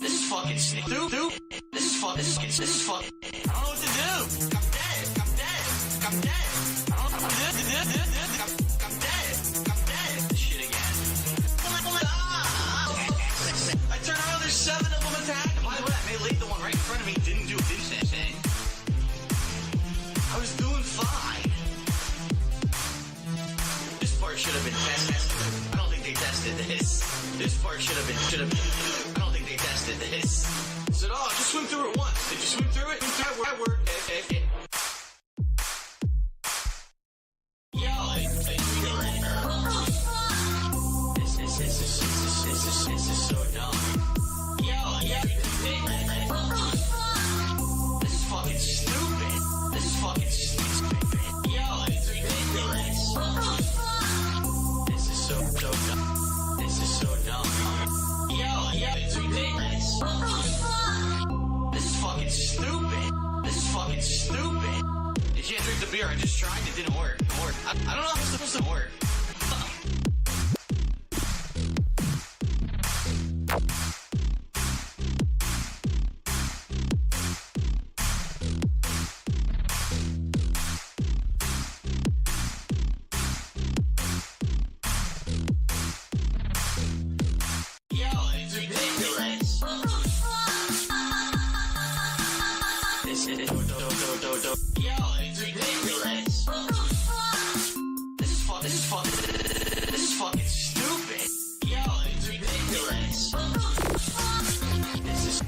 This is fucking stupid. This is fucking. I don't know what to do. I'm dead. I'm dead. I'm dead. I'm dead. I'm dead. I'm dead. This shit again. I turned around. There's 7 of them attacking. By the way, I may leave the one right in front of me. Didn't do anything. I was doing fine. This part should have been tested. I don't think they tested this. This part should have been. I don't think they tested this. I said, oh, just swim through it once. Did you swim through it? That word. Yo, this is so dumb. Yo, this is fucking stupid. This is fucking stupid. Yo, it's ridiculous. This is so dumb. This is so dumb. Yo, it's ridiculous. This is fucking stupid. This is fucking stupid. You can't drink the beer. I just tried. It didn't work. I don't know how it's supposed to work. This is fucking stupid. Yo, it's ridiculous. This is.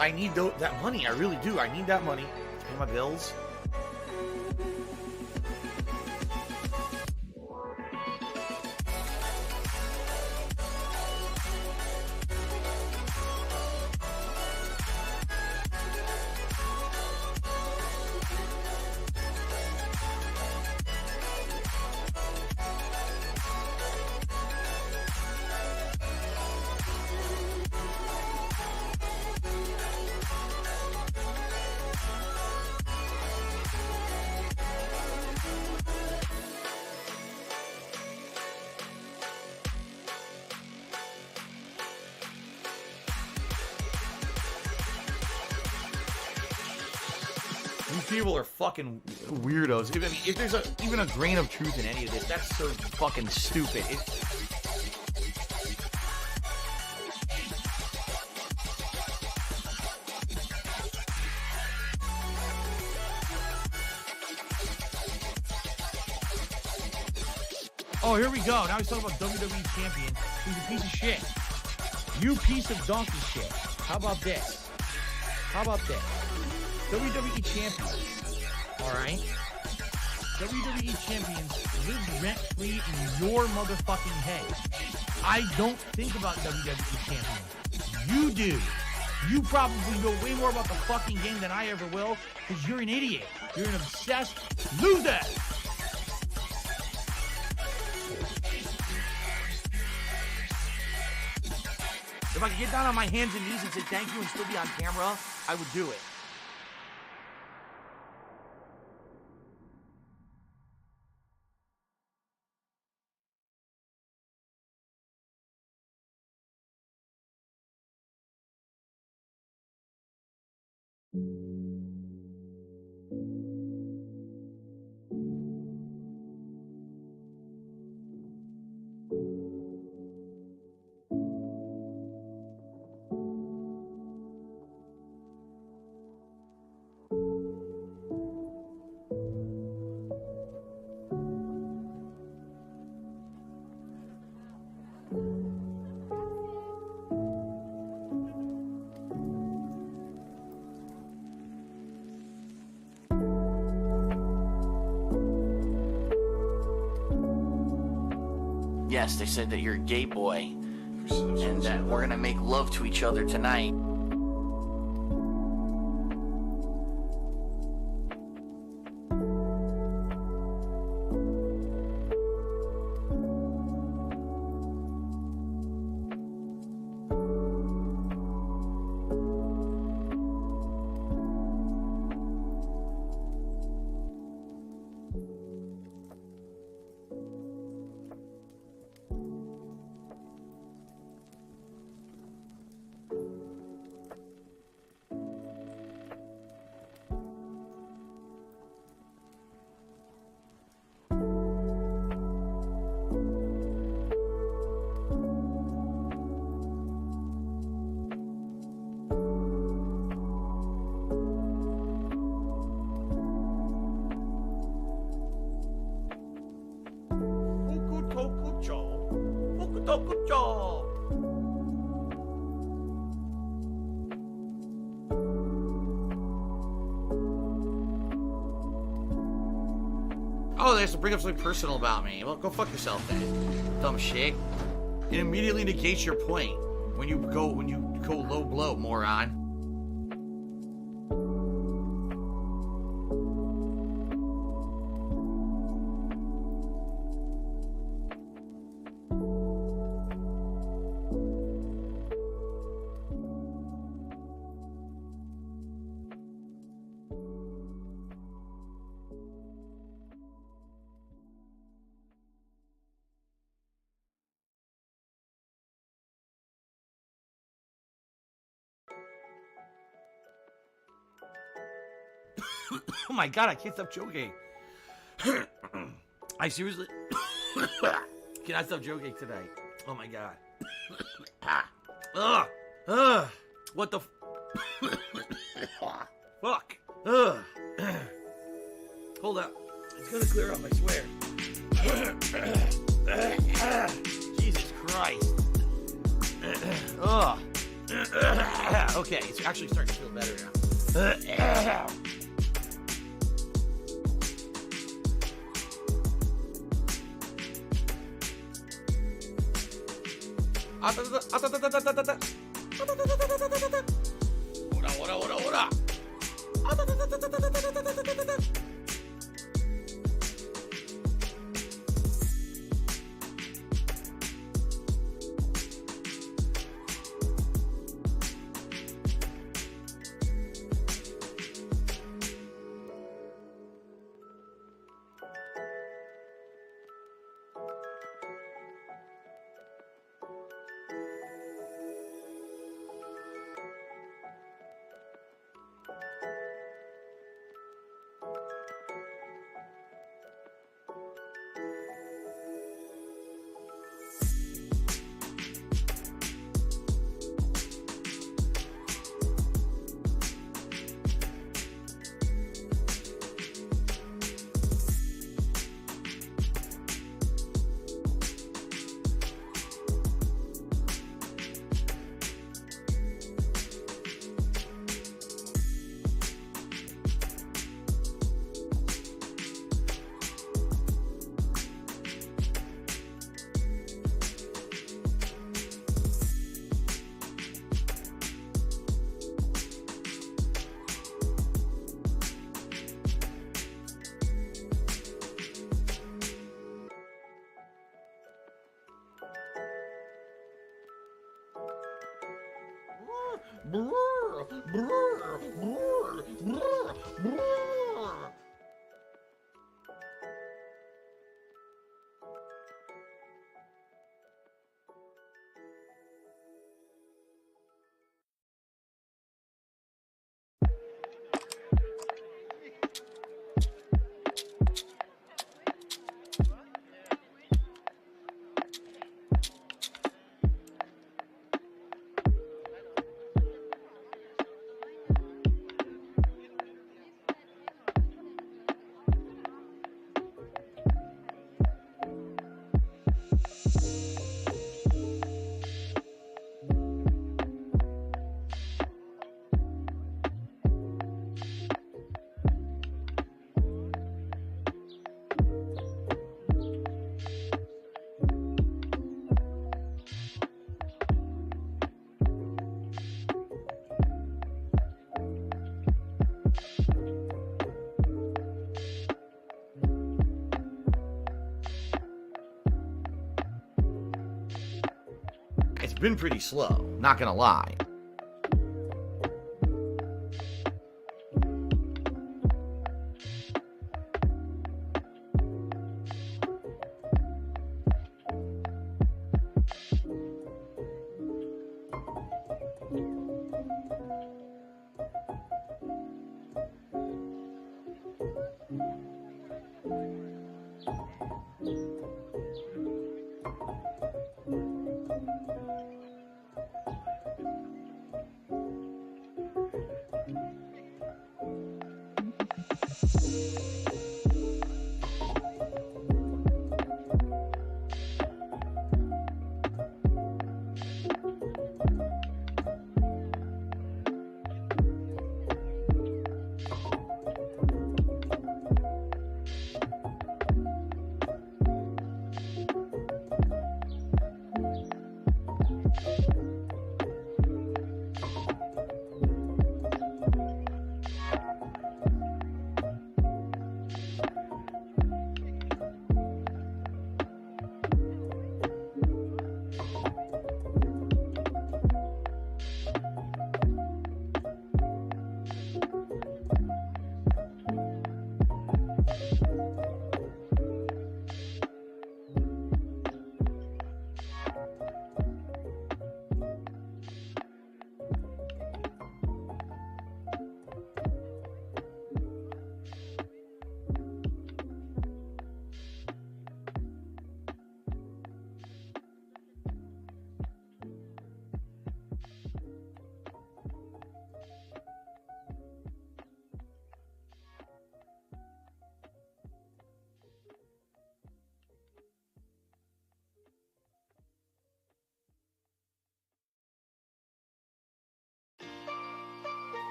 I need that money. I really do. I need that money to pay my bills. These people are fucking weirdos. If there's even a grain of truth in any of this, that's so fucking stupid. Oh, here we go. Now he's talking about WWE champion. He's a piece of shit. You piece of donkey shit. How about this? How about this? WWE champions. Alright? WWE champions live rent-free in your motherfucking head. I don't think about WWE champions. You do. You probably know way more about the fucking game than I ever will, because you're an idiot. You're an obsessed loser. If I could get down on my hands and knees and say thank you and still be on camera, I would do it. Yes, they said that you're a gay boy and that we're gonna make love to each other tonight. Oh, they have to bring up something personal about me. Well, go fuck yourself then. Dumb shit. It immediately negates your point when you go low blow, moron. Oh my god, I can't stop joking. I seriously cannot stop joking tonight. Oh my god. What the fuck? Hold up. It's gonna clear up, I swear. Jesus Christ. Okay, it's actually starting to feel better now. Ora. It's been pretty slow, not gonna lie.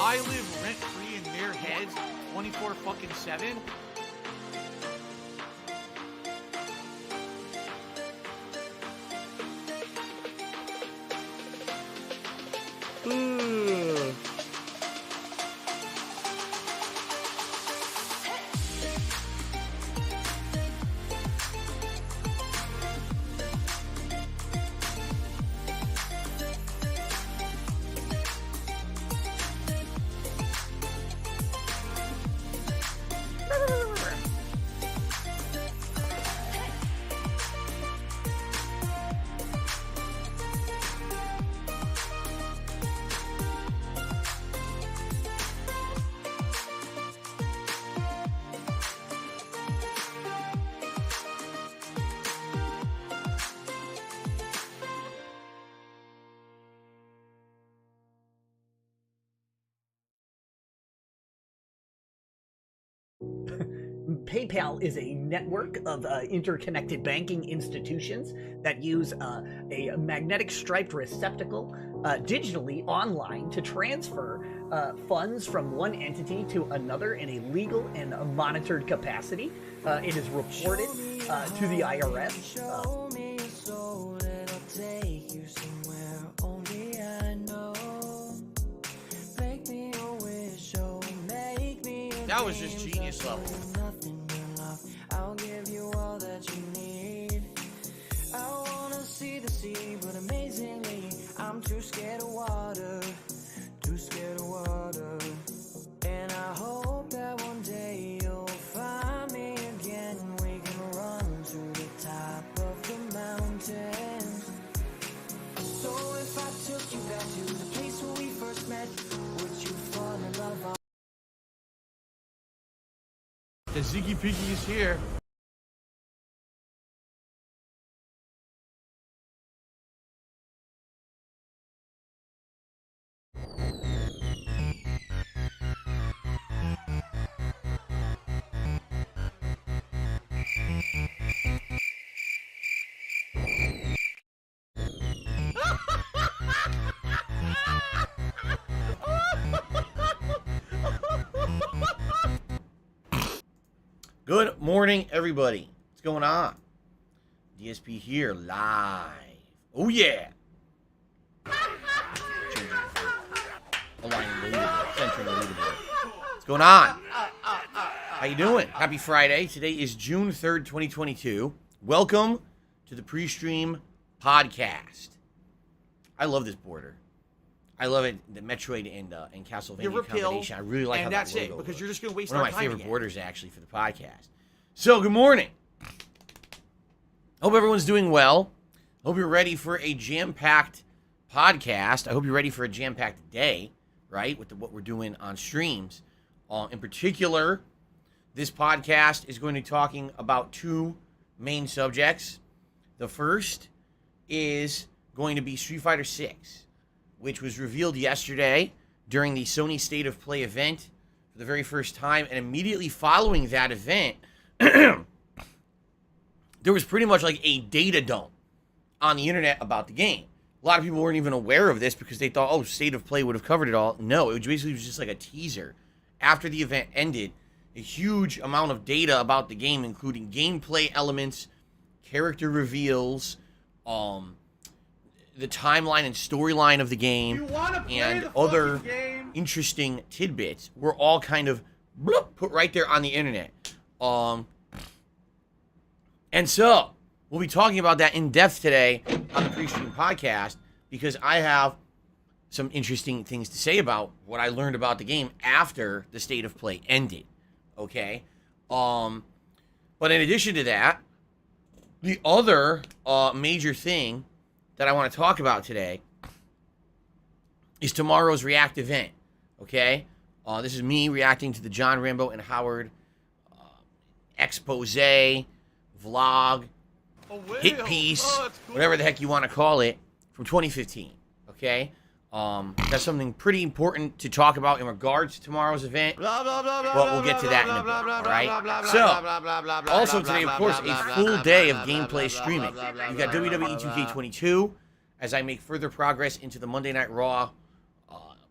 I live rent-free in their heads 24 fucking 7. PayPal is a network of interconnected banking institutions that use a magnetic striped receptacle digitally online to transfer funds from one entity to another in a legal and monitored capacity. It is reported to the IRS. That was just genius level. I'll give you all that you need. I wanna see the sea, but amazingly, I'm too scared of water. Too scared of water. And I hope that one day you'll find me again. We can run to the top of the mountains. So if I took you back to the place where we first met, would you fall in love? The Ziggy Piggy is here. Good morning, everybody. What's going on? DSP here, live. Oh, yeah. Aligning the leaderboard, centering the leaderboard. What's going on? How you doing? Happy Friday. Today is June 3rd, 2022. Welcome to the pre-stream podcast. I love this border. I love it, the Metroid and Castlevania combination. I really like how that logo looks. Because you're just going to waste One our of my time favorite again. borders, actually, for the podcast. So, good morning. Hope everyone's doing well. Hope you're ready for a jam-packed podcast. I hope you're ready for a jam-packed day, right, with what we're doing on streams. In particular, this podcast is going to be talking about two main subjects. The first is going to be Street Fighter 6, which was revealed yesterday during the Sony State of Play event for the very first time. And immediately following that event, there was pretty much like a data dump on the internet about the game. A lot of people weren't even aware of this because they thought, oh, State of Play would have covered it all. No, it basically was just like a teaser. After the event ended, a huge amount of data about the game, including gameplay elements, character reveals, the timeline and storyline of the game, and other interesting tidbits were all kind of put right there on the internet. And so, we'll be talking about that in depth today on the pre-stream podcast because I have some interesting things to say about what I learned about the game after the State of Play ended. Okay? But in addition to that, the other major thing that I want to talk about today is tomorrow's React event, okay? This is me reacting to the John Rambo and Howard expose, vlog, hit piece, whatever the heck you want to call it, from 2015, okay? That's something pretty important to talk about in regards to tomorrow's event, but we'll get to that in a bit, all right? So, also today, of course, a full day of gameplay streaming. We've got WWE2k22 as I make further progress into the Monday Night Raw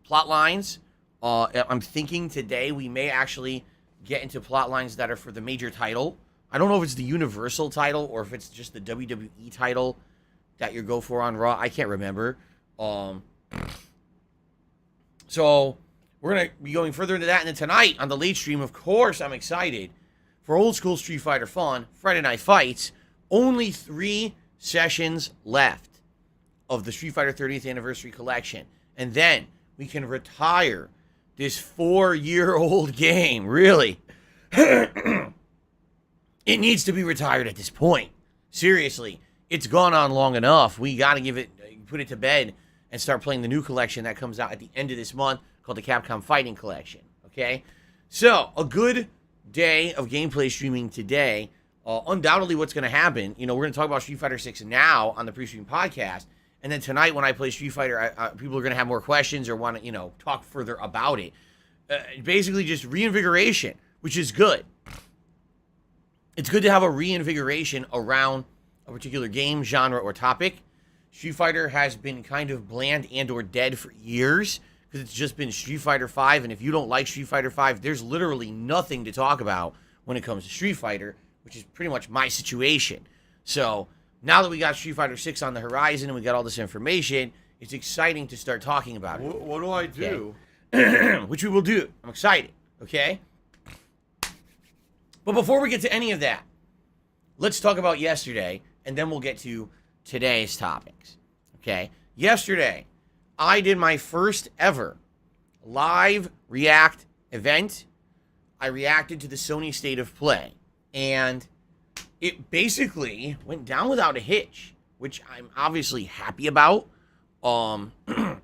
plot lines. I'm thinking today we may actually get into plot lines that are for the major title. I don't know if it's the Universal title or if it's just the WWE title that you go for on Raw. I can't remember. So we're going to be going further into that. And then tonight on the late stream, of course, I'm excited for old school Street Fighter fun, Friday Night Fights. Only 3 sessions left of the Street Fighter 30th Anniversary Collection. And then we can retire this 4-year-old game. Really. It needs to be retired at this point. Seriously. It's gone on long enough. We got to put it to bed and start playing the new collection that comes out at the end of this month called the Capcom Fighting Collection. Okay? So, a good day of gameplay streaming today. Undoubtedly what's going to happen, we're going to talk about Street Fighter 6 now on the pre-stream podcast. And then tonight when I play Street Fighter, people are going to have more questions or want to, talk further about it. Basically just reinvigoration, which is good. It's good to have a reinvigoration around a particular game, genre, or topic. Street Fighter has been kind of bland and or dead for years because it's just been Street Fighter 5. And if you don't like Street Fighter 5, there's literally nothing to talk about when it comes to Street Fighter, which is pretty much my situation. So now that we got Street Fighter 6 on the horizon and we got all this information, it's exciting to start talking about it. What do I do? Okay? Which we will do. I'm excited. Okay? But before we get to any of that, let's talk about yesterday, and then we'll get to today's topics. Okay? Yesterday, I did my first ever live React event. I reacted to the Sony State of Play, and it basically went down without a hitch, which I'm obviously happy about. It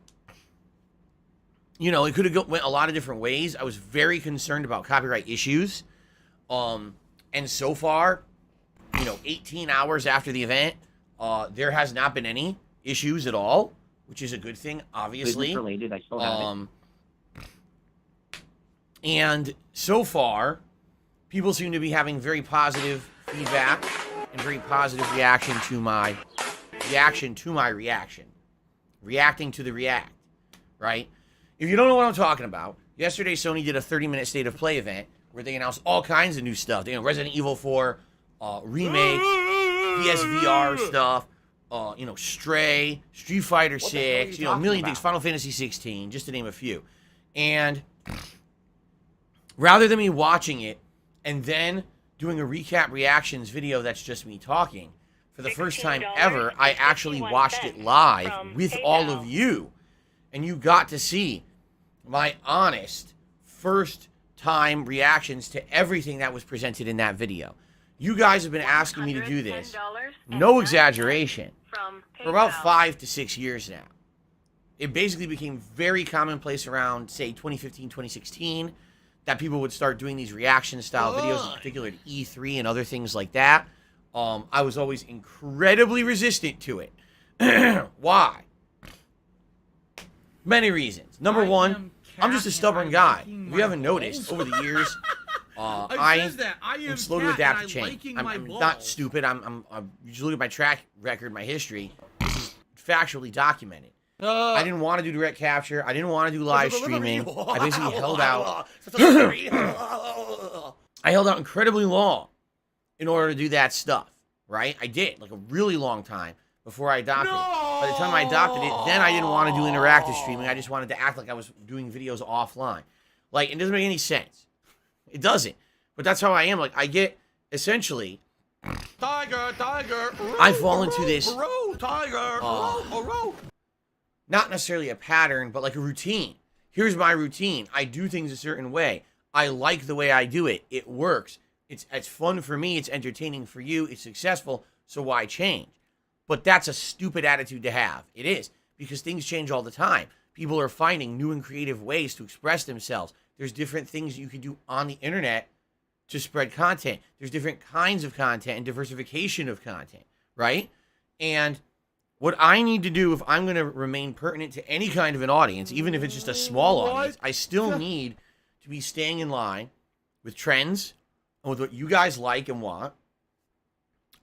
could have went a lot of different ways. I was very concerned about copyright issues. And so far, 18 hours after the event, there has not been any issues at all, which is a good thing, obviously. Related, I still have it. And so far, people seem to be having very positive feedback and very positive reaction to my reaction. Reacting to the React, right? If you don't know what I'm talking about, yesterday Sony did a 30-minute State of Play event where they announced all kinds of new stuff. They Resident Evil 4 remake, PSVR stuff, Stray, Street Fighter 6, a million things, Final Fantasy 16, just to name a few. And rather than me watching it and then doing a recap reactions video that's just me talking, for the first time ever, I actually watched it live with all of you. And you got to see my honest first-time reactions to everything that was presented in that video. You guys have been asking me to do this, no exaggeration, for about 5 to 6 years now. It basically became very commonplace around, say, 2015, 2016, that people would start doing these reaction-style videos, in particular to E3 and other things like that. I was always incredibly resistant to it. Why? Many reasons. Number one, I'm just a stubborn guy. If you haven't noticed, over the years, I am slow to adapt to change. I'm not stupid. You just look at my track record, my history. This is factually documented. I didn't want to do direct capture. I didn't want to do live streaming. I basically held out. I held out incredibly long in order to do that stuff, right? I did, like a really long time before I adopted it. By the time I adopted it, then I didn't want to do interactive streaming. I just wanted to act like I was doing videos offline. Like, it doesn't make any sense. It doesn't. But that's how I am. Like, I get, essentially, Tiger, I fall into this, tiger, not necessarily a pattern, but like a routine. Here's my routine. I do things a certain way. I like the way I do it. It works. It's fun for me. It's entertaining for you. It's successful. So why change? But that's a stupid attitude to have. It is. Because things change all the time. People are finding new and creative ways to express themselves. There's different things you can do on the internet to spread content. There's different kinds of content and diversification of content, right? And what I need to do if I'm going to remain pertinent to any kind of an audience, even if it's just a small audience, I still need to be staying in line with trends and with what you guys like and want.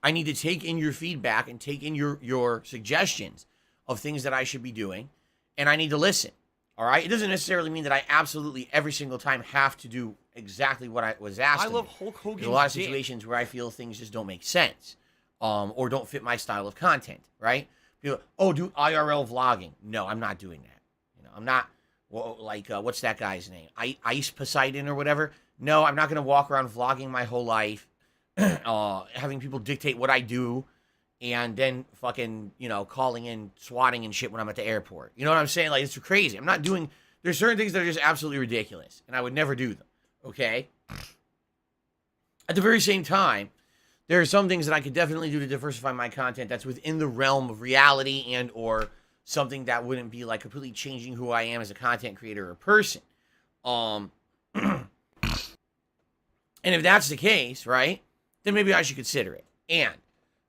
I need to take in your feedback and take in your suggestions of things that I should be doing, and I need to listen. All right? It doesn't necessarily mean that I absolutely every single time have to do exactly what I was asked I of love me. Hulk Hogan's There's a lot of dick. situations where I feel things just don't make sense, or don't fit my style of content, right? People, oh, do IRL vlogging. No, I'm not doing that. You know, I'm not, well, like, what's that guy's name? Ice Poseidon or whatever? No, I'm not going to walk around vlogging my whole life, having people dictate what I do, and then fucking, you know, calling in, swatting and shit when I'm at the airport. You know what I'm saying? Like, it's crazy. I'm not doing, there's certain things that are just absolutely ridiculous, and I would never do them, okay? At the very same time, there are some things that I could definitely do to diversify my content that's within the realm of reality and or something that wouldn't be like completely changing who I am as a content creator or person. And if that's the case, right, then maybe I should consider it. And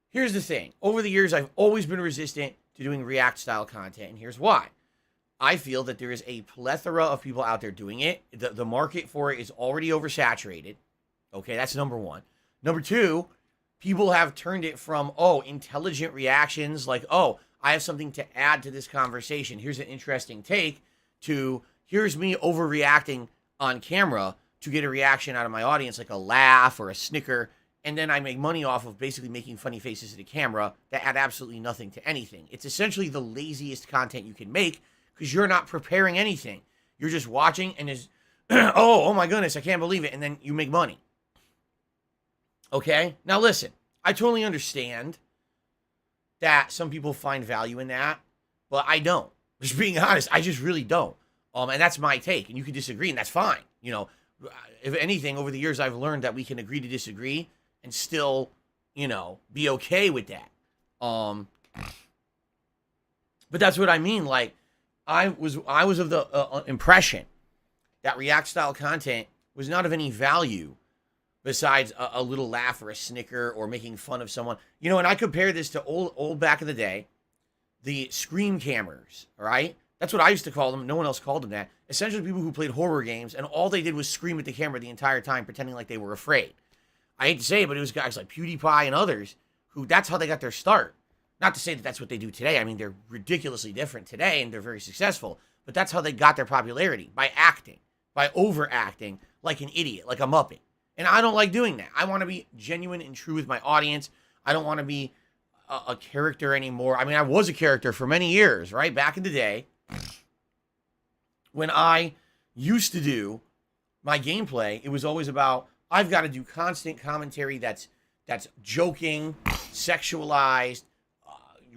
here's the thing. Over the years, I've always been resistant to doing React-style content, and here's why. I feel that there is a plethora of people out there doing it. The market for it is already oversaturated. Okay, that's number one. Number two, people have turned it from, oh, intelligent reactions, like, oh, I have something to add to this conversation. Here's an interesting take, to here's me overreacting on camera to get a reaction out of my audience, like a laugh or a snicker, and then I make money off of basically making funny faces to the camera that add absolutely nothing to anything. It's essentially the laziest content you can make because you're not preparing anything. You're just watching and is, oh my goodness, I can't believe it, and then you make money. Okay? Now listen, I totally understand that some people find value in that, but I don't. Just being honest, I just really don't. And that's my take, and you can disagree, and that's fine. You know, if anything, over the years, I've learned that we can agree to disagree and still, you know, be okay with that. But that's what I mean. Like, I was of the impression that React-style content was not of any value besides a little laugh or a snicker or making fun of someone. You know, and I compare this to old back in the day, the scream cammers, all right? That's what I used to call them. No one else called them that. Essentially people who played horror games, and all they did was scream at the camera the entire time, pretending like they were afraid. I hate to say it, but it was guys like PewDiePie and others who, that's how they got their start. Not to say that that's what they do today. I mean, they're ridiculously different today, and they're very successful. But that's how they got their popularity, by acting, by overacting like an idiot, like a Muppet. And I don't like doing that. I want to be genuine and true with my audience. I don't want to be a character anymore. I mean, I was a character for many years, right? Back in the day, when I used to do my gameplay, it was always about, I've got to do constant commentary that's joking, sexualized,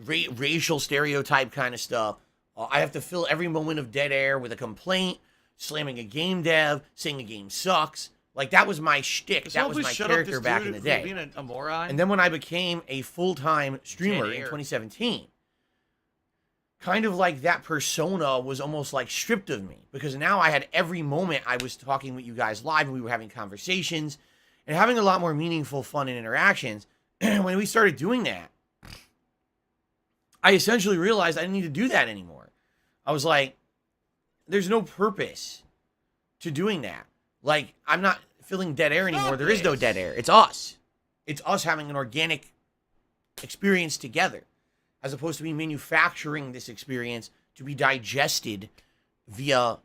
racial stereotype kind of stuff. I have to fill every moment of dead air with a complaint, slamming a game dev, saying a game sucks. Like, that was my shtick. That was my character back in the day. Being a moron. And then when I became a full-time streamer in 2017, kind of like that persona was almost like stripped of me, because now I had every moment I was talking with you guys live and we were having conversations and having a lot more meaningful, fun, and interactions. And when we started doing that, I essentially realized I didn't need to do that anymore. I was like, there's no purpose to doing that. Like, I'm not filling dead air anymore. There is no dead air. It's us. It's us having an organic experience together, as opposed to me manufacturing this experience to be digested via,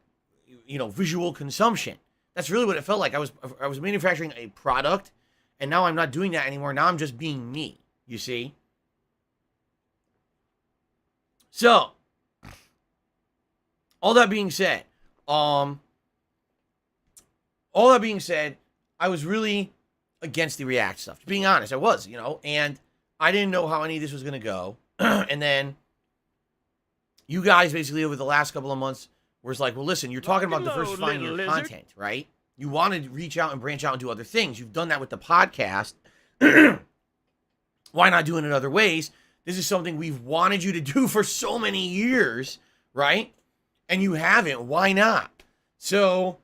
you know, visual consumption. That's really what it felt like. I was manufacturing a product, and now I'm not doing that anymore. Now I'm just being me, you see? So, all that being said, I was really against the React stuff. To being honest, I was, you know, and I didn't know how any of this was going to go. And then you guys basically over the last couple of months were like, well, listen, you're talking about diversifying your content, right? You want to reach out and branch out and do other things. You've done that with the podcast. Why not do it in other ways? This is something we've wanted you to do for so many years, right? And you haven't. Why not? So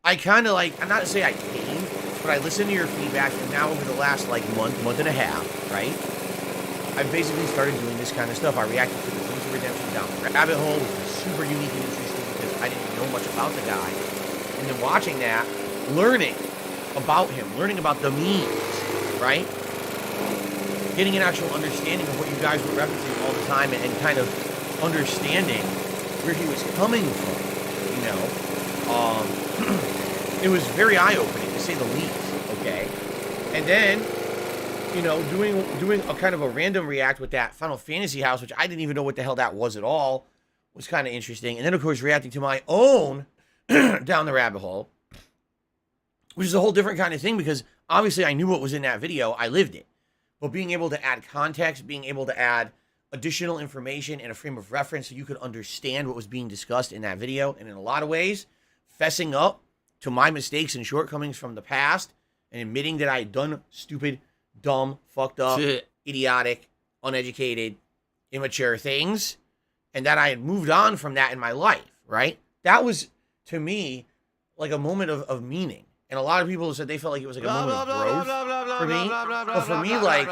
I kind of like, I'm not to say I came, but I listened to your feedback, and now over the last like month and a half, right? I've basically started doing this kind of stuff. I reacted to the Things of Redemption down the rabbit hole, which was super unique and interesting because I didn't know much about the guy. And then watching that, learning about him, learning about the memes, right? Getting an actual understanding of what you guys were referencing all the time, and kind of understanding where he was coming from. You know, it was very eye-opening to say the least. Okay, and then, you know, doing a kind of a random react with that Final Fantasy house, which I didn't even know what the hell that was at all, was kind of interesting. And then, of course, reacting to my own down the rabbit hole, which is a whole different kind of thing because obviously I knew what was in that video. I lived it. But being able to add context, being able to add additional information and a frame of reference so you could understand what was being discussed in that video, and in a lot of ways, fessing up to my mistakes and shortcomings from the past and admitting that I had done stupid, dumb, fucked up, idiotic, uneducated, immature things, and that I had moved on from that in my life, right? That was, to me, like a moment of meaning. And a lot of people said they felt like it was like a moment of growth for me. But for me, like,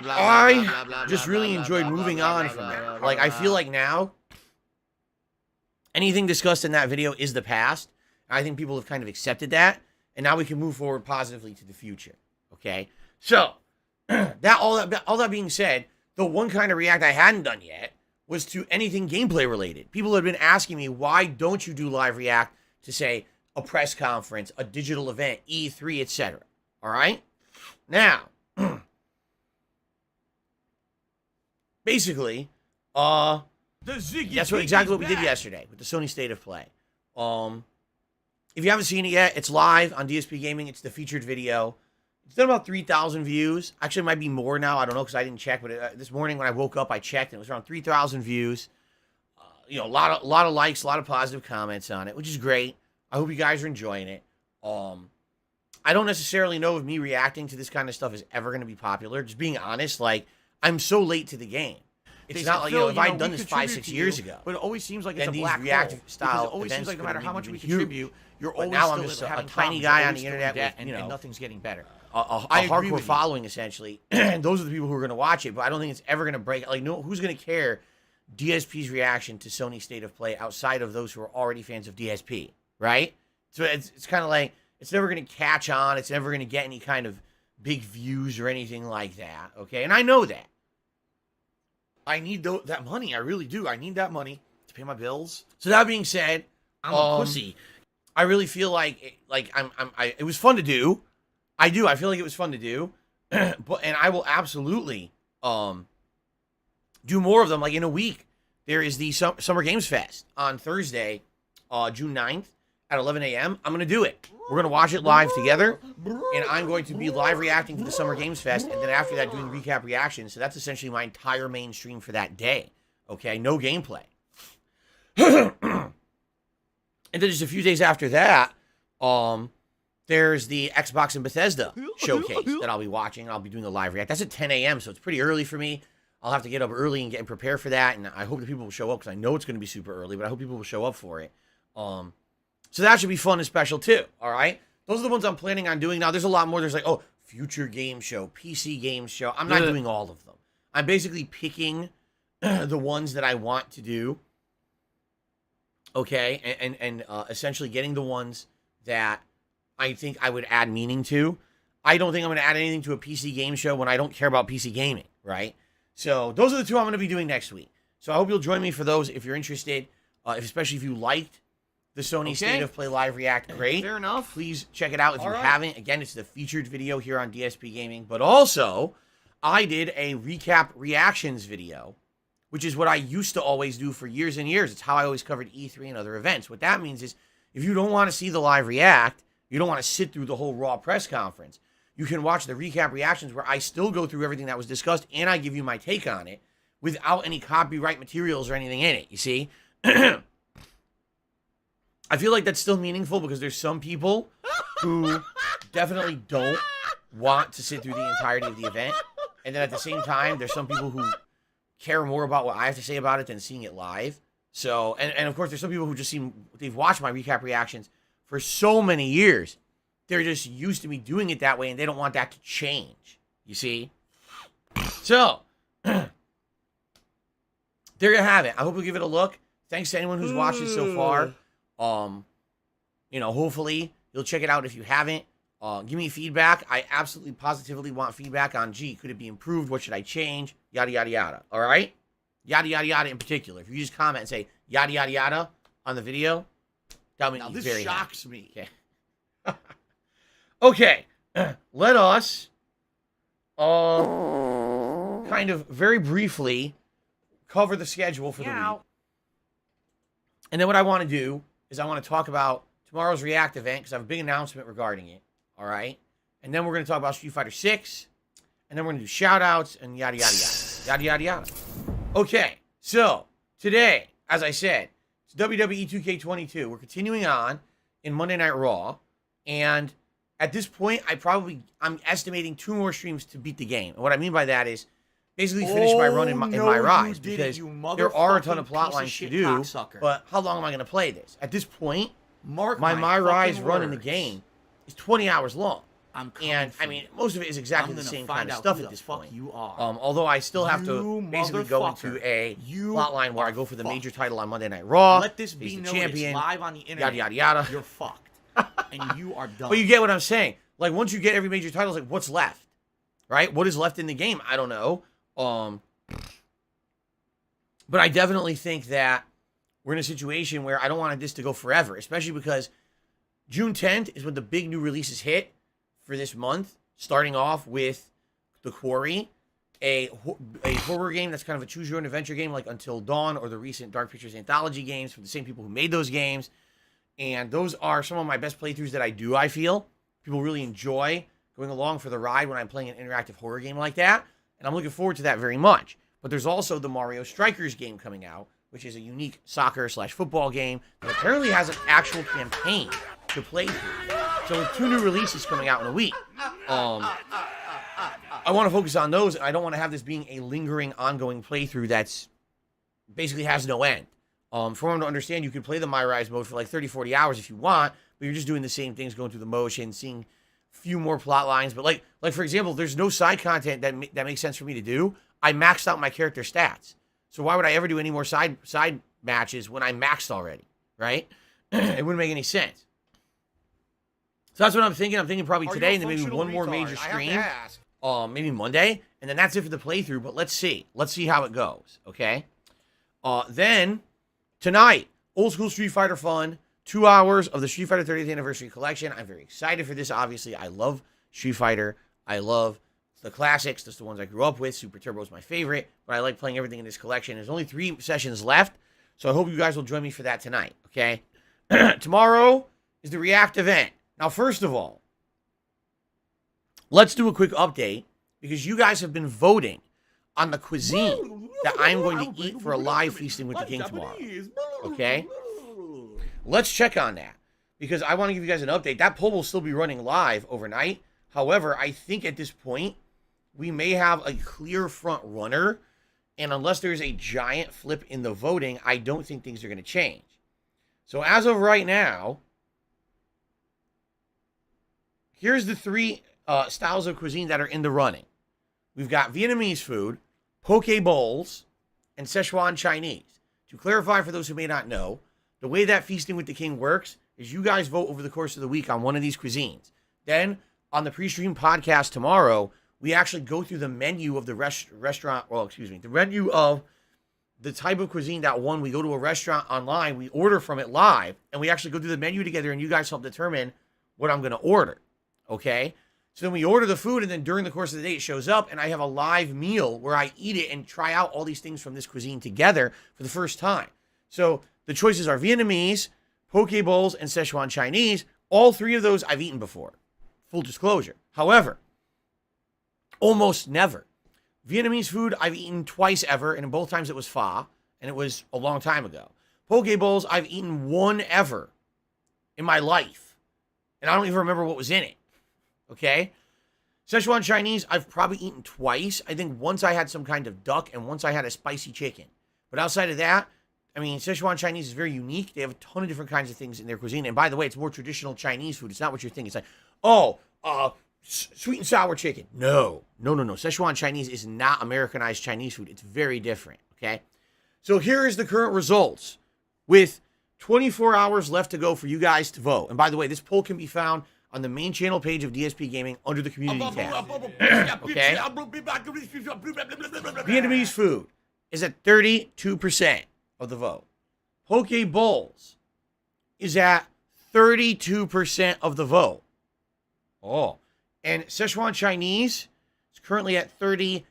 I just really enjoyed moving on from that. Like, I feel like now, anything discussed in that video is the past. I think people have kind of accepted that. And now we can move forward positively to the future. Okay? So, all that being said, the one kind of react I hadn't done yet was to anything gameplay related. People have been asking me, why don't you do live react to, say, a press conference, a digital event, E3, etc. All right? Now, basically, that's exactly what we did yesterday with the Sony State of Play. If you haven't seen it yet, it's live on DSP Gaming. It's the featured video. It's done about 3,000 views. Actually, it might be more now. I don't know because I didn't check. But this morning when I woke up, I checked, and it was around 3,000 views. You know, a lot of likes, a lot of positive comments on it, which is great. I hope you guys are enjoying it. I don't necessarily know if me reacting to this kind of stuff is ever going to be popular. Just being honest, like, I'm so late to the game. It's not like, you know, if I'd done this 5-6 years ago. But it always seems like it's a these black reactive hole. style It always seems like no matter how much we contribute, you're But always now I'm still just a having tiny problems. guy You're on the always internet still in debt, with, you know, and nothing's getting better. a hardcore following, essentially. And those are the people who are going to watch it. But I don't think it's ever going to break. Like, no, who's going to care DSP's reaction to Sony State of Play outside of those who are already fans of DSP, right? So it's kind of like, it's never going to catch on. It's never going to get any kind of big views or anything like that, okay? And I know that. I need that money. I really do. I need that money to pay my bills. So that being said, I'm a pussy. I really feel like it was fun to do. I feel like it was fun to do. And I will absolutely do more of them. Like in a week, there is the Summer Games Fest on Thursday, June 9th at 11 a.m. I'm going to do it. We're going to watch it live together, and I'm going to be live reacting to the Summer Games Fest, and then after that doing recap reactions. So that's essentially my entire main stream for that day. Okay, no gameplay. And then just a few days after that, there's the Xbox and Bethesda showcase that I'll be watching. I'll be doing a live react. That's at 10 a.m., so it's pretty early for me. I'll have to get up early and get prepared for that, and I hope that people will show up because I know it's going to be super early, but I hope people will show up for it. So that should be fun and special too, all right? Those are the ones I'm planning on doing. Now, there's a lot more. There's like, oh, future game show, PC game show. I'm not doing all of them. I'm basically picking the ones that I want to do, okay? And essentially getting the ones that I think I would add meaning to. I don't think I'm going to add anything to a PC game show when I don't care about PC gaming, right? So those are the two I'm going to be doing next week. So I hope you'll join me for those if you're interested, especially if you liked the Sony State of Play Live React. Great. Fair enough. Please check it out if you haven't. Again, it's the featured video here on DSP Gaming. But also, I did a recap reactions video, which is what I used to always do for years and years. It's how I always covered E3 and other events. What that means is if you don't want to see the live react, you don't want to sit through the whole Raw press conference, you can watch the recap reactions where I still go through everything that was discussed and I give you my take on it without any copyright materials or anything in it, you see? I feel like that's still meaningful because there's some people who definitely don't want to sit through the entirety of the event. And then at the same time, there's some people who care more about what I have to say about it than seeing it live. So, and of course, there's some people who just they've watched my recap reactions for so many years. They're just used to me doing it that way, and they don't want that to change. You see? So, there you have it. I hope you'll give it a look. Thanks to anyone who's watched it so far. You know, hopefully you'll check it out if you haven't. Give me feedback. I absolutely positively want feedback on, gee, could it be improved? What should I change? Yada, yada, yada. All right? yada yada yada in particular, if you just comment and say yada yada yada on the video, that'll make Now me this very happy. shocks me. Okay. Okay. Let us kind of very briefly cover the schedule for the week. And then what I want to do is I want to talk about tomorrow's React event because I have a big announcement regarding it. All right. And then we're going to talk about Street Fighter 6. And then we're going to do shout outs and yada, yada, yada. Yada, yada, yada. Okay. So today, as I said, it's WWE2k22. We're continuing on in Monday Night Raw. And at this point, I'm estimating 2 more streams to beat the game. And what I mean by that is basically finish my run in MyRise because there are a ton of plot lines to do. Cocksucker. But how long am I going to play this? At this point, Mark my MyRise fucking run in the words. game is 20 hours long. I'm coming And for I you. mean, most of it is exactly I'm the gonna same find kind of out stuff who at the this fuck point. you are. Although I still have to You basically go into motherfucker. a You plot line where I go for the are major fucked. title on Monday Night Raw. Let this face be the noticed champion, live on the internet. yada yada yada. You're fucked, and you are done. But you get what I'm saying. Like once you get every major title, it's like what's left, right? What is left in the game? I don't know. But I definitely think that we're in a situation where I don't want this to go forever, especially because June 10th is when the big new releases hit for this month, starting off with The Quarry, a horror game that's kind of a choose-your-own adventure game like Until Dawn or the recent Dark Pictures Anthology games from the same people who made those games. And those are some of my best playthroughs that I feel. People really enjoy going along for the ride when I'm playing an interactive horror game like that. And I'm looking forward to that very much. But there's also the Mario Strikers game coming out, which is a unique soccer/football game that apparently has an actual campaign to play through. So with 2 new releases coming out in a week, I want to focus on those. And I don't want to have this being a lingering, ongoing playthrough that's basically has no end. For them to understand, you can play the MyRise mode for like 30, 40 hours if you want, but you're just doing the same things, going through the motion, seeing a few more plot lines. But like for example, there's no side content that makes sense for me to do. I maxed out my character stats. So why would I ever do any more side matches when I'm maxed already, right? It wouldn't make any sense. So that's what I'm thinking. I'm thinking probably today and then maybe one more major stream. Maybe Monday. And then that's it for the playthrough. But let's see. Let's see how it goes, okay? Then, tonight, old school Street Fighter fun. 2 hours of the Street Fighter 30th Anniversary Collection. I'm very excited for this, obviously. I love Street Fighter. I love the classics. That's the ones I grew up with. Super Turbo is my favorite. But I like playing everything in this collection. There's only 3 sessions left. So I hope you guys will join me for that tonight, okay? Tomorrow is the React event. Now, first of all, let's do a quick update because you guys have been voting on the cuisine that I'm going to eat for a live feasting with the king tomorrow, okay? Let's check on that because I want to give you guys an update. That poll will still be running live overnight. However, I think at this point, we may have a clear front runner. And unless there's a giant flip in the voting, I don't think things are going to change. So as of right now, here's the 3 styles of cuisine that are in the running. We've got Vietnamese food, poke bowls, and Szechuan Chinese. To clarify for those who may not know, the way that Feasting with the King works is you guys vote over the course of the week on one of these cuisines. Then, on the pre-stream podcast tomorrow, we actually go through the menu of the the menu of the type of cuisine that won. We go to a restaurant online, we order from it live, and we actually go through the menu together, and you guys help determine what I'm going to order, okay? So then we order the food, and then during the course of the day, it shows up, and I have a live meal where I eat it and try out all these things from this cuisine together for the first time. So the choices are Vietnamese, poke bowls, and Szechuan Chinese. All 3 of those I've eaten before. Full disclosure. However, almost never. Vietnamese food I've eaten twice ever, and in both times it was pho, and it was a long time ago. Poke bowls I've eaten 1 ever in my life, and I don't even remember what was in it. Okay? Szechuan Chinese I've probably eaten twice. I think once I had some kind of duck, and once I had a spicy chicken. But outside of that, I mean, Szechuan Chinese is very unique. They have a ton of different kinds of things in their cuisine. And by the way, it's more traditional Chinese food. It's not what you're thinking. It's like, sweet and sour chicken. No. Szechuan Chinese is not Americanized Chinese food. It's very different, okay? So here is the current results with 24 hours left to go for you guys to vote. And by the way, this poll can be found on the main channel page of DSP Gaming under the community tab. Okay? Vietnamese food. is at 32% of the vote. Poke Bowls is at 32% of the vote. Oh. And Szechuan Chinese is currently at 36%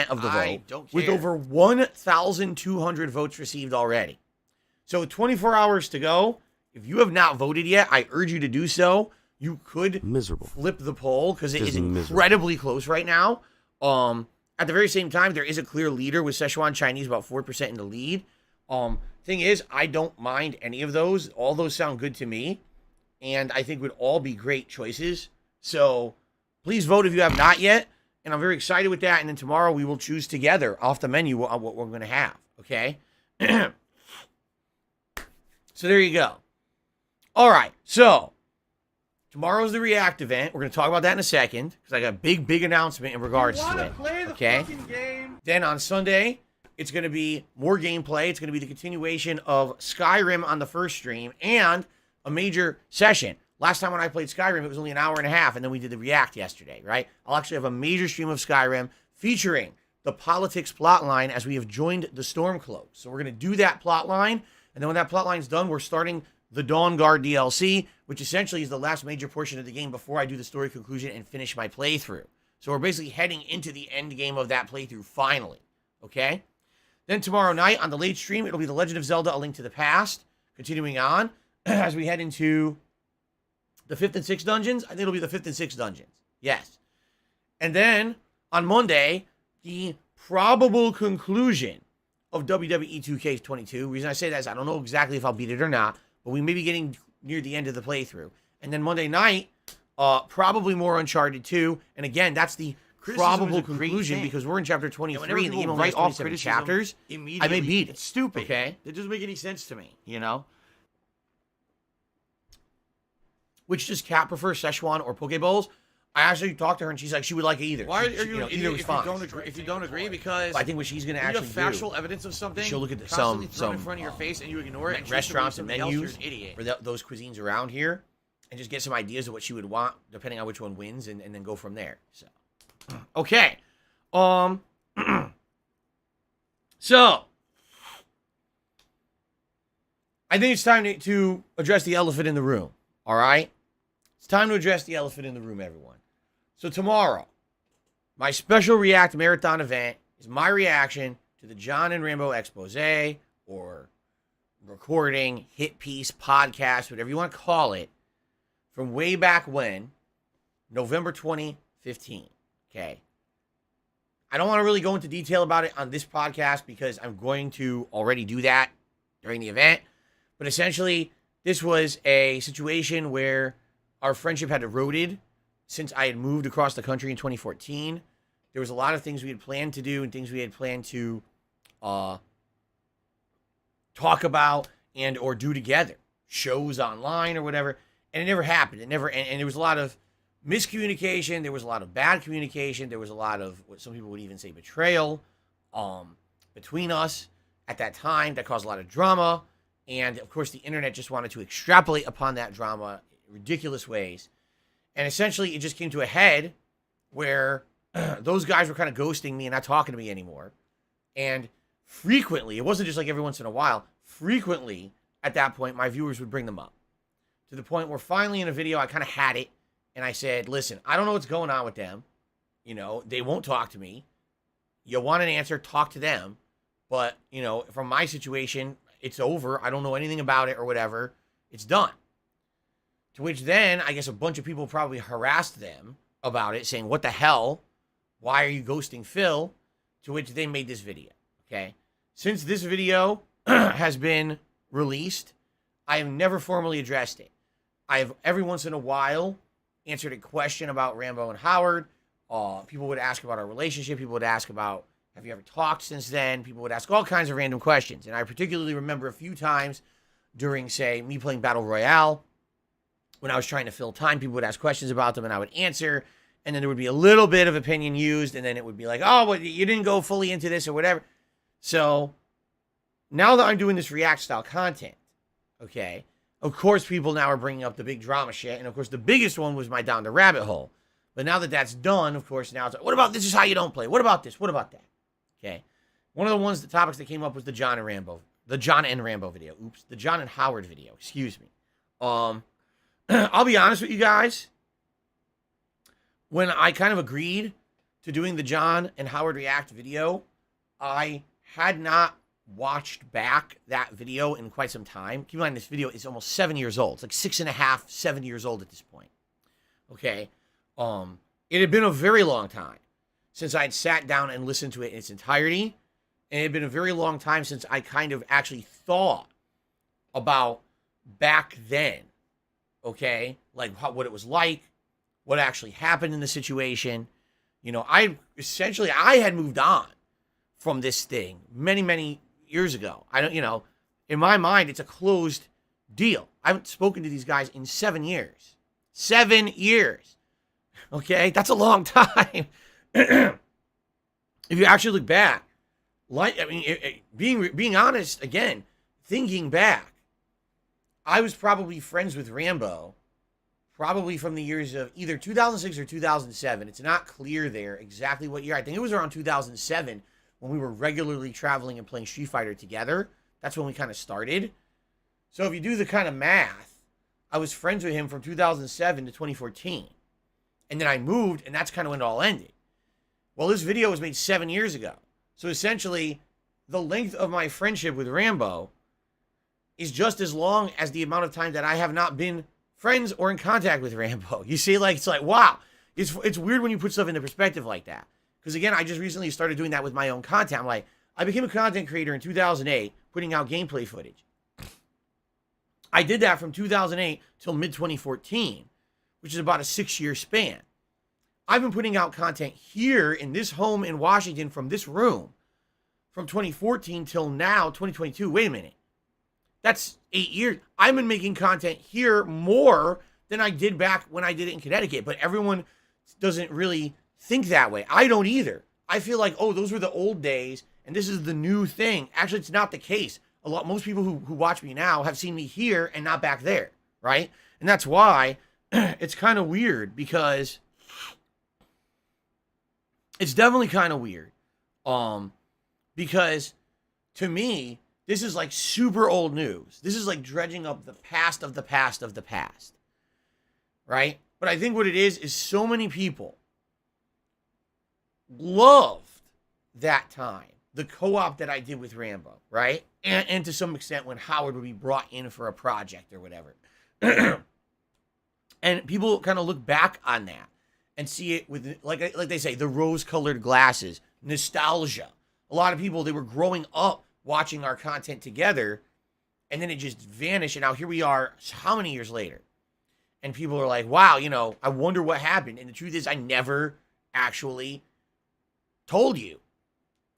of the vote. I don't with care. over 1,200 votes received already. So 24 hours to go. If you have not voted yet, I urge you to do so. You could flip the poll because it is incredibly close right now. At the very same time, there is a clear leader with Szechuan Chinese about 4% in the lead. Thing is, I don't mind any of those. All those sound good to me, and I think would all be great choices. So please vote if you have not yet, and I'm very excited with that. And then tomorrow we will choose together off the menu what we're going to have, okay? So there you go. All right, so tomorrow's the React event. We're going to talk about that in a second because I got a big announcement in regards to it. Okay. Then on Sunday, it's going to be more gameplay. It's going to be the continuation of Skyrim on the first stream and a major session. Last time when I played Skyrim, it was only an hour and a half, and then we did the React yesterday, right? I'll actually have a major stream of Skyrim featuring the politics plotline as we have joined the Stormcloaks. So we're going to do that plotline, and then when that plotline's done, we're starting the Dawn Guard DLC, which essentially is the last major portion of the game before I do the story conclusion and finish my playthrough. So we're basically heading into the end game of that playthrough finally, okay? Then tomorrow night on the late stream, it'll be The Legend of Zelda: A Link to the Past, continuing on as we head into the 5th and 6th dungeons. I think it'll be the 5th and 6th dungeons, yes. And then on Monday, the probable conclusion of WWE2k22. The reason I say that is I don't know exactly if I'll beat it or not, but we may be getting near the end of the playthrough. And then Monday night, probably more Uncharted 2. And again, that's the probable conclusion because we're in chapter 23 and the game only has 27 chapters. I may beat it. It's stupid. Okay? It doesn't make any sense to me, you know? Which does Kat prefer, Szechuan or Poke Bowls? I actually talked to her and she's like, she would like either. Why are She- you, either was fine. if you don't agree, because I think what she's going to you actually have factual evidence of something, she'll look at constantly some thrown in front of your face and you ignore it. and choose to restaurants and believe somebody menus else, you're an idiot. for those cuisines around here and just get some ideas of what she would want depending on which one wins and then go from there. So, okay. So, I think it's time to address the elephant in the room. All right? It's time to address the elephant in the room, everyone. So tomorrow, my special React Marathon event is my reaction to the John and Rambo expose or recording, hit piece, podcast, whatever you want to call it, from way back when, November 2015. Okay. I don't want to really go into detail about it on this podcast because I'm going to already do that during the event. But essentially, this was a situation where our friendship had eroded since I had moved across the country in 2014. There was a lot of things we had planned to do and things we had planned to talk about and or do together. Shows online or whatever. And it never happened. It never, and there was a lot of miscommunication. There was a lot of bad communication. There was a lot of what some people would even say betrayal between us at that time that caused a lot of drama. And of course, the internet just wanted to extrapolate upon that drama in ridiculous ways. And essentially, it just came to a head where those guys were kind of ghosting me and not talking to me anymore. And frequently, it wasn't just like every once in a while, frequently at that point, my viewers would bring them up. To the point where finally in a video, I kind of had it. And I said, listen, I don't know what's going on with them. You know, they won't talk to me. You want an answer, talk to them. But, you know, from my situation, it's over. I don't know anything about it or whatever. It's done. To which then, I guess a bunch of people probably harassed them about it, saying, what the hell? Why are you ghosting Phil? To which they made this video, okay? Since this video has been released, I have never formally addressed it. I have every once in a while answered a question about Rambo and Howard. People would ask about our relationship. People would ask about, have you ever talked since then? People would ask all kinds of random questions. And I particularly remember a few times during, say, me playing Battle Royale, when I was trying to fill time, people would ask questions about them and I would answer. And then there would be a little bit of opinion used. And then it would be like, oh, well, you didn't go fully into this or whatever. So now that I'm doing this React style content, okay, of course, people now are bringing up the big drama shit. And of course, the biggest one was my down the rabbit hole. But now that that's done, of course, now it's like, what about this is how you don't play? What about this? What about that? Okay. One of the topics that came up was the John and Rambo video. Oops, the John and Howard video. Excuse me. I'll be honest with you guys. When I kind of agreed to doing the John and Howard React video, I had not watched back that video in quite some time. Keep in mind, this video is almost 7 years old. It's like 6.5, 7 years old at this point. Okay. It had been a very long time since I'd sat down and listened to it in its entirety. And it had been a very long time since I kind of actually thought about back then. Okay. Like what it was like, what actually happened in the situation. You know, I had moved on from this thing many, many years ago. In my mind, it's a closed deal. I haven't spoken to these guys in 7 years. 7 years. Okay, that's a long time. If you actually look back, being honest again, thinking back, I was probably friends with Rambo, probably from the years of either 2006 or 2007. It's not clear there exactly what year. I think it was around 2007 when we were regularly traveling and playing Street Fighter together. That's when we kind of started. So if you do the kind of math, I was friends with him from 2007 to 2014. And then I moved, and that's kind of when it all ended. Well, this video was made 7 years ago. So essentially, the length of my friendship with Rambo is just as long as the amount of time that I have not been friends or in contact with Rambo. You see, it's like, wow. It's weird when you put stuff into perspective like that. Because again, I just recently started doing that with my own content. I became a content creator in 2008, putting out gameplay footage. I did that from 2008 till mid-2014, which is about a 6-year span. I've been putting out content here in this home in Washington from this room from 2014 till now, 2022. Wait a minute. That's 8 years. I've been making content here more than I did back when I did it in Connecticut, but everyone doesn't really think that way. I don't either. I feel like, oh, those were the old days and this is the new thing. Actually, it's not the case. Most people who watch me now have seen me here and not back there, right? And that's why it's kind of weird, because it's definitely kind of weird. Because to me, this is like super old news. This is like dredging up the past of the past of the past, right? But I think what it is so many people loved that time, the co-op that I did with Rambo, right? And to some extent when Howard would be brought in for a project or whatever. And people kind of look back on that and see it with, like they say, the rose-colored glasses, nostalgia. A lot of people, they were growing up watching our content together, and then it just vanished, and now here we are, how many years later? And people are like, wow, I wonder what happened. And the truth is, I never actually told you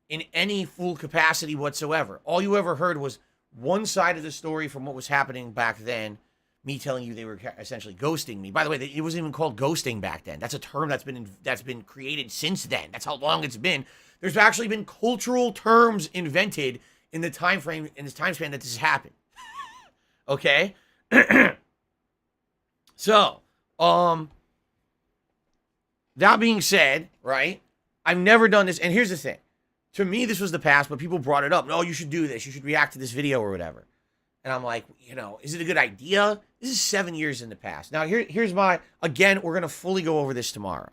in any full capacity whatsoever. All you ever heard was one side of the story from what was happening back then, me telling you they were essentially ghosting me. By the way, it wasn't even called ghosting back then. That's a term that's been created since then. That's how long it's been. There's actually been cultural terms invented in the time frame, in this time span that this has happened. Okay? So, that being said, right, I've never done this, and here's the thing. To me, this was the past, but people brought it up. No, you should do this. You should react to this video or whatever. And I'm like, is it a good idea? This is 7 years in the past. Now, here's again, we're going to fully go over this tomorrow.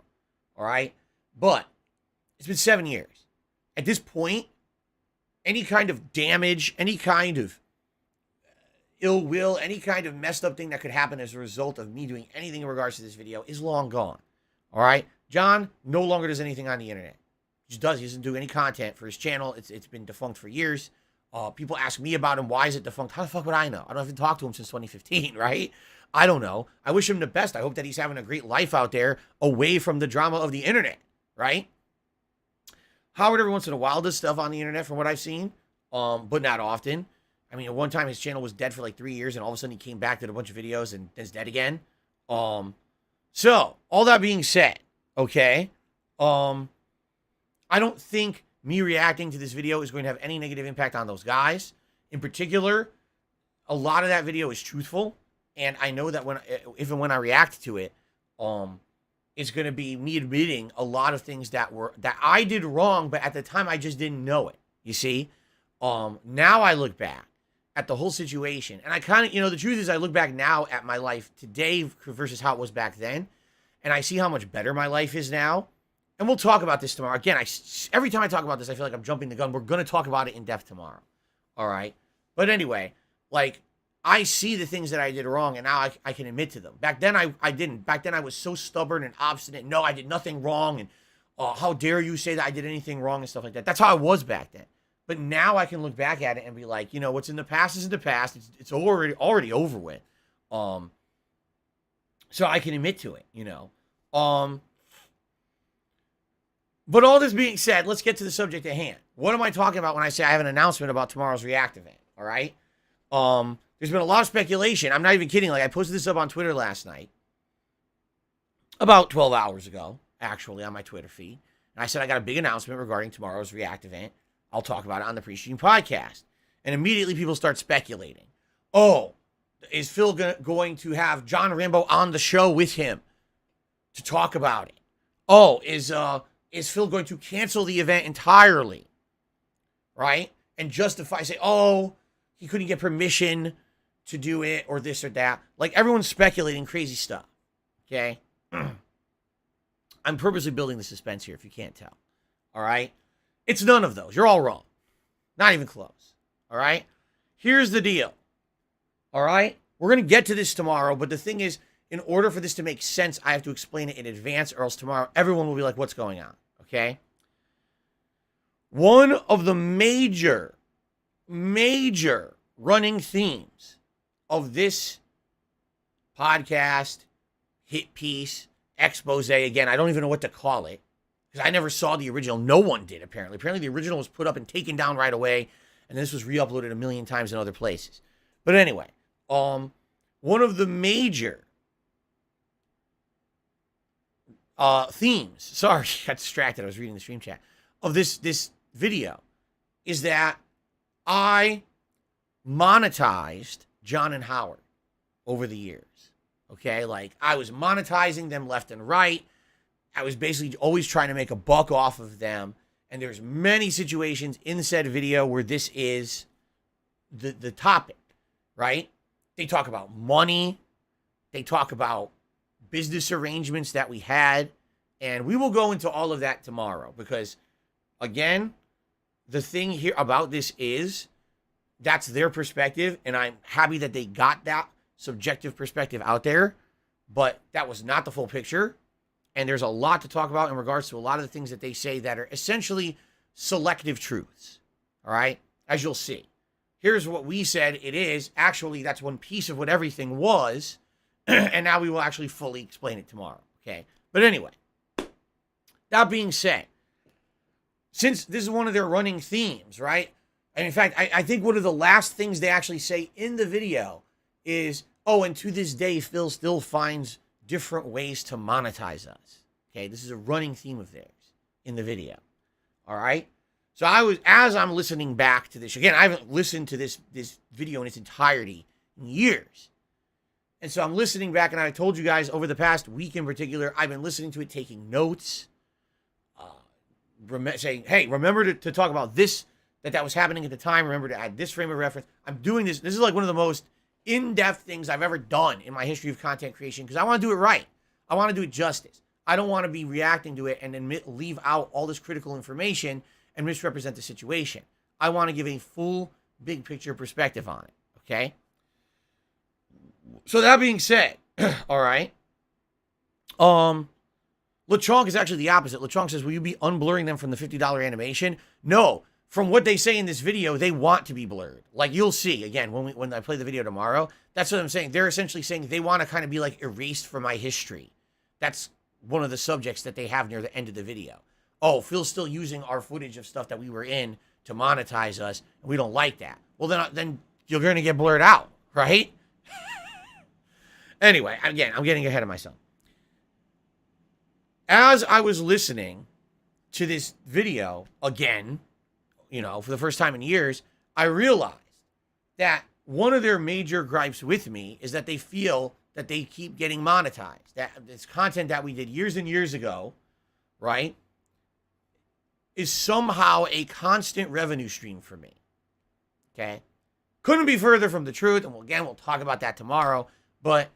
All right? But it's been 7 years. At this point, any kind of damage, any kind of ill will, any kind of messed up thing that could happen as a result of me doing anything in regards to this video is long gone. All right? John no longer does anything on the internet. He doesn't do any content for his channel. It's been defunct for years. People ask me about him. Why is it defunct? How the fuck would I know? I don't even talk to him since 2015, right? I don't know. I wish him the best. I hope that he's having a great life out there away from the drama of the internet, right? Howard every once in a while does stuff on the internet from what I've seen, but not often. I mean, at one time his channel was dead for like 3 years, and all of a sudden he came back, did a bunch of videos, and is dead again. So, all that being said, okay, I don't think me reacting to this video is going to have any negative impact on those guys. In particular, a lot of that video is truthful, and I know that if and when I react to it, is going to be me admitting a lot of things that I did wrong, but at the time I just didn't know it. You see? Now I look back at the whole situation, and I kind of, the truth is I look back now at my life today versus how it was back then, and I see how much better my life is now. And we'll talk about this tomorrow. Again, every time I talk about this, I feel like I'm jumping the gun. We're going to talk about it in depth tomorrow. All right? But anyway, like, I see the things that I did wrong, and now I can admit to them. Back then, I didn't. Back then, I was so stubborn and obstinate. No, I did nothing wrong, and how dare you say that I did anything wrong and stuff like that. That's how I was back then. But now I can look back at it and be like, what's in the past is in the past. It's already over with. So I can admit to it, But all this being said, let's get to the subject at hand. What am I talking about when I say I have an announcement about tomorrow's React event? All right? There's been a lot of speculation. I'm not even kidding. Like, I posted this up on Twitter last night, about 12 hours ago, actually, on my Twitter feed. And I said I got a big announcement regarding tomorrow's React event. I'll talk about it on the Pre-Stream podcast. And immediately people start speculating. Oh, is Phil going to have John Rambo on the show with him to talk about it? Oh, is Phil going to cancel the event entirely, right? And justify, say, oh, he couldn't get permission to do it or this or that. Like, everyone's speculating crazy stuff, okay? I'm purposely building the suspense here if you can't tell, all right? It's none of those. You're all wrong. Not even close, all right? Here's the deal, all right? We're going to get to this tomorrow, but the thing is, in order for this to make sense, I have to explain it in advance, or else tomorrow everyone will be like, what's going on? Okay? One of the major running themes of this podcast, hit piece, expose, again, I don't even know what to call it, because I never saw the original. No one did, apparently. Apparently, the original was put up and taken down right away, and this was re-uploaded a million times in other places. But anyway, one of the major themes, sorry, got distracted, I was reading the stream chat, of this video is that I monetized John and Howard over the years, okay? Like, I was monetizing them left and right. I was basically always trying to make a buck off of them, and there's many situations in said video where this is the topic, right? They talk about money, they talk about business arrangements that we had, and we will go into all of that tomorrow because, again, the thing here about this is that's their perspective, and I'm happy that they got that subjective perspective out there, but that was not the full picture, and there's a lot to talk about in regards to a lot of the things that they say that are essentially selective truths, all right, as you'll see. Here's what we said it is. Actually, that's one piece of what everything was, and now we will actually fully explain it tomorrow, okay? But anyway, that being said, since this is one of their running themes, right? And in fact, I think one of the last things they actually say in the video is, oh, and to this day, Phil still finds different ways to monetize us, okay? This is a running theme of theirs in the video, all right? So as I'm listening back to this, again, I haven't listened to this video in its entirety in years. And so I'm listening back, and I told you guys over the past week in particular, I've been listening to it, taking notes, saying, hey, remember to talk about this, that was happening at the time. Remember to add this frame of reference. I'm doing this. This is like one of the most in-depth things I've ever done in my history of content creation because I want to do it right. I want to do it justice. I don't want to be reacting to it and then leave out all this critical information and misrepresent the situation. I want to give a full, big picture perspective on it, okay? So that being said, all right, LeChonk is actually the opposite. LeChonk says, will you be unblurring them from the $50 animation? No. From what they say in this video, they want to be blurred. Like, you'll see, again, when I play the video tomorrow, that's what I'm saying. They're essentially saying they want to kind of be, like, erased from my history. That's one of the subjects that they have near the end of the video. Oh, Phil's still using our footage of stuff that we were in to monetize us, and we don't like that. Well, then you're going to get blurred out, right? Anyway, again, I'm getting ahead of myself. As I was listening to this video again, for the first time in years, I realized that one of their major gripes with me is that they feel that they keep getting monetized. That this content that we did years and years ago, right, is somehow a constant revenue stream for me. Okay? Couldn't be further from the truth, and we'll talk about that tomorrow, but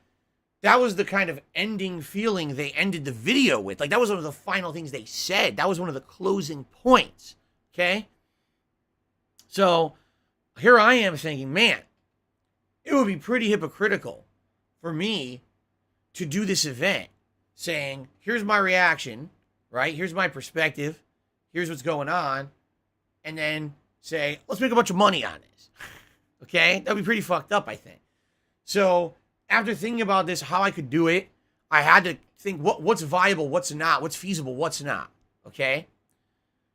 that was the kind of ending feeling they ended the video with. Like, that was one of the final things they said. That was one of the closing points. Okay? So, here I am thinking, man, it would be pretty hypocritical for me to do this event saying, here's my reaction, right? Here's my perspective. Here's what's going on. And then say, let's make a bunch of money on this. Okay? That'd be pretty fucked up, I think. So, after thinking about this, how I could do it, I had to think what's viable, what's not, what's feasible, what's not. Okay?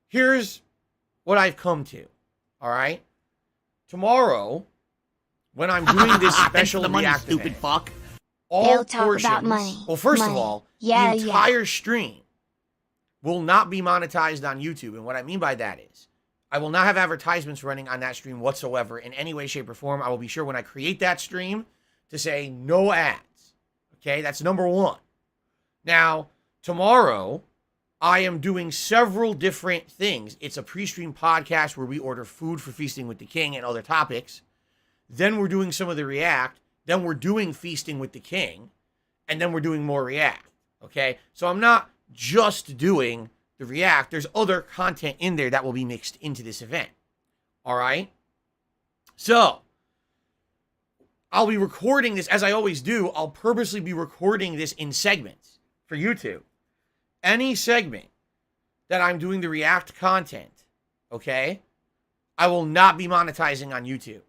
Here's what I've come to. All right? Tomorrow, when I'm doing this special the money, react stupid event, fuck. all They'll talk portions, about money. well, first of Money. all, Yeah, the entire stream will not be monetized on YouTube. And what I mean by that is, I will not have advertisements running on that stream whatsoever in any way, shape, or form. I will be sure when I create that stream to say no ads. Okay, that's number one. Now, tomorrow, I am doing several different things. It's a pre-stream podcast where we order food for Feasting with the King and other topics. Then we're doing some of the React. Then we're doing Feasting with the King. And then we're doing more React. Okay, so I'm not just doing the React. There's other content in there that will be mixed into this event. All right? So, I'll be recording this, as I always do, I'll purposely be recording this in segments for YouTube. Any segment that I'm doing the React content, okay, I will not be monetizing on YouTube.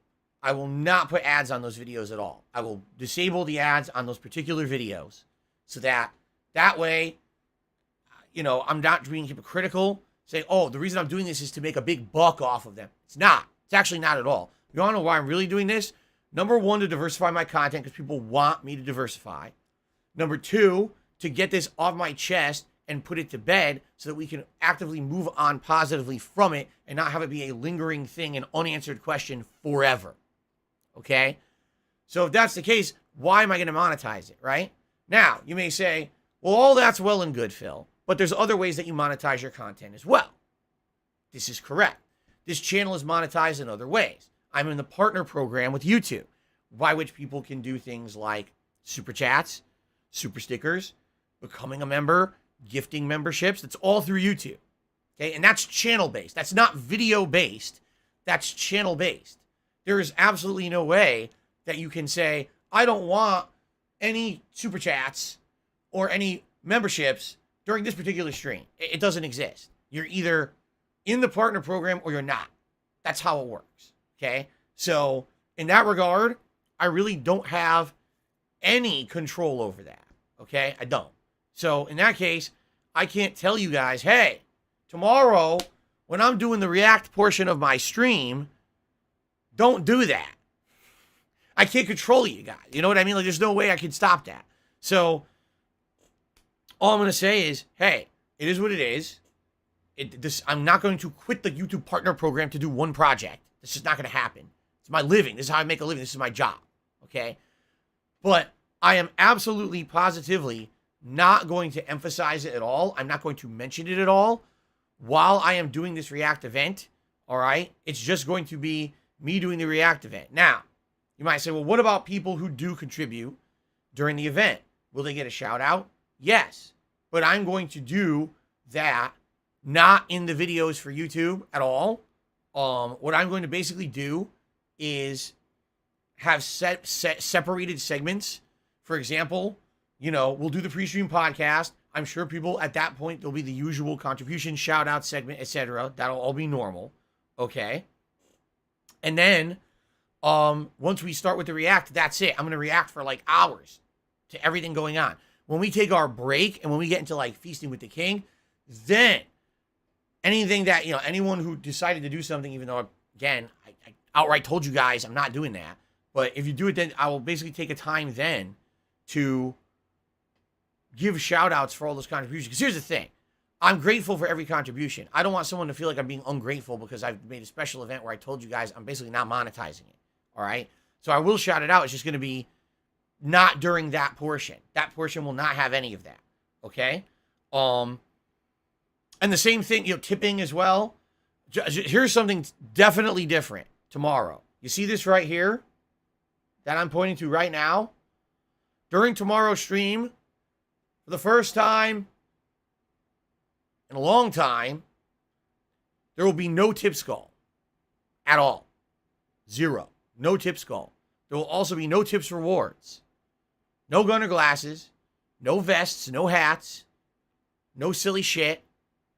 I will not put ads on those videos at all. I will disable the ads on those particular videos so that way, you know, I'm not being hypocritical, saying, oh, the reason I'm doing this is to make a big buck off of them. It's not. It's actually not at all. You want to know why I'm really doing this? Number one, to diversify my content because people want me to diversify. Number two, to get this off my chest and put it to bed so that we can actively move on positively from it and not have it be a lingering thing, an unanswered question forever. Okay? So if that's the case, why am I going to monetize it, right? Now, you may say, well, all that's well and good, Phil, but there's other ways that you monetize your content as well. This is correct. This channel is monetized in other ways. I'm in the partner program with YouTube, by which people can do things like super chats, super stickers, becoming a member, gifting memberships. That's all through YouTube. Okay, and that's channel-based. That's not video-based. That's channel-based. There is absolutely no way that you can say, I don't want any super chats or any memberships during this particular stream. It doesn't exist. You're either in the partner program or you're not. That's how it works. Okay? So, in that regard, I really don't have any control over that. Okay? I don't. So, in that case, I can't tell you guys, hey, tomorrow, when I'm doing the React portion of my stream, don't do that. I can't control you guys. You know what I mean? Like, there's no way I can stop that. So, all I'm going to say is, hey, it is what it is. I'm not going to quit the YouTube partner program to do one project. It's just not going to happen. It's my living. This is how I make a living. This is my job. Okay? But I am absolutely, positively not going to emphasize it at all. I'm not going to mention it at all while I am doing this React event. All right? It's just going to be me doing the React event. Now, you might say, well, what about people who do contribute during the event? Will they get a shout out? Yes. But I'm going to do that not in the videos for YouTube at all. What I'm going to basically do is have separated segments. For example, you know, we'll do the pre-stream podcast. I'm sure people at that point, there'll be the usual contribution, shout out segment, etc. That'll all be normal. Okay. And then, once we start with the React, that's it. I'm going to react for like hours to everything going on. When we take our break and when we get into like Feasting with the King, then anything that, you know, anyone who decided to do something, even though, again, I outright told you guys I'm not doing that. But if you do it, then I will basically take a time then to give shout outs for all those contributions. Because here's the thing. I'm grateful for every contribution. I don't want someone to feel like I'm being ungrateful because I've made a special event where I told you guys I'm basically not monetizing it. All right? So I will shout it out. It's just going to be not during that portion. That portion will not have any of that. Okay? And the same thing, tipping as well. Here's something definitely different tomorrow. You see this right here that I'm pointing to right now? During tomorrow's stream, for the first time in a long time, there will be no tip skull at all. 0. No tip skull. There will also be no tips rewards. No gunner glasses. No vests. No hats. No silly shit.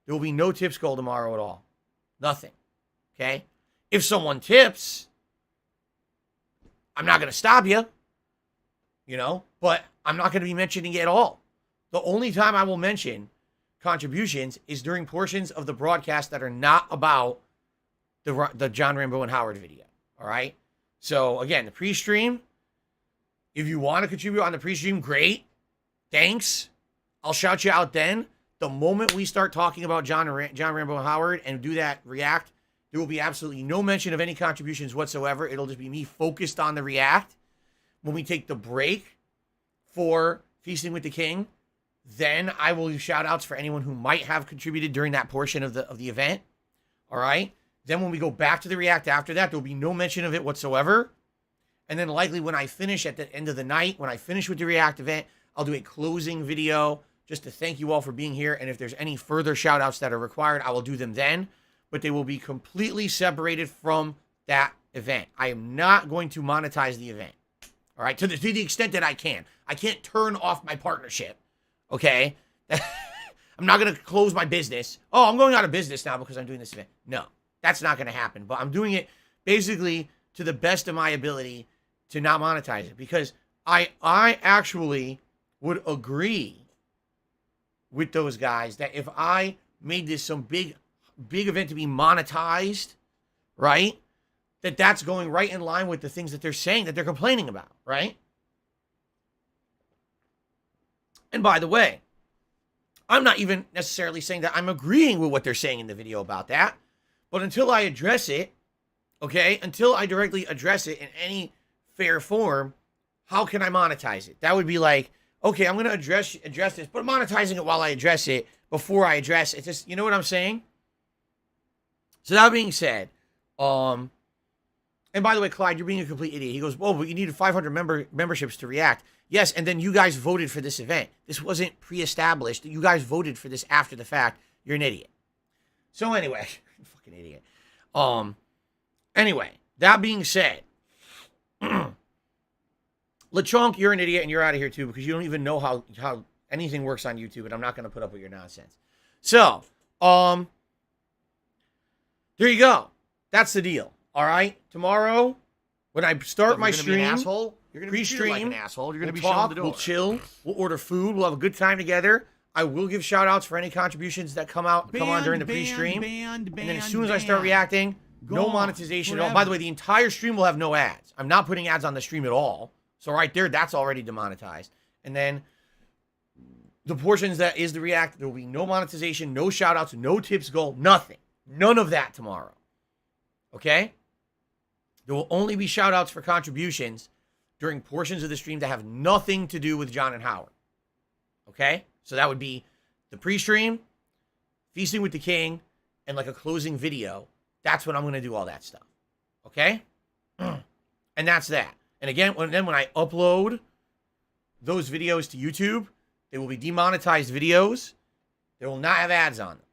There will be no tip skull tomorrow at all. Nothing. Okay? If someone tips, I'm not going to stop you. But I'm not going to be mentioning it at all. The only time I will mention contributions is during portions of the broadcast that are not about the John Rambo and Howard video. All right? So, again, the pre-stream, if you want to contribute on the pre-stream, great. Thanks. I'll shout you out then. The moment we start talking about John Rambo and Howard and do that react, there will be absolutely no mention of any contributions whatsoever. It'll just be me focused on the react. When we take the break for Feasting with the King, then I will use shout-outs for anyone who might have contributed during that portion of the event. All right? Then when we go back to the react after that, there will be no mention of it whatsoever. And then likely when I finish at the end of the night, when I finish with the react event, I'll do a closing video just to thank you all for being here. And if there's any further shout-outs that are required, I will do them then. But they will be completely separated from that event. I am not going to monetize the event. All right? To the extent that I can. I can't turn off my partnership. Okay? I'm not going to close my business. Oh, I'm going out of business now because I'm doing this event. No. That's not going to happen. But I'm doing it basically to the best of my ability to not monetize it. Because I actually would agree with those guys that if I made this some big event to be monetized, right? That's going right in line with the things that they're saying that they're complaining about, right? And by the way, I'm not even necessarily saying that I'm agreeing with what they're saying in the video about that. But until I address it, okay, until I directly address it in any fair form, how can I monetize it? That would be like, okay, I'm going to address this, but I'm monetizing it while I address it before I address it. Just, you know what I'm saying? So that being said, and by the way, Clyde, you're being a complete idiot. He goes, well, but you needed 500 memberships to react. Yes, and then you guys voted for this event. This wasn't pre-established. You guys voted for this after the fact. You're an idiot. So anyway, fucking idiot. Anyway, that being said, LeChonk, you're an idiot and you're out of here too because you don't even know how anything works on YouTube, and I'm not going to put up with your nonsense. So, there you go. That's the deal. All right? Tomorrow, when I start my stream, be an asshole. You're going to be treated like an asshole. You're going to be shown the door. We'll chill. We'll order food. We'll have a good time together. I will give shout-outs for any contributions that come on during the pre-stream. And then as soon as I start reacting, no monetization at all. By the way, the entire stream will have no ads. I'm not putting ads on the stream at all. So right there, that's already demonetized. And then the portions that is the react, there will be no monetization, no shout-outs, no tips goal, nothing. None of that tomorrow. Okay? There will only be shout-outs for contributions during portions of the stream that have nothing to do with John and Howard. Okay? So that would be the pre-stream, Feasting with the King, and like a closing video. That's when I'm going to do all that stuff. Okay? And that's that. And again, when I upload those videos to YouTube, they will be demonetized videos. They will not have ads on them.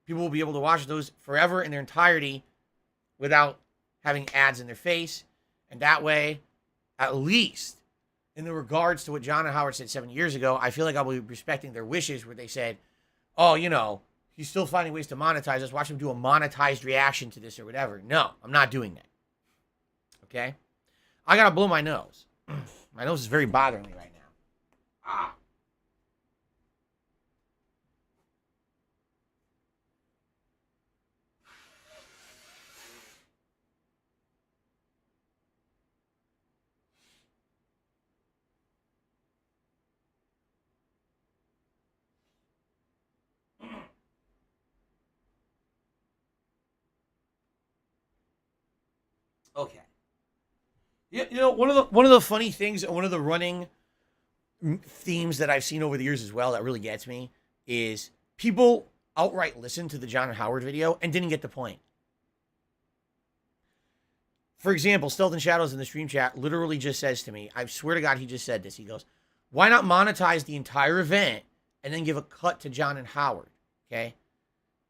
People will be able to watch those forever in their entirety without having ads in their face. And that way, at least in the regards to what John and Howard said 7 years ago, I feel like I will be respecting their wishes where they said, oh, he's still finding ways to monetize us. Watch him do a monetized reaction to this or whatever. No, I'm not doing that. Okay? I got to blow my nose. My nose is very bothering me right now. Ah. Okay. You know, one of the funny things, one of the running themes that I've seen over the years as well that really gets me is people outright listened to the John Howard video and didn't get the point. For example, Stealth and Shadows in the stream chat literally just says to me, I swear to God, he just said this. He goes, why not monetize the entire event and then give a cut to John and Howard? Okay.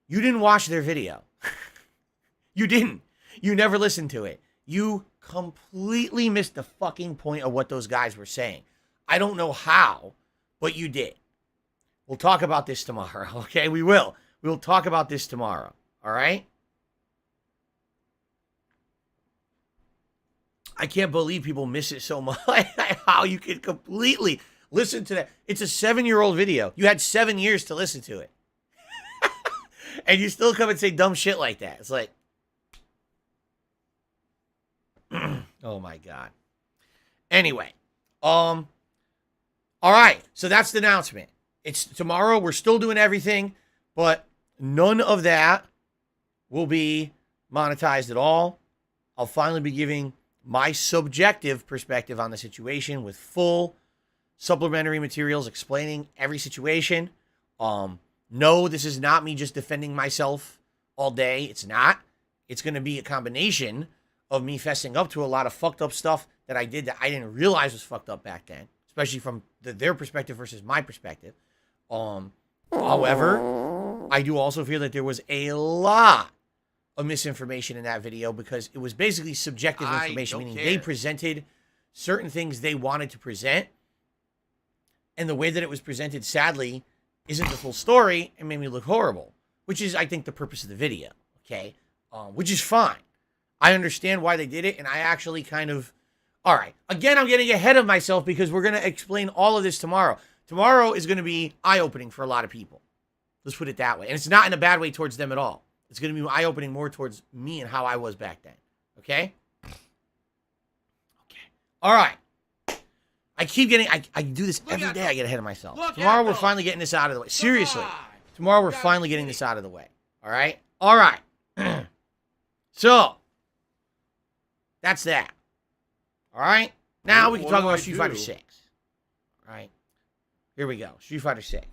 You didn't watch their video. You didn't. You never listened to it. You completely missed the fucking point of what those guys were saying. I don't know how, but you did. We'll talk about this tomorrow, okay? We will. We'll talk about this tomorrow, all right? I can't believe people miss it so much. How you could completely listen to that. It's a 7-year-old video. You had 7 years to listen to it. And you still come and say dumb shit like that. It's like, oh my God. Anyway, all right. So that's the announcement. It's tomorrow. We're still doing everything, but none of that will be monetized at all. I'll finally be giving my subjective perspective on the situation with full supplementary materials explaining every situation. No, this is not me just defending myself all day. It's not. It's going to be a combination of me fessing up to a lot of fucked up stuff that I did that I didn't realize was fucked up back then, especially from their perspective versus my perspective. However, I do also feel that there was a lot of misinformation in that video because it was basically subjective information, meaning they presented certain things they wanted to present, and the way that it was presented, sadly, isn't the full story and made me look horrible, which is, I think, the purpose of the video, okay? Which is fine. I understand why they did it, and I actually kind of... All right, again, I'm getting ahead of myself because we're going to explain all of this tomorrow. Tomorrow is going to be eye-opening for a lot of people. Let's put it that way. And it's not in a bad way towards them at all. It's going to be eye-opening more towards me and how I was back then, okay? Okay. All right. I keep getting... I do this every day. I get ahead of myself. Tomorrow, we're finally getting this out of the way. Seriously. Tomorrow, we're finally getting this out of the way. All right? All right. So, that's that. All right? Now we can talk about Street Fighter 6. All right? Here we go. Street Fighter 6.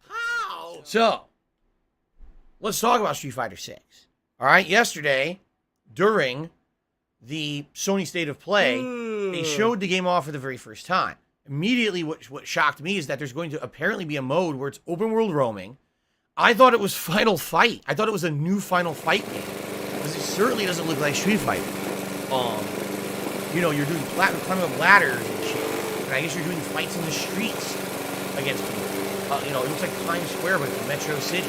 How? So, let's talk about Street Fighter 6. All right? Yesterday, during the Sony State of Play, they showed the game off for the very first time. Immediately, what shocked me is that there's going to apparently be a mode where it's open world roaming. I thought it was Final Fight. I thought it was a new Final Fight game. Because it certainly doesn't look like Street Fighter. You know, you're doing climbing up ladders and shit. And I guess you're doing fights in the streets against people. You know, it looks like Times Square, but it's Metro City.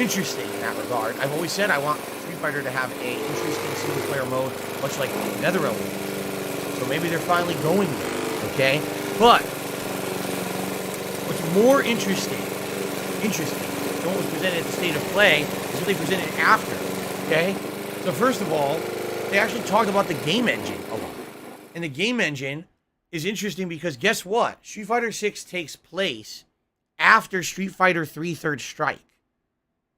Interesting in that regard. I've always said I want Street Fighter to have a interesting single-player mode, much like NetherRealm. So maybe they're finally going there, okay? But what's more interesting than what was presented at the State of Play is what they presented after, okay? So first of all, they actually talked about the game engine a lot. And the game engine is interesting because guess what? Street Fighter 6 takes place after Street Fighter 3 Third Strike.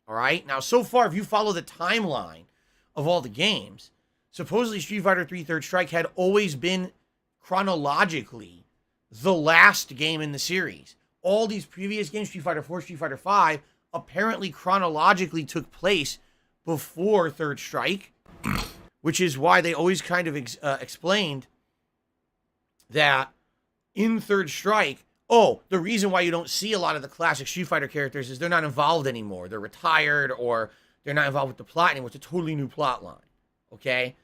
All right? Now, so far, if you follow the timeline of all the games, supposedly Street Fighter 3 Third Strike had always been chronologically the last game in the series. All these previous games, Street Fighter 4, Street Fighter 5, apparently chronologically took place before Third Strike, which is why they always kind of explained that in Third Strike, the reason why you don't see a lot of the classic Street Fighter characters is they're not involved anymore. They're retired or they're not involved with the plot anymore. It's a totally new plot line, okay?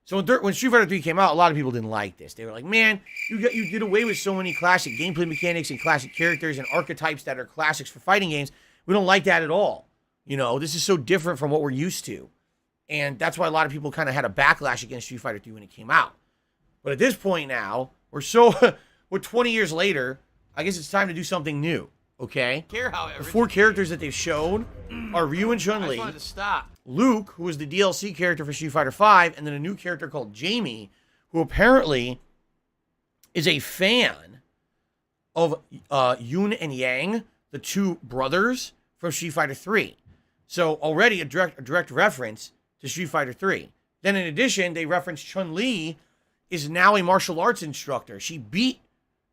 So when Street Fighter 3 came out, a lot of people didn't like this. They were like, man, you did away with so many classic gameplay mechanics and classic characters and archetypes that are classics for fighting games. We don't like that at all. You know, this is so different from what we're used to. And that's why a lot of people kind of had a backlash against Street Fighter 3 when it came out. But at this point now, we're 20 years later, I guess it's time to do something new, okay? The 4 characters that they've shown are Ryu and Chun-Li, Luke, who is the DLC character for Street Fighter 5, and then a new character called Jamie, who apparently is a fan of Yun and Yang, the 2 brothers from Street Fighter 3. So already a direct reference to Street Fighter 3. Then in addition, they reference Chun-Li is now a martial arts instructor. She beat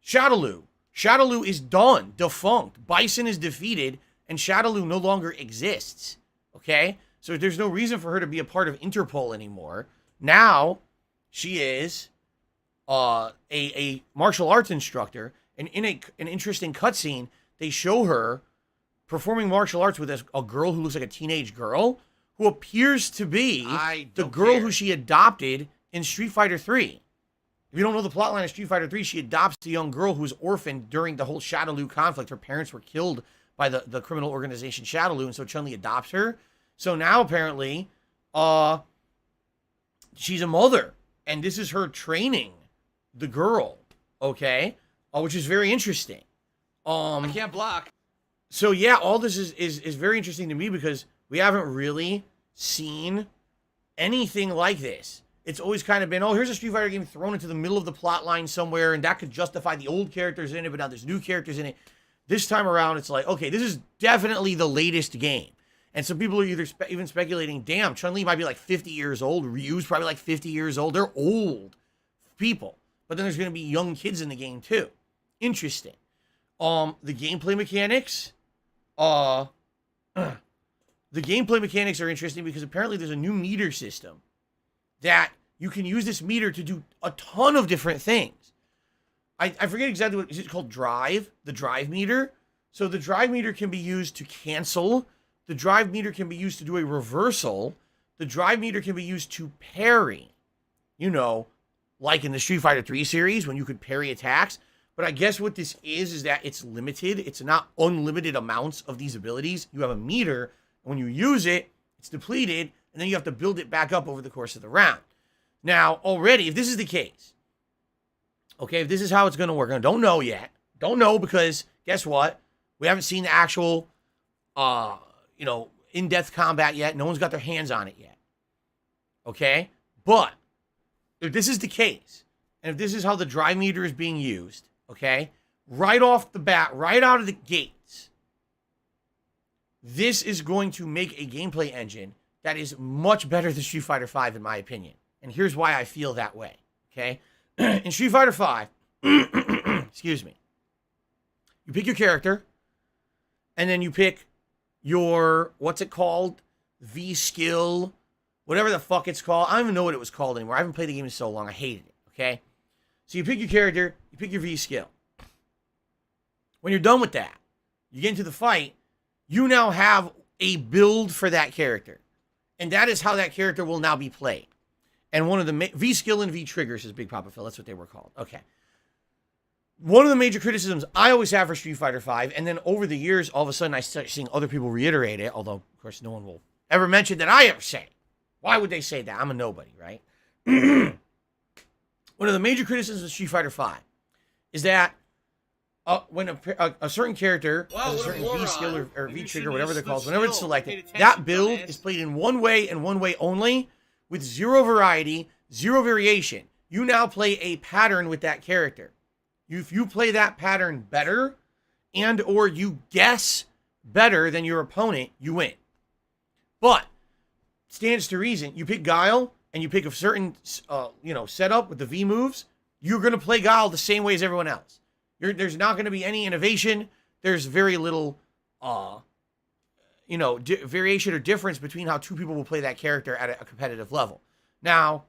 Shadaloo. Shadaloo is done, defunct. Bison is defeated, and Shadaloo no longer exists. Okay? So there's no reason for her to be a part of Interpol anymore. Now, she is a martial arts instructor, and in an interesting cutscene, they show her performing martial arts with a girl who looks like a teenage girl, who appears to be the girl who she adopted in Street Fighter 3. If you don't know the plotline of Street Fighter 3, she adopts a young girl who was orphaned during the whole Shadaloo conflict. Her parents were killed by the criminal organization Shadaloo, and so Chun-Li adopts her. So now, apparently, she's a mother, and this is her training the girl, okay? Which is very interesting. I can't block. So, yeah, all this is very interesting to me because we haven't really seen anything like this. It's always kind of been, oh, here's a Street Fighter game thrown into the middle of the plot line somewhere, and that could justify the old characters in it, but now there's new characters in it. This time around, it's like, okay, this is definitely the latest game. And some people are either even speculating, damn, Chun-Li might be like 50 years old. Ryu's probably like 50 years old. They're old people. But then there's going to be young kids in the game, too. Interesting. The gameplay mechanics, the gameplay mechanics are interesting because apparently there's a new meter system that you can use this meter to do a ton of different things. I forget exactly what, is it called drive? The drive meter? So the drive meter can be used to cancel. The drive meter can be used to do a reversal. The drive meter can be used to parry. You know, like in the Street Fighter 3 series when you could parry attacks. But I guess what this is that it's limited. It's not unlimited amounts of these abilities. You have a meter, and when you use it, it's depleted, and then you have to build it back up over the course of the round. Now, already, if this is the case, okay, if this is how it's going to work, I don't know yet. Don't know because, guess what? We haven't seen the actual, in-depth combat yet. No one's got their hands on it yet. Okay? But, if this is the case, and if this is how the drive meter is being used, okay, right off the bat, right out of the gates, this is going to make a gameplay engine that is much better than Street Fighter V, in my opinion. And here's why I feel that way, okay? In Street Fighter V, excuse me, you pick your character, and then you pick your, what's it called? V-skill, whatever the fuck it's called. I don't even know what it was called anymore. I haven't played the game in so long. I hated it, okay? So you pick your character, you pick your V-skill. When you're done with that, you get into the fight, you now have a build for that character. And that is how that character will now be played. And one of the V-skill and V-triggers is Big Papa Phil. That's what they were called. Okay. One of the major criticisms I always have for Street Fighter V, and then over the years, all of a sudden I start seeing other people reiterate it, although, of course, no one will ever mention that I ever say it. Why would they say that? I'm a nobody, right? One of the major criticisms of Street Fighter V is that when a certain character has a certain V-skill or V-trigger, whatever they're called, whenever it's selected, that build is played in one way and one way only, with zero variety, zero variation. You now play a pattern with that character. If you play that pattern better and or you guess better than your opponent, you win. But, stands to reason, you pick Guile and you pick a certain setup with the V moves, you're going to play Guile the same way as everyone else. There's not going to be any innovation. There's very little variation or difference between how two people will play that character at a competitive level. Now,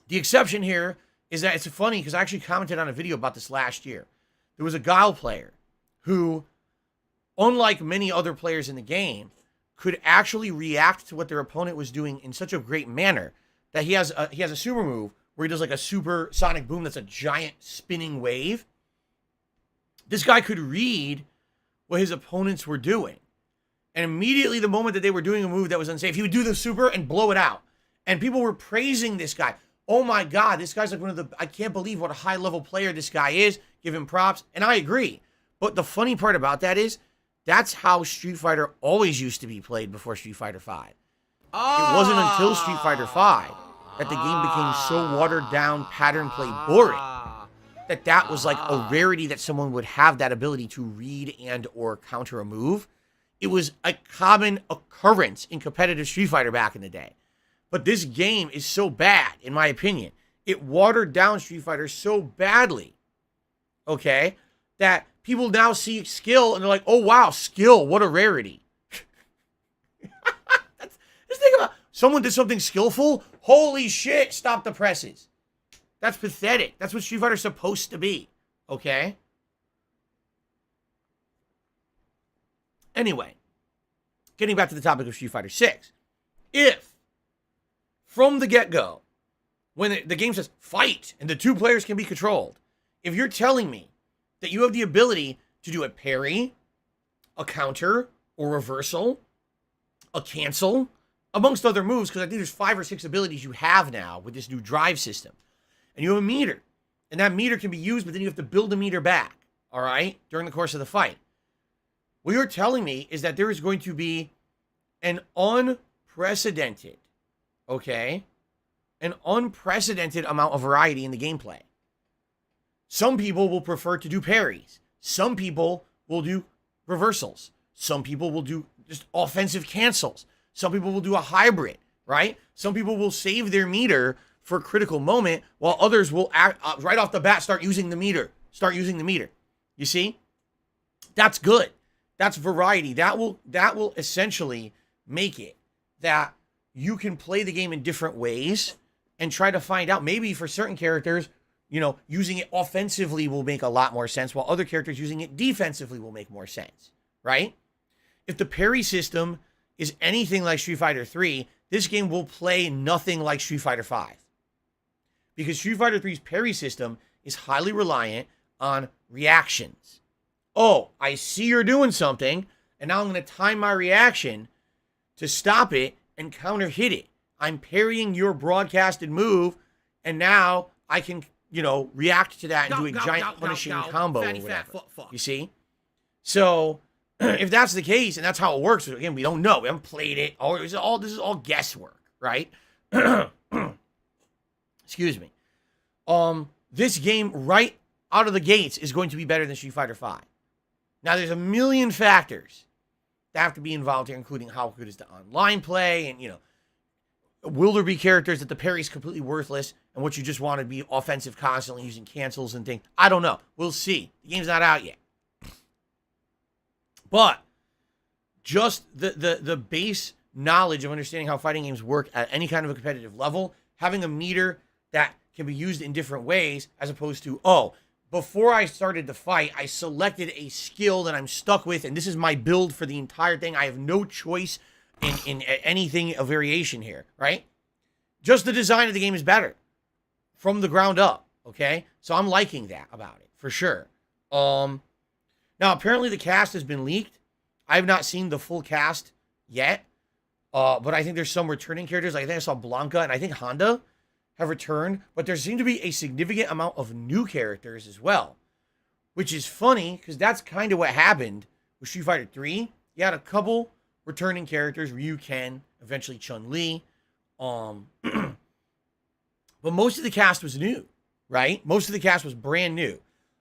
the exception here is that it's funny because I actually commented on a video about this last year. There was a Guile player who, unlike many other players in the game, could actually react to what their opponent was doing in such a great manner that he has a super move where he does like a super sonic boom that's a giant spinning wave. This guy could read what his opponents were doing. And immediately the moment that they were doing a move that was unsafe, he would do the super and blow it out. And people were praising this guy. Oh my God, this guy's like I can't believe what a high level player this guy is. Give him props. And I agree. But the funny part about that is, that's how Street Fighter always used to be played before Street Fighter V. It wasn't until Street Fighter V that the game became so watered down, pattern play boring, that was like a rarity that someone would have that ability to read and or counter a move It was a common occurrence in competitive Street Fighter back in the day. But this game is so bad, in my opinion. It watered down Street Fighter so badly, okay, that people now see skill and they're like, oh, wow, skill, what a rarity. Just think about someone did something skillful. Holy shit, stop the presses. That's pathetic. That's what Street Fighter's supposed to be, okay? Anyway, getting back to the topic of Street Fighter 6. If, from the get-go, when the game says fight and the two players can be controlled, if you're telling me that you have the ability to do a parry, a counter, or reversal, a cancel, amongst other moves, because I think there's 5 or 6 abilities you have now with this new drive system, and you have a meter, and that meter can be used, but then you have to build a meter back, all right, during the course of the fight. What you're telling me is that there is going to be an unprecedented, okay, an unprecedented amount of variety in the gameplay. Some people will prefer to do parries. Some people will do reversals. Some people will do just offensive cancels. Some people will do a hybrid, right? Some people will save their meter for a critical moment, while others will right off the bat start using the meter. You see? That's good. That's variety. That will essentially make it that you can play the game in different ways and try to find out, maybe for certain characters, you know, using it offensively will make a lot more sense, while other characters using it defensively will make more sense, right? If the parry system is anything like Street Fighter 3, this game will play nothing like Street Fighter 5. Because Street Fighter 3's parry system is highly reliant on reactions. Oh, I see you're doing something, and now I'm going to time my reaction to stop it and counter hit it. I'm parrying your broadcasted move, and now I can, you know, react to that and do a giant punishing combo or whatever. You see? So, if that's the case, and that's how it works, again, we don't know. We haven't played it. This is all guesswork, right? Excuse me. This game, right out of the gates, is going to be better than Street Fighter 5. Now, there's a million factors that have to be involved here, including how good is the online play, and, you know, will there be characters that the parry's completely worthless and what you just want to be offensive constantly using cancels and things? I don't know. We'll see. The game's not out yet. But just the base knowledge of understanding how fighting games work at any kind of a competitive level, having a meter that can be used in different ways, as opposed to, oh, before I started the fight, I selected a skill that I'm stuck with, and this is my build for the entire thing. I have no choice in anything, a variation here, right? Just the design of the game is better from the ground up, okay? So I'm liking that about it, for sure. Now, apparently the cast has been leaked. I have not seen the full cast yet, but I think there's some returning characters. Like I think I saw Blanca, and I think Honda have returned, but there seem to be a significant amount of new characters as well, which is funny because that's kind of what happened with Street Fighter 3. You had a couple returning characters, Ryu, Ken, eventually Chun-Li, but most of the cast was new, right? Most of the cast was brand new.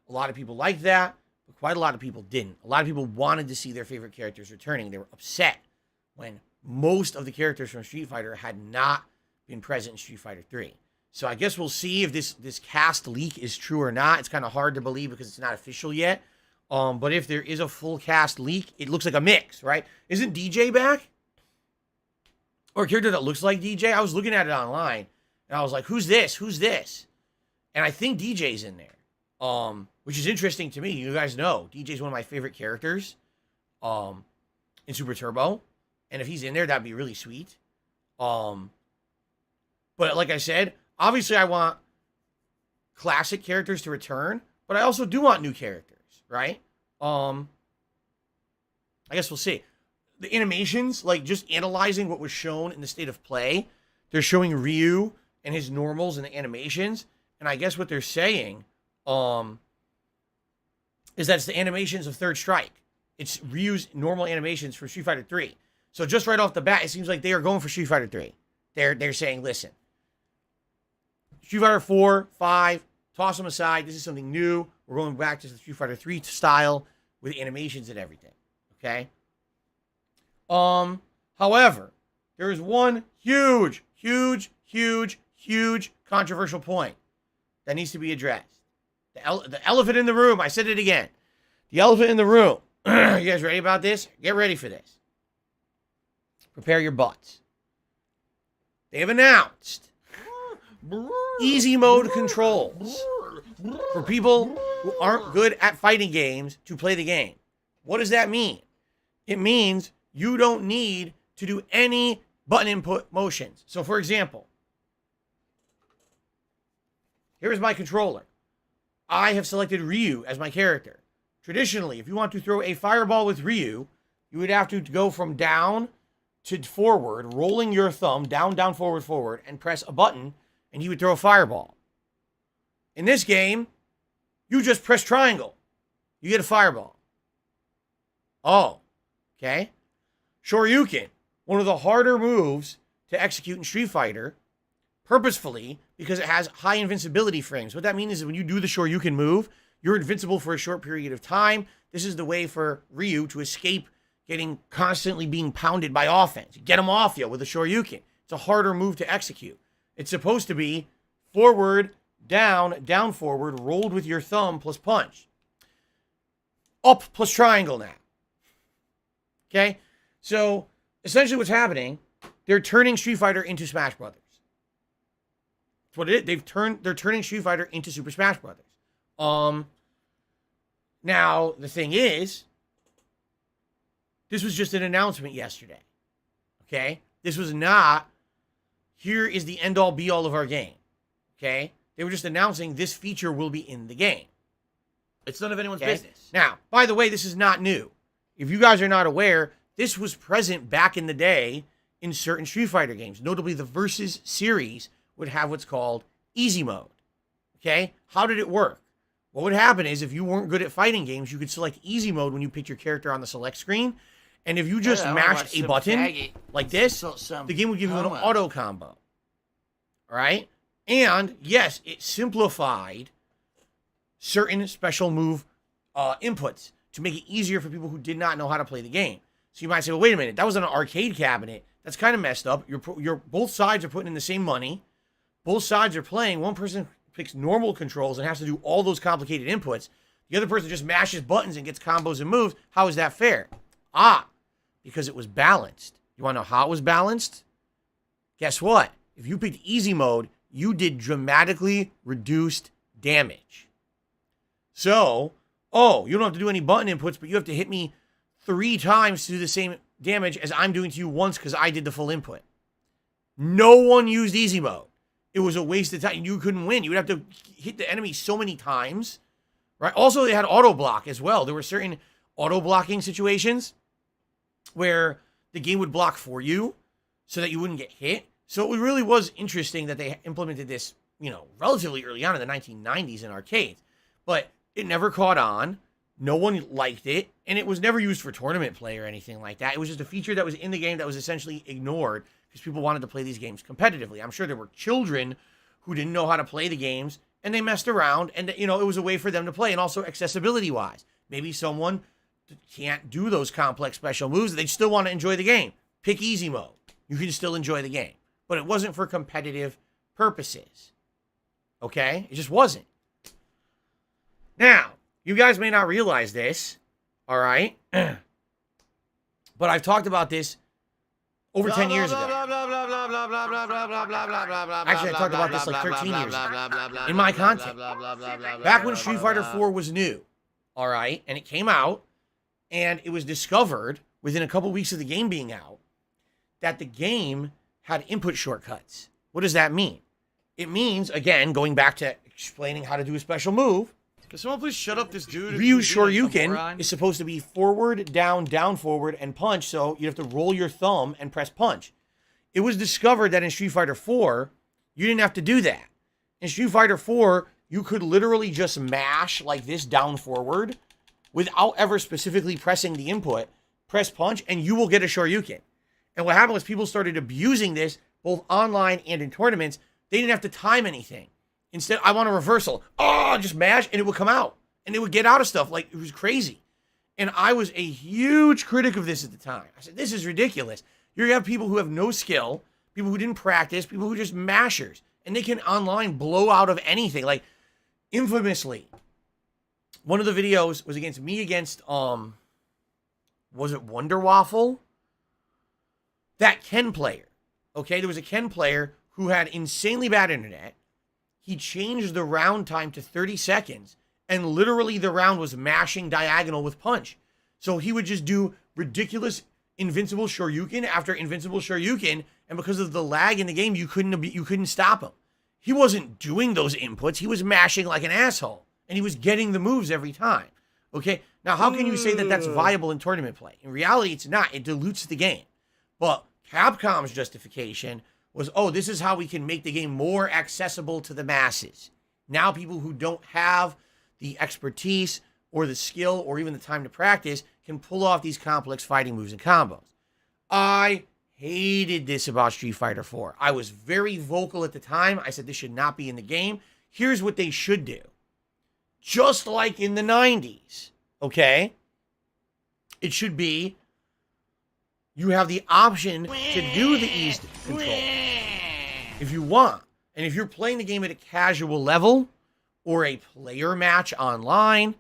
A lot of people liked that, but quite a lot of people didn't. A lot of people wanted to see their favorite characters returning. They were upset when most of the characters from Street Fighter had not been present in Street Fighter 3. So I guess we'll see if this cast leak is true or not. It's kind of hard to believe because it's not official yet. But if there is a full cast leak, it looks like a mix, right? Isn't DJ back? Or a character that looks like DJ? I was looking at it online, and I was like, who's this? Who's this? And I think DJ's in there, which is interesting to me. You guys know DJ's one of my favorite characters in Super Turbo. And if he's in there, that'd be really sweet. But like I said, obviously I want classic characters to return, but I also do want new characters, right? I guess we'll see. The animations, like just analyzing what was shown in the state of play, they're showing Ryu and his normals and the animations, and I guess what they're saying is that it's the animations of Third Strike. It's Ryu's normal animations from Street Fighter 3. So just right off the bat, it seems like they are going for Street Fighter 3. They're saying, listen, Street Fighter 4, 5, toss them aside. This is something new. We're going back to the Street Fighter 3 style with animations and everything. Okay? However, there is one huge controversial point that needs to be addressed. The elephant in the room. I said it again. The elephant in the room. You guys ready about this? Get ready for this. Prepare your butts. They have announced easy mode controls for people who aren't good at fighting games to play the game. What does that mean? It means you don't need to do any button input motions. So, for example, here's my controller. I have selected Ryu as my character. Traditionally, if you want to throw a fireball with Ryu, you would have to go from down to forward, rolling your thumb down, down, forward, forward, and press a button, and he would throw a fireball. In this game, you just press triangle. You get a fireball. Oh, okay. Shoryuken, one of the harder moves to execute in Street Fighter, purposefully, because it has high invincibility frames. What that means is when you do the Shoryuken move, you're invincible for a short period of time. This is the way for Ryu to escape getting constantly being pounded by offense. Get him off you with a Shoryuken. It's a harder move to execute. It's supposed to be forward, down, down, forward, rolled with your thumb plus punch. Up plus triangle now. Okay? So, essentially what's happening, they're turning Street Fighter into Smash Brothers. That's what it is. They're turning Street Fighter into Super Smash Brothers. Now, the thing is, this was just an announcement yesterday. Okay? This was not, here is the end-all be-all of our game. Okay? They were just announcing this feature will be in the game. It's none of anyone's business. Now, by the way, this is not new. If you guys are not aware, this was present back in the day in certain Street Fighter games. Notably, the Versus series would have what's called easy mode. Okay? How did it work? What would happen is if you weren't good at fighting games, you could select easy mode when you picked your character on the select screen. And if you just mashed a button like this, the game would give you an auto combo. All right? And yes, it simplified certain special move inputs to make it easier for people who did not know how to play the game. So you might say, well, wait a minute, that was an arcade cabinet. That's kind of messed up. Both sides are putting in the same money. Both sides are playing. One person picks normal controls and has to do all those complicated inputs. The other person just mashes buttons and gets combos and moves. How is that fair? Because it was balanced. You want to know how it was balanced? Guess what? If you picked easy mode, you did dramatically reduced damage. So, you don't have to do any button inputs, but you have to hit me 3 times to do the same damage as I'm doing to you once because I did the full input. No one used easy mode. It was a waste of time. You couldn't win. You would have to hit the enemy so many times, right? Also, they had auto block as well. There were certain auto blocking situations where the game would block for you so that you wouldn't get hit. So it really was interesting that they implemented this, relatively early on in the 1990s in arcades. But it never caught on. No one liked it. And it was never used for tournament play or anything like that. It was just a feature that was in the game that was essentially ignored because people wanted to play these games competitively. I'm sure there were children who didn't know how to play the games and they messed around and, it was a way for them to play. And also accessibility-wise. Maybe someone can't do those complex special moves. They still want to enjoy the game. Pick easy mode. You can still enjoy the game. But it wasn't for competitive purposes. Okay? It just wasn't. Now, you guys may not realize this, all right? But I've talked about this over 10 years ago. Actually, I talked about this like 13 years ago in my content. Back when Street Fighter 4 was new, all right? And it came out, and it was discovered within a couple weeks of the game being out that the game had input shortcuts. What does that mean? It means, again, going back to explaining how to do a special move, Can someone please shut up this dude? Ryu Shoryuken is supposed to be forward, down, down, forward, and punch, so you have to roll your thumb and press punch. It was discovered that in Street Fighter 4, you didn't have to do that. In Street Fighter 4, you could literally just mash like this down forward without ever specifically pressing the input, press punch, and you will get a Shoryuken. And what happened was people started abusing this both online and in tournaments. They didn't have to time anything. Instead, I want a reversal. Just mash, and it would come out. And it would get out of stuff. Like, it was crazy. And I was a huge critic of this at the time. I said, this is ridiculous. You have people who have no skill, people who didn't practice, people who are just mashers, and they can online blow out of anything. Like, infamously, one of the videos was against was it Wonder Waffle? That Ken player. Okay, there was a Ken player who had insanely bad internet. He changed the round time to 30 seconds, and literally the round was mashing diagonal with punch. So he would just do ridiculous invincible Shoryuken after invincible Shoryuken, and because of the lag in the game, you couldn't stop him. He wasn't doing those inputs. He was mashing like an asshole, and he was getting the moves every time. Okay, now how can you say that that's viable in tournament play? In reality, it's not. It dilutes the game. But Capcom's justification was, oh, this is how we can make the game more accessible to the masses. Now people who don't have the expertise or the skill or even the time to practice can pull off these complex fighting moves and combos. I hated this about Street Fighter 4. I was very vocal at the time. I said this should not be in the game. Here's what they should do. Just like in the 90s, okay? It should be you have the option to do the ease control if you want. And if you're playing the game at a casual level or a player match online,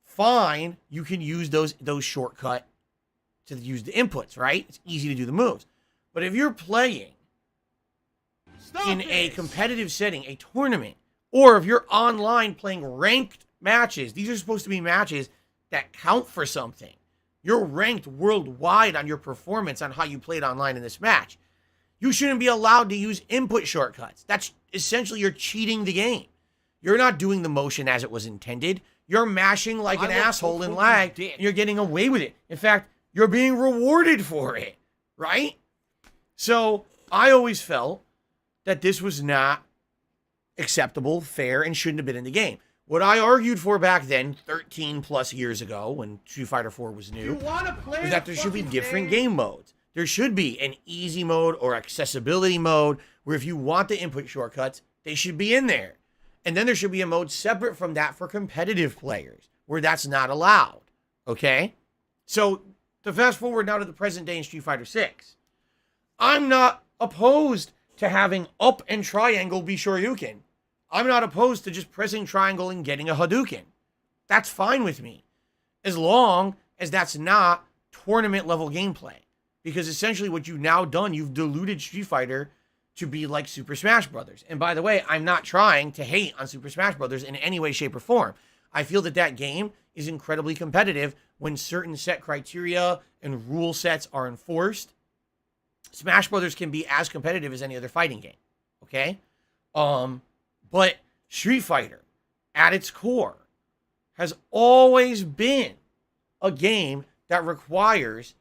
fine, you can use those shortcut to use the inputs, right? It's easy to do the moves. But if you're playing in a competitive setting, a tournament, or if you're online playing ranked matches, these are supposed to be matches that count for something. You're ranked worldwide on your performance on how you played online in this match. You shouldn't be allowed to use input shortcuts. That's essentially you're cheating the game. You're not doing the motion as it was intended. You're mashing like an asshole in lag, and you're getting away with it. In fact, you're being rewarded for it, right? So I always felt that this was not acceptable, fair, and shouldn't have been in the game. What I argued for back then, 13 plus years ago, when Street Fighter 4 was new, was that there should be different game modes. There should be an easy mode or accessibility mode where if you want the input shortcuts, they should be in there. And then there should be a mode separate from that for competitive players where that's not allowed. Okay? So to fast forward now to the present day in Street Fighter 6, I'm not opposed to having up and triangle be Shoryuken. I'm not opposed to just pressing triangle and getting a Hadouken. That's fine with me, as long as that's not tournament level gameplay. Because essentially what you've now done, you've diluted Street Fighter to be like Super Smash Brothers. And by the way, I'm not trying to hate on Super Smash Brothers in any way, shape, or form. I feel that that game is incredibly competitive when certain set criteria and rule sets are enforced. Smash Brothers can be as competitive as any other fighting game. Okay? But Street Fighter, at its core, has always been a game that requires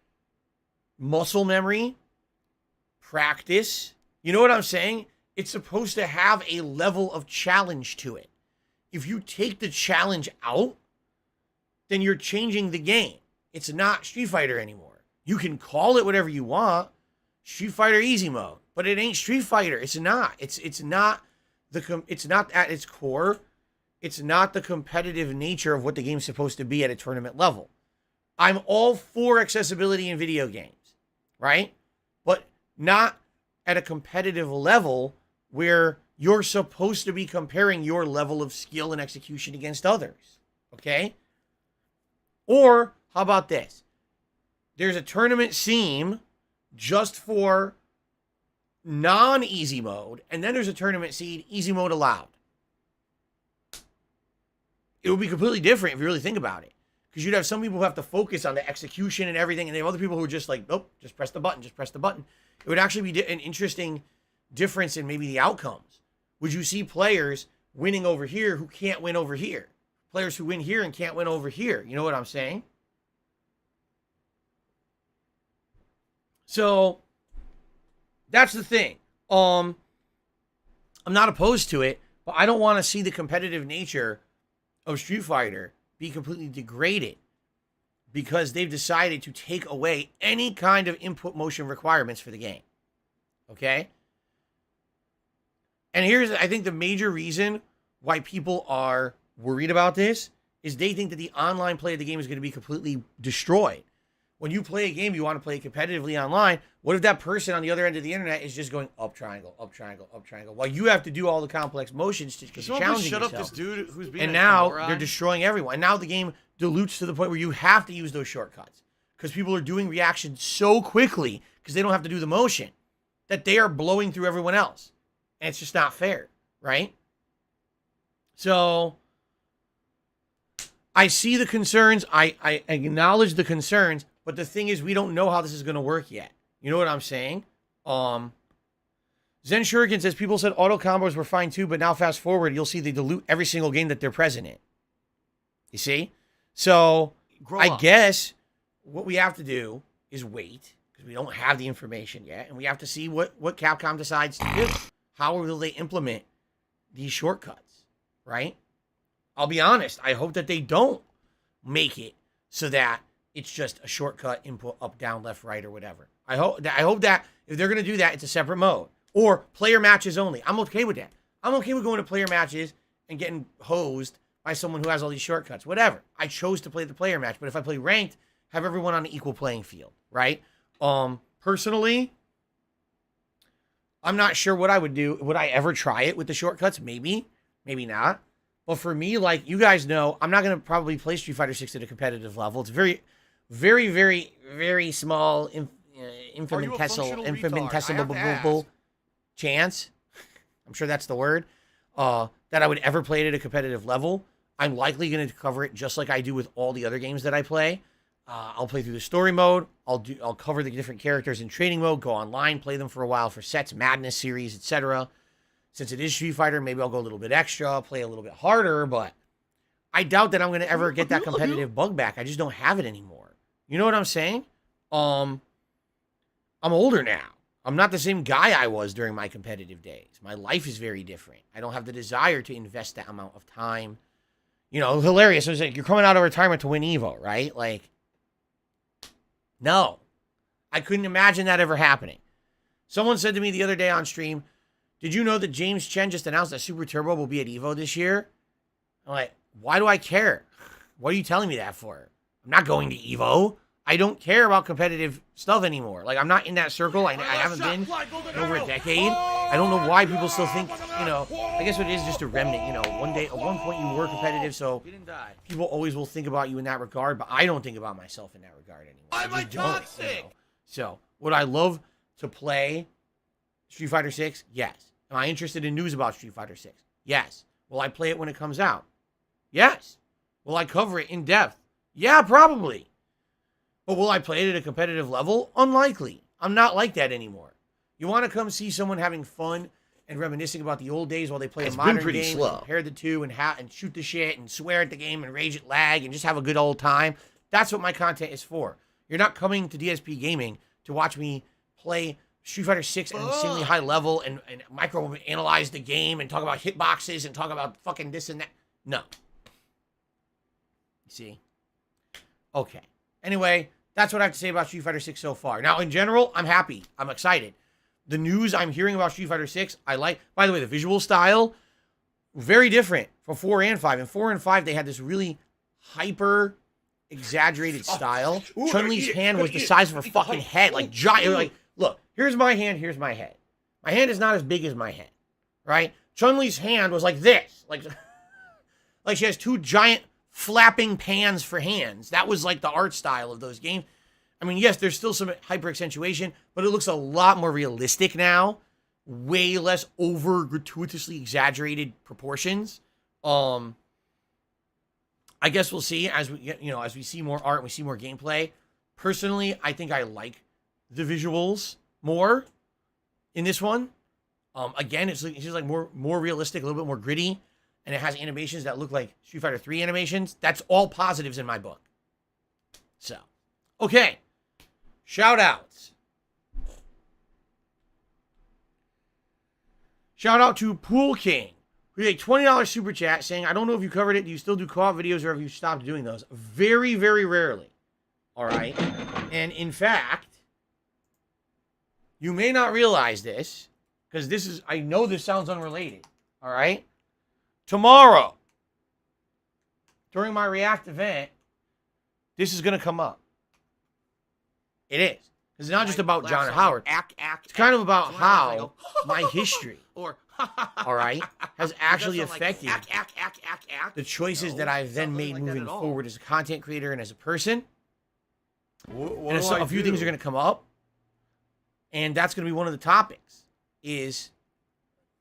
muscle memory, practice. You know what I'm saying? It's supposed to have a level of challenge to it. If you take the challenge out, then you're changing the game. It's not Street Fighter anymore. You can call it whatever you want, Street Fighter Easy Mode, but it ain't Street Fighter. It's not. It's not at its core. It's not the competitive nature of what the game's supposed to be at a tournament level. I'm all for accessibility in video games, right? But not at a competitive level where you're supposed to be comparing your level of skill and execution against others, okay? Or how about this? There's a tournament scene just for non-easy mode, and then there's a tournament seed, easy mode allowed. It would be completely different if you really think about it. Because you'd have some people who have to focus on the execution and everything, and they have other people who are just like, nope, just press the button, just press the button. It would actually be an interesting difference in maybe the outcomes. Would you see players winning over here who can't win over here? Players who win here and can't win over here. You know what I'm saying? So that's the thing. I'm not opposed to it, but I don't want to see the competitive nature of Street Fighter be completely degraded because they've decided to take away any kind of input motion requirements for the game. Okay? And here's, I think, the major reason why people are worried about this is they think that the online play of the game is going to be completely destroyed. When you play a game, you want to play it competitively online. What if that person on the other end of the internet is just going up triangle, up triangle, up triangle, while you have to do all the complex motions to keep challenging shut yourself? up this dude who's being And a now moron? they're destroying everyone. And now the game dilutes to the point where you have to use those shortcuts because people are doing reactions so quickly because they don't have to do the motion that they are blowing through everyone else. And it's just not fair, right? So I see the concerns. I acknowledge the concerns. But the thing is, we don't know how this is going to work yet. You know what I'm saying? Zen Shuriken says, people said auto combos were fine too, but now fast forward, you'll see they dilute every single game that they're present in. You see? So, I guess what we have to do is wait, because we don't have the information yet, and we have to see what Capcom decides to do. How will they implement these shortcuts, right? I'll be honest, I hope that they don't make it so that it's just a shortcut input up, down, left, right, or whatever. I hope that if they're going to do that, it's a separate mode. Or player matches only. I'm okay with that. I'm okay with going to player matches and getting hosed by someone who has all these shortcuts. Whatever. I chose to play the player match. But if I play ranked, have everyone on an equal playing field, right? Personally, I'm not sure what I would do. Would I ever try it with the shortcuts? Maybe. Maybe not. But for me, like you guys know, I'm not going to probably play Street Fighter 6 at a competitive level. It's very, very small, infinitesimal chance. I'm sure that's the word. That I would ever play it at a competitive level. I'm likely going to cover it just like I do with all the other games that I play. I'll play through the story mode. I'll cover the different characters in training mode. Go online, play them for a while for sets, Madness series, etc. Since it is Street Fighter, maybe I'll go a little bit extra, play a little bit harder, but I doubt that I'm going to ever get that competitive bug back. I just don't have it anymore. You know what I'm saying? I'm older now. I'm not the same guy I was during my competitive days. My life is very different. I don't have the desire to invest that amount of time. You know, hilarious. It was like, you're coming out of retirement to win Evo, right? Like, no. I couldn't imagine that ever happening. Someone said to me the other day on stream, did you know that James Chen just announced that Super Turbo will be at Evo this year? I'm like, why do I care? What are you telling me that for? I'm not going to Evo. I don't care about competitive stuff anymore. Like, I'm not in that circle. I haven't been in over a decade. I don't know why people still think, you know, I guess what it is just a remnant. You know, at one point you were competitive, so people always will think about you in that regard, but I don't think about myself in that regard anymore. I just don't, you know? So, would I love to play Street Fighter 6? Yes. Am I interested in news about Street Fighter 6? Yes. Will I play it when it comes out? Yes. Will I cover it in depth? Yeah, probably. But will I play it at a competitive level? Unlikely. I'm not like that anymore. You want to come see someone having fun and reminiscing about the old days while they play a modern game, compare the two and shoot the shit and swear at the game and rage at lag and just have a good old time. That's what my content is for. You're not coming to DSP Gaming to watch me play Street Fighter 6 at an insanely high level and micro-analyze the game and talk about hitboxes and talk about fucking this and that. No. You see? Okay. Anyway, that's what I have to say about Street Fighter 6 so far. Now, in general, I'm happy. I'm excited. The news I'm hearing about Street Fighter 6, I like. By the way, the visual style, very different from 4 and 5. In 4 and 5, they had this really hyper exaggerated style. Chun-Li's hand was the size of her fucking head. Like, giant. Like, look, here's my hand, here's my head. My hand is not as big as my head, right? Chun-Li's hand was like this. Like she has two giant flapping pans for hands. That was like the art style of those games. I mean, yes, there's still some hyper accentuation, but it looks a lot more realistic now. Way less over gratuitously exaggerated proportions. I guess we'll see as we see more art and we see more gameplay. Personally, I think I like the visuals more in this one. Again, it's just like more realistic, a little bit more gritty. And it has animations that look like Street Fighter 3 animations. That's all positives in my book. So, okay. Shout-outs. Shout-out to Pool King, who did a $20 super chat saying, I don't know if you covered it. Do you still do co-op videos or have you stopped doing those? Very, very rarely. All right? And in fact, you may not realize this, because I know this sounds unrelated. All right? Tomorrow, during my React event, this is going to come up. It is. It's not just about John and Howard. It's kind of about how my history, Or all right, has actually It doesn't affected the choices that I've then made like that moving at all. forward as a content creator and as a person. What And do so I a few do? things are going to come up. And that's going to be one of the topics is,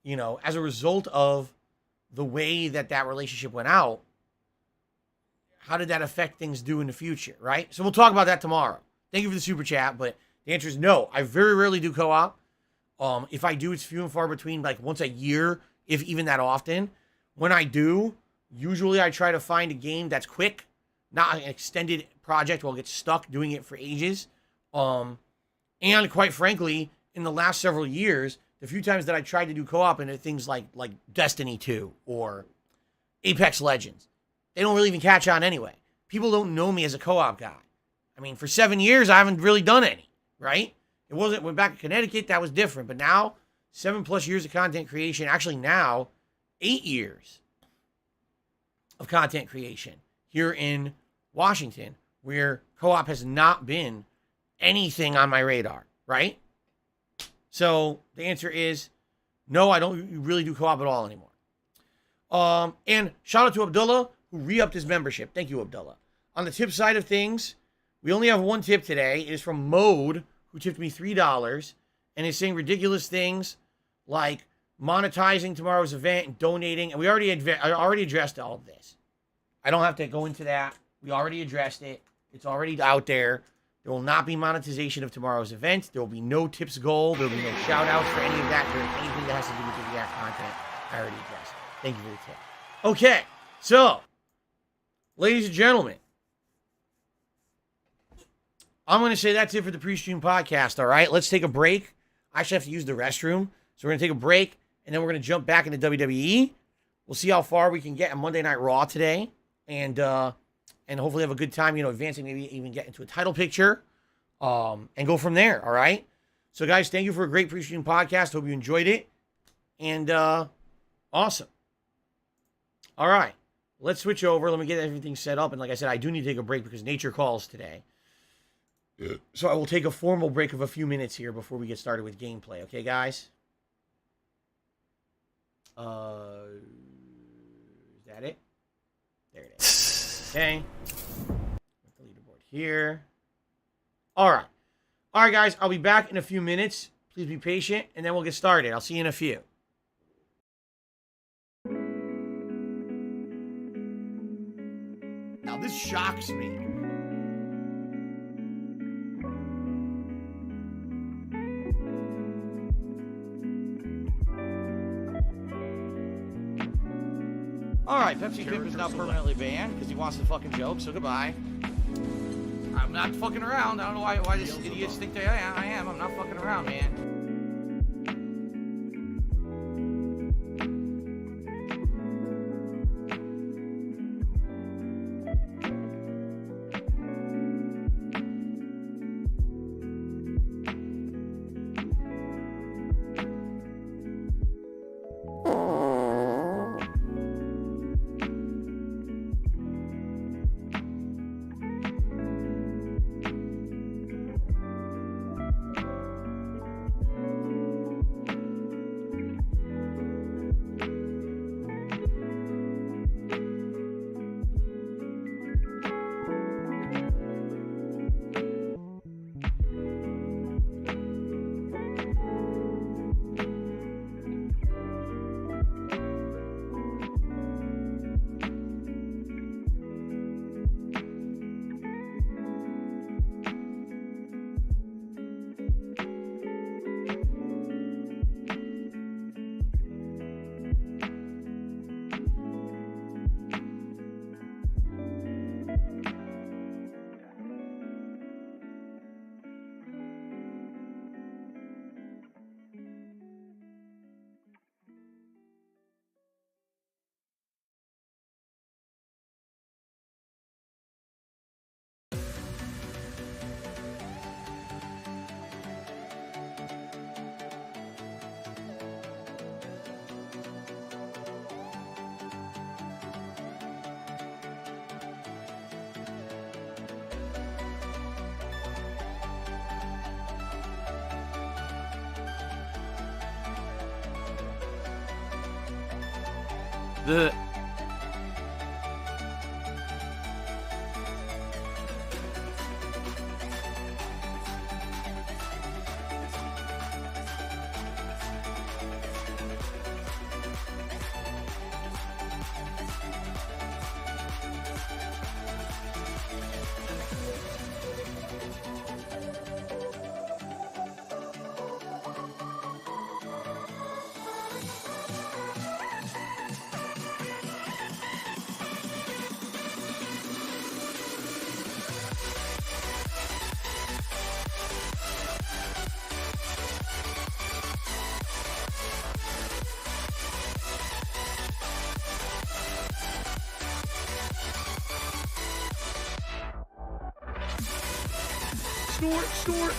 you know, as a result of the way that that relationship went out, how did that affect things do in the future, right? So we'll talk about that tomorrow. Thank you for the super chat, but the answer is no. I very rarely do co-op. If I do, it's few and far between, like once a year, if even that often. When I do, usually I try to find a game that's quick, not an extended project where I'll get stuck doing it for ages. And quite frankly, in the last several years, the few times that I tried to do co-op into things like Destiny 2 or Apex Legends, they don't really even catch on anyway. People don't know me as a co-op guy. I mean, for 7 years, I haven't really done any, right? It wasn't when back in Connecticut, that was different. But now, 7+ years of content creation, actually now, 8 years of content creation here in Washington, where co-op has not been anything on my radar, right? So the answer is no, I don't really do co-op at all anymore. And shout out to Abdullah, who re-upped his membership. Thank you, Abdullah. On the tip side of things, we only have one tip today. It is from Mode, who tipped me $3 and is saying ridiculous things like monetizing tomorrow's event and donating. And we I already addressed all of this. I don't have to go into that. We already addressed it. It's already out there. There will not be monetization of tomorrow's event. There will be no tips goal. There will be no shout outs for any of that. Or anything that has to do with the React content. I already addressed it. Thank you for the tip. Okay, so, ladies and gentlemen, I'm going to say that's it for the pre-stream podcast, all right? Let's take a break. I actually have to use the restroom. So we're going to take a break, and then we're going to jump back into WWE. We'll see how far we can get on Monday Night Raw today. And hopefully have a good time, you know, advancing, maybe even get into a title picture, and go from there, all right? So, guys, thank you for a great pre-stream podcast. Hope you enjoyed it. And awesome. All right. Let's switch over. Let me get everything set up. And like I said, I do need to take a break because nature calls today. So I will take a formal break of a few minutes here before we get started with gameplay. Okay, guys? Is that it? There it is. Okay. Put the leaderboard here. All right. All right, guys. I'll be back in a few minutes. Please be patient, and then we'll get started. I'll see you in a few. Now, this shocks me. All right, Pepsi Pimp is now permanently banned because he wants to fucking joke, so goodbye. I'm not fucking around. I don't know why these idiots think I am. I'm not fucking around, man. The Snort.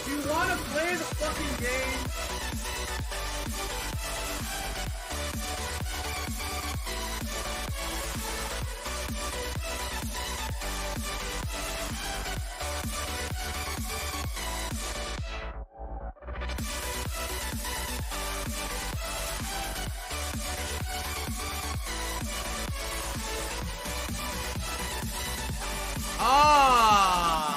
You wanna play the fucking game? Aha.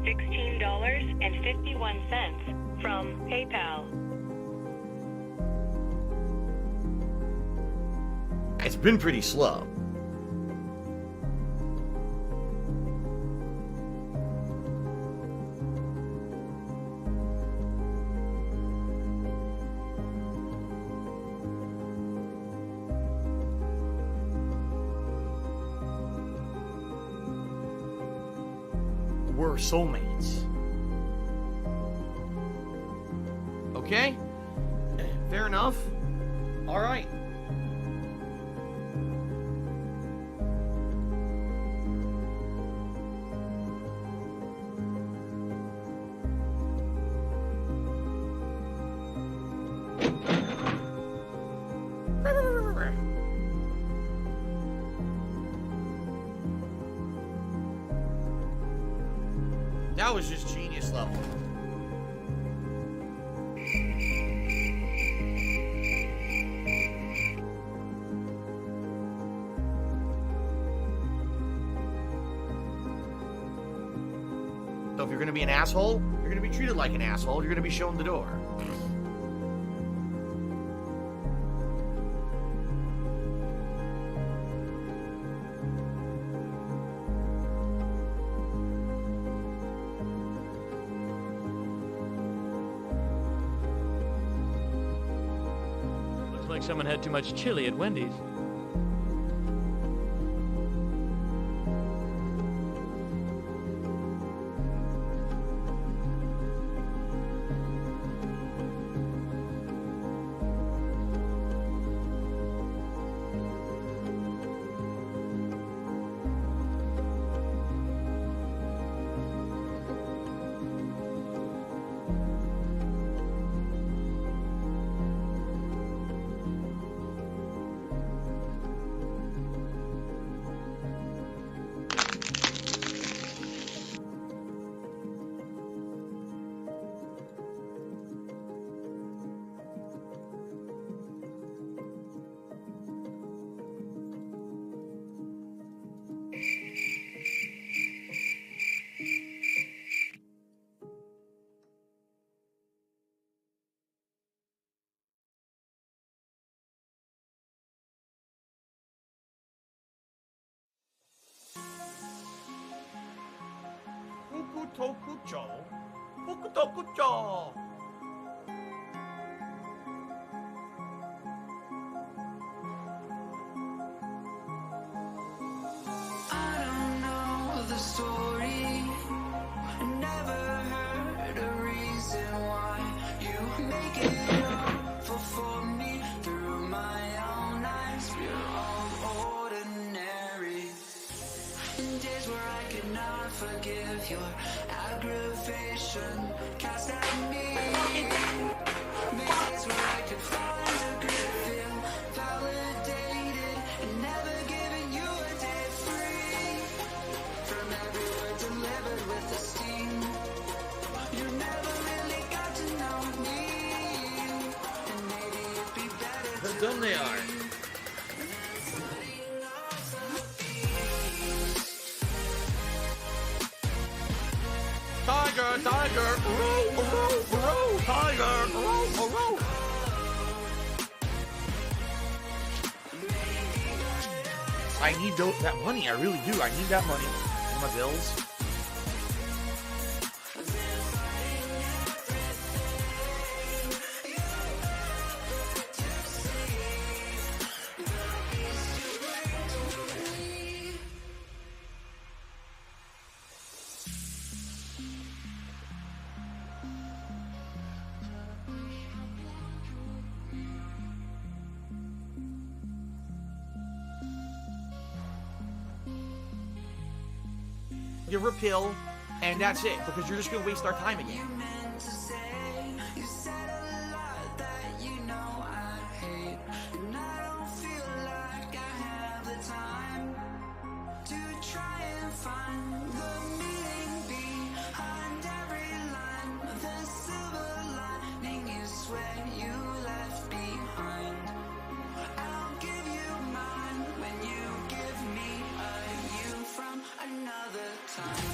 $16.51 from PayPal. It's been pretty slow. We're soulmates. Okay? Fair enough. All right. That was just genius level. So if you're gonna be an asshole, you're gonna be treated like an asshole. You're gonna be shown the door. Looks like someone had too much chili at Wendy's. Fukutokucho. Fukutokucho. I don't know the story. Never heard a reason why you make it awful for me through my own eyes. We're all ordinary. In days where I could not forgive your aggravation cast at me. Days where I could find a good feel validated and never giving you a day free from every word delivered with esteem. You never really got to know me, and maybe it'd be better How to dumb they are. Tiger, tiger, row, row, row, tiger, row, row. I need that money. I really do. I need that money for my bills. Give her a pill, and that's it, because you're just going to waste our time again. meant to say. You said a lot that you know I hate, and I don't feel like I have the time to try and find the meaning behind every line. The silver lining is when you left behind. I'll give you mine when you give me a you from another time.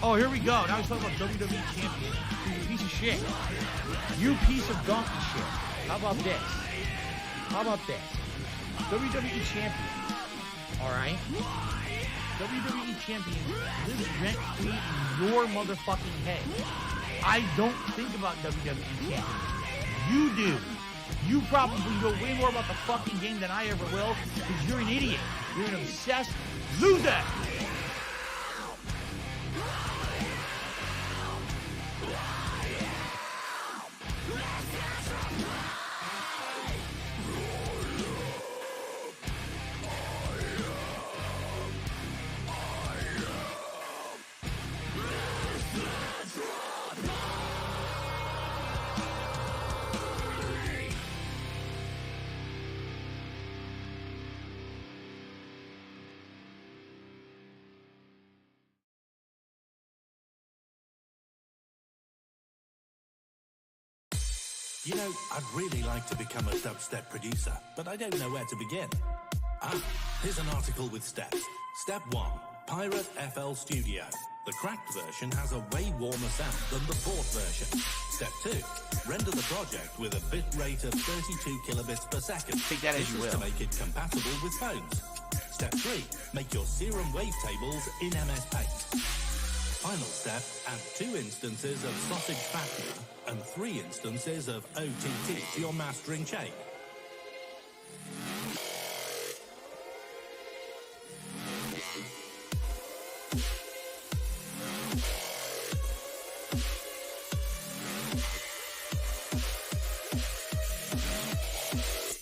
Oh, here we go. Now he's talking about WWE champion. He's a piece of shit. You piece of donkey shit. How about this? How about this? WWE champion. All right? WWE champion lives rent-free in your motherfucking head. I don't think about WWE champion. You do. You probably know way more about the fucking game than I ever will because you're an idiot. You're an obsessed loser. You know, I'd really like to become a dubstep producer, but I don't know where to begin. Here's an article with steps. Step 1. Pirate FL Studio. The cracked version has a way warmer sound than the port version. Step 2. Render the project with a bit rate of 32 kilobits per second. Take that as you will. To make it compatible with phones. Step 3. Make your serum wavetables in MS Paint. Final step, add 2 instances of sausage fattener and 3 instances of OTT to your mastering chain.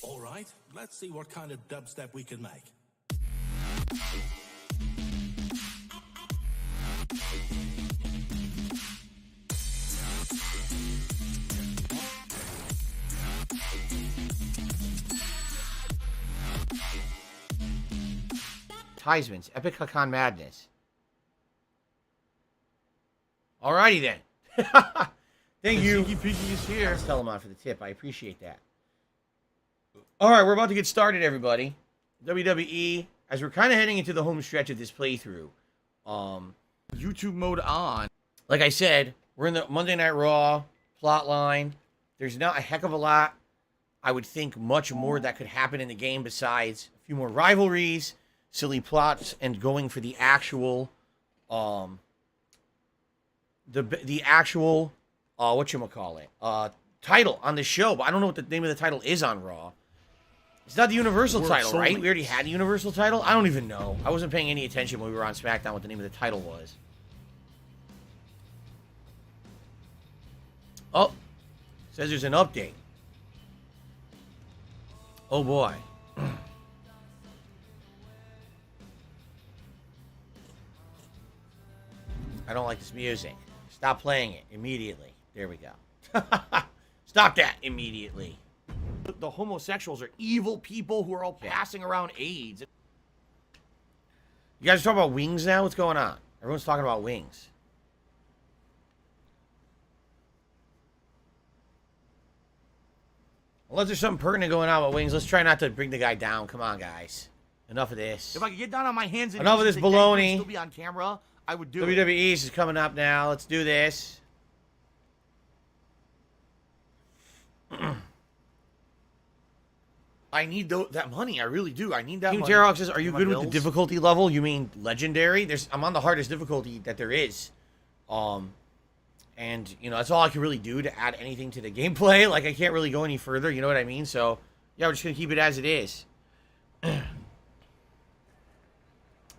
All right, let's see what kind of dubstep we can make. Advertisements, Epic Hakan Madness. Alrighty then. Thank you. Sneaky Peeky is here. Let's tell him on for the tip. I appreciate that. Alright, we're about to get started, everybody. WWE, as we're kind of heading into the home stretch of this playthrough. YouTube mode on. Like I said, we're in the Monday Night Raw plot line. There's not a heck of a lot. I would think much more that could happen in the game besides a few more rivalries, silly plots, and going for the actual, the actual, whatchamacallit, title on the show. But I don't know what the name of the title is on Raw. It's not the Universal World title, right? Solely. We already had the Universal title? I don't even know. I wasn't paying any attention when we were on SmackDown what the name of the title was. Oh, says there's an update. Oh boy. I don't like this music. Stop playing it immediately. There we go. Stop that immediately. The homosexuals are evil people who are all passing around AIDS. You guys are talking about wings now? What's going on? Everyone's talking about wings. Unless there's something pertinent going on with wings, let's try not to bring the guy down. Come on, guys. Enough of this. If I could get down on my hands and Enough of knees this and the gang baloney. still be on camera, I would do it. WWE is coming up now. Let's do this. I need that money. I really do. I need that Team money. Terrox says, are you My good with the bills. difficulty level? You mean legendary? I'm on the hardest difficulty that there is. And, you know, that's all I can really do to add anything to the gameplay. Like, I can't really go any further, you know what I mean? So, yeah, we're just going to keep it as it is.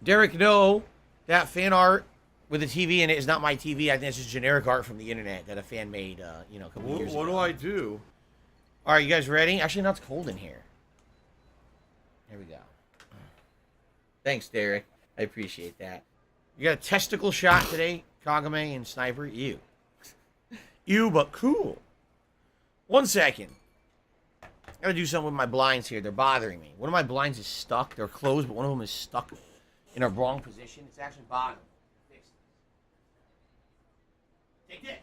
Derek, no, that fan art with the TV in it is not my TV. I think it's just generic art from the internet that a fan made, you know, a couple years ago. What do I do? All right, you guys ready? Actually, now it's cold in here. Here we go. Thanks, Derek. I appreciate that. You got a testicle shot today, Kagame and Sniper? Ew. Ew, but cool. 1 second. I gotta do something with my blinds here. They're bothering me. One of my blinds is stuck. They're closed, but one of them is stuck in a wrong position. It's actually bothering me. Fix this. Take this.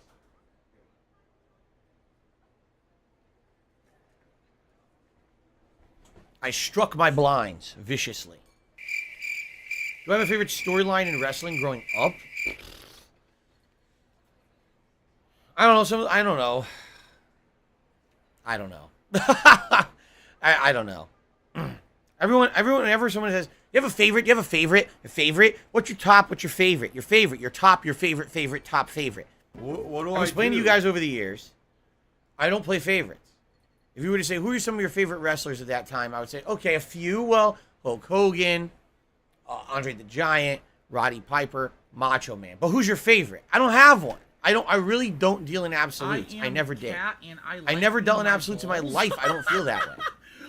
I struck my blinds viciously. Do I have a favorite storyline in wrestling growing up? I don't know. I don't know. I don't know. I don't know. Whenever someone says, you have a favorite? You have a favorite? A favorite? What's your top? What's your favorite? Your favorite? Your top? Your favorite? Top favorite? What do I've explained to you guys over the years, I don't play favorites. If you were to say, who are some of your favorite wrestlers at that time? I would say, okay, a few. Well, Hulk Hogan, Andre the Giant, Roddy Piper, Macho Man. But who's your favorite? I don't have one. I really don't deal in absolutes. I never did. I never dealt in absolutes in my life. I don't feel that way.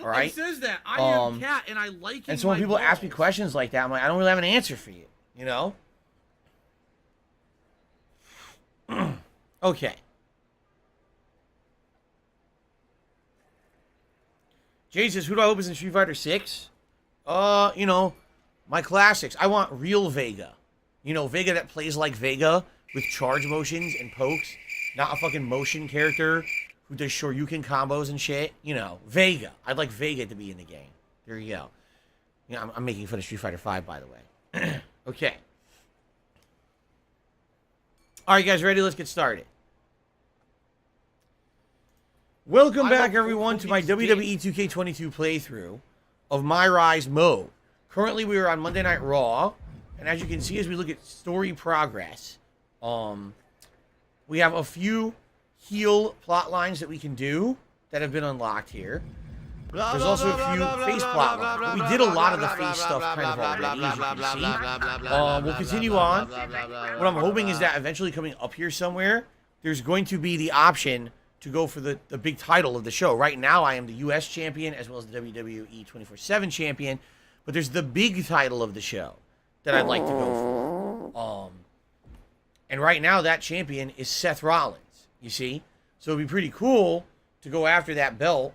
All right? It says that. I am cat, and I like And so when people ask me questions like that, I'm like, I don't really have an answer for you. You know? Okay. Jay says, who do I hope is in Street Fighter 6? You know, my classics. I want real Vega. You know, Vega that plays like Vega with charge motions and pokes. Not a fucking motion character who does Shoryuken combos and shit. You know, Vega. I'd like Vega to be in the game. There you go. Yeah, I'm making fun of Street Fighter 5, by the way. Okay. All right, guys, ready? Let's get started. Welcome back, everyone, to my WWE 2k22 playthrough of MyRise mode. Currently, we are on Monday Night Raw, and as you can see, as we look at story progress, we have a few heel plot lines that we can do that have been unlocked here. There's also a few face plot lines. We did a lot of the face stuff kind of already, as you can see. We'll continue on. What I'm hoping is that eventually coming up here somewhere, there's going to be the option to go for the big title of the show. Right now, I am the U.S. champion as well as the WWE 24/7 champion, but there's the big title of the show that I'd like to go for. And right now, that champion is Seth Rollins, you see? So it'd be pretty cool to go after that belt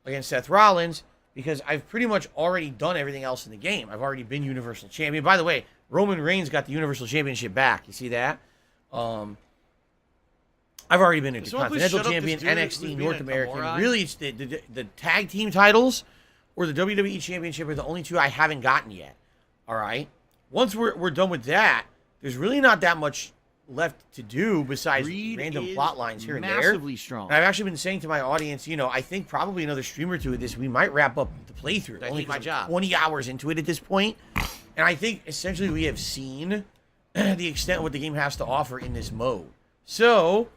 against Seth Rollins because I've pretty much already done everything else in the game. I've already been Universal Champion. By the way, Roman Reigns got the Universal Championship back. You see that? I've already been Intercontinental Champion, NXT, North American. Really, it's the tag team titles or the WWE Championship are the only two I haven't gotten yet. All right? Once we're done with that, there's really not that much left to do besides random plot lines here and there. Massively strong. And I've actually been saying to my audience, you know, I think probably another stream or two of this, we might wrap up the playthrough. Only my job. 20 hours into it at this point. And I think essentially we have seen the extent of what the game has to offer in this mode. So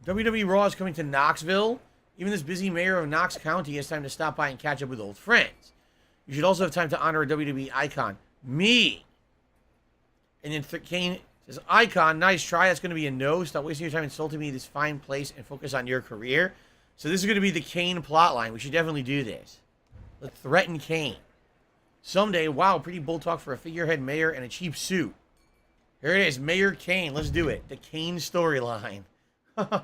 WWE Raw is coming to Knoxville. Even this busy mayor of Knox County has time to stop by and catch up with old friends. You should also have time to honor a WWE icon. Me. And then Kane says, icon, nice try. That's going to be a no. Stop wasting your time insulting me in this fine place and focus on your career. So this is going to be the Kane plotline. We should definitely do this. Let's threaten Kane. Someday, wow, pretty bold talk for a figurehead mayor and a cheap suit. Here it is, Mayor Kane. Let's do it. The Kane storyline. I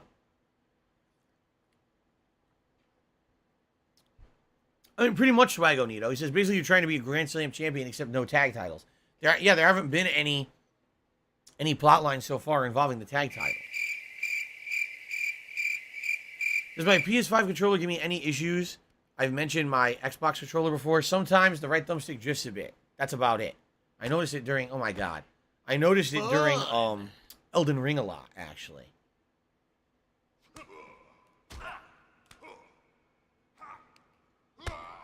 mean, pretty much Swago Nito. He says, basically, you're trying to be a Grand Slam champion, except no tag titles. There haven't been any plot lines so far involving the tag title. Does my PS5 controller give me any issues? I've mentioned my Xbox controller before. Sometimes the right thumbstick drifts a bit. That's about it. I noticed it during, oh my god. I noticed it during Elden Ring a lot, actually.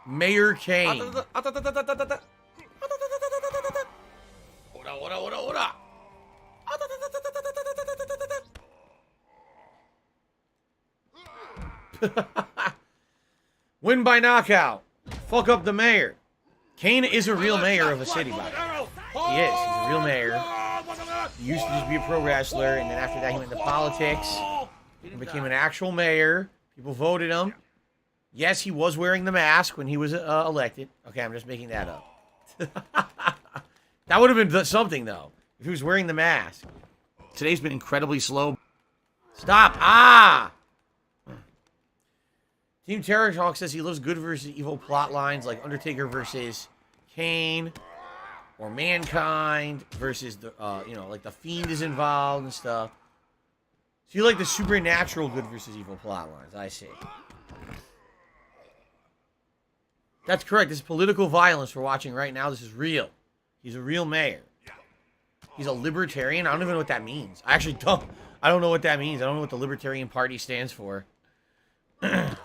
Mayor Kane. Win by knockout. Fuck up the mayor. Kane is a real mayor of a city, by the way. He is. He's a real mayor. He used to just be a pro wrestler, and then after that he went into politics and became an actual mayor. People voted him. Yes, he was wearing the mask when he was elected. Okay, I'm just making that up. That would have been something, though, if he was wearing the mask. Today's been incredibly slow. Stop. Ah! Team Terror Talk says he loves good versus evil plot lines like Undertaker versus Kane or Mankind versus, the like the Fiend is involved and stuff. So you like the supernatural good versus evil plot lines. I see. That's correct. This is political violence we're watching right now. This is real. He's a real mayor. He's a libertarian? I don't even know what that means. I actually don't. I don't know what that means. I don't know what the Libertarian Party stands for. Special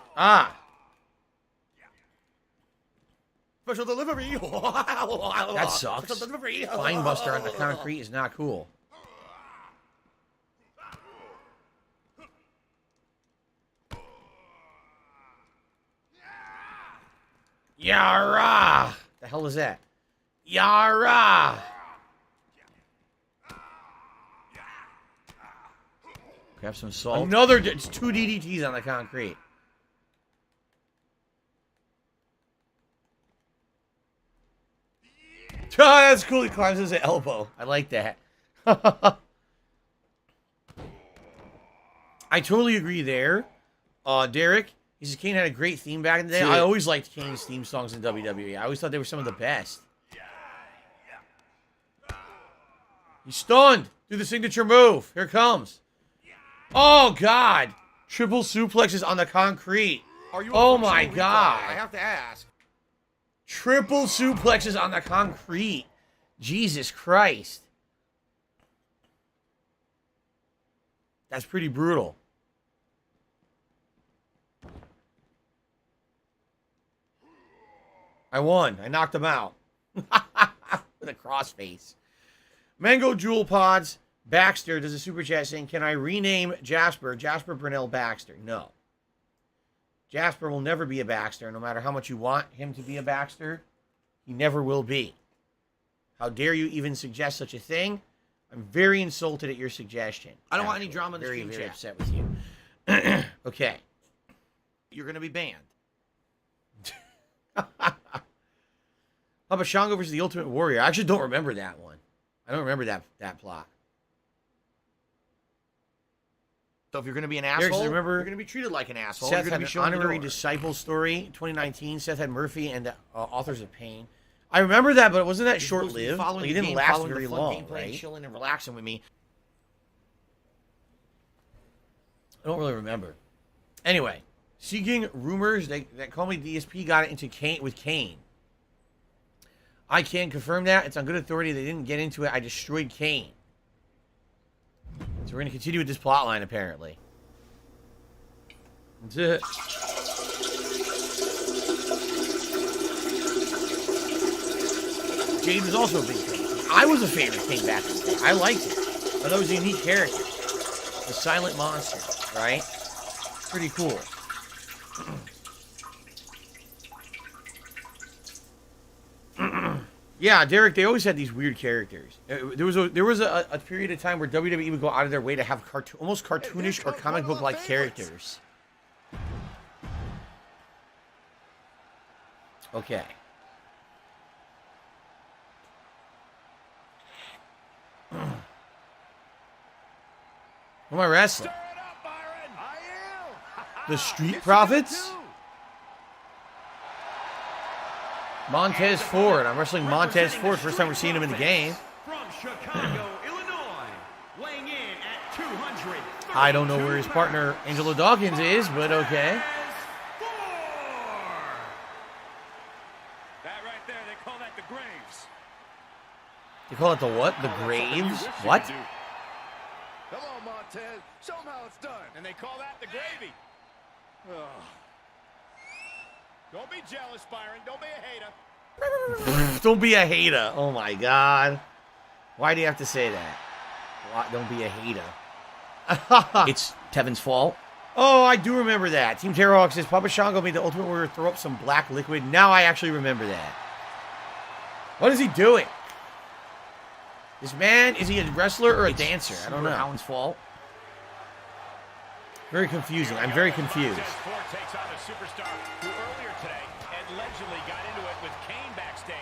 delivery. That sucks. Special delivery. Fine Buster on the concrete is not cool. Yara! The hell is that? Yara! Grab some salt. Another. It's 2 DDTs on the concrete. Oh, that's cool. He climbs his elbow. I like that. I totally agree there. Derek, he says Kane had a great theme back in the day. I always liked Kane's theme songs in WWE. I always thought they were some of the best. He's stunned. Do the signature move. Here it comes. Oh, God. Triple suplexes on the concrete. Oh, my God. I have to ask. Triple suplexes on the concrete. Jesus Christ. That's pretty brutal. I won. I knocked him out. With a crossface. Mango Jewel Pods. Baxter does a super chat saying, can I rename Jasper Brunel Baxter? No. Jasper will never be a Baxter, no matter how much you want him to be a Baxter. He never will be. How dare you even suggest such a thing? I'm very insulted at your suggestion. I don't want any drama in the very, stream very chat. upset with you. Okay. You're going to be banned. Papa Shango versus the Ultimate Warrior. I actually don't remember that one. I don't remember that plot. So if you're going to be an Derek, asshole, remember you're going to be treated like an asshole. Seth You're had going an to be shown the honorary door. disciple story, 2019. Seth had Murphy and Authors of Pain. I remember that, but wasn't that You're supposed to be short-lived? following Like, it the didn't game, last following very the fun long, gameplay, right? chilling and relaxing with me. I don't really remember. Anyway, seeking rumors that Call Me DSP got into Kane with Kane. I can't confirm that. It's on good authority. They didn't get into it. I destroyed Kane. So we're going to continue with this plot line, apparently. That's it. Jade was also a big fan. I was a fan of Kane back in the day. I liked it. I thought it was a unique character. The silent monster, right? Pretty cool. Yeah, Derek, they always had these weird characters. There was a period of time where WWE would go out of their way to have almost cartoonish or comic book-like characters. Okay. Who am I wrestling? The Street Profits? Montez Ford. I'm wrestling Montez Ford. First time we're seeing him in the game. From Chicago, Illinois, weighing in at 200. I don't know where his partner Angelo Dawkins is, but okay. That right there, they call that the Graves. You call it the what? The Graves? What? Come on, Montez. Show them how it's done. And they call that the gravy. Ugh. Don't be jealous, Byron. Don't be a hater. Don't be a hater. Oh my God. Why do you have to say that? Why, don't be a hater. It's Tevin's fault. Oh, I do remember that. Team Terrorhawk says Papa Shango made the Ultimate Warrior throw up some black liquid. Now I actually remember that. What is he doing? This man, is he a wrestler or a dancer? I don't know. Allen's fault. Very confusing. I'm very confused. Ford takes on a superstar who earlier today allegedly got into it with Kane backstage.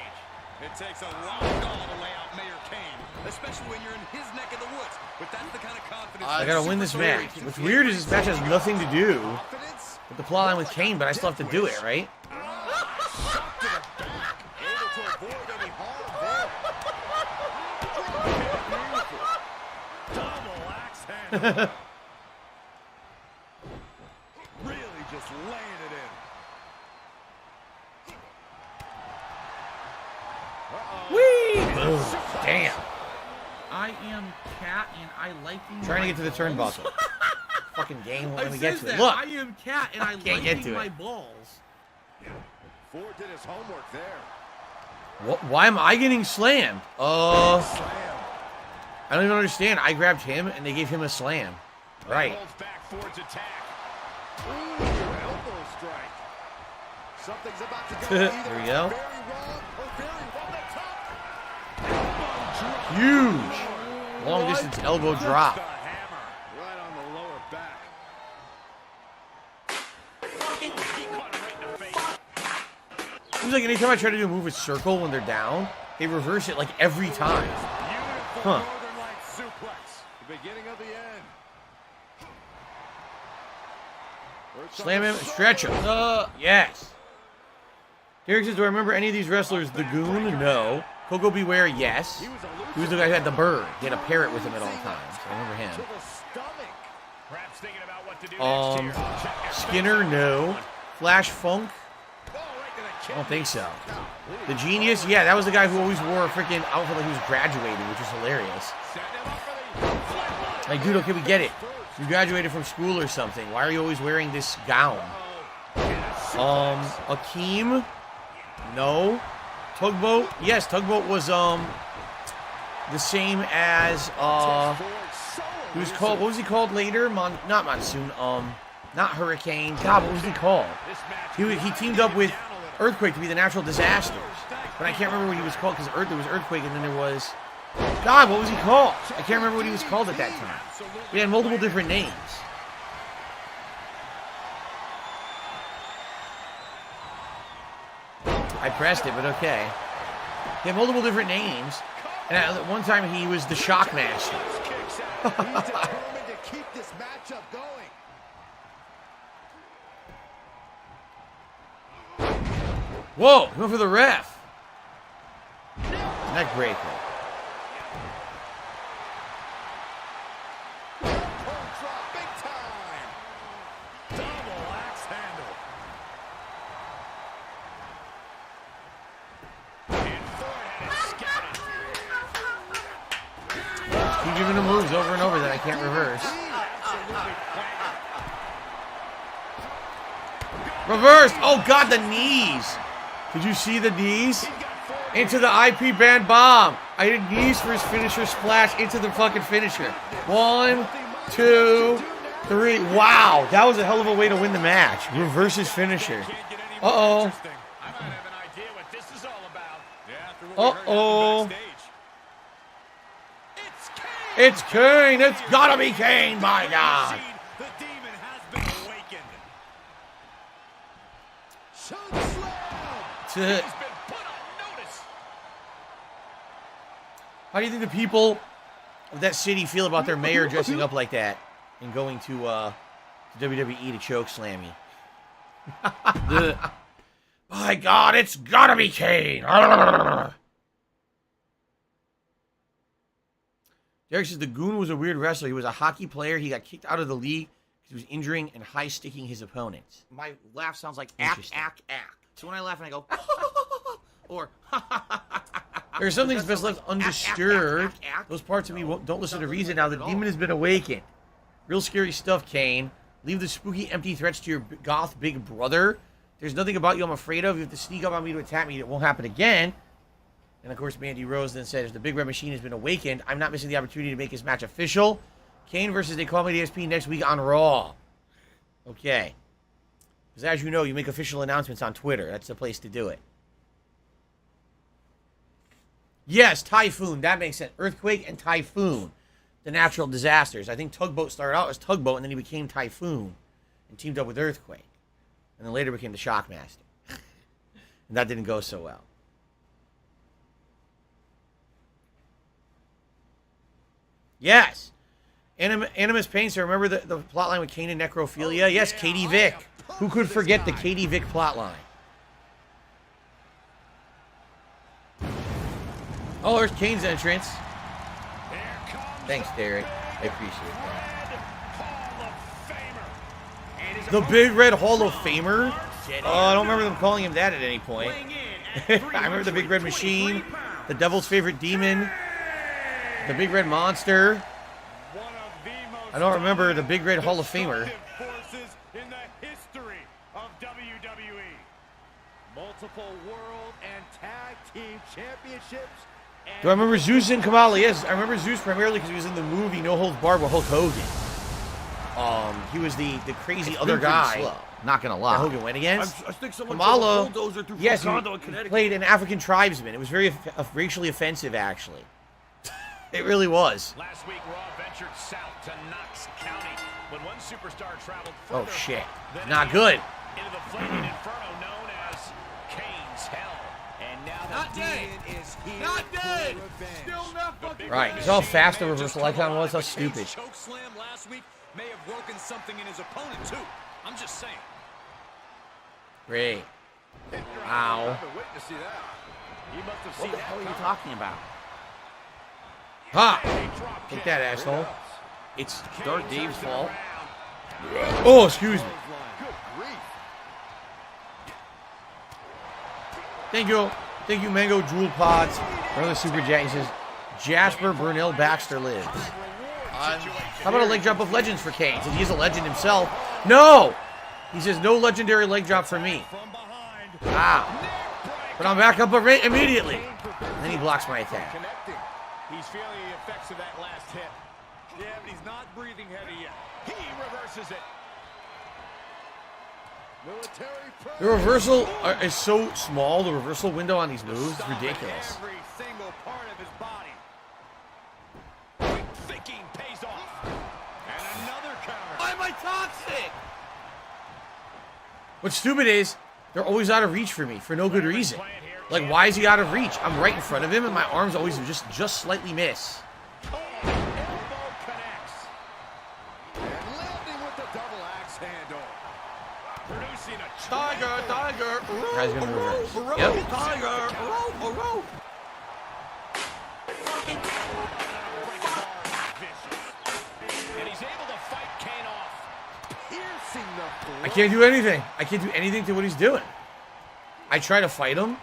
It takes a lot of gall to lay out Mayor Kane, especially when you're in his neck of the woods. But that's the kind of confidence. I gotta win this match. What's weird is this match has nothing to do with the plotline with Kane, but I still have to do it, right? Really just laying it in. Whee! Oh, damn. I am Cat and I like Trying to get to the turnbuckle. Fucking game won't let me get to it. that. Look. I am Cat and I can't get to my it. balls. Ford did his homework there. Why am I getting slammed? Slam. I don't even understand. I grabbed him and they gave him a slam. Right. Holds back Ford's attack. Ooh, elbow strike. Something's about to go either There we go. very wrong or very from the top. Huge. Long distance elbow drop. The hammer right on the lower back. He caught him right in the face. Seems like anytime I try to do a move with circle when they're down, they reverse it like every time. Beautiful Huh. Northern Light suplex. The beginning of the end. Slam him, stretch him. Yes. Derek says, do I remember any of these wrestlers? The Goon? No. Coco Beware? Yes. He was the guy who had the bird. He had a parrot with him at all times. I remember him. To the stomach. Perhaps thinking about what to do next here. Skinner? No. Flash Funk? Oh, right to the I don't think so. The Genius? Yeah, that was the guy who always wore a freaking outfit like he was graduating, which was hilarious. setting him up for the flatline. Like, dude, okay, we get it. You graduated from school or something. Why are you always wearing this gown? Akeem? No. Tugboat? Yes, Tugboat was, the same as, he was called, what was he called later? Not Monsoon, not Hurricane. God, what was he called? He teamed up with Earthquake to be the natural disasters. But I can't remember what he was called, because there was Earthquake and then there was, God, what was he called? I can't remember what he was called at that time. He had multiple different names. I pressed it, but okay. He had multiple different names, and at one time he was the Shockmaster. He's determined to keep this matchup going. Whoa, he went for the ref. Neck breaker. Drop big time. Double axe handle. And Ford had it scouted. Keep giving him moves over and over that I can't reverse. Reversed! Oh God, the knees! Did you see the knees? Into the IP band bomb. I did knees for his finisher splash into the fucking finisher. 1, 2, 3. Wow, that was a hell of a way to win the match. Reverse his finisher. Uh-oh. I might have an idea what this is all about. Yeah, through what we heard Uh-oh. backstage. It's Kane. It's gotta be Kane, my God. The demon has been awakened. Choke slam. That's He's it. been put on notice. How do you think the people of that city feel about their mayor dressing up like that and going to WWE to choke slam you? My God, it's gotta be Kane. Derek says the Goon was a weird wrestler. He was a hockey player. He got kicked out of the league because he was injuring and high-sticking his opponents. My laugh sounds like ack, ack, ack. So when I laugh and I go, or There are some things best left undisturbed. Those parts of me don't listen to reason now. The demon has been awakened. Real scary stuff, Kane. Leave the spooky, empty threats to your goth big brother. There's nothing about you I'm afraid of. You have to sneak up on me to attack me. It won't happen again. And, of course, Mandy Rose then said, if the Big Red Machine has been awakened, I'm not missing the opportunity to make his match official. Kane versus They Call Me DSP next week on Raw. Okay. Because, as you know, you make official announcements on Twitter. That's the place to do it. Yes, Typhoon. That makes sense. Earthquake and Typhoon. The natural disasters. I think Tugboat started out as Tugboat, and then he became Typhoon and teamed up with Earthquake. And then later became the Shockmaster. And that didn't go so well. Yes. Animus Painter. Remember the plotline with Kane and Necrophilia? Yes, Katie Vick. Who could forget the Katie Vick plotline? Oh, there's Kane's entrance. Thanks, Derek. I appreciate that. The Big Red Hall of Famer? Oh, I don't remember them calling him that at any point. I remember the Big Red Machine, the Devil's Favorite Demon. The Big Red Monster. One of the most I don't remember the Big Red Hall of Famer. destructive forces in the history of WWE. Multiple world and tag team championships. Do I remember Zeus and Kamala? Yes, I remember Zeus primarily because he was in the movie No Holds Barred with Hulk Hogan. He was the crazy other guy. Slow. Not gonna That lie. Hogan went against. I think someone Kamala, drove a bulldozer through yes, he Colorado and Connecticut. played an African tribesman. It was very racially offensive, actually. It really was. Last week, Raw ventured south to Knox County when one superstar traveled Oh, further shit. than Not any good. into the flaming inferno known as Kane's Hell. And now Not the dead. demon is here Not dead. for revenge. Still not fucking Right, you saw how fast the reversal icon was? How stupid. Choke slam last week may have broken something in his opponent too. I'm just saying. Great. Ow. Ow. What the hell are you talking about? Ha! Take that, asshole. It's Dark Dave's fault. Oh, excuse me. Thank you, Mango Jewel Pods. Another super chat. He says, Jasper Burnell Baxter lives. How about a leg drop of legends for Kane? Since he's a legend himself. No! He says, no legendary leg drop for me. Ah. But I'm back up immediately. And then he blocks my attack. Connecting. He's feeling the effects of that last hit. Yeah, but he's not breathing heavy yet. He reverses it. The reversal is so small. The reversal window on these moves is ridiculous. Every single part of his body. Quick thinking pays off. And another counter. Why am I toxic? What's stupid is they're always out of reach for me for no good reason. Like, why is he out of reach? I'm right in front of him, and my arms always just slightly miss. Elbow connects. And landing with the double axe handle. Producing a Tiger. Guy's gonna reverse. Yep. Tiger. And he's able to fight Kane off. Piercing the I can't do anything. I can't do anything to what he's doing. I try to fight him,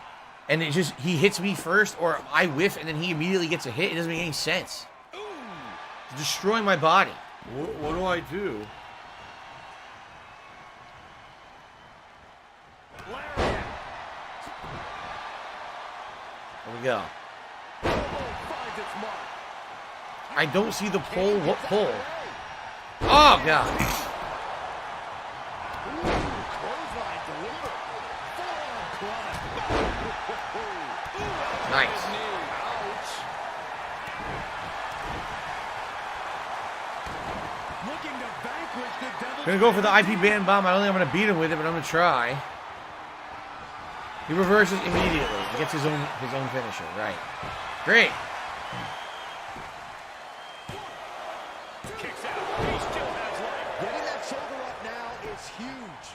and he hits me first, or I whiff, and then he immediately gets a hit. It doesn't make any sense. It's destroying my body. What do I do? There we go. I don't see the pole. What pole? Oh, God. Nice. Gonna go for the IP band bomb. I don't think I'm gonna beat him with it, but I'm gonna try. He reverses immediately. He gets his own finisher. Right. Great. kicks out. He still has life. Getting that shoulder up now is huge.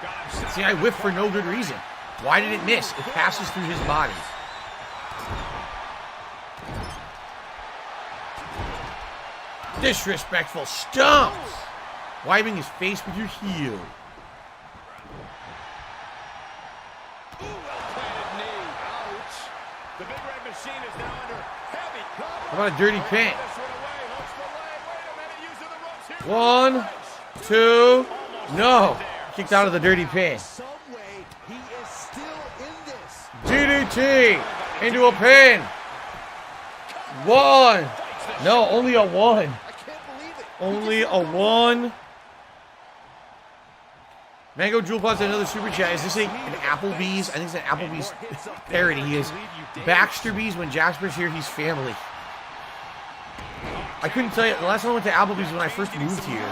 Got him. See, I whiffed for no good reason. Why did it miss? It passes through his body. Disrespectful stumps. Wiping his face with your heel. The big red machine is now under heavy cover. How about a dirty pin? This one away, hooks the leg. Wait a minute, using the ropes here. 1, 2, no. Kicked out of the dirty pin. Some way, he is still in this. DDT into a pin. 1. No, only a 1. I can't believe it. Only a 1. Mango Jewel Pots another super chat. Is this an Applebee's? I think it's an Applebee's parody. He is Baxterbees. When Jasper's here, he's family. I couldn't tell you. The last time I went to Applebee's was when I first moved here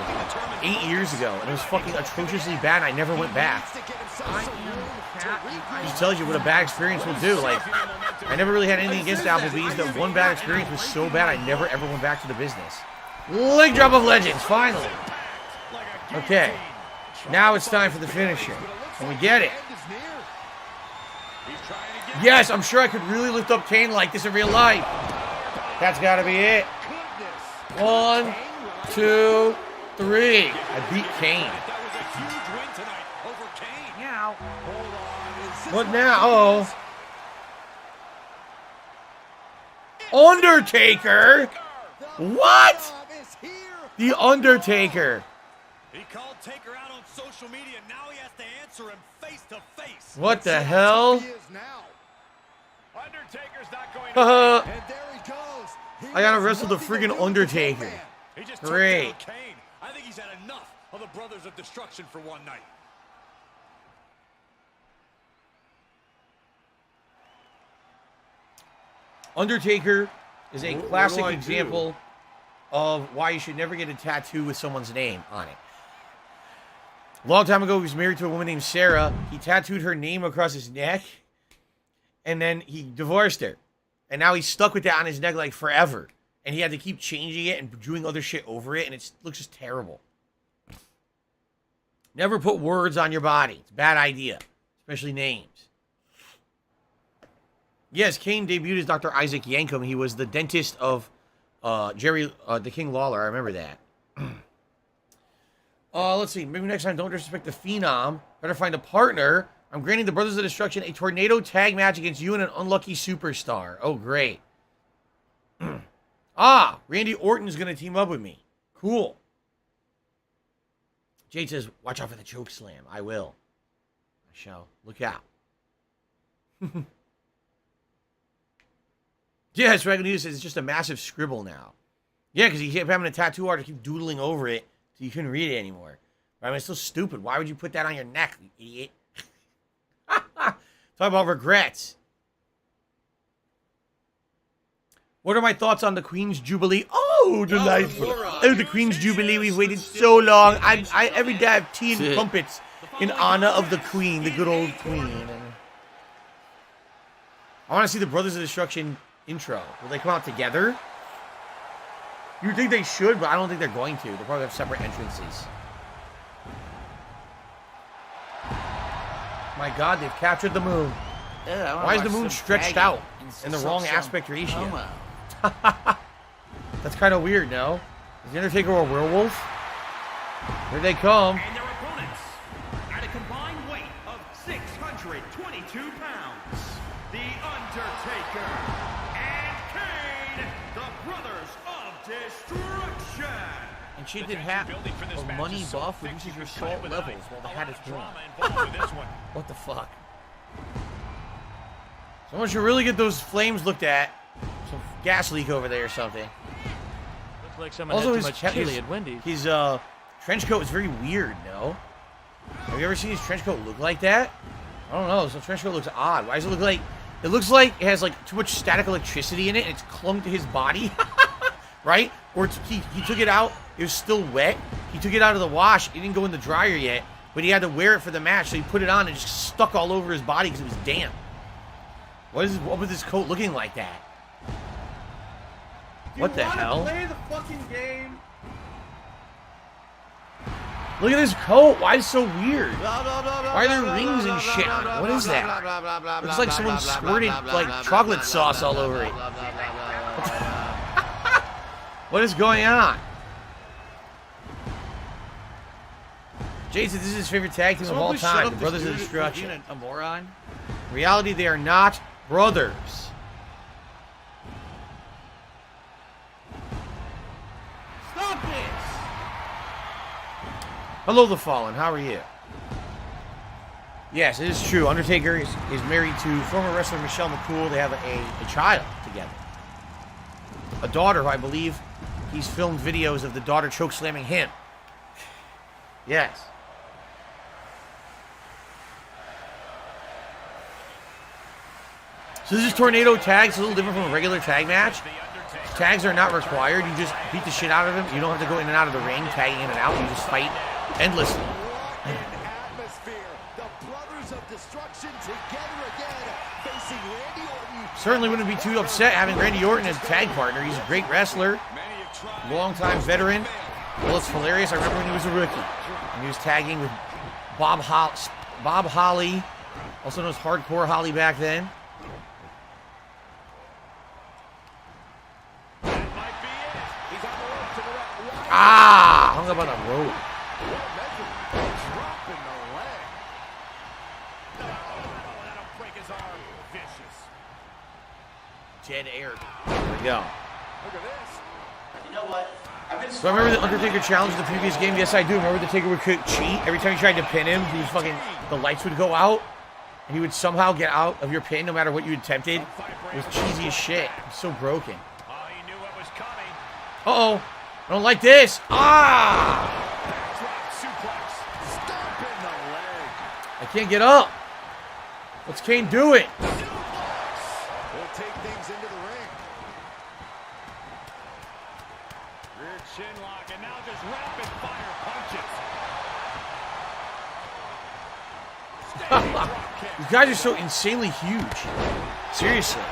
8 years ago, and it was fucking atrociously bad, and I never went back. It just tells you what a bad experience will do. Like, I never really had anything against Applebee's. That one bad experience was so bad, I never ever went back to the business. Leg drop of legends, finally. Okay. Now it's time for the finisher. And we get it. Yes, I'm sure I could really lift up Kane like this in real life. That's got to be it. 1, 2, 3. I beat Kane. What now? Oh. Undertaker? What? The Undertaker. He called Taker out on social media, and now he has to answer him face to face. What the hell? Undertaker's not going And there he goes. I gotta wrestle the friggin' Undertaker. He just Great. took down Kane. I think he's had enough of the Brothers of Destruction for one night. Undertaker is a classic example of why you should never get a tattoo with someone's name on it. A long time ago, he was married to a woman named Sarah. He tattooed her name across his neck, and then he divorced her. And now he's stuck with that on his neck like forever. And he had to keep changing it and doing other shit over it, and it looks just terrible. Never put words on your body. It's a bad idea, especially names. Yes, Kane debuted as Dr. Isaac Yankum. He was the dentist of Jerry the King Lawler. I remember that. Let's see. Maybe next time, don't disrespect the Phenom. Better find a partner. I'm granting the Brothers of Destruction a tornado tag match against you and an unlucky superstar. Oh, great. Randy Orton's going to team up with me. Cool. Jade says, watch out for the choke slam. I will. I shall. Look out. Yeah, Swagonitas says it's just a massive scribble now. Yeah, because he kept having a tattoo artist keep doodling over it so you couldn't read it anymore. I mean, it's so stupid. Why would you put that on your neck, you idiot? Talk about regrets. What are my thoughts on the Queen's Jubilee? Oh, delightful. Oh, the Queen's Jubilee. We've waited so long. I every day I have tea and crumpets in honor of the Queen, the good old Queen. I want to see the Brothers of Destruction intro. Will they come out together? You think they should, but I don't think they're going to. They'll probably have separate entrances. My God, they've captured the moon. Why is the moon stretched out in the wrong aspect ratio? That's kind of weird, no? Is the Undertaker a werewolf? Here they come. And their opponents, at a combined weight of 622 pounds, The Undertaker and Kane, the Brothers of Destruction. And she did have a money buff reduces your salt levels while the hat is drawn. What the fuck? Someone should really get those flames looked at. Some gas leak over there or something. Looks like someone had too much chili at Wendy's. His trench coat is very weird, no? Have you ever seen his trench coat look like that? I don't know. His trench coat looks odd. Why does it look like... It looks like it has like too much static electricity in it and it's clung to his body. Right? Or he took it out. It was still wet. He took it out of the wash. It didn't go in the dryer yet. But he had to wear it for the match. So he put it on and just stuck all over his body because it was damp. What was his coat looking like that? What the hell? Play the fucking game. Look at his coat. Why is it so weird? Why are there rings and shit on it? What is that? Looks like someone squirted like chocolate sauce all over it. What is going on? Jason, this is his favorite tag team of all time. The Brothers of Destruction. A moron? In reality, they are not brothers. Stop this! Hello, The Fallen. How are you? Yes, it is true. Undertaker is married to former wrestler Michelle McCool. They have a child together. A daughter who I believe he's filmed videos of the daughter chokeslamming him. Yes. So this is tornado tags. It's a little different from a regular tag match. Tags are not required. You just beat the shit out of him. You don't have to go in and out of the ring, tagging in and out. You just fight endlessly. Certainly wouldn't be too upset having Randy Orton as tag partner. He's a great wrestler, long-time veteran. Well, it's hilarious. I remember when he was a rookie, and he was tagging with Bob Holly, also known as Hardcore Holly back then. Hung up on the rope. dead air. There we go. Look at this. You know what? So I remember the Undertaker challenge in the previous game. Yes, I do. Remember the Taker would cheat every time you tried to pin him. He was fucking. The lights would go out, and he would somehow get out of your pin no matter what you attempted. It was cheesy as shit. It was so broken. He knew what was coming. Uh-oh. I don't like this. Ah! Backdrop suplex. Stomp in the leg. I can't get up. What's Kane doing? Suplex. We'll take things into the ring. Rear chin lock, and now just rapid fire punches. These guys are so insanely huge. Seriously.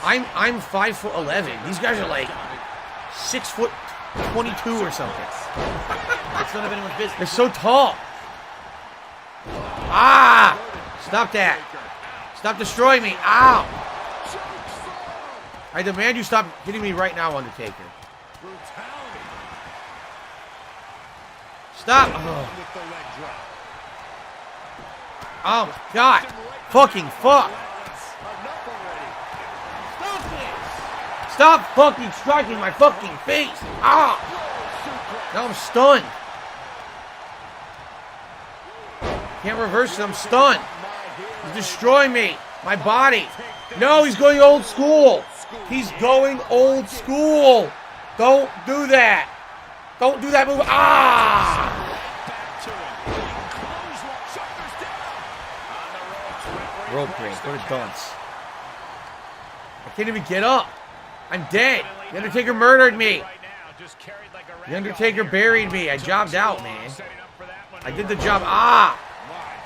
I'm 5'11". These guys are like 6'22" or something. It's none of anyone's business. They're so tall. Ah! Stop that. Stop destroying me. Ow! I demand you stop hitting me right now, Undertaker. Brutality. Stop. With the leg drop. Oh, God. Fucking fuck. Enough already. Stop fucking striking my fucking face. Ah! Now I'm stunned. Can't reverse it. I'm stunned. He's destroying me. My body. No, he's going old school. He's going old school. Don't do that. Don't do that move. Ah! Rope break. What a dunce. I can't even get up. I'm dead. The Undertaker murdered me. The Undertaker buried me. I jobbed out, man. I did the job. Ah!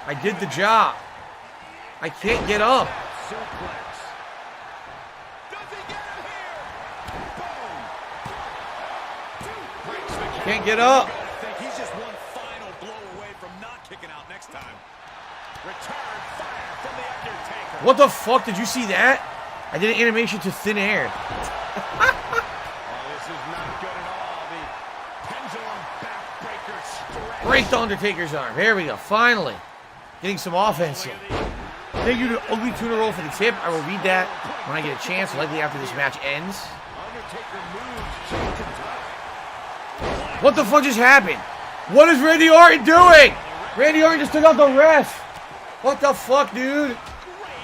I did the job. I can't get up. Can't get up. He's just one final blow away from not kicking out next time. Return fire from the Undertaker. What the fuck? Did you see that? I did an animation to thin air. This is not good at all. The pendulum backbreaker stretch. Break the Undertaker's arm. There we go. Finally. Getting some offense in. Thank you to Ugly Tuna Roll for the tip. I will read that when I get a chance, likely after this match ends. Undertaker moves just in time. What the fuck just happened? What is Randy Orton doing? Randy Orton just took out the ref. What the fuck, dude?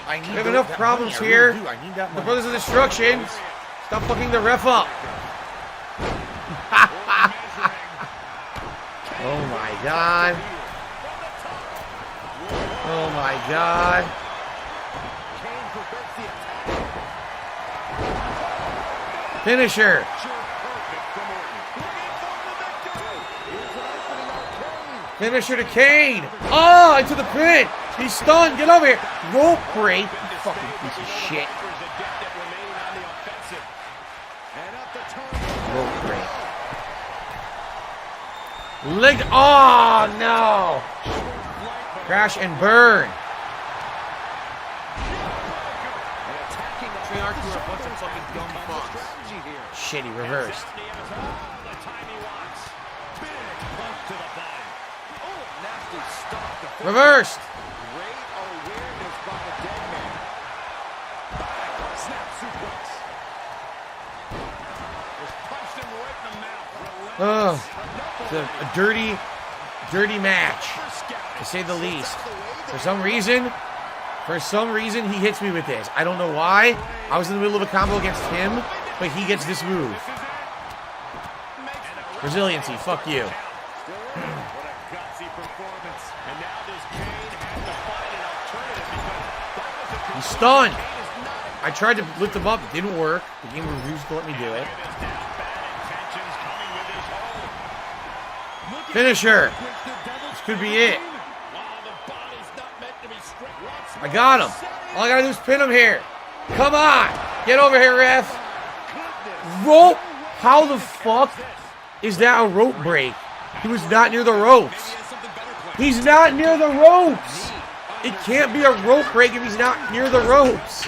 We have enough problems here. The Brothers of Destruction. Stop fucking the ref up. Oh my god. Oh my god. Finisher. Finisher to Kane. Oh, into the pin. He's stunned. Get over here. Rope break. You fucking piece of shit. Rope break. Leg. Oh, no. Crash and burn. Shitty reversed. Reversed. Oh, it's a dirty match, to say the least. For some reason, he hits me with this. I don't know why. I was in the middle of a combo against him, but he gets this move. Resiliency, fuck you. He's stunned. I tried to lift him up. It didn't work. The game refused to let me do it. Finisher. This could be it. I got him. All I gotta do is pin him here. Come on. Get over here, ref. Rope. How the fuck is that a rope break? He was not near the ropes. He's not near the ropes. It can't be a rope break if he's not near the ropes.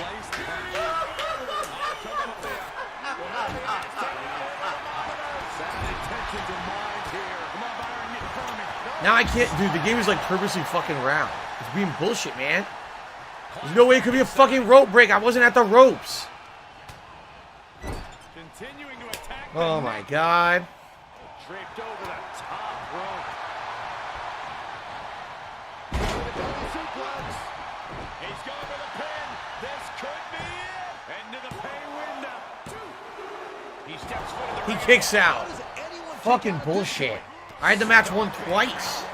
Now I can't, dude, the game is like purposely fucking round. It's being bullshit, man. There's no way it could be a fucking rope break. I wasn't at the ropes. Oh my God. Draped over the top rope. He's going for the pin. This could be it. Into the pay window. He steps foot in the He kicks out. Fucking bullshit. I had the match won twice.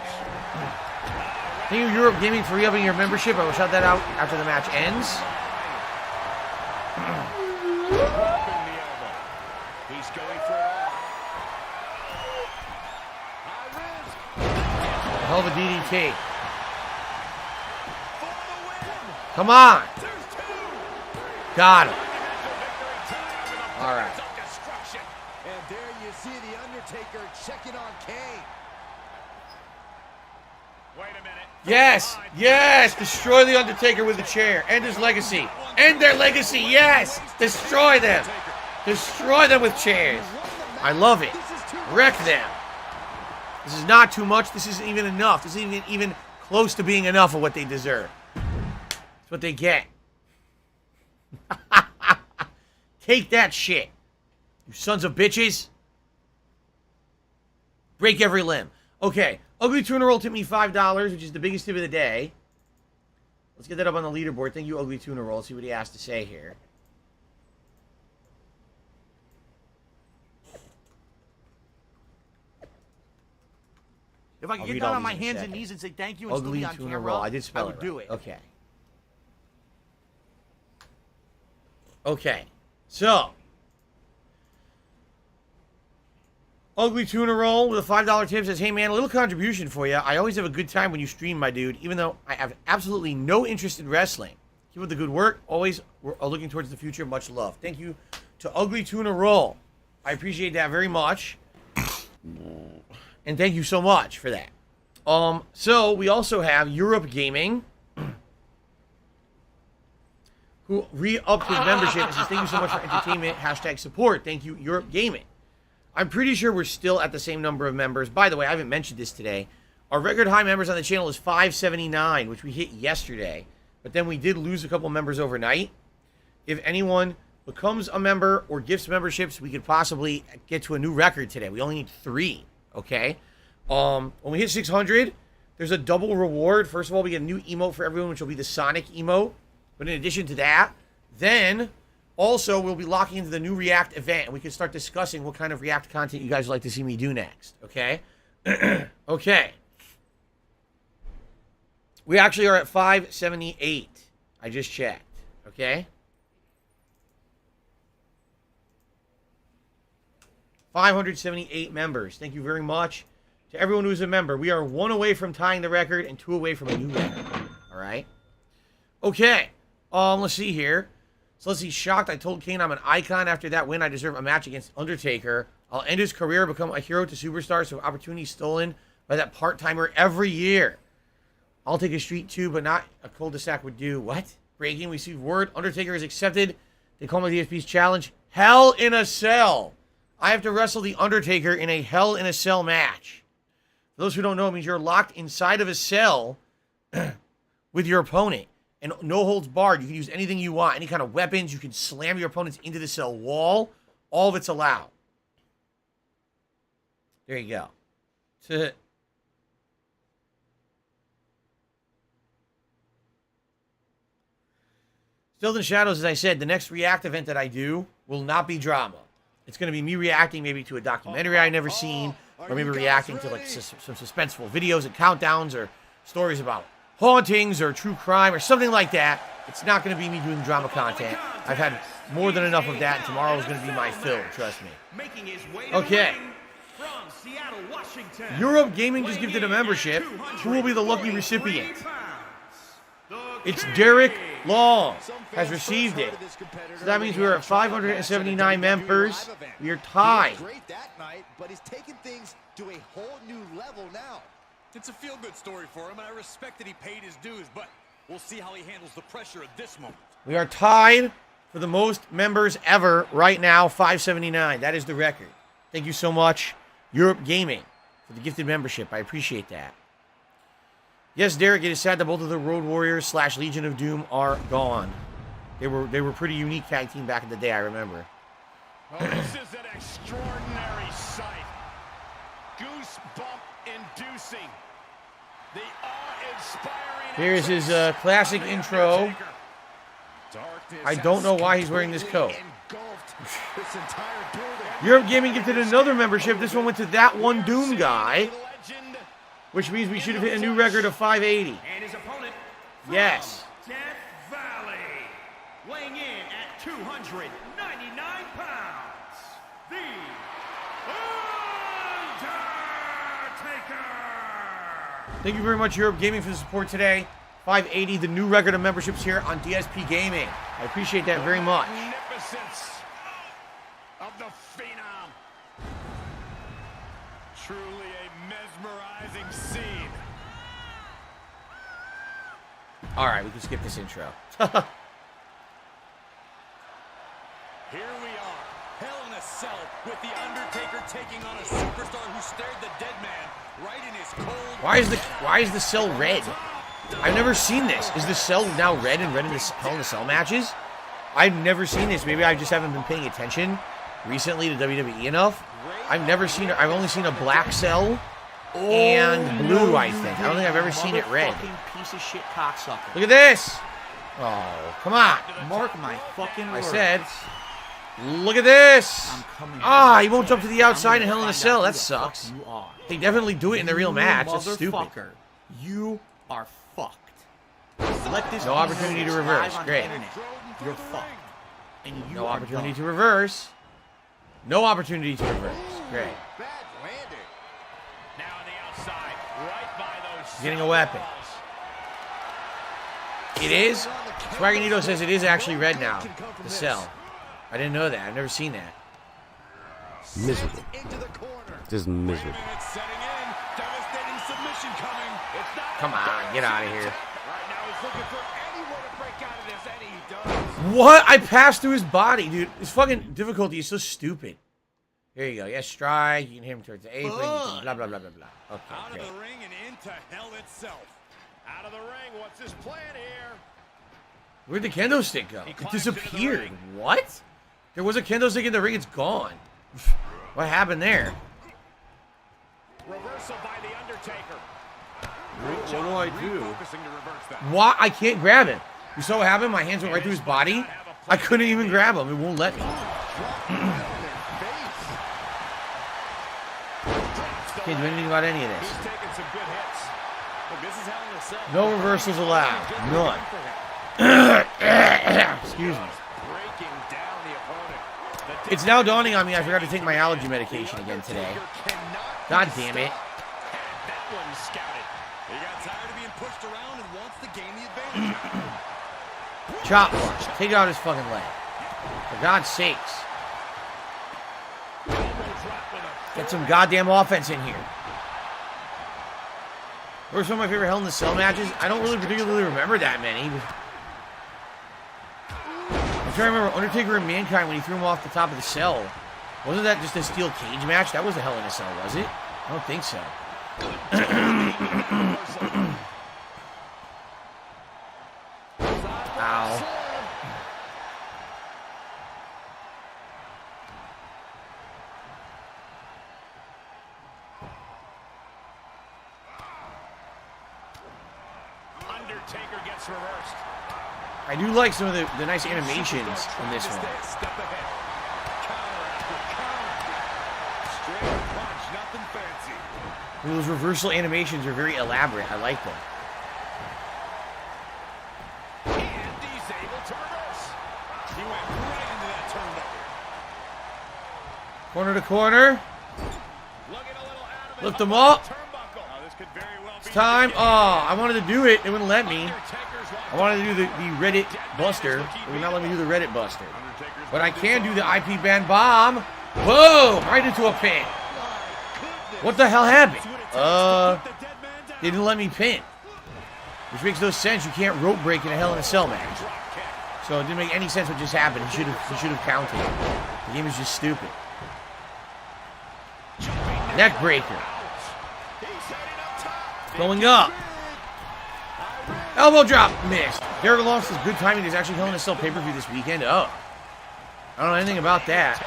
Thank you, Europe Gaming, for re-upping your membership. I will shout that out after the match ends. He's going for it all. High risk. Hell of a DDT. Come on. Got him. All right. And there you see the Undertaker checking on Kane. Wait a minute. Yes. Yes. Destroy the Undertaker with the chair. End his legacy. End their legacy. Yes. Destroy them. Destroy them with chairs. I love it. Wreck them. This is not too much. This isn't even enough. This isn't even close to being enough of what they deserve. That's what they get. Take that shit. You sons of bitches. Break every limb. Okay. Ugly Tuna Roll tipped me $5, which is the biggest tip of the day. Let's get that up on the leaderboard. Thank you, Ugly Tuna Roll. Let's see what he has to say here. If I could get down on my hands and knees and say thank you and still be on Tuna camera, Roll. I did spell would it do right. it. Okay. Okay. So. Ugly Tuna Roll with a $5 tip says, hey man, a little contribution for you. I always have a good time when you stream, my dude, even though I have absolutely no interest in wrestling. Keep up the good work. Always looking towards the future. Much love. Thank you to Ugly Tuna Roll. I appreciate that very much. And thank you so much for that. So we also have Europe Gaming, who re-upped his membership and says, thank you so much for entertainment. # support. Thank you, Europe Gaming. I'm pretty sure we're still at the same number of members. By the way, I haven't mentioned this today. Our record high members on the channel is 579, which we hit yesterday. But then we did lose a couple members overnight. If anyone becomes a member or gifts memberships, we could possibly get to a new record today. We only need 3, okay? When we hit 600, there's a double reward. First of all, we get a new emote for everyone, which will be the Sonic emote. But in addition to that, then also we'll be locking into the new React event, and we can start discussing what kind of React content you guys would like to see me do next, okay? Okay. We actually are at 578. I just checked, okay? 578 members. Thank you very much to everyone who's a member. We are 1 away from tying the record and 2 away from a new record. All right? Okay. Let's see here. So let's see. Shocked. I told Kane I'm an icon. After that win, I deserve a match against Undertaker. I'll end his career, become a hero to superstars, so opportunity stolen by that part-timer every year. I'll take a street too, but not a cul-de-sac would do. What? Breaking. We see word. Undertaker is accepted. They call me the DSP's challenge. Hell in a Cell. I have to wrestle the Undertaker in a Hell in a Cell match. For those who don't know, it means you're locked inside of a cell with your opponent. And no holds barred. You can use anything you want. Any kind of weapons. You can slam your opponents into the cell wall. All of it's allowed. There you go. Still in the shadows, as I said, the next React event that I do will not be drama. It's going to be me reacting maybe to a documentary I've never seen, or maybe reacting to like some suspenseful videos and countdowns or stories about hauntings or true crime or something like that. It's not going to be me doing drama content. I've had more than enough of that, and tomorrow is going to be my film, trust me. Okay. Europe Gaming just gifted a membership. Who will be the lucky recipient? It's Derek Long has received it. So that means we're at 579 members. We are tied. Great that night, but he's taking things to a whole new level now. It's a feel-good story for him, and I respect that he paid his dues, but we'll see how he handles the pressure at this moment. We are tied for the most members ever right now, 579. That is the record. Thank you so much, Europe Gaming, for the gifted membership. I appreciate that. Yes, Derek, it is sad that both of the Road Warriors / Legion of Doom are gone. They were pretty unique tag team back in the day, I remember. extraordinary sight. Goosebump-inducing. The awe-inspiring. Here's his classic intro. I don't know why he's wearing this coat. Europe Gaming gifted another membership. This one went to that one Doom guy, which means we should have hit a new record of 580. And his opponent, Yes. Death Valley, weighing in at 299 pounds, the Undertaker. Thank you very much, Europe Gaming, for the support today. 580, the new record of memberships here on DSP Gaming. I appreciate that very much. Magnificence of the Phenom. Truly a mesmerizing scene. All right, we can skip this intro. Here we are, Hell in a Cell, with the Undertaker taking on a superstar who stared the dead man right in his cold. Why is the cell red? I've never seen this. Is the cell now red and red in the Hell in a Cell matches? I've never seen this. Maybe I just haven't been paying attention recently to WWE enough. I've never seen it. I've only seen a black cell and blue, I think. I don't think I've ever seen it red. Piece of shit cocksucker. Look at this. Oh, come on. Mark my fucking words. I said, look at this. I'm coming. Ah, he won't jump to the outside in Hell in a Cell. That sucks. You are. They definitely do it in the real match. That's stupid. You are fucked. Let this No opportunity to reverse. Great. You're fucked. And you No are opportunity done. to reverse. No opportunity to reverse. Great. Now on the outside, right by those. Getting a weapon. It is. Swaganito says it is actually red now. The cell. I didn't know that. I've never seen that. Miserable. Into the corner. Just miserable. It's setting in. Devastating submission coming. It's not. Come on, get out of here. Right now he's looking for anyone to break out of this, and he does. What? I passed through his body, dude. His fucking difficulty is so stupid. Here you go. Yes, strike. You can hit him towards the apron. You can blah, blah, blah, blah, blah. Okay, Out of great. the ring and into hell itself. Out of the ring. What's his plan here? Where'd the kendo stick go? It disappeared. What? There was a kendo stick in the ring. It's gone. What happened there? Reversal by the Undertaker. What do I do? Focusing to reverse that. Why? I can't grab him. You saw what happened? My hands went right through his body. I couldn't even grab him. It won't let me. Can't do anything about any of this. He's taking some good hits. Look, this is Hell in a Cell. No reversals allowed. None. Excuse me. Breaking down the opponent. It's now dawning on me I forgot to take my allergy medication again today. God damn it. That one's scouted. He got tired of being pushed around and wants to gain the advantage. Chop block. Take out his fucking leg. For God's sakes. Get some goddamn offense in here. What were some of my favorite Hell in the Cell matches? I don't really particularly remember that many. I'm trying to remember Undertaker and Mankind when he threw him off the top of the cell. Wasn't that just a steel cage match? That was a Hell in a Cell, was it? I don't think so. Ow. Undertaker gets reversed. I do like some of the nice animations in this one. Step ahead. Counter after counter. Straight punch, nothing fancy. Those reversal animations are very elaborate. I like them. And he's able to reverse. He went right into that turnbuckle. Corner to corner. Looking a little out of it. Lift them up. Turnbuckle. Oh, this could very well It's be time. the Oh, I wanted to do it. They wouldn't let me. Undertaker's walked I wanted to do the Reddit Buster. They would not let me do the Reddit Buster. But I can do the IP Band Bomb. Boom! Right into a pin. What the hell happened? They didn't let me pin. Which makes no sense. You can't rope break in a Hell in a Cell match. So it didn't make any sense what just happened. He should have counted. The game is just stupid. Neck breaker. Going up. Elbow drop. Missed. Derek lost his good timing. There's actually Hell in a Cell pay-per-view this weekend. Oh. I don't know anything about that.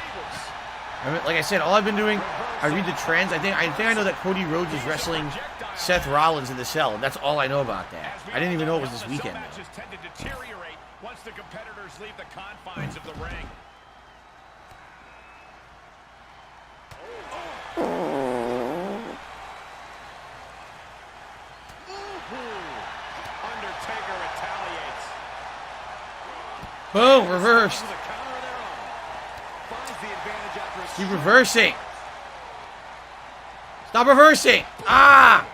I I mean, like I said, all I've been doing, I read the trends. I think I know that Cody Rhodes is wrestling Seth Rollins in the cell. That's all I know about that. I didn't even know it was this weekend. Matches tend to deteriorate once the competitors leave the confines of the ring. Undertaker retaliates. Boom, reversed. Keep reversing. Stop reversing. Ah!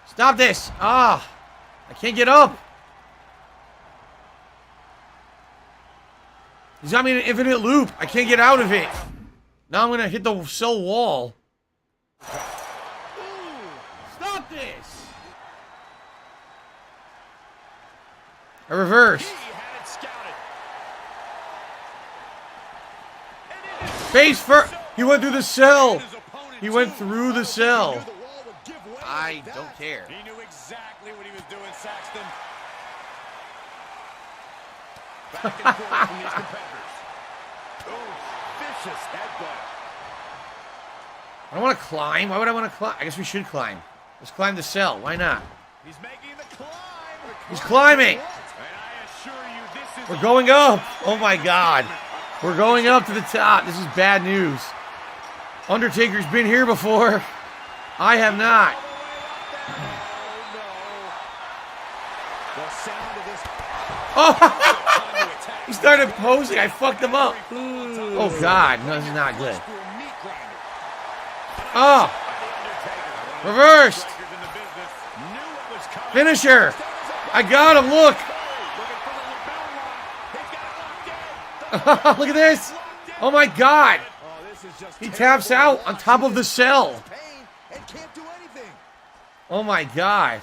Stop this. Ah! I can't get up. He's got me in an infinite loop. I can't get out of it. Now I'm going to hit the cell wall. Stop this. I reversed. Face first. He went through the cell. He went through the cell. I don't care. He knew exactly what he was doing, Saxton. Back and forth from these competitors. Oh, vicious headbutt. I don't want to climb. Why would I want to climb? I guess we should climb. Let's climb the cell. Why not? He's making the climb. He's climbing. And I assure you, this is We're going up. Oh my God. We're going up to the top. This is bad news. Undertaker's been here before. I have not. Oh, he started posing. I fucked him up. Oh God, no, this is not good. Oh, reversed. Finisher. I got him. Look. Look at this. Oh my God. He taps out on top of the cell. Oh my God.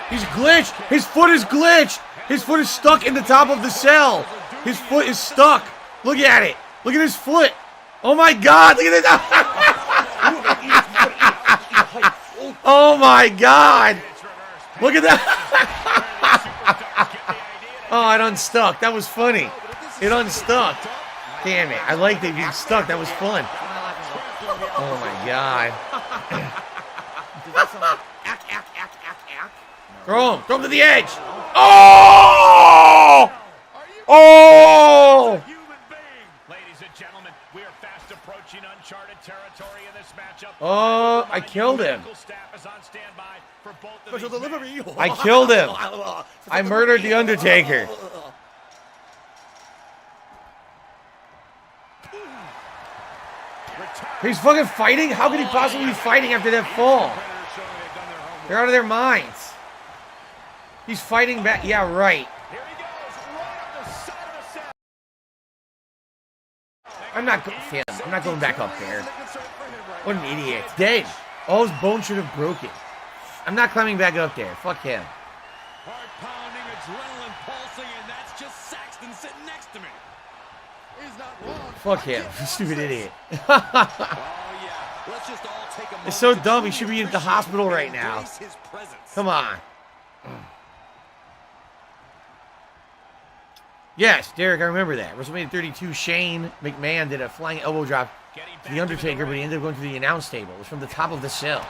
He's glitched. His foot is glitched. His foot is stuck in the top of the cell. His foot is stuck. Look at it. Look at his foot. Oh my God. Look at this. Oh my God. Look at that. Oh, it unstuck. That was funny. It unstuck. Damn it. I liked it being stuck. That was fun. Oh my God. Throw him. Throw him to the edge. Oh! Oh! Ladies and gentlemen, we are fast approaching uncharted territory in this matchup. Oh, I killed him. Special delivery. I killed him. I murdered the Undertaker. He's fucking fighting? How could he possibly be fighting after that fall? They're out of their minds. He's fighting back. Yeah, right. I'm not going back up there. What an idiot. Dead. All his bones should have broken. I'm not climbing back up there. Fuck him. Heart pounding, adrenaline pulsing, and that's just Saxton sitting next to me. He's not wrong. Fuck him. Stupid idiot. Let's just all take a moment. It's so dumb. He should be in the hospital right now. Come on. Yes, Derek, I remember that. WrestleMania 32, Shane McMahon did a flying elbow drop to The Undertaker, but he ended up going to the announce table. It was from the top of the cell.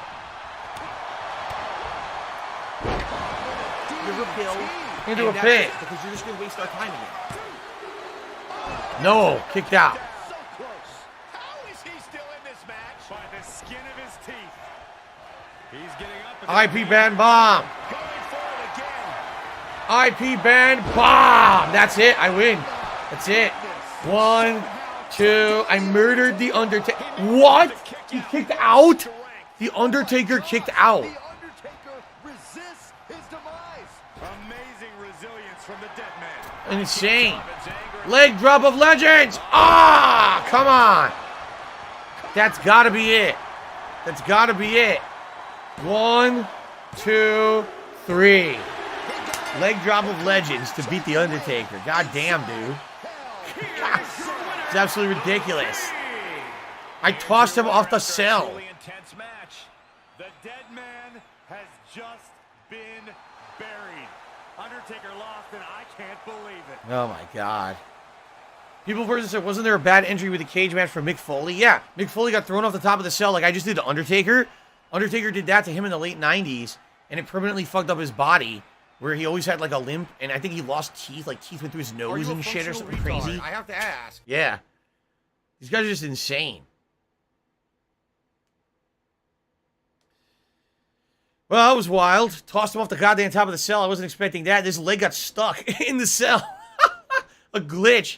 Into a pit. Because you're just going to waste our time again. No, kicked out. So close. How is he still in this match? By the skin of his teeth. He's getting up. IP band bomb. Going for it again. IP band bomb. That's it. I win. That's it. 1, 2. I murdered the Undertaker. What? He kicked out? The Undertaker kicked out. The Undertaker resists his demise. Amazing resilience from the dead man. Insane. Leg drop of legends. Ah, come on. That's got to be it. That's got to be it. 1, 2, 3. Leg drop of legends to beat the Undertaker. God damn, dude. It's absolutely ridiculous. I tossed him off the cell. Intense match. The dead man just been buried. Undertaker lost, and I can't believe it. Oh, my God. People versus said, wasn't there a bad injury with the cage match for Mick Foley? Yeah, Mick Foley got thrown off the top of the cell like I just did to Undertaker. Undertaker did that to him in the late 90s, and it permanently fucked up his body, where he always had like a limp, and I think he lost teeth, like teeth went through his nose and shit or something crazy. I have to ask. Yeah. These guys are just insane. Well, that was wild. Tossed him off the goddamn top of the cell. I wasn't expecting that. This leg got stuck in the cell. A glitch.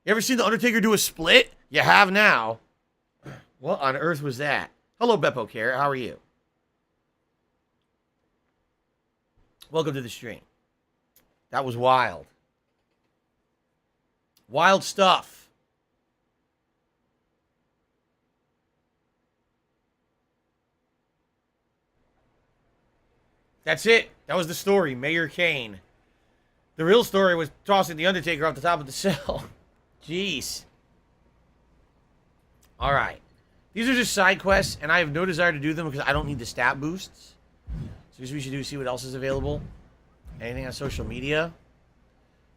You ever seen The Undertaker do a split? You have now. What on earth was that? Hello, Beppo Care. How are you? Welcome to the stream. That was wild. Wild stuff. That's it. That was the story. Mayor Kane. The real story was tossing The Undertaker off the top of the cell. Jeez. All right. These are just side quests, and I have no desire to do them because I don't need the stat boosts. So here's what we should do. See what else is available. Anything on social media.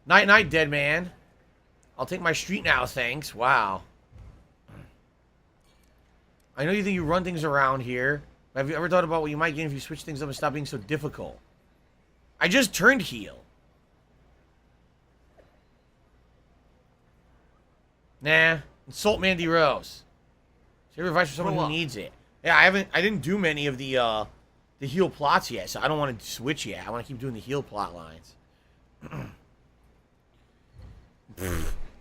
Night, night, dead man. I'll take my street now, thanks. Wow. I know you think you run things around here. Have you ever thought about what you might gain if you switch things up and stop being so difficult? I just turned heel. Nah. Insult Mandy Rose. Save advice for someone who needs it. Yeah, I didn't do many of the heel plots yet, so I don't want to switch yet. I want to keep doing the heel plot lines.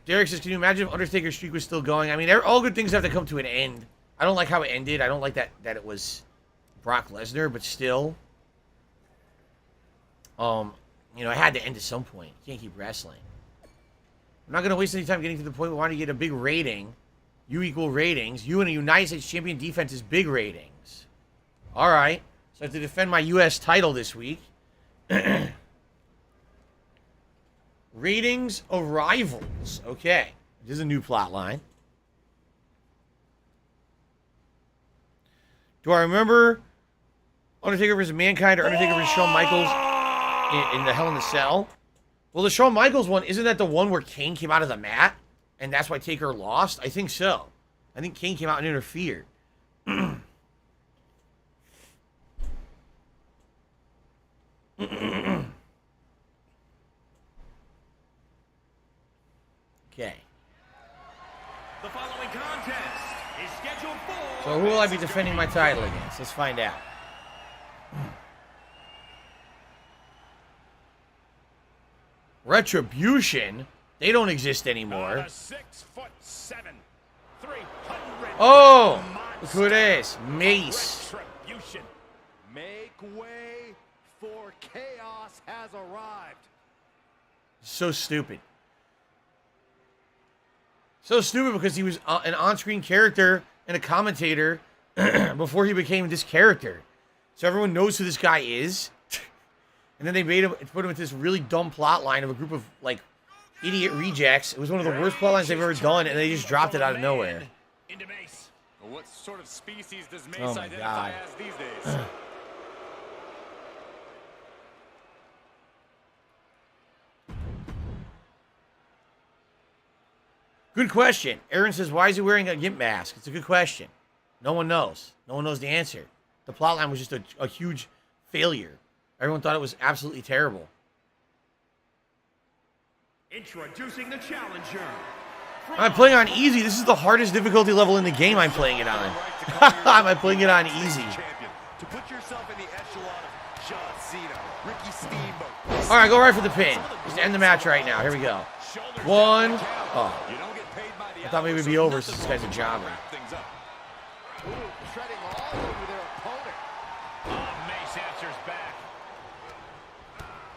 Derek says, can you imagine if Undertaker's streak was still going? I mean, all good things have to come to an end. I don't like how it ended. I don't like that it was Brock Lesnar, but still. You know, it had to end at some point. You can't keep wrestling. I'm not going to waste any time getting to the point where we want to get a big rating. You equal ratings. You and a United States Champion defense is big ratings. All right. So I have to defend my U.S. title this week. Ratings of rivals. Okay. This is a new plot line. Do I remember Undertaker versus Mankind or Undertaker versus Shawn Michaels in the Hell in the Cell? Well, the Shawn Michaels one, isn't that the one where Kane came out of the mat? And that's why Taker lost? I think so. I think Kane came out and interfered. Okay. The following contest is scheduled for... So who will I be defending my title against? Let's find out. Retribution? They don't exist anymore. 6'7", 300. Oh! Look who it is. Mace. Retribution. Make way for chaos has arrived. So stupid. So stupid because he was an on-screen character and a commentator before he became this character. So everyone knows who this guy is. And then they put him with this really dumb plot line of a group of, like, idiot rejects. It was one of the worst plot lines they've ever done, and they just dropped it out of nowhere. Into Mace. What sort of species does Mace Oh my identify God. as these days? Good question. Aaron says, why is he wearing a gimp mask? It's a good question. No one knows. No one knows the answer. The plotline was just a huge failure. Everyone thought it was absolutely terrible. Introducing the challenger. I'm playing on easy. This is the hardest difficulty level in the game I'm playing it on. I'm playing it on easy. To put yourself in the echelon of John Cena, Ricky Steamboat. All right, go right for the pin. Just end the match right now. Here we go. One. Oh. I thought maybe it'd be over since this guy's a jobber. Treading all over their opponent. Mace answers back.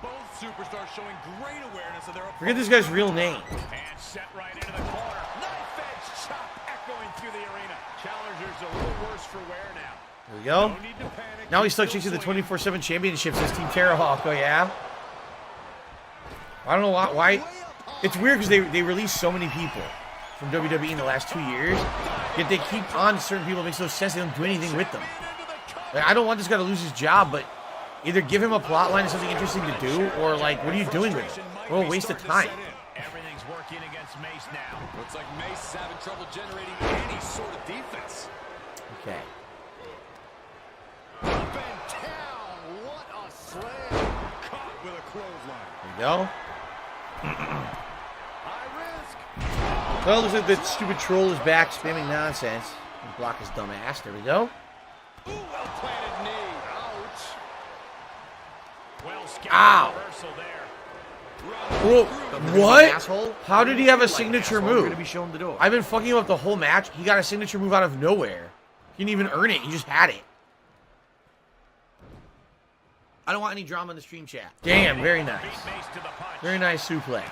Both superstars showing great awareness of their opponent. Forget this guy's real name. And set right into the corner. Knife edge chop echoing through the arena. Challenger's a little worse for wear now. There we go. No need to panic. Now he's stuck chasing the 24/7 championship since Team Terrahawk. Oh, yeah? I don't know why. It's weird because they released so many people from WWE in the last 2 years, yet they keep on certain people. It makes no sense. They don't do anything with them. Like, I don't want this guy to lose his job, but Either give him a plot line and something interesting to do, or like, what are you doing with it? What a waste of time. Everything's working against Mace now. Looks like Mace is having trouble generating any sort of defense. Okay. Up and down. What a slam. Caught with a clothesline. There you go. High risk. Well, looks like that stupid troll is back spamming nonsense. Block his dumb ass. There we go. Ooh, well planted knee. Ouch. Well scouted Ow. reversal there. Whoa, what? Asshole. How did he have a Like signature asshole, We're move? gonna be showing the door. I've been fucking him up the whole match. He got a signature move out of nowhere. He didn't even earn it. He just had it. I don't want any drama in the stream chat. Damn, very nice. Beat Mace to the punch. Very nice suplex.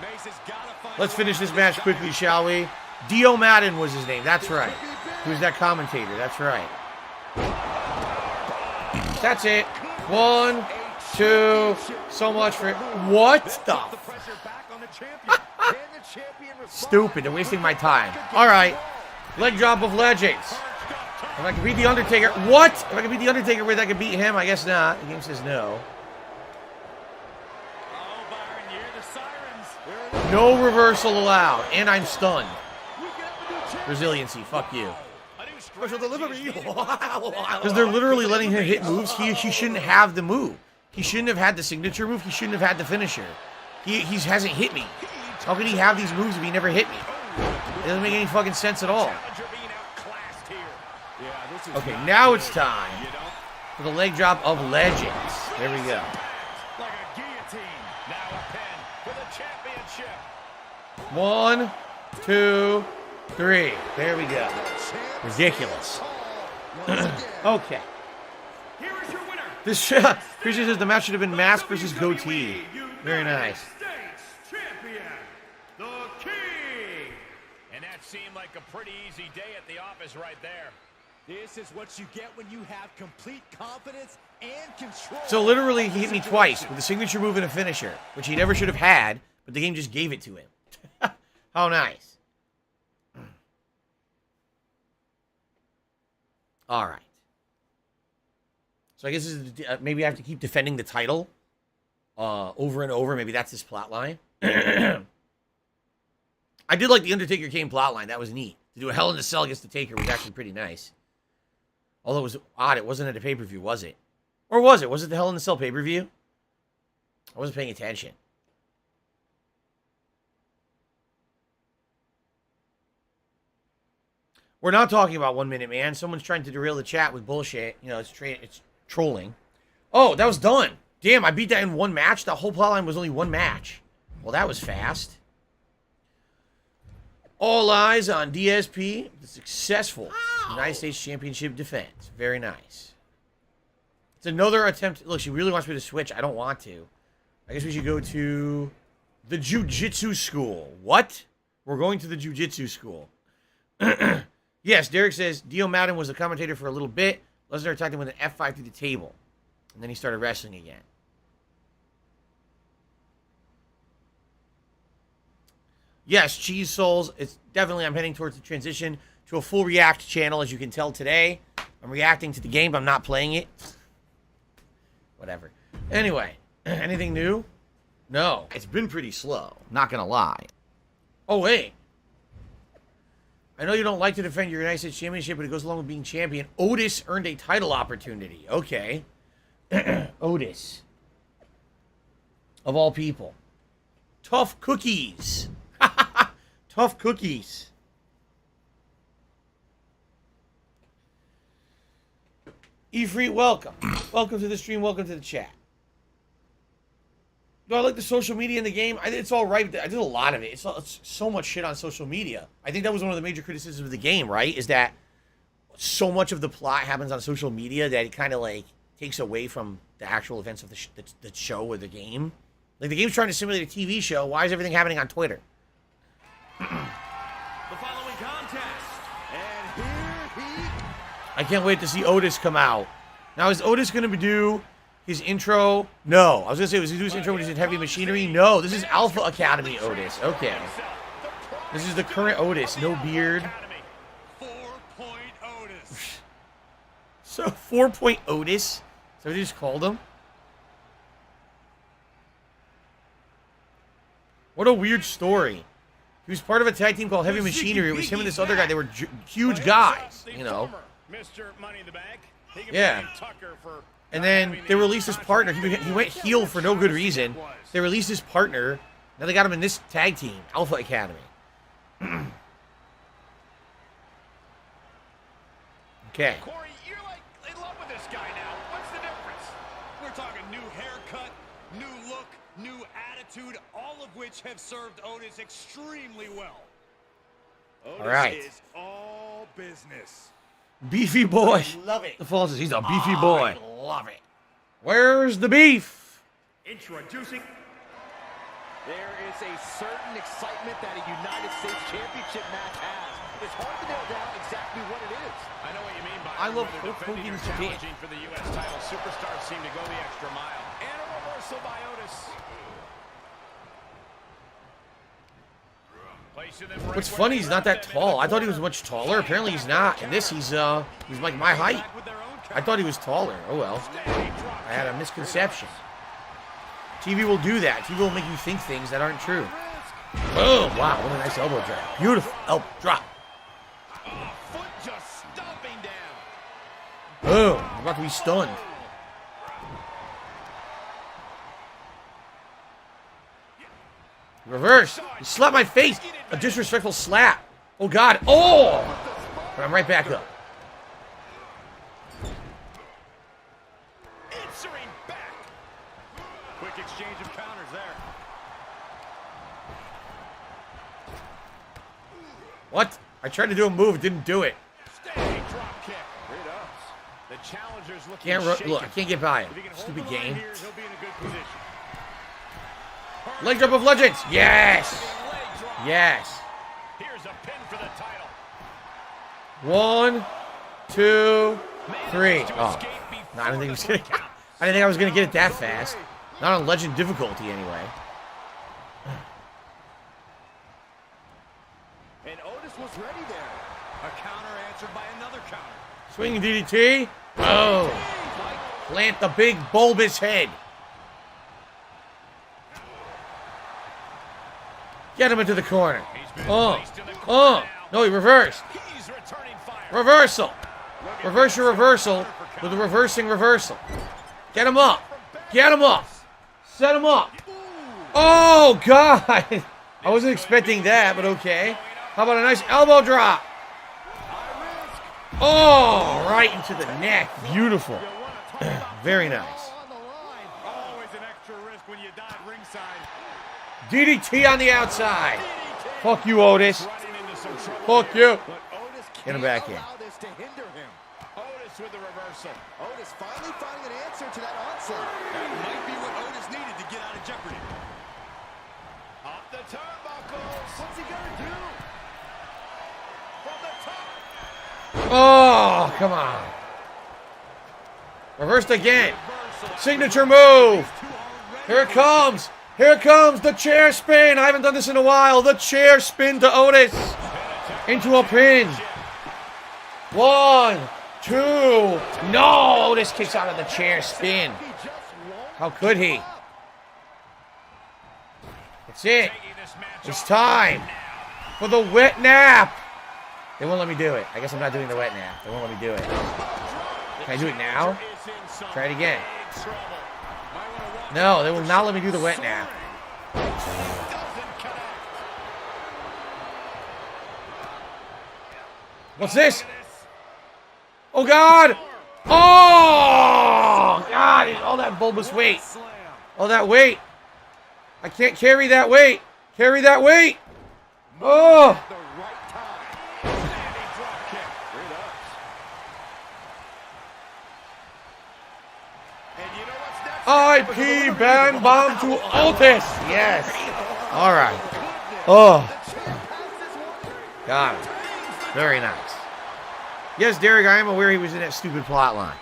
Mace has gotta find Let's a finish way this out match of quickly, shall we? Dio Madden was his name. That's right. He was that commentator. That's right. That's it. 1, 2. So much for it. What the? the pressure back on the champion. Can the champion respond? Stupid. They're wasting my time. All right. Leg drop of legends. If I can beat The Undertaker. What? If I can beat The Undertaker with, I can beat him. I guess not. The game says no. Oh, Byron, you hear the sirens. No reversal allowed. And I'm stunned. Resiliency. Fuck you. Special delivery. Because they're literally letting him hit moves. He shouldn't have the move. He shouldn't have had the signature move. He shouldn't have had the finisher. He hasn't hit me. How can he have these moves if he never hit me? It doesn't make any fucking sense at all. Okay, now it's time for the leg drop of legends. There we go. Like a guillotine. Now a pin for the championship. 1, 2, 3. There we go. Ridiculous. Okay. Here is your winner. This Christian says the match should have been mask versus goatee. Very nice. States champion, the King. And that seemed like a pretty easy day at the office right there. This is what you get when you have complete confidence and control. So literally, he hit me twice with a signature move and a finisher, which he never should have had, but the game just gave it to him. How nice. All right. So I guess this is, maybe I have to keep defending the title over and over. Maybe that's his plot line. I did like the Undertaker Kane plot line. That was neat. To do a Hell in a Cell against the Taker was actually pretty nice. Although it was odd. It wasn't at a pay-per-view, was it? Or was it? Was it the Hell in a Cell pay-per-view? I wasn't paying attention. We're not talking about 1 Minute Man. Someone's trying to derail the chat with bullshit. You know, it's trolling. Oh, that was done. Damn, I beat that in one match? That whole plotline was only one match. Well, that was fast. All eyes on DSP. The successful United States Championship defense. Very nice. It's another attempt. Look, she really wants me to switch. I don't want to. I guess we should go to the Jiu-Jitsu school. What? We're going to the Jiu-Jitsu school. Yes, Derek says Dio Madden was the commentator for a little bit. Lesnar attacked him with an F5 through the table. And then he started wrestling again. Yes, Cheese Souls. It's definitely, I'm heading towards the transition to a full React channel, as you can tell today. I'm reacting to the game, but I'm not playing it. Whatever. Anyway, anything new? No. It's been pretty slow. Not gonna lie. Oh, wait. I know you don't like to defend your United States Championship, but it goes along with being champion. Otis earned a title opportunity. Okay. Otis. Of all people. Tough cookies. Tough cookies. Efreet, welcome. Welcome to the stream. Welcome to the chat. Do I like the social media in the game? It's all right. I did a lot of it. It's so much shit on social media. I think that was one of the major criticisms of the game, right? Is that so much of the plot happens on social media that it kind of like takes away from the actual events of the show or the game. Like the game's trying to simulate a TV show. Why is everything happening on Twitter? The following contest, and here he... I can't wait to see Otis come out. Now, is Otis going to do his intro? No. I was going to say, was he do his intro when he's in Heavy Machinery? No. This is Alpha Academy Otis. Okay. This is the current Otis. No beard. So 4-point Otis. So they just called him. What a weird story. He was part of a tag team called Heavy Machinery. It was him and this other guy. They were huge guys, you know. Yeah. And then they released his partner. He went heel for no good reason. They released his partner. Now they got him in this tag team, Alpha Academy. Okay. Corey, you're like in love with this guy now. What's the difference? We're talking new haircut, new look, new attitude, all of which have served Otis extremely well. Otis all right. Is all business. Beefy boy. I love it. The falls is he's a beefy boy. I love it. Where's the beef? Introducing. There is a certain excitement that a United States Championship match has. It's hard to nail down exactly what it is. I know what you mean by I love whether Hulk defending Hogan's or challenging for the U.S. title. Superstars seem to go the extra mile. And a reversal by Otis. What's funny, he's not that tall. I thought he was much taller. Apparently he's not. And this, he's like my height. I thought he was taller. Oh well. I had a misconception. TV will do that. TV will make you think things that aren't true. Oh, wow. What a nice elbow drop. Beautiful elbow drop. Foot just stomping down. Boom. I'm about to be stunned. Reverse. He slapped my face. A disrespectful slap. Oh, God. Oh! But I'm right back up. Answering back. Quick exchange of counters there. What? I tried to do a move. It didn't do it. Standing drop kick. Here it is. The challenger's looking Can't look. I can't get by him. If he can hold Stupid the line game. here, he'll be in a good position. Leg drop of legends. Yes. Yes. Here's a pin for the title. 1, 2, 3. Oh, no, I didn't think he was gonna. I didn't think I was gonna get it that fast. Not on legend difficulty, anyway. And Otis was ready there. A counter answered by another counter. Swinging DDT. Oh, plant the big bulbous head. Get him into the corner. No, he reversed. Reversal. Reverse your reversal with a reversing reversal. Get him up. Get him up. Set him up. Oh, God. I wasn't expecting that, but okay. How about a nice elbow drop? Oh, right into the neck. Beautiful. Very nice. Always an extra risk when you dive ringside. DDT on the outside. Fuck you, Otis. Fuck you. Get him back in. This to hinder him. Otis with the reversal. Otis finally finding an answer to that onslaught. That might be what Otis needed to get out of jeopardy. Off the turnbuckles. What's he gonna do? From the top. Oh, come on. Reversed again. Signature move. Here it comes. Here comes the chair spin. I haven't done this in a while. The chair spin to Otis. Into a pin. 1, 2. No, Otis kicks out of the chair spin. How could he? That's it. It's time for the wet nap. They won't let me do it. I guess I'm not doing the wet nap. They won't let me do it. Can I do it now? Try it again. No, they will not let me do the wet nap. What's this? Oh, God! Oh, God! All that bulbous weight. All that weight. I can't carry that weight. Carry that weight. Oh! IP Bang Bomb to Otis. Yes. All right. Oh. Got it. Very nice. Yes, Derek, I am aware he was in that stupid plot line.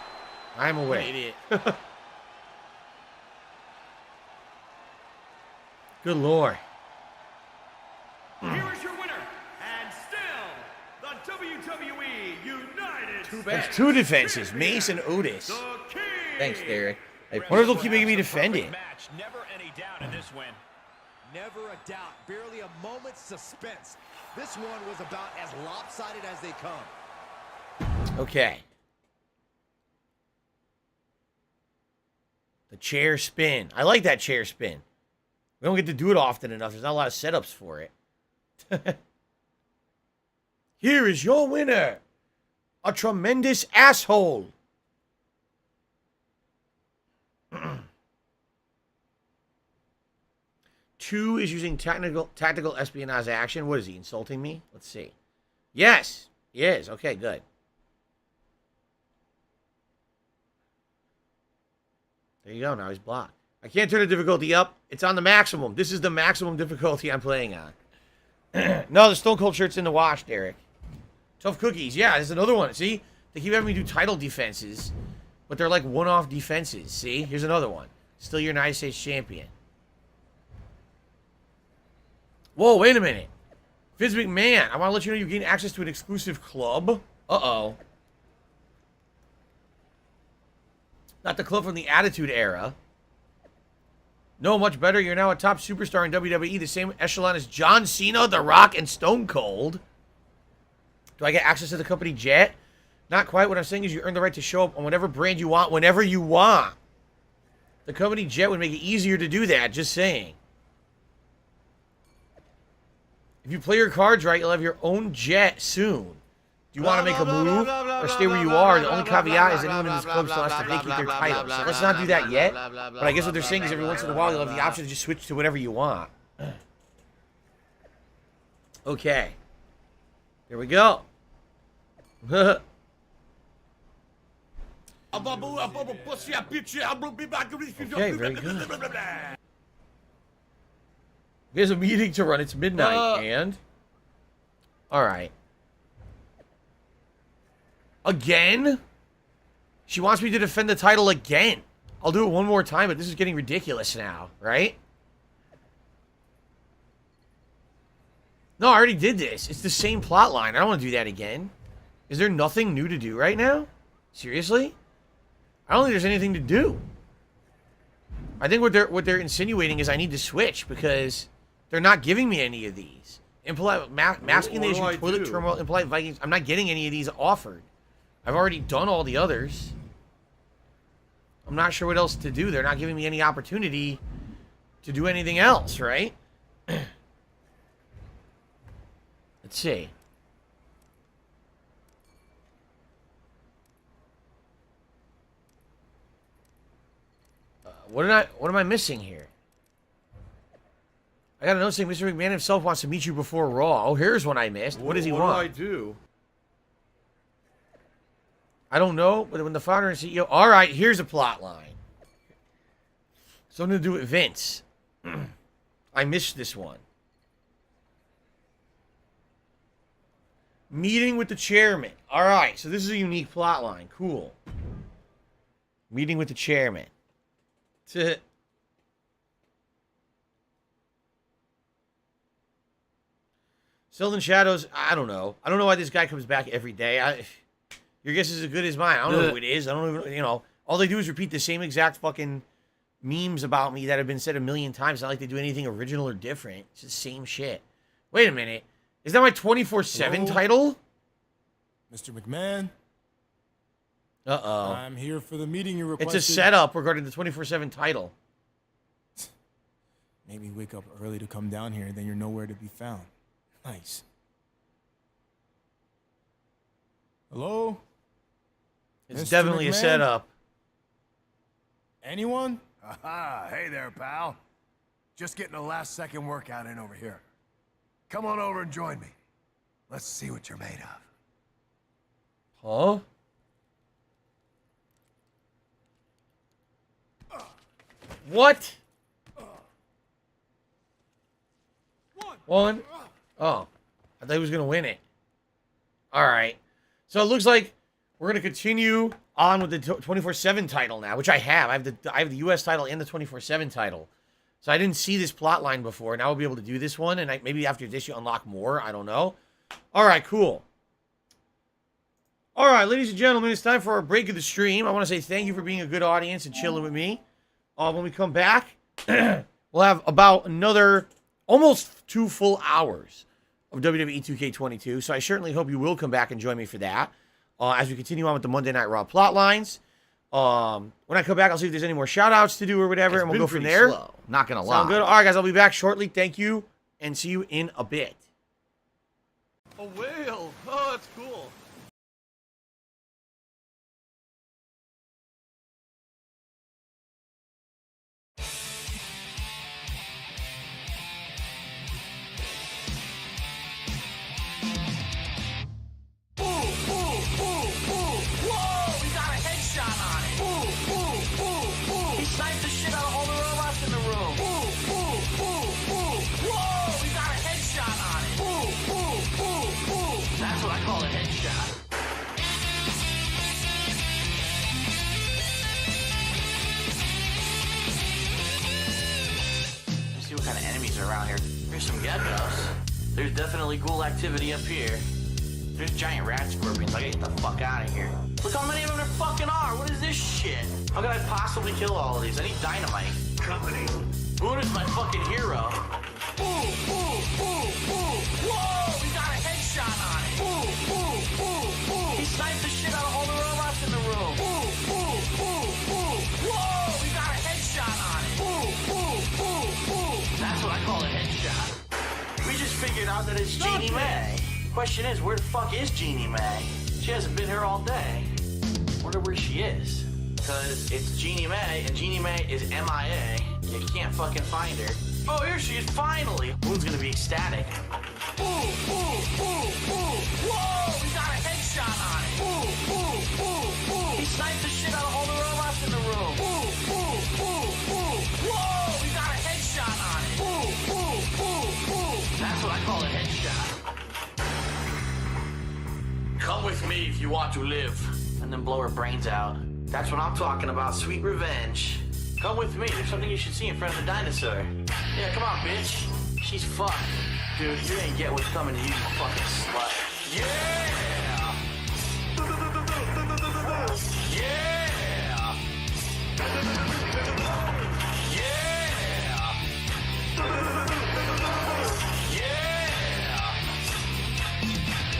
I am aware. Idiot. Good Lord. Here is your winner, and still the WWE United States. That's 2 defenses, Mace and Otis. The King. Thanks, Derek. I wonder if they'll keep making me defend it. Match. Never any doubt in this win. Never a doubt. Barely a moment's suspense. This one was about as lopsided as they come. Okay. The chair spin. I like that chair spin. We don't get to do it often enough. There's not a lot of setups for it. Here is your winner. A tremendous asshole. Two is using tactical espionage action. What is he, insulting me? Let's see. Yes, he is. Okay, good. There you go. Now he's blocked. I can't turn the difficulty up. It's on the maximum. This is the maximum difficulty I'm playing on. No, the Stone Cold shirt's in the wash, Derek. Tough cookies. Yeah, there's another one. See? They keep having me do title defenses, but they're like one-off defenses. See? Here's another one. Still your United States champion. Whoa, wait a minute. Vince McMahon, I want to let you know you gain access to an exclusive club. Uh-oh. Not the club from the Attitude Era. No, much better. You're now a top superstar in WWE, the same echelon as John Cena, The Rock, and Stone Cold. Do I get access to the company jet? Not quite. What I'm saying is you earn the right to show up on whatever brand you want, whenever you want. The company jet would make it easier to do that, just saying. If you play your cards right, you'll have your own jet soon. Do you want to make a move or stay where you are? The only caveat is anyone in this club still has to vacate their title. So let's not do that yet. But I guess what they're saying is every once in a while you'll have the option to just switch to whatever you want. Okay. Here we go. Okay, very good. There's a meeting to run. It's midnight, and... Alright. Again? She wants me to defend the title again. I'll do it one more time, but this is getting ridiculous now, right? No, I already did this. It's the same plot line. I don't want to do that again. Is there nothing new to do right now? Seriously? I don't think there's anything to do. I think what they're insinuating is I need to switch because they're not giving me any of these. Masking the issue, toilet turmoil, impolite Vikings. I'm not getting any of these offered. I've already done all the others. I'm not sure what else to do. They're not giving me any opportunity to do anything else, right? Let's see. What am I missing here? I got a note saying Mr. McMahon himself wants to meet you before Raw. Oh, here's one I missed. What does he want? What do I do? I don't know, but when the founder and CEO... All right, here's a plot line. Something to do with Vince. I missed this one. Meeting with the chairman. All right, so this is a unique plot line. Cool. Meeting with the chairman. Still in Shadows, I don't know. I don't know why this guy comes back every day. Your guess is as good as mine. I don't know who it is. I don't even, all they do is repeat the same exact fucking memes about me that have been said a million times. It's not like they do anything original or different. It's the same shit. Wait a minute. Is that my 24/7 title? Mr. McMahon? Uh-oh. I'm here for the meeting you requested. It's a setup regarding the 24/7 title. Maybe wake up early to come down here, then you're nowhere to be found. Nice. Hello? It's Mr. definitely McMahon? a setup. Anyone? Aha, hey there, pal. Just getting a last-second workout in over here. Come on over and join me. Let's see what you're made of. Huh? What? One. Oh. I thought he was going to win it. All right. So it looks like we're going to continue on with the 24/7 title now, which I have. I have the US title and the 24/7 title. So I didn't see this plot line before. Now I'll be able to do this one, and maybe after this you unlock more. I don't know. All right, cool. All right, ladies and gentlemen, it's time for our break of the stream. I want to say thank you for being a good audience and chilling with me. When we come back, we'll have about another almost 2 full hours of WWE 2k22. So I certainly hope you will come back and join me for that. As we continue on with the Monday Night Raw plot lines. When I come back, I'll see if there's any more shout-outs to do or whatever, and we'll go from there. Slow. Not gonna lie. Sound good? All right, guys, I'll be back shortly. Thank you, and see you in a bit. A whale. Oh, that's cool. What kind of enemies are around here? There's some geckos. There's definitely cool activity up here. There's giant rat scorpions. I gotta get the fuck out of here. Look how many of them there fucking are. What is this shit? How could I possibly kill all of these? I need dynamite. Company. Boone is my fucking hero. Ooh, ooh, ooh, ooh. Whoa, we got a headshot on it. Ooh, ooh, ooh, ooh. He sniped the shit out of all the robots in the room. Ooh, ooh, ooh, ooh. Whoa, we got a headshot on it. Ooh, ooh, ooh, ooh. That's what I call a headshot. We just figured out that it's Jeannie Mae. Question is, where the fuck is Jeannie Mae? She hasn't been here all day. Wonder where she is. Because it's Jeannie Mae, and Jeannie Mae is MIA. You can't fucking find her. Oh, here she is, finally! Boone's gonna be ecstatic. Ooh, ooh, ooh, ooh! Whoa, we got a headshot on it! Ooh, ooh, ooh, ooh! He sniped the shit out of all the robots in the room! Ooh, ooh, ooh, ooh! Whoa, we got a headshot on it! Ooh, ooh, ooh, ooh! That's what I call a headshot. Come with me if you want to live. And then blow her brains out. That's what I'm talking about, sweet revenge. Come with me, there's something you should see in front of the dinosaur. Yeah, come on, bitch. She's fucked. Dude, you ain't get what's coming to you, you fucking slut. Yeah! Yeah! Yeah! Yeah!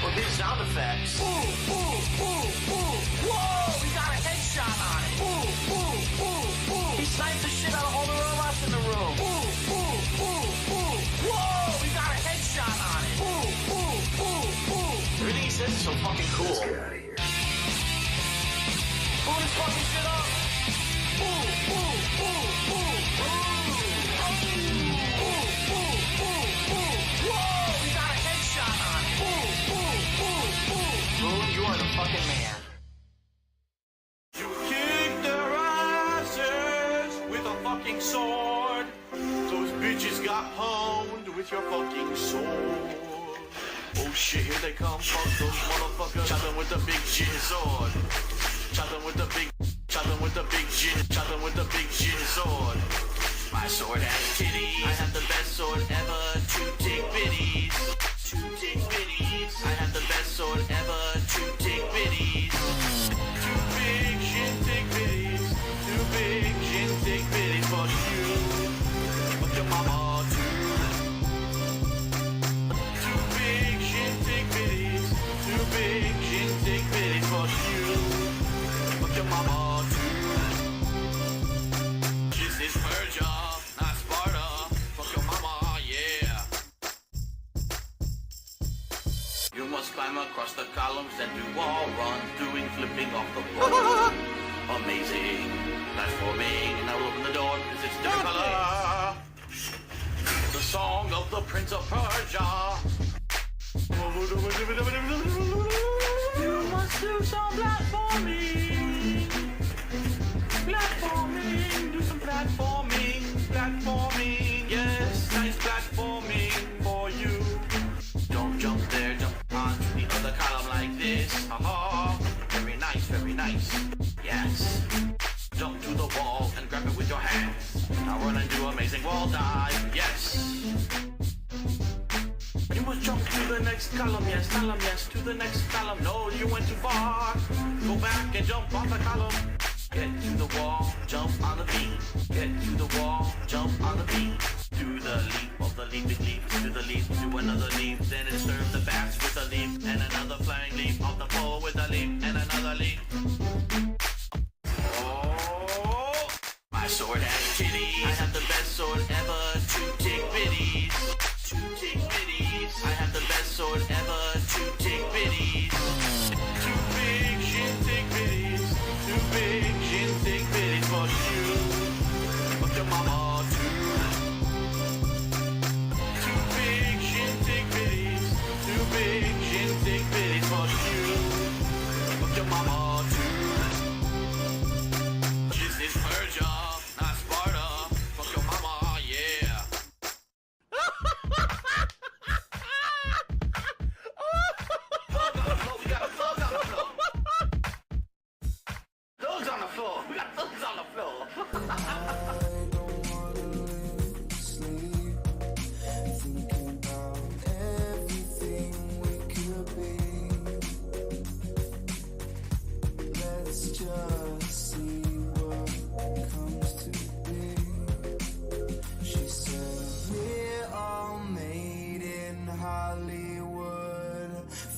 Or big sound effects. Ooh, ooh, ooh, ooh. Whoa, we got a headshot on it. Ooh, ooh, ooh, ooh. He sniped the shit out of all the robots in the room. Ooh, ooh, ooh, ooh. Whoa, we got a headshot on it. Ooh, ooh, ooh, ooh. Everything he says is so fucking cool. Let's get out of here. Pull this fucking shit up. Ooh, ooh, ooh, ooh. Ooh, ooh, ooh, ooh. Whoa, we got a headshot on it. Ooh, ooh, ooh, ooh. Boone, you are the fucking man. You kick their asses with a fucking sword. Those bitches got pwned with your fucking sword. Oh shit, here they come, fuck those motherfuckers. Chop them with the big shit sword. Chop them with the big, chop them with the big shit, chop them with the big shit sword. My sword has titties. I have the best sword ever. 2 tick bitties. 2 tick bitties. I have the best sword ever. 2 tick bitties. 2 big shin tick bitties. 2 big shin tick bitties for you. Fuck your mama too. 2 big shin tick bitties. 2 big shin tick bitties for you. Fuck your mama too. This is Persia, not Sparta. Fuck your mama, yeah. You must climb across the columns and do wall runs, doing flipping off the wall. Amazing. Platforming, and I will open the door because it's different color. The song of the Prince of Persia. You must do some platforming. Platforming, do some platforming. Platforming, yes, nice platforming for you. Don't jump there, jump onto the other column like this. Haha, very nice, very nice. Yes. Jump to the wall and grab it with your hands. Now run and do amazing wall dive. Yes. You Don't jump to the next column, yes, to the next column. No, you went too far. Go back and jump off the column. Get to the wall, jump on the beam. Get to the wall, jump on the beam. Do the leap of the leaping leap, do the leap, do another leap. Then insert the bats with a leap, and another flying leap. Off the pole with a leap, and another leap. Oh, my sword has titties. I have the best sword ever, 2 tick bitties. 2 tick bitties. I have the best sword ever, 2 tick bitties. 2 big shin tick bitties. 2 big shin tick bitties for you. Fuck your mama too. 2 big shin tick bitties. 2 big shin tick bitties for you. Fuck your mama too. This is Persia, not Sparta. Fuck your mama, yeah. We got thugs on the floor. Thugs on the floor. We got thugs on the floor.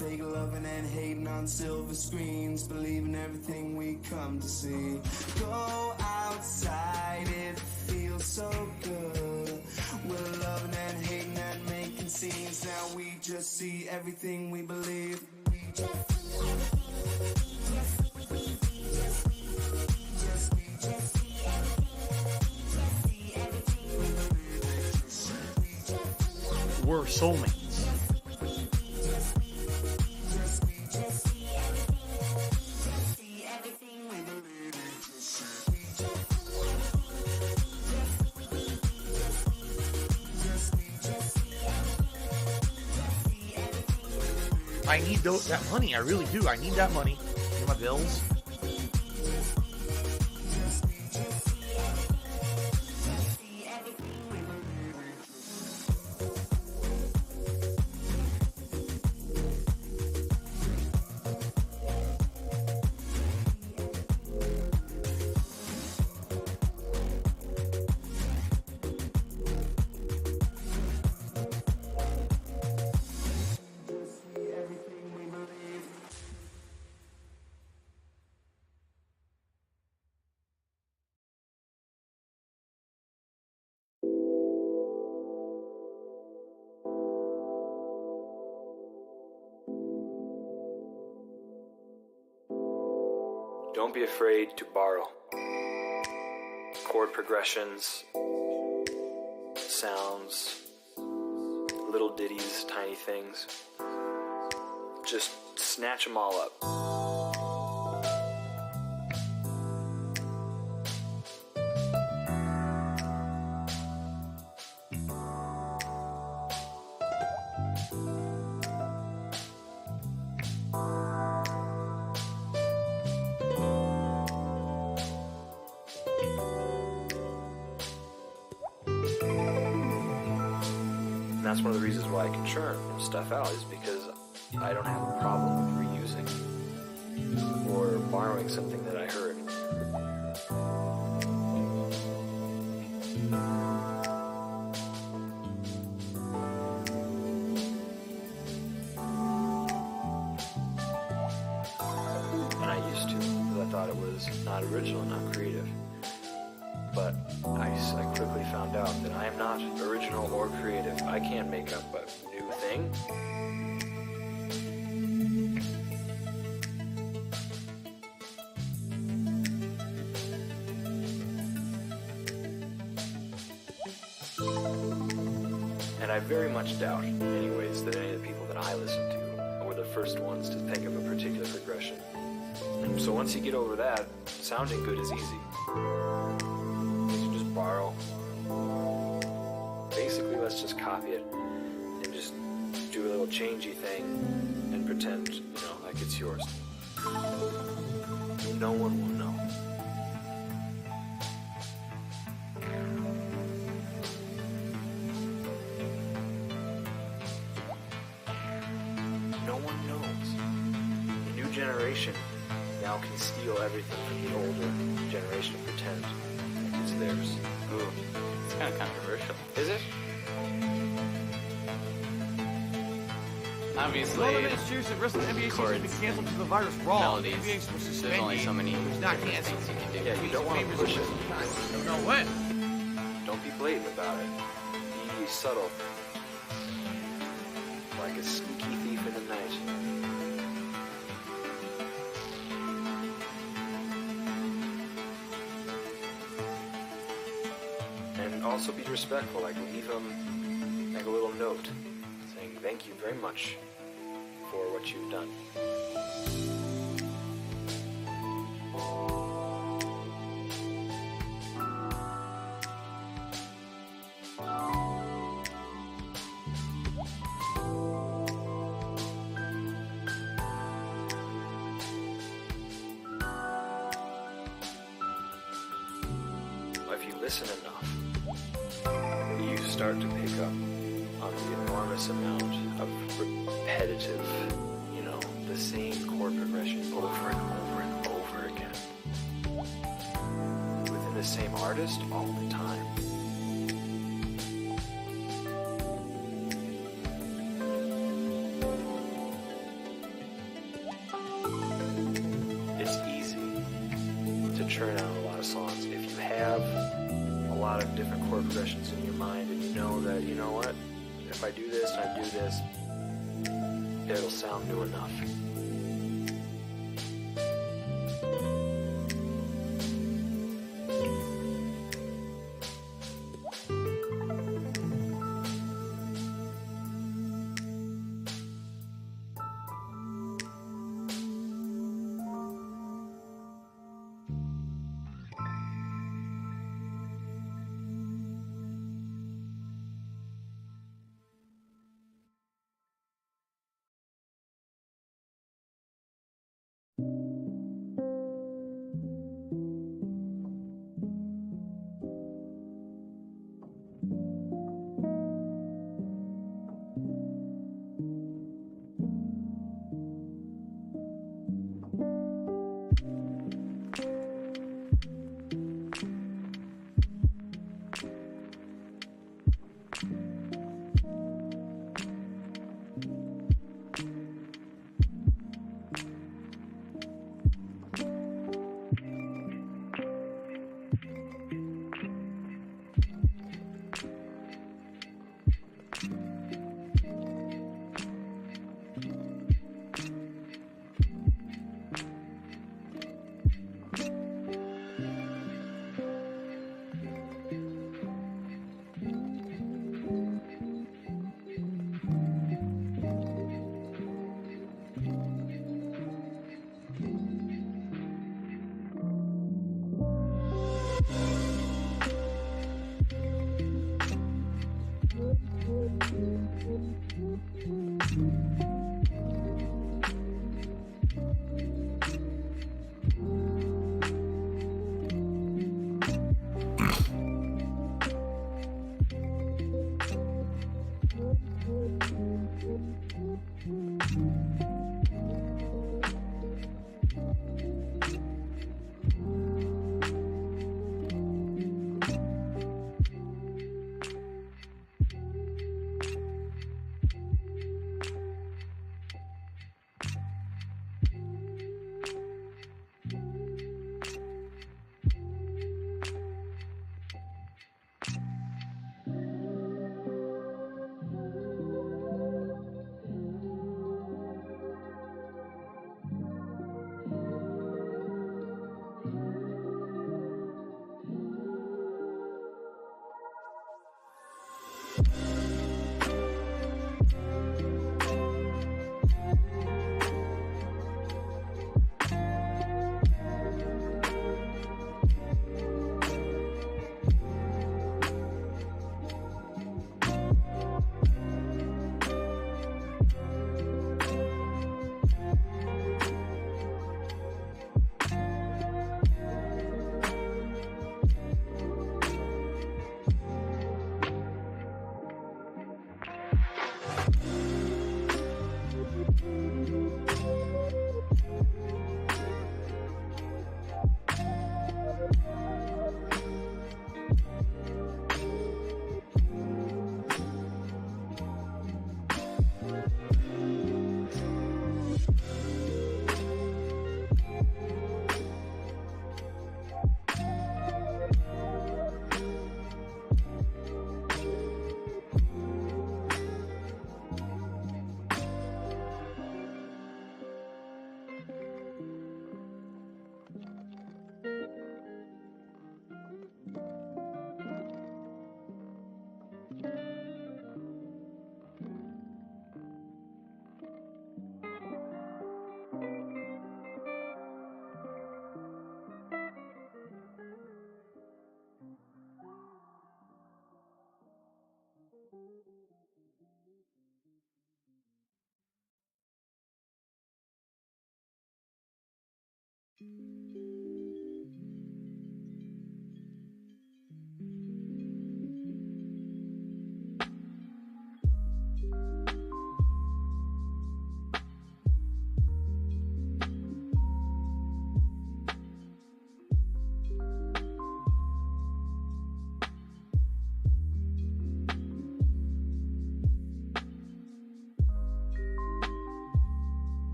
Fake loving and hating on silver screens, believing everything we come to see. Go outside, it feels so good. We're loving and hating and making scenes. Now we just see everything we believe. We just see everything. We're soulmates. I need that money. I really do. I need that money for my bills. Don't be afraid to borrow. Chord progressions, sounds, little ditties, tiny things. Just snatch them all up. And that's one of the reasons why I can churn stuff out, is because I don't have a problem with reusing or borrowing something that I heard. And I used to, because I thought it was not original, not creative. But I quickly found out that I am not original or creative. I can't make up a new thing. And I very much doubt, anyways, that any of the people that I listen to were the first ones to think of a particular progression. And so once you get over that, sounding good is easy. Borrow. Basically, let's just copy it and just do a little changey thing and pretend, like it's yours. No one will know. generation now can steal everything from the older generation and pretend like it's theirs. Ooh, it's kind of controversial. Is it? Obviously, Well, the seriously, the rest of the NBA season has been canceled because of the virus. Raw. melodies, The NBA is supposed to suspend there's only it. so many It's not different canceled. things you can do. Yeah, you don't want to push it. No way. Don't be blatant about it. Be subtle. Like a sneaky thief in the night. And also be respectful, like leave them like a little note saying thank you very much for what you've done. If you listen enough, you start to pick up on the enormous amount of repetitive, the same chord progression over and over and over again. Within the same artist all the time. It's easy to churn out a lot of songs if you have a lot of different chord progressions in your mind and you know that, you know what, if I do this and I do this, it'll sound new enough.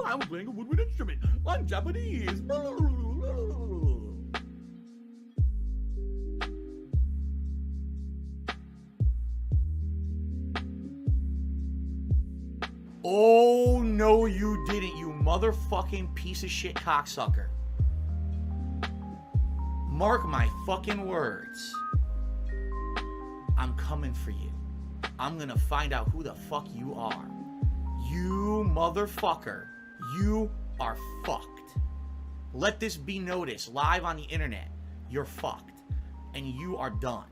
I'm playing a woodwind instrument. I'm Japanese. Oh, no, you didn't, you motherfucking piece of shit cocksucker. Mark my fucking words. I'm coming for you. I'm gonna find out who the fuck you are. You motherfucker. You are fucked. Let this be noticed live on the internet. You're fucked. And you are done.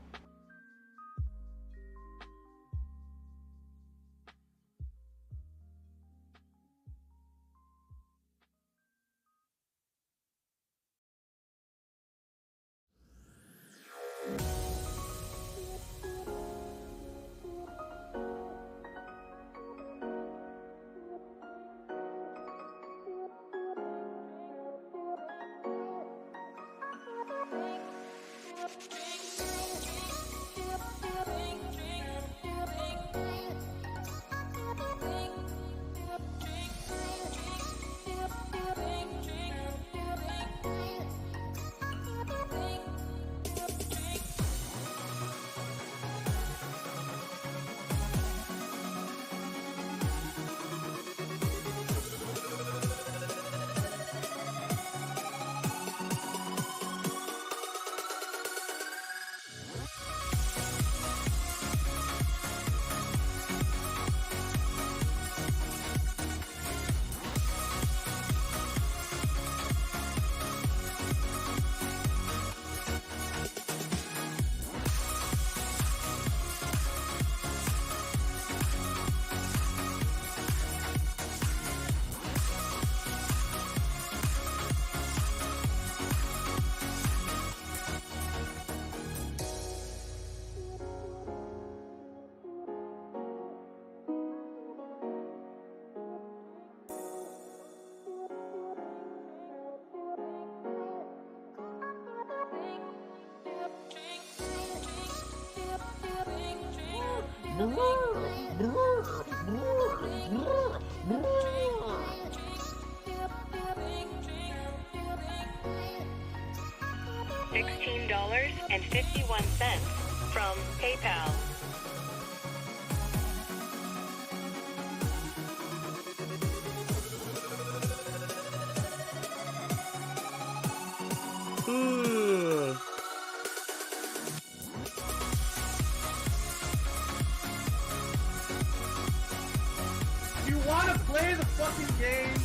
$16.51 from PayPal. You want to play the fucking game?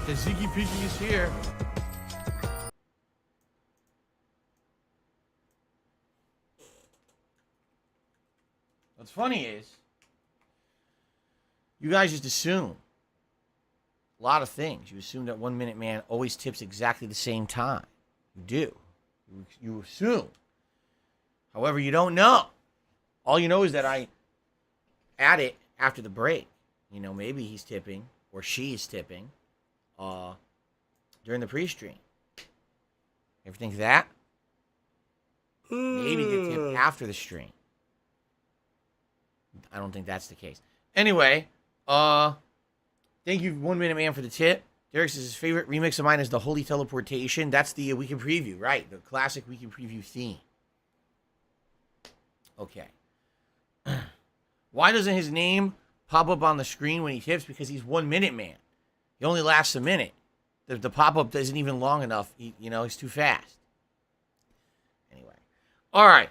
The Ziggy Piggy is here. What's funny is, you guys just assume a lot of things. You assume that 1 Minute Man always tips exactly the same time. You do. You assume. However, you don't know. All you know is that I add it after the break. You know, maybe he's tipping or she is tipping during the pre-stream. Ever think of that? Maybe they tip after the stream. I don't think that's the case. Anyway, thank you, 1 Minute Man, for the tip. Derek says his favorite remix of mine is the Holy Teleportation. That's the Weekend Preview, right? The classic Weekend Preview theme. Okay. Why doesn't his name pop up on the screen when he tips? Because he's 1 Minute Man. He only lasts a minute. The pop-up isn't even long enough. He's too fast. Anyway. All right.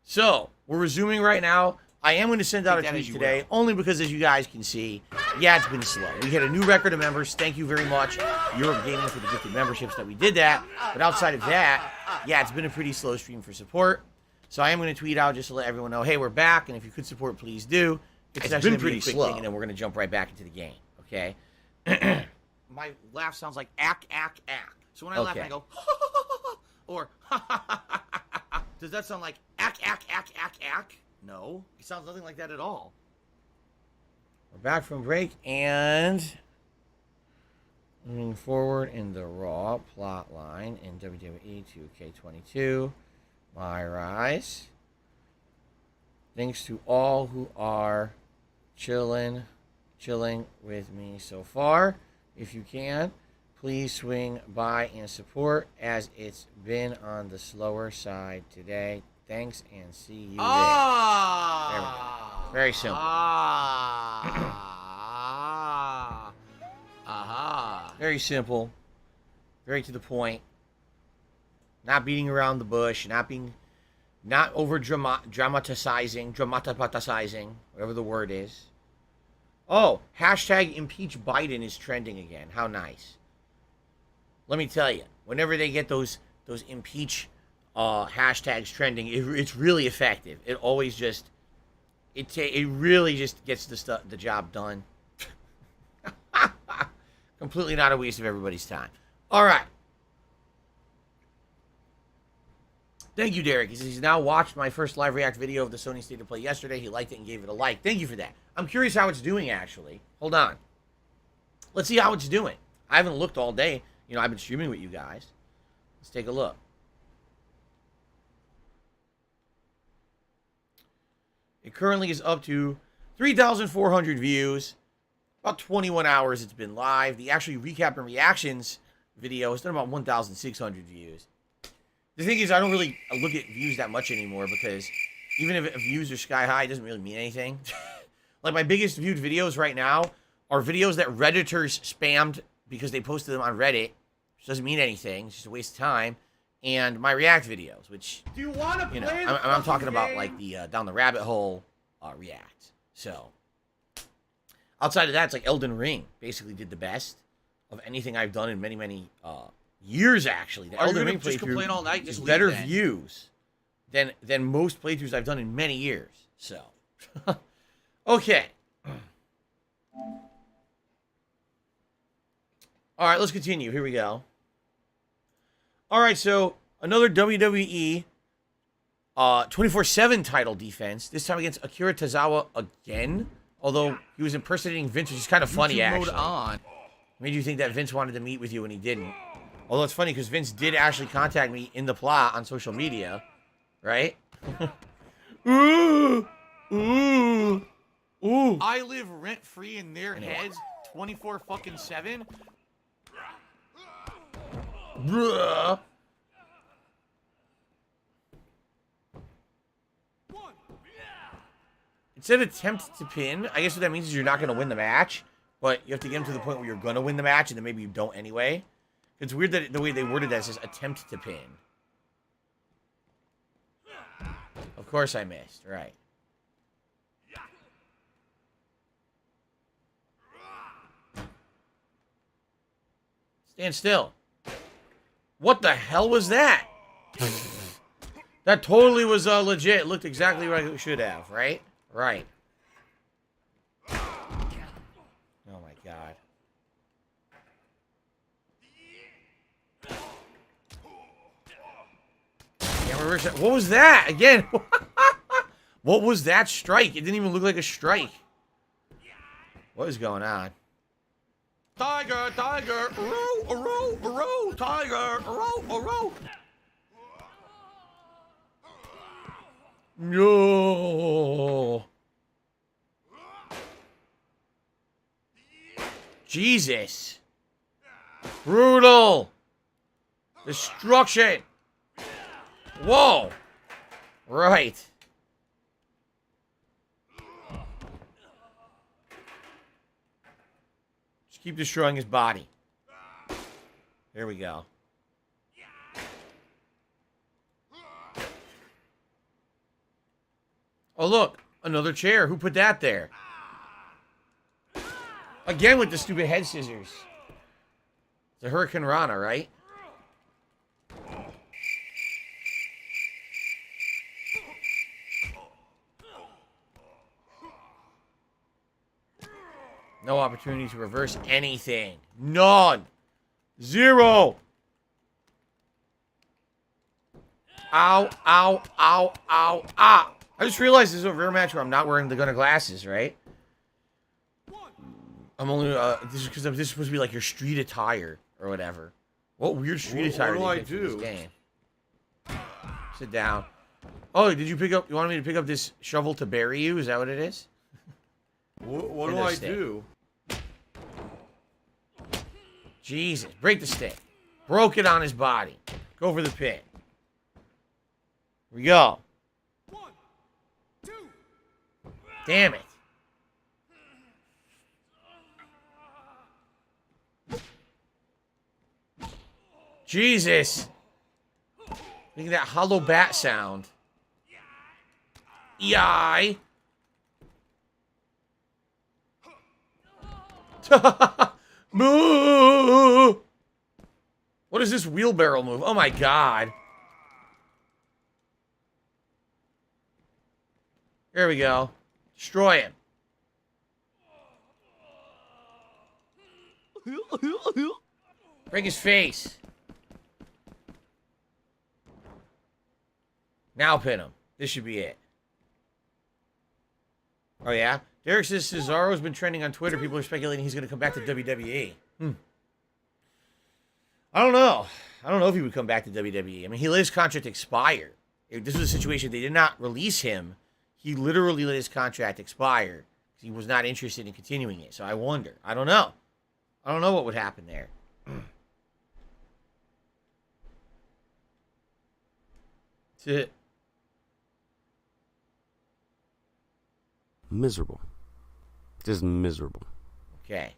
So, we're resuming right now. I am going to send out a tweet today, only because, as you guys can see, yeah, it's been slow. We hit a new record of members. Thank you very much, Europe Gaming, for the gifted memberships that we did that. But outside of that, yeah, it's been a pretty slow stream for support. So I am going to tweet out just to let everyone know, hey, we're back, and if you could support, please do. It's actually been pretty slow, thing, and then we're going to jump right back into the game, okay? My laugh sounds like ack, ack, ack. So when I laugh, I go, or does that sound like ack, ack, ack, ack, ack? No, it sounds nothing like that at all. We're back from break and moving forward in the Raw plot line in WWE2k22. MyRise. Thanks to all who are chilling with me so far. If you can, please swing by and support, as it's been on the slower side today. Thanks, and see you there. There we go. Very simple. Very simple. Very to the point. Not beating around the bush. Not over dramatizing, whatever the word is. Oh, hashtag impeach Biden is trending again. How nice. Let me tell you, whenever they get those impeach hashtags trending, it's really effective. It always just it really just gets the job done. Completely not a waste of everybody's time. All right. Thank you, Derek. He says he's now watched my first live react video of the Sony State of Play yesterday. He liked it and gave it a like. Thank you for that. I'm curious how it's doing, actually. Hold on. Let's see how it's doing. I haven't looked all day. I've been streaming with you guys. Let's take a look. It currently is up to 3,400 views. About 21 hours it's been live. The actual recap and reactions video has done about 1,600 views. The thing is, I don't really look at views that much anymore, because even if views are sky high, it doesn't really mean anything. Like, my biggest viewed videos right now are videos that Redditors spammed because they posted them on Reddit, which doesn't mean anything. It's just a waste of time. And my react videos, which, do you want to play I'm talking about, like, the Down the Rabbit Hole react. So, outside of that, it's like Elden Ring basically did the best of anything I've done in many, many years, actually. The Elden Ring just complain all night? Just better views than most playthroughs I've done in many years. So, okay. All right, let's continue. Here we go. All right, so another WWE 24/7 title defense. This time against Akira Tozawa again. Although he was impersonating Vince, which is kind of funny, actually. Mode on. Made you think that Vince wanted to meet with you and he didn't. Although it's funny because Vince did actually contact me in the plot on social media, right? Ooh, ooh, ooh. I live rent-free in their heads 24/7. Bruh. It said attempt to pin. I guess what that means is you're not going to win the match, but you have to get him to the point where you're going to win the match, and then maybe you don't anyway. It's weird that the way they worded that says attempt to pin. Of course I missed, right. Stand still. What the hell was that? That totally was legit. It looked exactly like it should have, right? Right. Oh my god. Can't reverse that. What was that? Again. What was that strike? It didn't even look like a strike. What is going on? Tiger, tiger, row, tiger, row. No. Jesus. Brutal. Destruction. Whoa. Right. Just keep destroying his body. There we go. Oh, look. Another chair. Who put that there? Again with the stupid head scissors. It's a Hurricane Rana, right? No opportunity to reverse anything. None. Zero. Ow, ow, ow, ow, ow. I just realized this is a rare match where I'm not wearing the gunner glasses, right? I'm only, this is because this is supposed to be like your street attire or whatever. What weird street attire what do do you I pick for do? this game? Sit down. Oh, did you pick up, you wanted me to pick up this shovel to bury you? Is that what it is? What do I do? Jesus, break the stick. Broke it on his body. Go for the pin. Here we go. 1, 2. Damn it. Jesus. Look at that hollow bat sound. Yai. Moo. What is this wheelbarrow move? Oh my god. There we go. Destroy him. Break his face. Now pin him. This should be it. Oh, yeah? Derek says Cesaro's been trending on Twitter. People are speculating he's going to come back to WWE. I don't know. I don't know if he would come back to WWE. I mean, he let his contract expire. If this was a situation they did not release him. He literally let his contract expire. He was not interested in continuing it. So I wonder. I don't know. I don't know what would happen there. That's it. Miserable. Just miserable. Okay.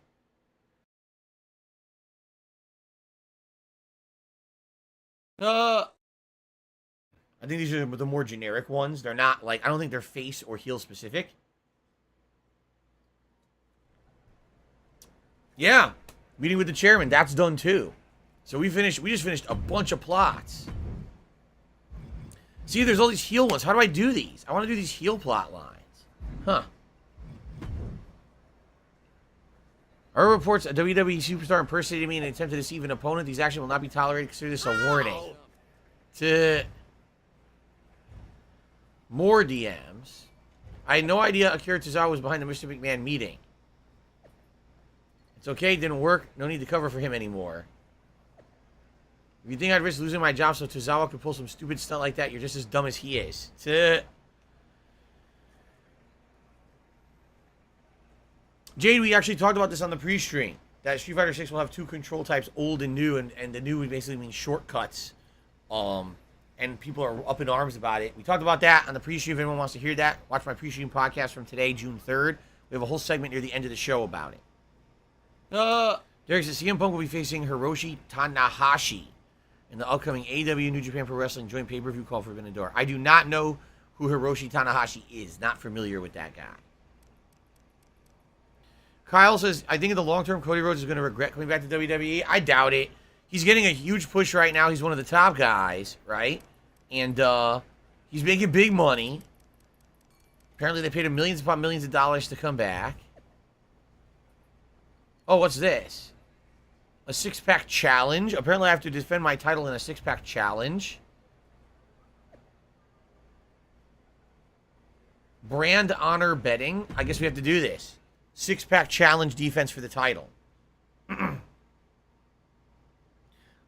I think these are the more generic ones. They're not like, I don't think they're face or heel specific. Yeah. Meeting with the chairman, that's done too. So we just finished a bunch of plots. See, there's all these heel ones. How do I do these? I want to do these heel plot lines. Huh. Our reports a WWE superstar impersonated me in an attempt to deceive an opponent. These actions will not be tolerated. Consider this a warning. To more DMs. I had no idea Akira Tozawa was behind the Mr. McMahon meeting. It's okay, it didn't work. No need to cover for him anymore. If you think I'd risk losing my job so Tozawa could pull some stupid stunt like that, you're just as dumb as he is. Jade, we actually talked about this on the pre-stream. That Street Fighter 6 will have 2 control types, old and new, and the new would basically mean shortcuts. And people are up in arms about it. We talked about that on the pre-stream. If anyone wants to hear that, watch my pre-stream podcast from today, June 3rd. We have a whole segment near the end of the show about it. Derek says CM Punk will be facing Hiroshi Tanahashi in the upcoming AEW New Japan Pro Wrestling joint pay-per-view called Forbidden Door. I do not know who Hiroshi Tanahashi is. Not familiar with that guy. Kyle says, I think in the long term, Cody Rhodes is going to regret coming back to WWE. I doubt it. He's getting a huge push right now. He's one of the top guys, right? And he's making big money. Apparently, they paid him millions upon millions of dollars to come back. Oh, what's this? A six-pack challenge. Apparently, I have to defend my title in a six-pack challenge. Brand honor betting. I guess we have to do this. Six-pack challenge defense for the title.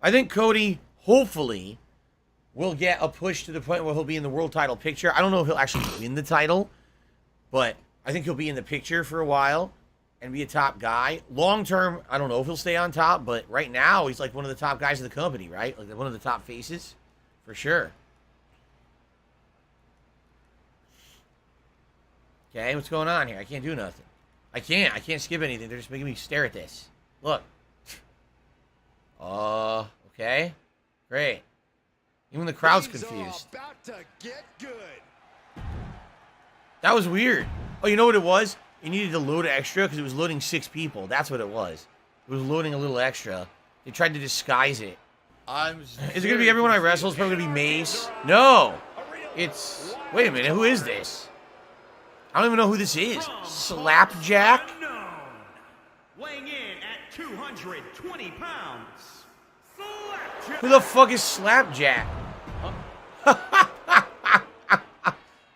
I think Cody, hopefully, will get a push to the point where he'll be in the world title picture. I don't know if he'll actually win the title, but I think he'll be in the picture for a while and be a top guy. Long term, I don't know if he'll stay on top, but right now, he's like one of the top guys of the company, right? Like one of the top faces, for sure. Okay, what's going on here? I can't do nothing. I can't skip anything. They're just making me stare at this. Look. Okay. Great. Even the crowd's confused. About to get good. That was weird. Oh, you know what it was? It needed to load extra because it was loading 6 people. That's what it was. It was loading a little extra. They tried to disguise it. Is it going to be everyone I wrestle? It's probably going to be Mace. No. It's... Wait a minute. Who is this? I don't even know who this is. Slapjack? Weighing in at 220 pounds. Slapjack. Who the fuck is Slapjack?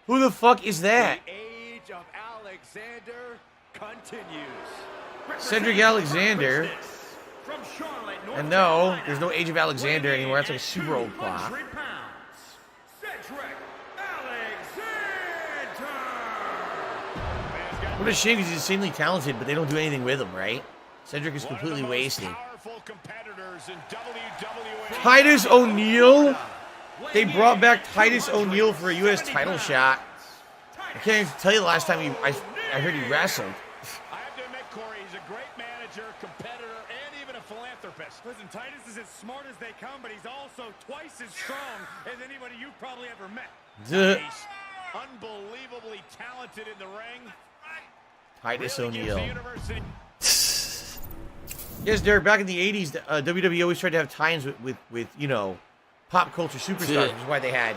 Who the fuck is that? The age of Alexander continues. Cedric Alexander. And no, there's no Age of Alexander anymore. That's like a super old clock. What a shame because he's insanely talented, but they don't do anything with him, right? Cedric is completely wasted. Titus O'Neil? They brought back Titus O'Neil for a U.S. title shot. I can't even tell you the last time I heard he wrestled. I have to admit, Corey, he's a great manager, competitor, and even a philanthropist. Listen, Titus is as smart as they come, but he's also twice as strong as anybody you've probably ever met. He's unbelievably talented in the ring. Titus O'Neil. Yes, Derek, back in the 80s, WWE always tried to have tie-ins with you know, pop culture superstars, which is why they had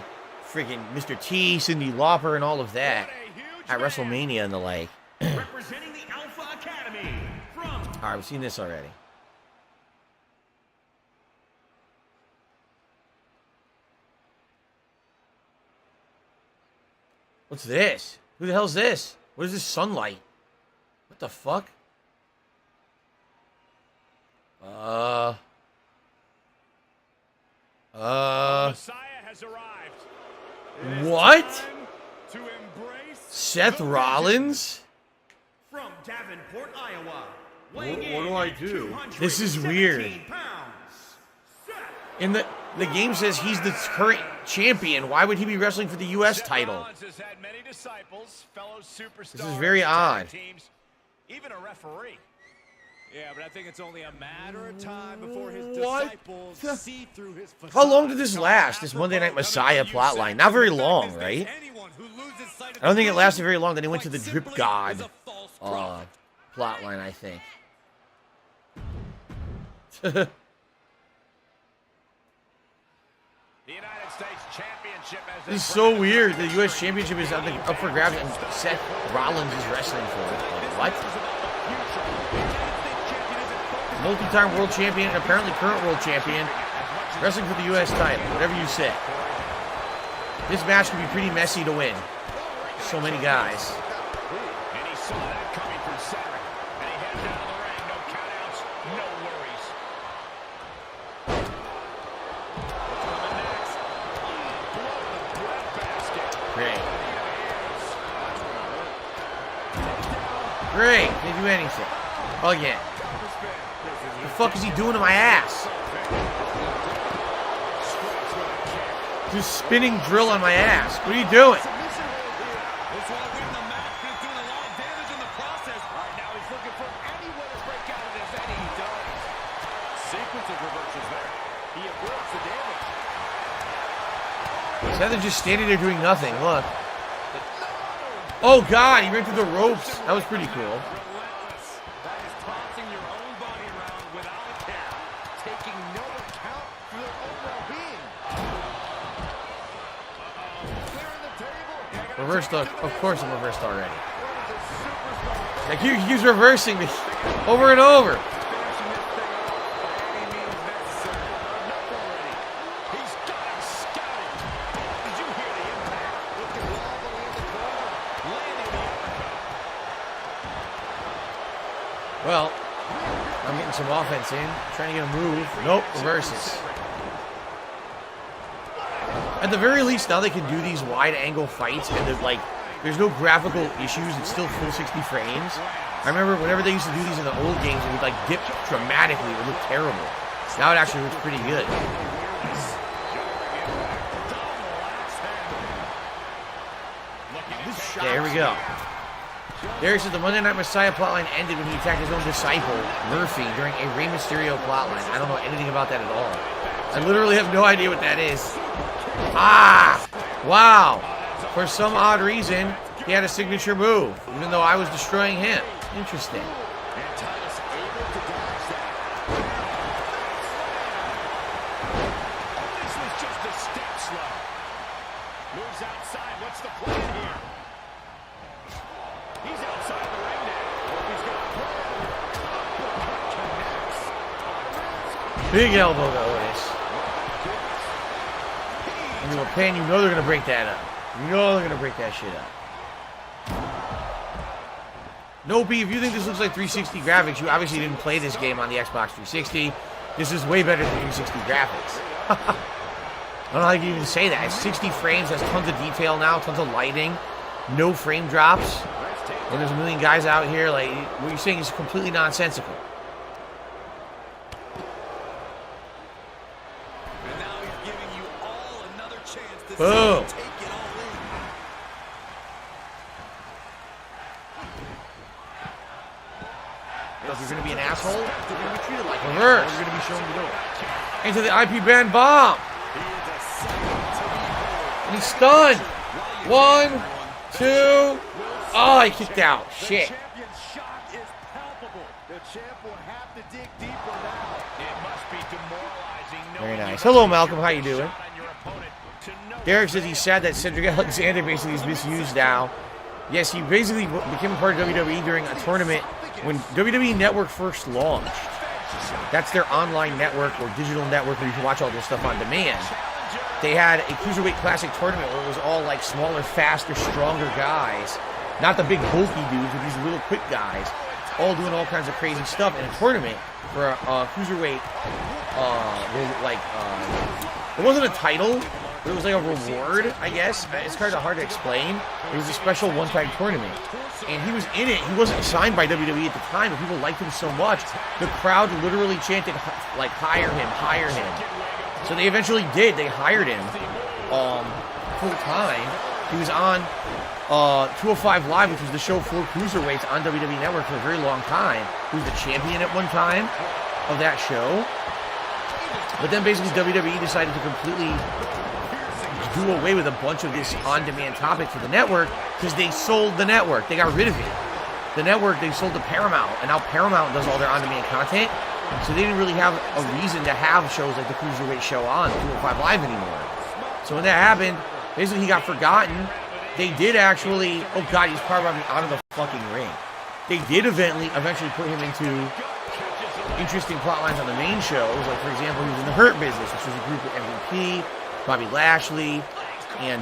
friggin' Mr. T, Cyndi Lauper, and all of that at WrestleMania and the like. Representing the Alpha Academy from... All right, we've seen this already. What's this? Who the hell's this? What is this sunlight? What the fuck? Messiah has arrived. What? Seth Rollins? From Davenport, Iowa. What do I do? This is weird. In the game says he's the current champion. Why would he be wrestling for the U.S. title? This is very odd. Even a referee. Yeah, but I think it's only a matter of time before his disciples see through his facade. How long did this last, this Monday Night Messiah plotline? Not very long, right? I don't think it lasted very long. Then he went to the Drip God plotline, I think. The United States Championship as This is so weird. The U.S. Championship is up for grabs, and Seth Rollins is wrestling for it. What? Multi-time world champion, and apparently current world champion, wrestling for the U.S. title. Whatever you say. This match could be pretty messy to win. So many guys. And he saw that coming from Cedric. And he heads out of the ring. No countouts, no worries. Great. Great. Didn't do anything. Again. What the fuck is he doing to my ass? Just spinning drill on my ass. What are you doing? Seth is just standing there doing nothing. Look. Oh, God. He ran through the ropes. That was pretty cool. Reversed, of course I'm reversed already. Like, he keeps reversing me over and over. Well, I'm getting some offense in. Trying to get a move. Nope, reverses. At the very least, now they can do these wide-angle fights, and like, there's no graphical issues. It's still full 60 frames. I remember whenever they used to do these in the old games, it would like dip dramatically. It would look terrible. Now it actually looks pretty good. Okay, here we go. Derek says the Monday Night Messiah plotline ended when he attacked his own disciple, Murphy, during a Rey Mysterio plotline. I don't know anything about that at all. I literally have no idea what that is. Ah! Wow! For some odd reason, he had a signature move, even though I was destroying him. Interesting. Big elbow to Otis. Into a pin, you know they're going to break that up. You know they're going to break that shit up. Nope, if you think this looks like 360 graphics, you obviously didn't play this game on the Xbox 360. This is way better than 360 graphics. I don't know how you can even say that. It's 60 frames, has tons of detail now, tons of lighting, no frame drops. And there's a million guys out here, like, what you're saying is completely nonsensical. Boom. If you're going to be an asshole, you're going to be treated like reverse. You're going to be shown to do it. Into the IP band bomb. And he's stunned. 1, 2. Oh, he kicked out. Shit. Very nice. Hello, Malcolm. How you doing? Derek says he's sad that Cedric Alexander basically is misused now. Yes, he basically became a part of WWE during a tournament when WWE Network first launched. That's their online network or digital network where you can watch all this stuff on demand. They had a Cruiserweight Classic tournament where it was all like smaller, faster, stronger guys. Not the big bulky dudes, but these little quick guys. All doing all kinds of crazy stuff in a tournament for a Cruiserweight, it wasn't a title. It was like a reward, I guess. It's kind of hard to explain. It was a special one-time tournament. And he was in it. He wasn't signed by WWE at the time, but people liked him so much. The crowd literally chanted, like, hire him, hire him. So they eventually did. They hired him full-time. He was on 205 Live, which was the show for Cruiserweights on WWE Network for a very long time. He was the champion at one time of that show. But then basically WWE decided to completely do away with a bunch of this on-demand topic for the network because they sold the network. They got rid of it. The network, they sold to Paramount, and now Paramount does all their on-demand content. So they didn't really have a reason to have shows like the Cruiserweight show on 205 Live anymore. So when that happened, basically he got forgotten. They did actually, oh God, he's probably out of the fucking ring. They did eventually put him into interesting plot lines on the main shows. Like, for example, he was in the Hurt Business, which was a group with MVP, Bobby Lashley, and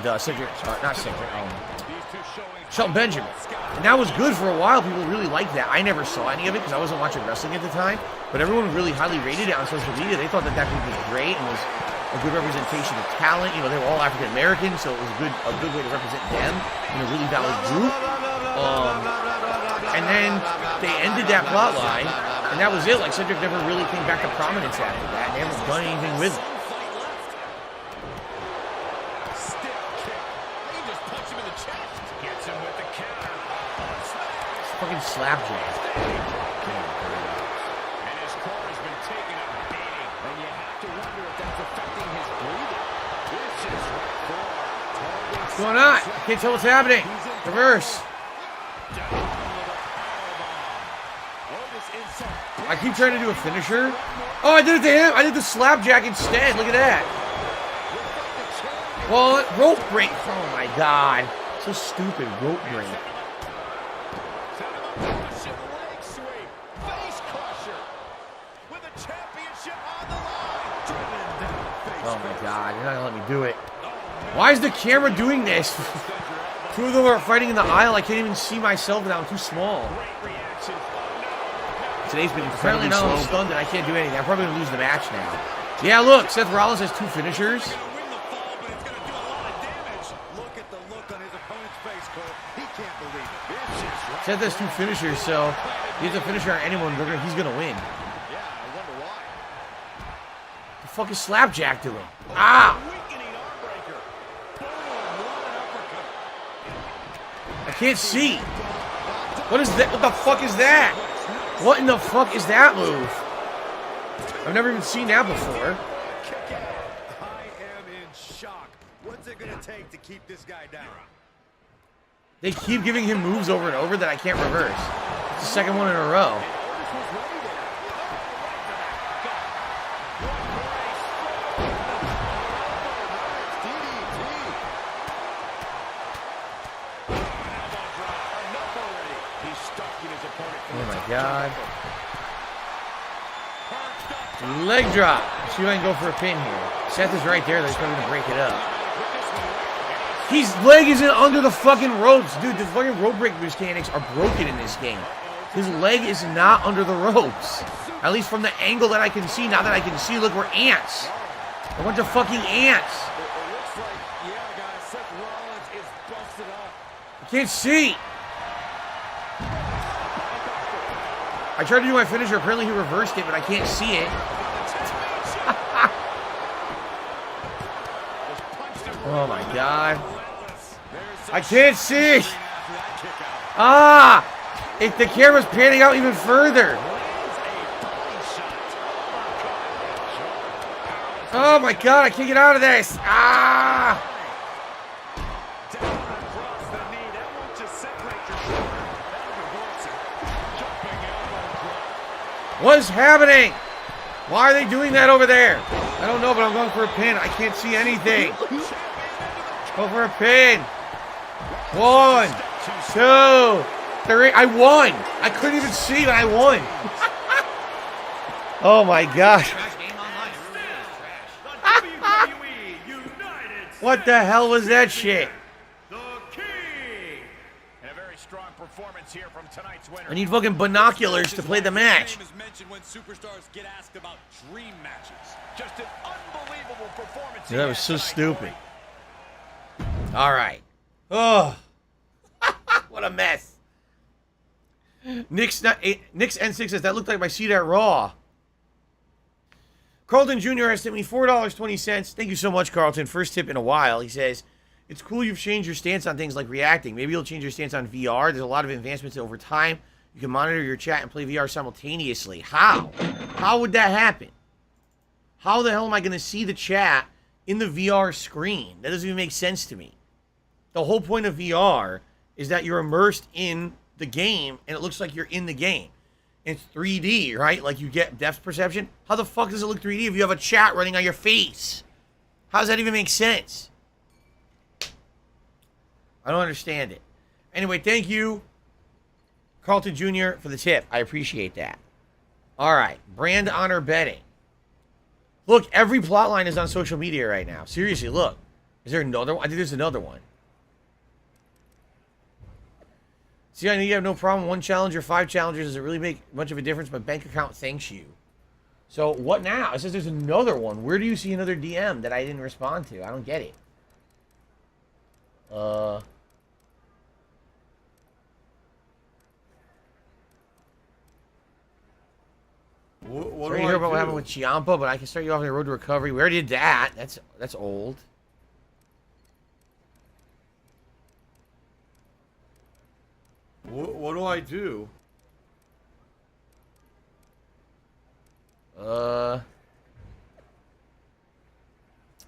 Shelton Benjamin. And that was good for a while. People really liked that. I never saw any of it because I wasn't watching wrestling at the time, but everyone really highly rated it on social media. They thought that group was great and was a good representation of talent. You know, they were all African American, so it was a good way to represent them in a really valid group. And then they ended that plot line, and that was it. Like, Cedric never really came back to prominence after that. They haven't done anything with it. Fucking slapjack. And his core has been taking a beating, and you have to wonder if that's affecting his breathing. Vicious right forward. What's going on? I can't tell what's happening. Reverse. I keep trying to do a finisher. Oh, I did it to him. I did the slapjack instead. Look at that. Well, rope break. Oh my God. So stupid. Rope break. Oh my god, you're not gonna let me do it. Why is the camera doing this? Two of them are fighting in the aisle. I can't even see myself now. I'm too small. Today's been incredibly slow. I'm stunned and I can't do anything. I'm probably gonna lose the match now. Yeah, look, Seth Rollins has 2 finishers. Seth has 2 finishers, so he has a finisher on anyone. He's gonna win. The fuck is Slapjack doing? Ah! I can't see. What is that? What the fuck is that? What in the fuck is that move? I've never even seen that before. I am in shock. What's it gonna take to keep this guy down? They keep giving him moves over and over that I can't reverse. It's the second one in a row. Oh my god. Leg drop. Let's see if I can go for a pin here. Seth is right there. They're going to break it up. His leg isn't under the fucking ropes. Dude, the fucking rope break mechanics are broken in this game. His leg is not under the ropes. At least from the angle that I can see. Now that I can see, look, we're ants. A bunch of fucking ants. I can't see. I tried to do my finisher. Apparently he reversed it, but I can't see it. Oh my god. I can't see. Ah! If the camera's panning out even further. Oh my god, I can't get out of this. Ah! What is happening? Why are they doing that over there? I don't know, but I'm going for a pin. I can't see anything. Go for a pin. 1, 2, 3. I won. I couldn't even see, but I won. Oh my gosh. What the hell was that shit? I need fucking binoculars to play the match. Yeah, that was so stupid. All right. Oh, what a mess. Nick's N6 says that looked like my seat at Raw. Carlton Jr. has tipped me $4.20. Thank you so much, Carlton. First tip in a while. He says, it's cool you've changed your stance on things like reacting. Maybe you'll change your stance on VR. There's a lot of advancements over time. You can monitor your chat and play VR simultaneously. How? How would that happen? How the hell am I going to see the chat in the VR screen? That doesn't even make sense to me. The whole point of VR is that you're immersed in the game, and it looks like you're in the game. It's 3D, right? Like you get depth perception. How the fuck does it look 3D if you have a chat running on your face? How does that even make sense? I don't understand it. Anyway, thank you, Carlton Jr., for the tip. I appreciate that. All right. Brand honor betting. Look, every plot line is on social media right now. Seriously, look. Is there another one? I think there's another one. See, I know you have no problem. 1 challenge or 5 challenges. Does it really make much of a difference? My bank account thanks you. So, what now? It says there's another one. Where do you see another DM that I didn't respond to? I don't get it. What Sorry to hear about what happened with Ciampa, but I can start you off on the road to recovery. We already did that. That's old. What do I do?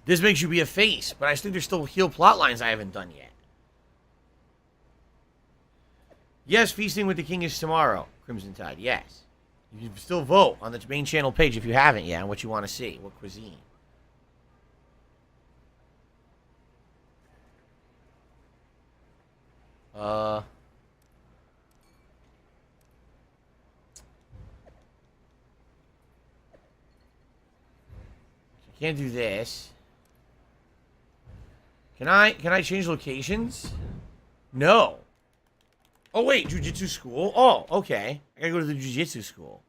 This makes you be a face, but I think there's still heel plot lines I haven't done yet. Yes, Feasting with the King is tomorrow, Crimson Tide. Yes. You can still vote on the main channel page if you haven't yet on what you want to see, what cuisine. Can't do this. Can I change locations? No. Oh wait, jiu-jitsu school? Oh, okay. I gotta go to the jiu-jitsu school.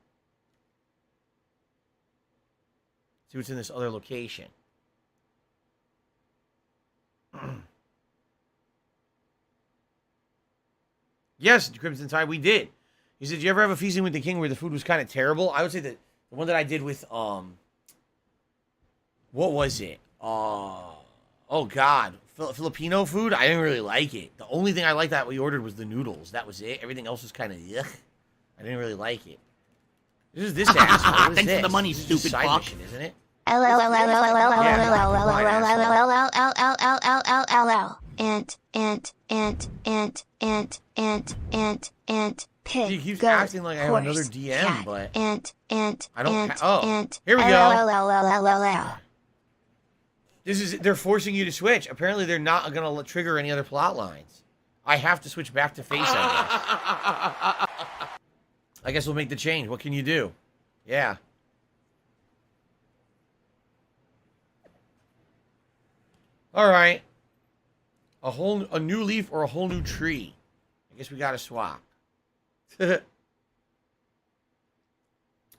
See what's in this other location. Yes, Crimson Tide, we did. He said, "Did you ever have a feasting with the king where the food was kind of terrible?" I would say that the one that I did with what was it? Oh God, Filipino food. I didn't really like it. The only thing I liked that we ordered was the noodles. That was it. Everything else was kind of yuck. I didn't really like it. This is this asshole. Thanks for the money, stupid fuck. Mission, isn't it? He keeps acting like I have another DM, but I don't. Oh, here we go. They're forcing you to switch. Apparently, they're not gonna trigger any other plot lines. I have to switch back to face. I guess we'll make the change. What can you do? Yeah. All right. A new leaf or a whole new tree. I guess we gotta swap. Yeah,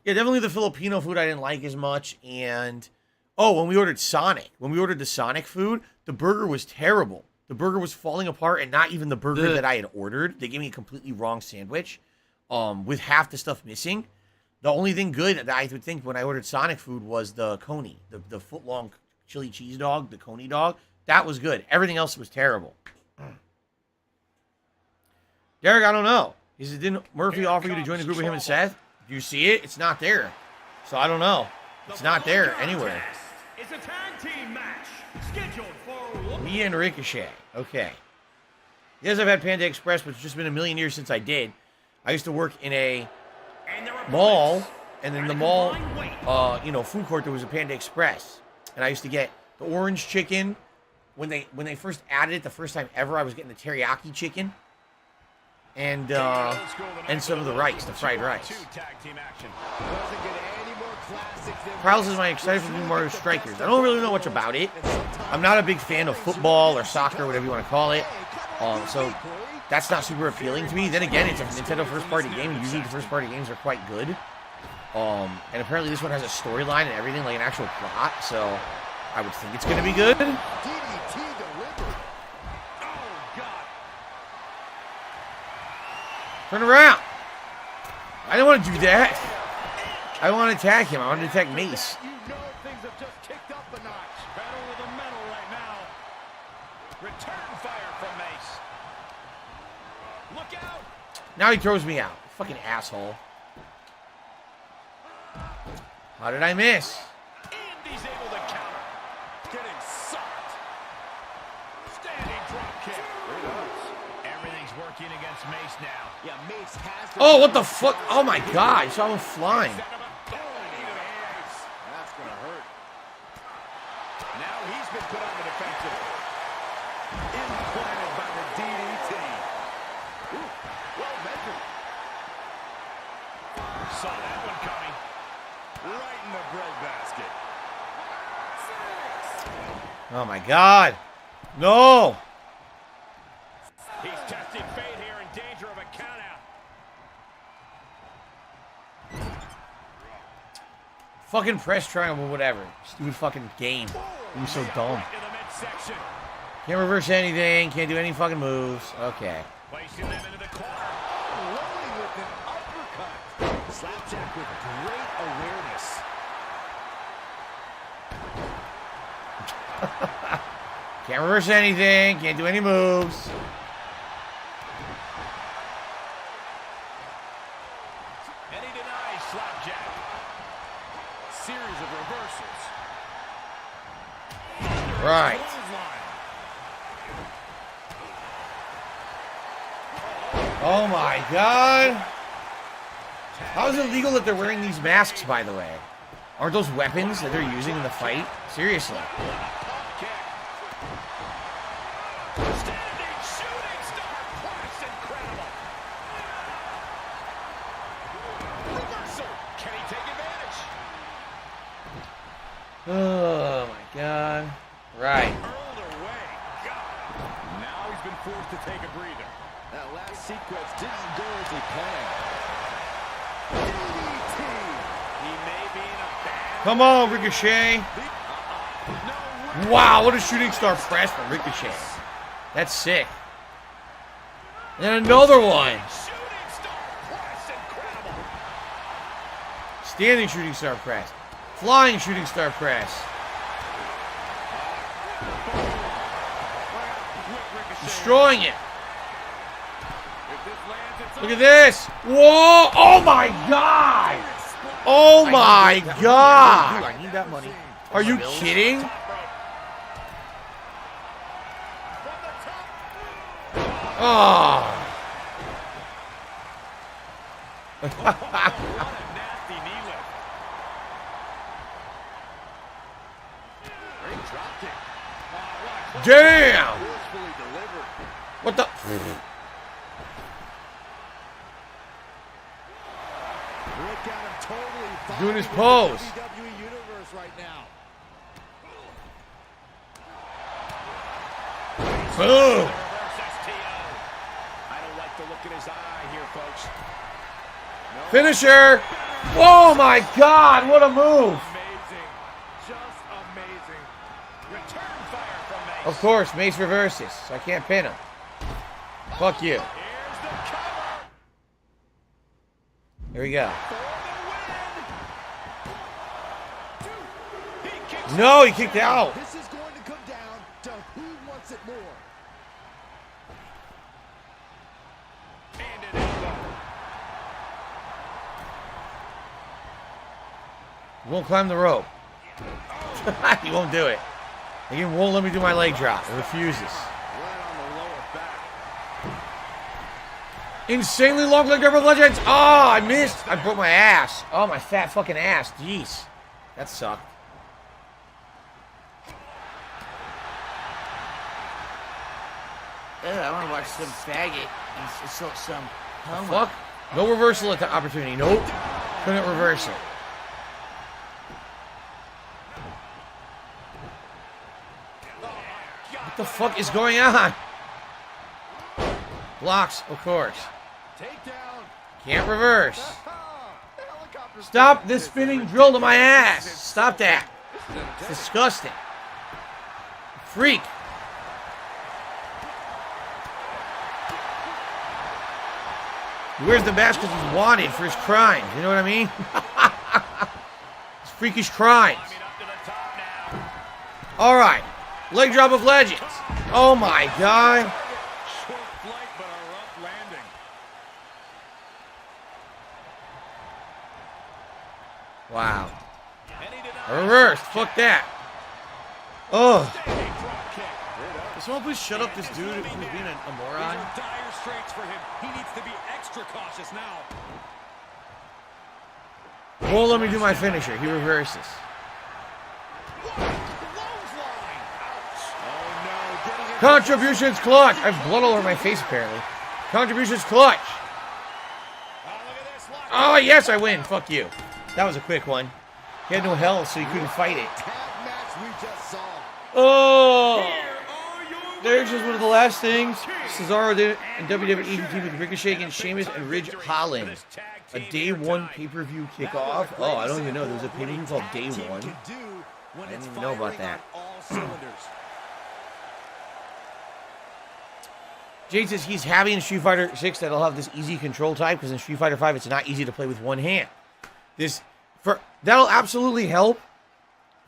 definitely the Filipino food I didn't like as much. And oh, when we ordered the Sonic food, the burger was terrible. The burger was falling apart, and not even the burger that I had ordered. They gave me a completely wrong sandwich, with half the stuff missing. The only thing good that I would think when I ordered Sonic food was the Coney, the foot-long chili cheese dog, the Coney dog. That was good. Everything else was terrible. Derek, I don't know. He said, didn't Murphy offer you to join the group with him and Seth? Do you see it? It's not there. So I don't know. It's not there anywhere. It's a tag team match scheduled for me and Ricochet. Okay. Yes, I've had Panda Express, but it's just been a million years since I did. I used to work in a mall, and in the mall, food court, there was a Panda Express. And I used to get the orange chicken. When they first added it the first time ever, I was getting the teriyaki chicken. And some of the rice, the fried rice. Prowls is my excited for New Mario Strikers. I don't really know much about it. I'm not a big fan of football or soccer, whatever you want to call it. So that's not super appealing to me. Then again, it's a Nintendo first-party game. Usually the first-party games are quite good. And apparently this one has a storyline and everything, like an actual plot. So I would think it's going to be good. Turn around. I didn't want to do that. I want to attack him. I want to attack Mace. You know things have just kicked up a notch. Battle with the metal right now. Return fire from Mace. Look out. Now he throws me out. Fucking asshole. How did I miss? And he's able to counter. Getting socked. Standing drop kick. Everything's working against Mace now. Yeah, Mace has to. Oh, what the fuck? Oh my god, I saw him flying. That's gonna hurt. Now he's been put on the defensive. Implanted by the DDT. Ooh, well measured. Saw that one coming. Right in the breadbasket. Oh my god. No. He's testing fate here, in danger of a countout. Fucking press triangle, whatever. Stupid fucking game. It was so dumb. Can't reverse anything. Can't do any fucking moves. Okay. Placing them into the corner. Loading with an uppercut. Slapjack with great awareness. Can't reverse anything. Can't do any moves. And he denies Slapjack. Series of reversals. Right. Oh my god. How is it legal that they're wearing these masks, by the way? Aren't those weapons that they're using in the fight? Seriously. take a breather. That last sequence didn't go as he planned. He may be in a bad... Come on, Ricochet. Wow, what a shooting star press from Ricochet. That's sick. And another one. Standing shooting star press. Flying shooting star press. Destroying it. Look at this. Whoa. Oh my God. Oh my God. I need that money. Are you kidding? Oh. Damn. What the? Doing his pose. Boom. Finisher. Oh my God, what a move. Of course, Mace reverses, so I can't pin him. Fuck you. Here we go. No, he kicked out. This is going to come down to who wants it more. He won't climb the rope. He won't do it. He won't let me do my leg drop. He refuses. Insanely long leg drop of Legends. Oh, I missed. I broke my ass. Oh, my fat fucking ass. Jeez. That sucked. I want to watch some faggot and some homo. Fuck. No reversal at the opportunity. Nope. Couldn't reverse it. What the fuck is going on? Blocks, of course. Can't reverse. Stop this spinning drill to my ass. Stop that. It's disgusting. Freak. He wears the mask because he's wanted for his crimes. You know what I mean? His freakish crimes. All right. Leg drop of Legends. Oh my God. Wow. Reversed. Fuck that. Oh. Can someone please shut up this dude who's being a moron? Dire straits for him. He needs to be extra cautious now. Won't let me do my finisher. He reverses. Contributions clutch. I have blood all over my face apparently. Contributions clutch. Oh yes, I win. Fuck you. That was a quick one. He had no health, so he couldn't fight it. Oh! There's just one of the last things. Cesaro did it in WWE team with Ricochet against Sheamus and Ridge Holland. A Day 1 pay-per-view kickoff. Oh, I don't even know. There was a pay-per-view called Day 1. I didn't even know about that. Jade says he's happy in Street Fighter 6 that he'll have this easy control type because in Street Fighter 5 it's not easy to play with one hand. That'll absolutely help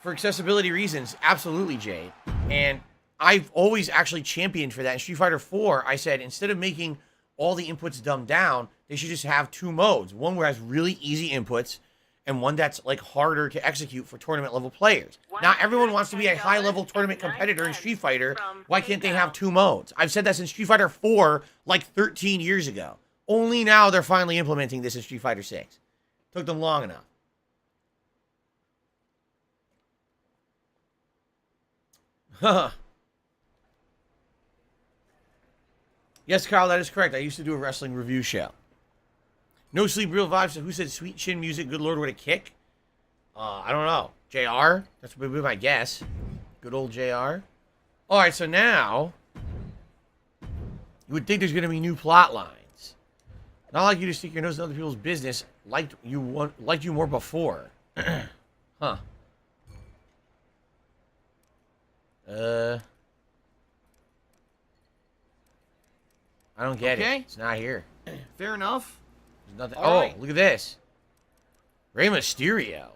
for accessibility reasons. Absolutely, Jade. And I've always actually championed for that. In Street Fighter 4, I said instead of making all the inputs dumbed down, they should just have two modes. One where it has really easy inputs and one that's like harder to execute for tournament level players. Now everyone wants to be a high level tournament competitor in Street Fighter. Why can't they have two modes? I've said that since Street Fighter 4 like 13 years ago. Only now they're finally implementing this in Street Fighter 6. Took them long enough. Huh. Yes, Kyle, that is correct. I used to do a wrestling review show. No Sleep Real Vibes. Who said sweet chin music? Good Lord, what a kick. I don't know. JR? That's would be my guess. Good old JR. All right, so now You would think there's going to be new plot lines. Not like you to stick your nose in other people's business liked you more before. Huh. I don't get it. It's not here. Fair enough. There's nothing. All oh, right. Look at this. Rey Mysterio.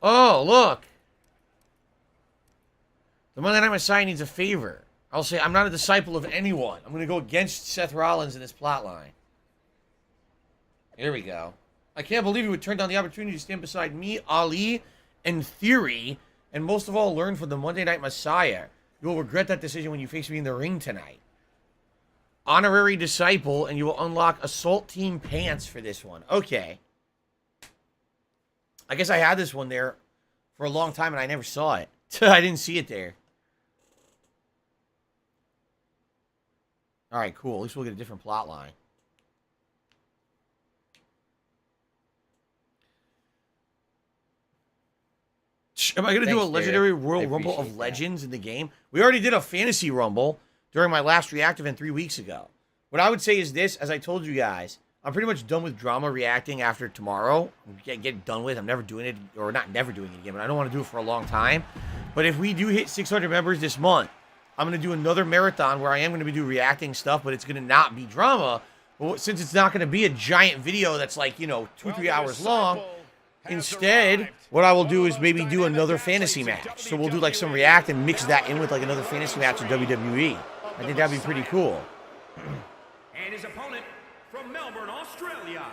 Oh, look. The Monday Night Messiah needs a favor. I'll say I'm not a disciple of anyone. I'm going to go against Seth Rollins in this plotline. Here we go. I can't believe he would turn down the opportunity to stand beside me, Ali, and Theory, and most of all, learn from the Monday Night Messiah. You will regret that decision when you face me in the ring tonight. Honorary disciple, and you will unlock Assault Team Pants for this one. Okay. I guess I had this one there for a long time, and I never saw it. I didn't see it there. All right, cool. At least we'll get a different plot line. Am I going to do a legendary Royal Rumble of Legends in the game? We already did a Fantasy Rumble during my last react event 3 weeks ago. What I would say is this, as I told you guys, I'm pretty much done with drama reacting after tomorrow. Get it done with. I'm never doing it, or not never doing it again, but I don't want to do it for a long time. But if we do hit 600 members this month, I'm going to do another marathon where I am going to be doing reacting stuff, but it's going to not be drama. But since it's not going to be a giant video that's like, 2-3 hours long, instead, what I will do is maybe do another fantasy match. So we'll do like some react and mix that in with like another fantasy match in WWE. I think that'd be pretty cool. And his opponent from Melbourne, Australia,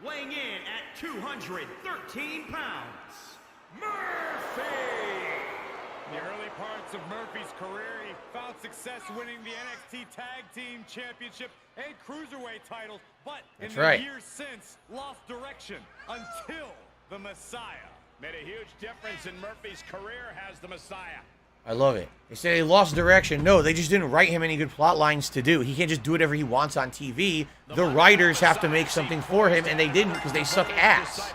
weighing in at 213 pounds, Murphy! In the early parts of Murphy's career, he found success winning the NXT Tag Team Championship and Cruiserweight titles, but in the years since, lost direction until the Messiah. Made a huge difference in Murphy's career, has the Messiah. I love it. They say he lost direction. No, they just didn't write him any good plot lines to do. He can't just do whatever he wants on TV. The writers have to make something for him, and they didn't because they suck ass.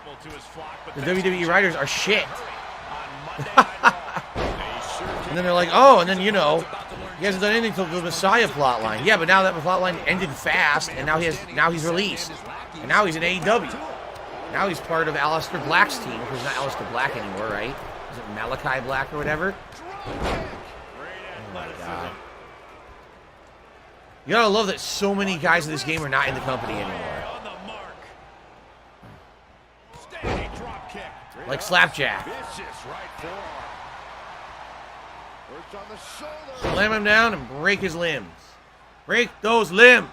The WWE writers are shit. And then they're like, oh, and then, he hasn't done anything till the Messiah plotline. Yeah, but now that plotline ended fast, and now he's released. And now he's in AEW. Now he's part of Aleister Black's team, because he's not Aleister Black anymore, right? Is it Malachi Black or whatever? Oh my god. You gotta love that so many guys in this game are not in the company anymore. Like Slapjack. Slam him down and break his limbs. Break those limbs.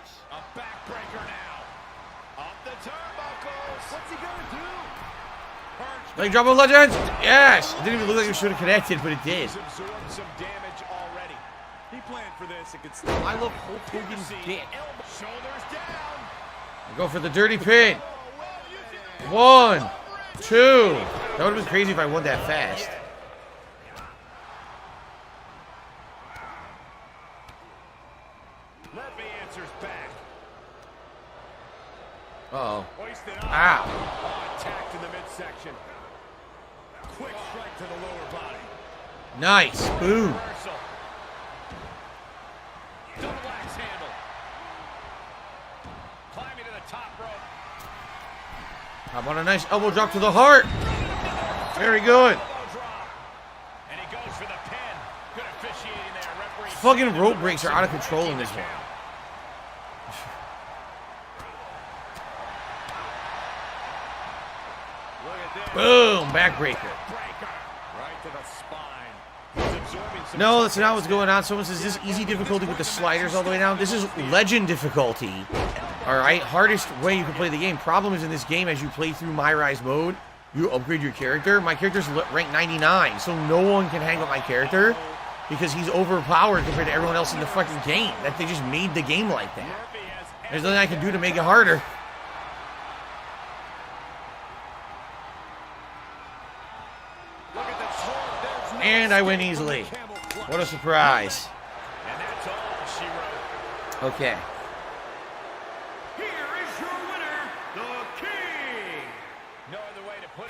Leg drop of Legends? Yes! It didn't even look like it should have connected, but it did. I love Hulk Hogan's dick. Go for the dirty pin. 1, 2. That would have been crazy if I won that fast. Uh-oh. Ow. Attacked in the midsection. Quick strike to the lower body. Nice. Boom. Double axe handle. Climbing to the top rope. How about a nice elbow drop to the heart? Very good. And he goes for the pin. Good officiating there. Referee. Fucking rope breaks are out of control in this one. Boom, backbreaker. No, that's not what's going on. Someone says, this easy difficulty with the sliders all the way down. This is legend difficulty. Alright, hardest way you can play the game. Problem is in this game, as you play through MyRise mode, you upgrade your character. My character's ranked 99, so no one can hang with my character because he's overpowered compared to everyone else in the fucking game. That they just made the game like that. There's nothing I can do to make it harder. And I win easily. What a surprise. Okay.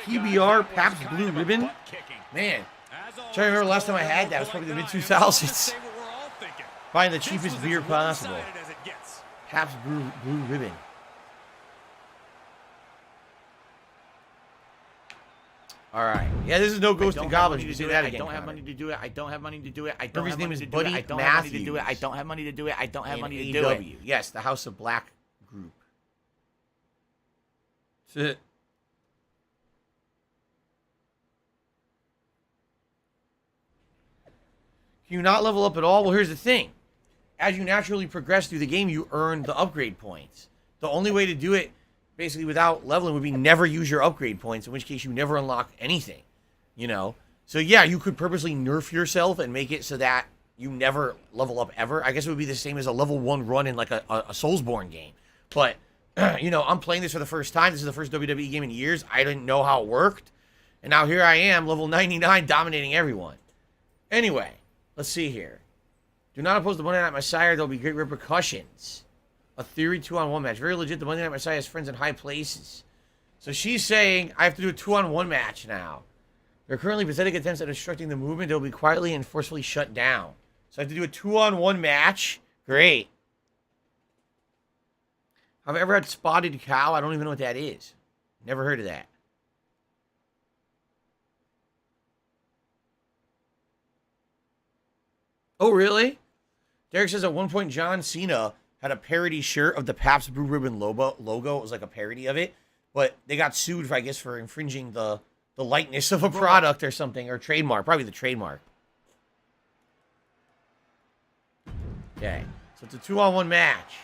PBR Pabst Blue Ribbon. Man, I'm trying to remember the last time I had that. It was probably the mid-2000s. Find the cheapest beer possible. Pabst Blue Ribbon. All right. Yeah, this is no Ghost and Goblins. You can say that again. I don't have money to do it. I don't have money to do it. I don't His have name money is to do Buddy it. I don't have money to do it. I Matthews. don't have money to do it. I don't have money to do AEW. it. Yes, the House of Black group. That's it. Can you not level up at all? Well, here's the thing. As you naturally progress through the game, you earn the upgrade points. The only way to do it, basically without leveling, would be never use your upgrade points, in which case you never unlock anything, you know? So yeah, you could purposely nerf yourself and make it so that you never level up ever. I guess it would be the same as a level 1 run in like a Soulsborne game. But, you know, I'm playing this for the first time. This is the first WWE game in years. I didn't know how it worked. And now here I am, level 99, dominating everyone. Anyway, let's see here. Do not oppose the Monday Night Messiah. There'll be great repercussions. A theory 2-on-1 match. Very legit. The Monday Night Messiah has friends in high places. So she's saying I have to do a 2-on-1 match now. There are currently pathetic attempts at obstructing the movement. They'll be quietly and forcefully shut down. So I have to do a 2-on-1 match. Great. Have I ever had spotted cow? I don't even know what that is. Never heard of that. Oh, really? Derek says at one point John Cena had a parody shirt of the Pabst Blue Ribbon logo. It was like a parody of it. But they got sued, I guess, for infringing the likeness of a product or something. Or trademark. Probably the trademark. Okay. So it's a 2-on-1 match.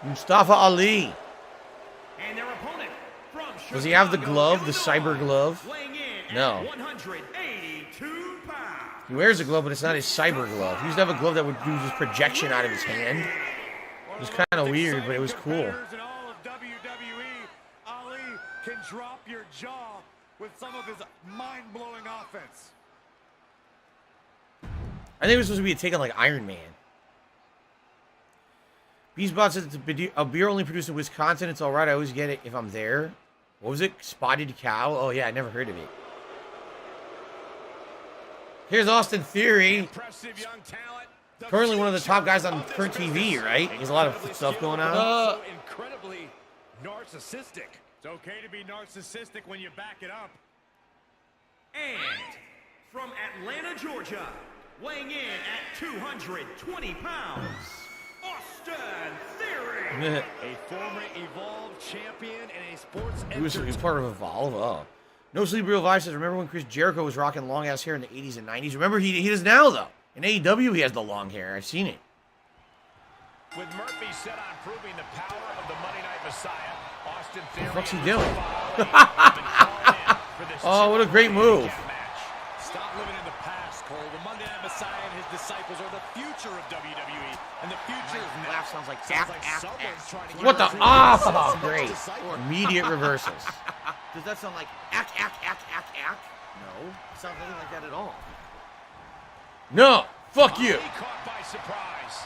Mustafa Ali. And their opponent from Does he have the glove, the cyber glove? No. 182 pounds. He wears a glove, but it's not his cyber glove. He used to have a glove that would do just projection out of his hand. It was kind of weird, but it was cool. In all of WWE, Ali can drop your jaw with some of his mind-blowing offense. I think it was supposed to be a take on like Iron Man. Beastbot says it's a beer only produced in Wisconsin. It's all right. I always get it if I'm there. What was it? Spotted Cow? Oh, yeah. I never heard of it. Here's Austin Theory. Currently one of the top guys on current TV, right? There's a lot of stuff going on. Incredibly narcissistic. It's okay to be narcissistic when you back it up. And from Atlanta, Georgia, weighing in at 220 pounds, Austin Theory. A former Evolve champion and a sports He was part of Evolve. Oh. No Sleep Real Vibe says, remember when Chris Jericho was rocking long ass hair in the 80s and 90s? Remember, he does now, though. In AEW, he has the long hair. I've seen it. With Murphy set on proving the power of the Monday Night Messiah, Austin Theory. What the fuck's he doing? Oh, what a great move. Stop living in the past, Cole. The Monday Night Messiah and his disciples are the future of WWE. And the future is now. Laugh sounds like someone's trying to What the? get Oh, great. Immediate reversals. Does that sound like ack? No, it sounds nothing like that at all. No, fuck you. Caught by surprise.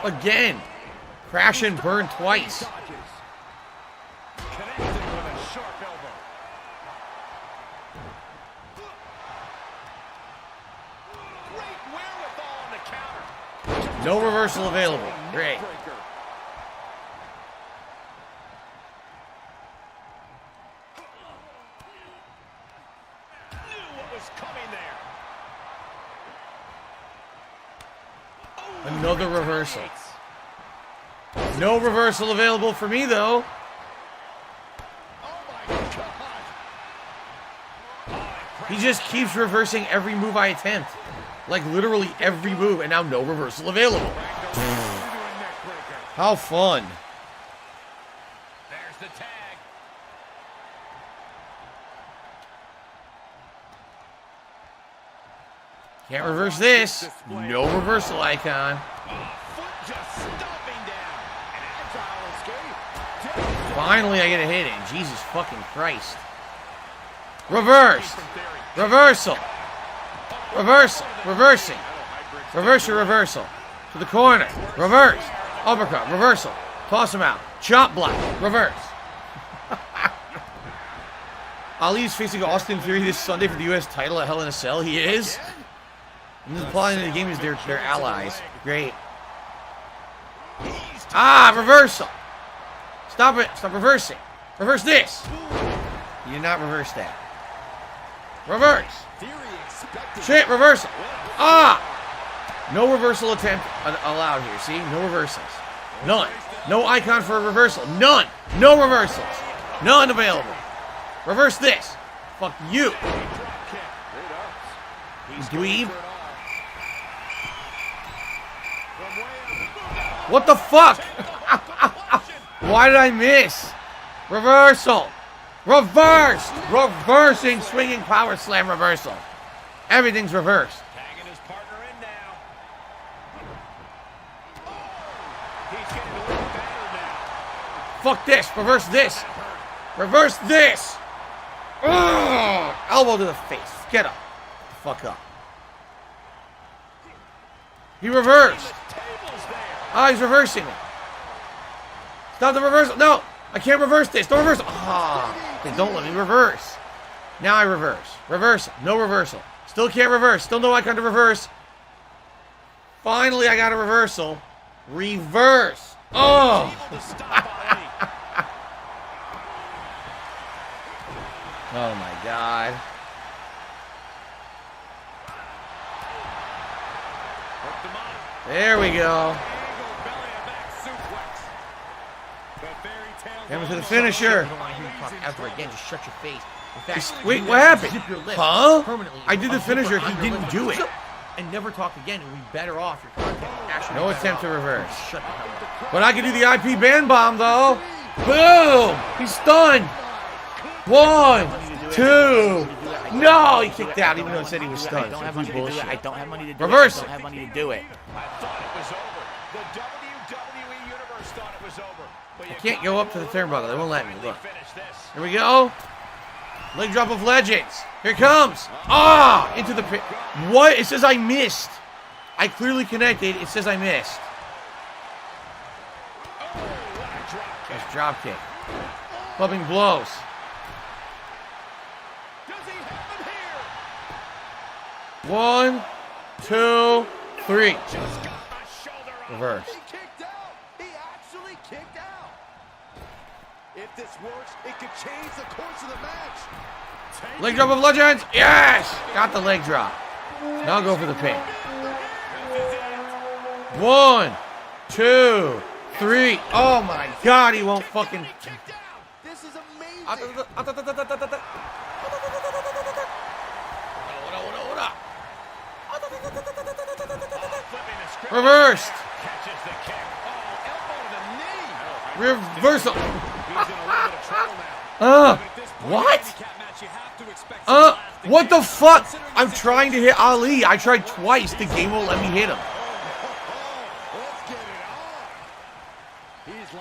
Again. Crash and burn twice. Connected with a sharp elbow. Great wherewithal on the counter. No reversal available. Great. Another reversal. No reversal available for me, though. He just keeps reversing every move I attempt. Like, literally every move, and now no reversal available. How fun. There's the tag. Can't reverse this. No reversal icon. Finally, I get a hit in. Jesus fucking Christ. Reversed. Reversal. Reversal. Reversing. Reverse your reversal. To the corner. Reverse. Uppercut. Reversal. Toss him out. Chop block. Reverse. Ali's facing Austin Theory this Sunday for the U.S. title at Hell in a Cell. He is. And this plotting in the game is their allies. Great. Ah, reversal. Stop it. Stop reversing. Reverse this. You did not reverse that. Reverse. Shit, reversal. Ah! No reversal attempt allowed here. See? No reversals. None. No icon for a reversal. None. No reversals. None available. Reverse this. Fuck you. Dweeb. What the fuck? Why did I miss? Reversal. Reversed. Reversing, swinging power slam reversal. Everything's reversed. Tagging his partner in now. He's getting a little better now. Fuck this. Reverse this. Reverse this. Ugh. Elbow to the face. Get up. Fuck up. He reversed. Ah, he's reversing it. Stop the reversal. No, I can't reverse this. Don't reverse. Ah, they don't let me reverse. Now I reverse. Reversal. No reversal. Still can't reverse. Still no icon to reverse. Finally, I got a reversal. Reverse. Oh. Oh my God. There we go. Hammer to the finisher. Ever again, just shut your face. In fact, wait, what happened? Zip your lips Huh? permanently. I did the finisher. He didn't do it. And never talk again, and we better off your content. No attempt to reverse. Shut the hell up. But I can do the IP band bomb though. Boom! He's stunned. 1, 2. No, he kicked out even though it said he was stunned. I don't have money to do it. I don't have money to do Reverse it. I don't have money to do it. I thought it was over. The WWE Universe thought it was over. But I can't go up to the turnbuckle. They won't let me. Look. Here we go. Leg drop of legends. Here it comes. Ah! Into the pit. What? It says I missed. I clearly connected. It says I missed. Nice drop kick. Clubbing blows. One, 2, 3. Reverse. If this works, it could change the course of the match. Leg drop of legends. Yes! Got the leg drop. Now I'll go for the pin. 1, 2, 3. Oh my God, he won't fucking. This is amazing. Reversed. Reversal. What? What the fuck? I'm trying to hit Ali. I tried twice. The game won't let me hit him.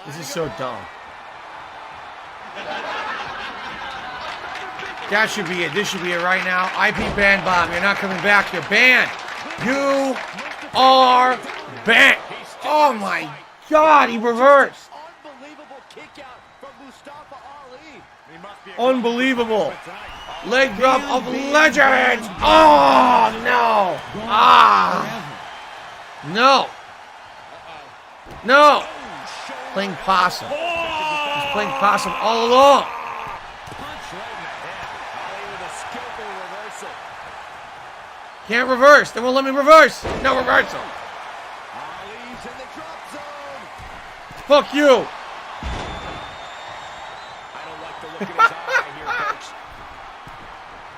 This is so dumb. That should be it. This should be it right now. IP ban bomb. You're not coming back. You're banned. You are banned. Oh my God, he reversed. Unbelievable. Leg drop of legends. Oh no. Ah. No. No. Playing possum. He's playing possum all along. Can't reverse. They won't let me reverse. No reversal. Fuck you.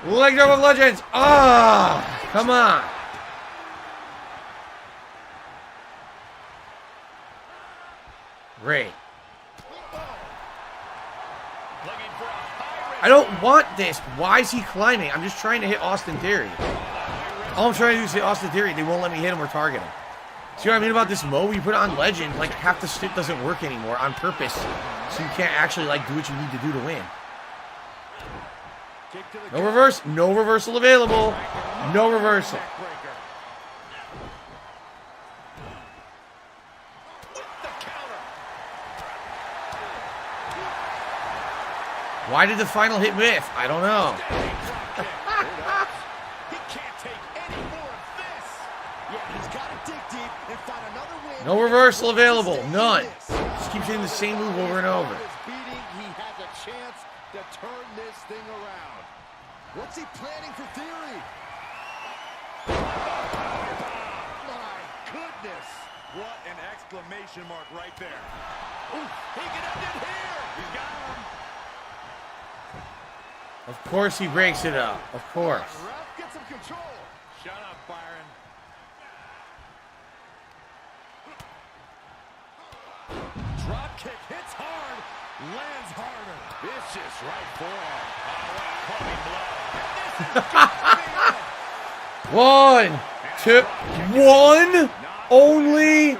Leg drop of legends. Ah, come on. Great. I don't want this. Why is he climbing? I'm just trying to hit Austin Theory. All I'm trying to do is hit Austin Theory. They won't let me hit him or target him. See what I mean about this mode? You put it on Legend, like half the shit doesn't work anymore on purpose. So you can't actually like do what you need to do to win. No reverse. No reversal available. No reversal. Why did the final hit whiff? I don't know. No reversal available. None. Just keeps hitting the same move over and over. He has a chance to turn this thing around. What's he planning for theory? My goodness. What an exclamation mark right there. Ooh, he can end it here. He's got him. Of course he breaks it up. Of course. Ref, get some control. Shut up, Byron. Drop kick hits hard, lands harder. Vicious right forearm. Oh, what a One. Only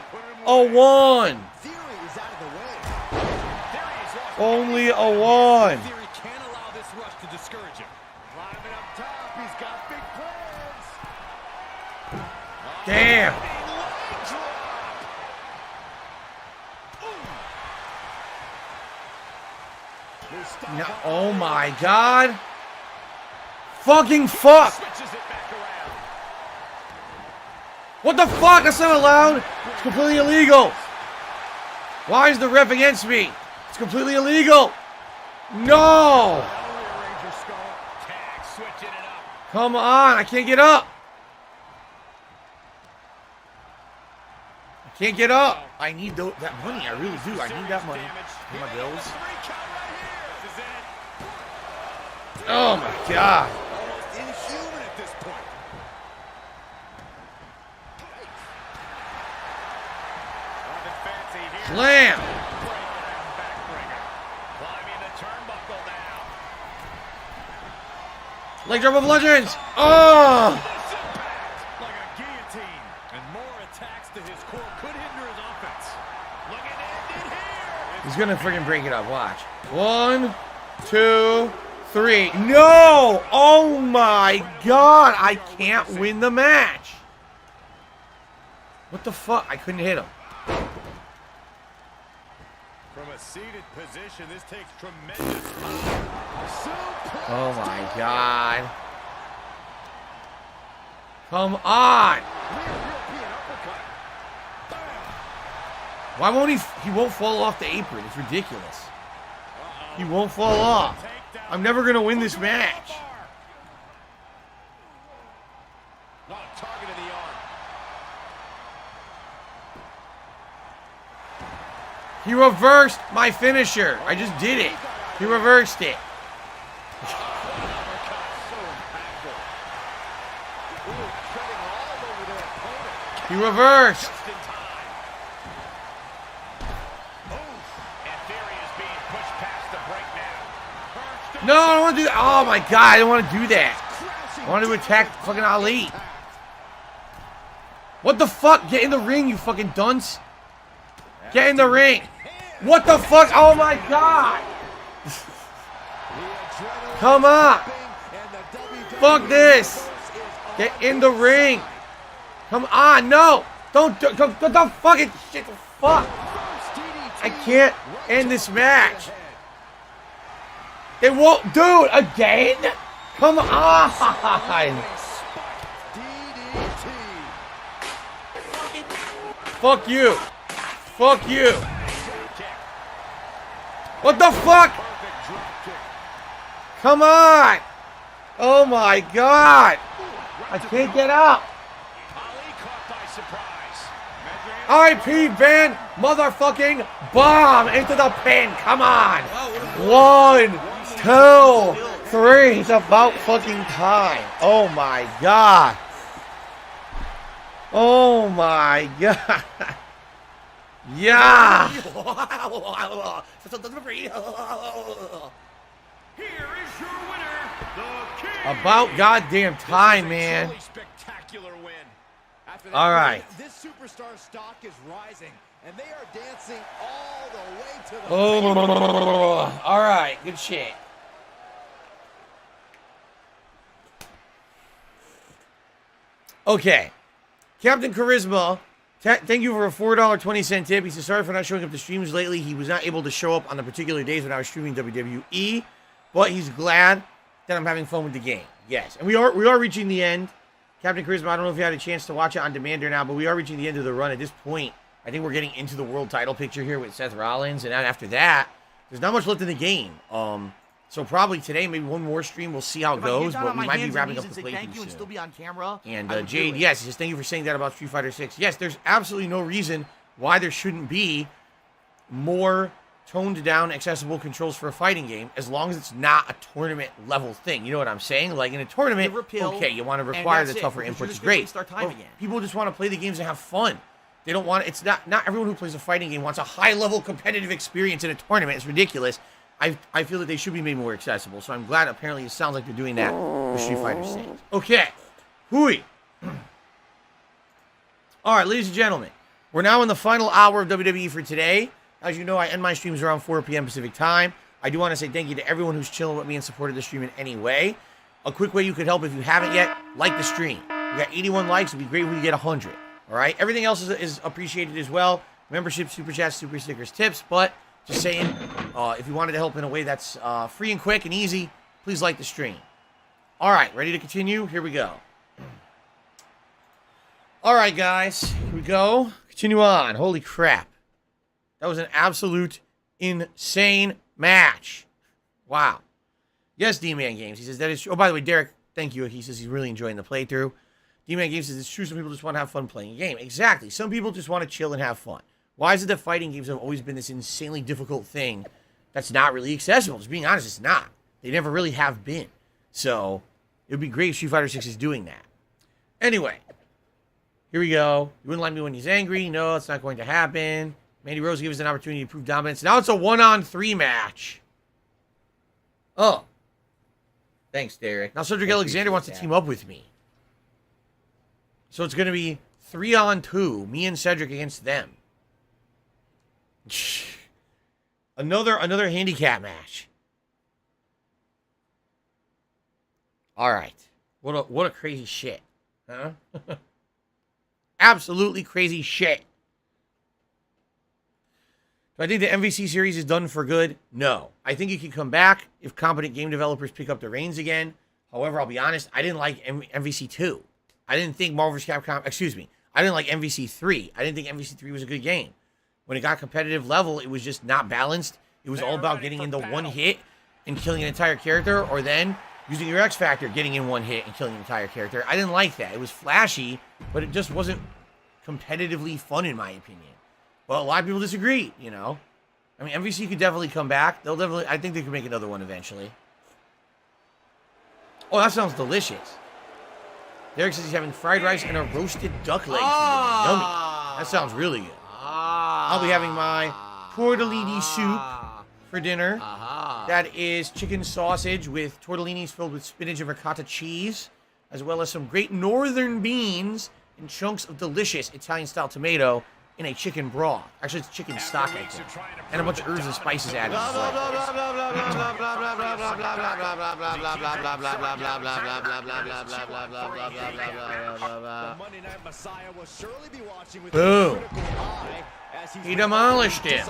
a one. Only a one. Theory can't allow this rush to discourage him. Climbing up top, he's got big plans. Damn. No, oh my God. Fucking fuck. What the fuck? That's not allowed. It's completely illegal. Why is the ref against me? It's completely illegal. No. Come on. I can't get up. I can't get up. I need that money. I really do. I need that money. Pay my bills. Oh my God. Almost inhuman at this point. Slam. Climbing the turnbuckle now. Leg drop of legends. Oh. Like a guillotine. And more attacks to his core could hinder his offense. Looking to end it here. He's gonna freaking break it up. Watch. 1, 2, 3. No! Oh my God! I can't win the match. What the fuck? I couldn't hit him. From a seated position, this takes tremendous power. Oh my God. Come on! Why won't he won't fall off the apron. It's ridiculous. He won't fall off. I'm never gonna win this match. Target of the arm. He reversed my finisher. I just did it. He reversed it. He reversed. No, I don't want to do that. Oh my God, I don't want to do that. I want to attack fucking Ali. What the fuck? Get in the ring, you fucking dunce. Get in the ring. What the fuck? Oh my God. Come on. Fuck this. Get in the ring. Come on, no. Don't fucking shit. Fuck. I can't end this match. They won't do it again. Come on. Fuck you. Fuck you. What the fuck? Come on. Oh my God. I can't get up. RIP Van motherfucking bomb into the pin. Come on. 1, 2, 3. It's about fucking time. Oh my God. Oh my God. Yeah. Here is your winner, the King. About goddamn time, man. Spectacular win. All right. This superstar stock is rising, and they are dancing all the way to the. Oh, all right. Good shit. Okay. Captain Charisma, thank you for a $4.20 tip. He says, sorry for not showing up to streams lately. He was not able to show up on the particular days when I was streaming WWE. but he's glad that I'm having fun with the game. Yes, and we are reaching the end. Captain Charisma, I don't know if you had a chance to watch it on demand or not, but we are reaching the end of the run. At this point, I think we're getting into the world title picture here with Seth Rollins, and then after that, there's not much left in the game. So probably today, maybe one more stream. We'll see how it goes, but we might be wrapping up the playthrough thank you and soon. still be on camera. And Jade, yes, he says thank you for saying that about Street Fighter 6. Yes, there's absolutely no reason why there shouldn't be more toned down, accessible controls for a fighting game, as long as it's not a tournament level thing. You know what I'm saying? Like in a tournament, okay, you want to require the tougher inputs, it's great. People just want to play the games and have fun. They don't want it's not everyone who plays a fighting game wants a high level competitive experience in a tournament. It's ridiculous. I feel that they should be made more accessible, so I'm glad apparently it sounds like they're doing that with Street Fighter 6. Okay. Hooey. All right, ladies and gentlemen, we're now in the final hour of WWE for today. As you know, I end my streams around 4 p.m. Pacific time. I do want to say thank you to everyone who's chilling with me and supported the stream in any way. A quick way you could help if you haven't yet, like the stream. We got 81 likes. It'd be great if we get 100. All right? Everything else is appreciated as well. Membership, super chats, super stickers, tips. But just saying, if you wanted to help in a way that's free and quick and easy, please like the stream. All right, ready to continue? Here we go. All right, guys. Here we go. Continue on. Holy crap. That was an absolute insane match. Wow. Yes, D-Man Games. He says that is true. Oh, by the way, Derek, thank you. He says he's really enjoying the playthrough. D-Man Games says it's true. Some people just want to have fun playing a game. Exactly. Some people just want to chill and have fun. Why is it that fighting games have always been this insanely difficult thing that's not really accessible? Just being honest, it's not. They never really have been. So it would be great if Street Fighter 6 is doing that. Anyway, here we go. You wouldn't like me when he's angry. No, it's not going to happen. Mandy Rose gives us an opportunity to prove dominance. Now it's a 1-on-3 match. Oh. Thanks, Derek. Now Cedric Alexander wants to team up with me. So it's going to be 3-on-2. Me and Cedric against them. Another handicap match. All right. What a crazy shit. Huh? Absolutely crazy shit. Do I think the MVC series is done for good? No. I think it can come back if competent game developers pick up the reins again. However, I'll be honest, I didn't like MVC 2. I didn't think Marvel vs. Capcom, excuse me, I didn't like MVC 3. I didn't think MVC 3 was a good game. When it got competitive level, it was just not balanced. It was all about getting into one hit and killing an entire character, or then using your X Factor, getting in one hit and killing an entire character. I didn't like that. It was flashy, but it just wasn't competitively fun in my opinion. Well, a lot of people disagree, you know. I mean, MVC could definitely come back. I think they could make another one eventually. Oh, that sounds delicious. Derek says he's having fried rice and a roasted duck leg. Yummy. That sounds really good. I'll be having my tortellini soup for dinner. That is chicken sausage with tortellinis filled with spinach and ricotta cheese, as well as some great northern beans and chunks of delicious Italian-style tomato in a chicken broth. Actually, it's chicken stock, I think. And a bunch of herbs and spices added. Boom. He demolished him.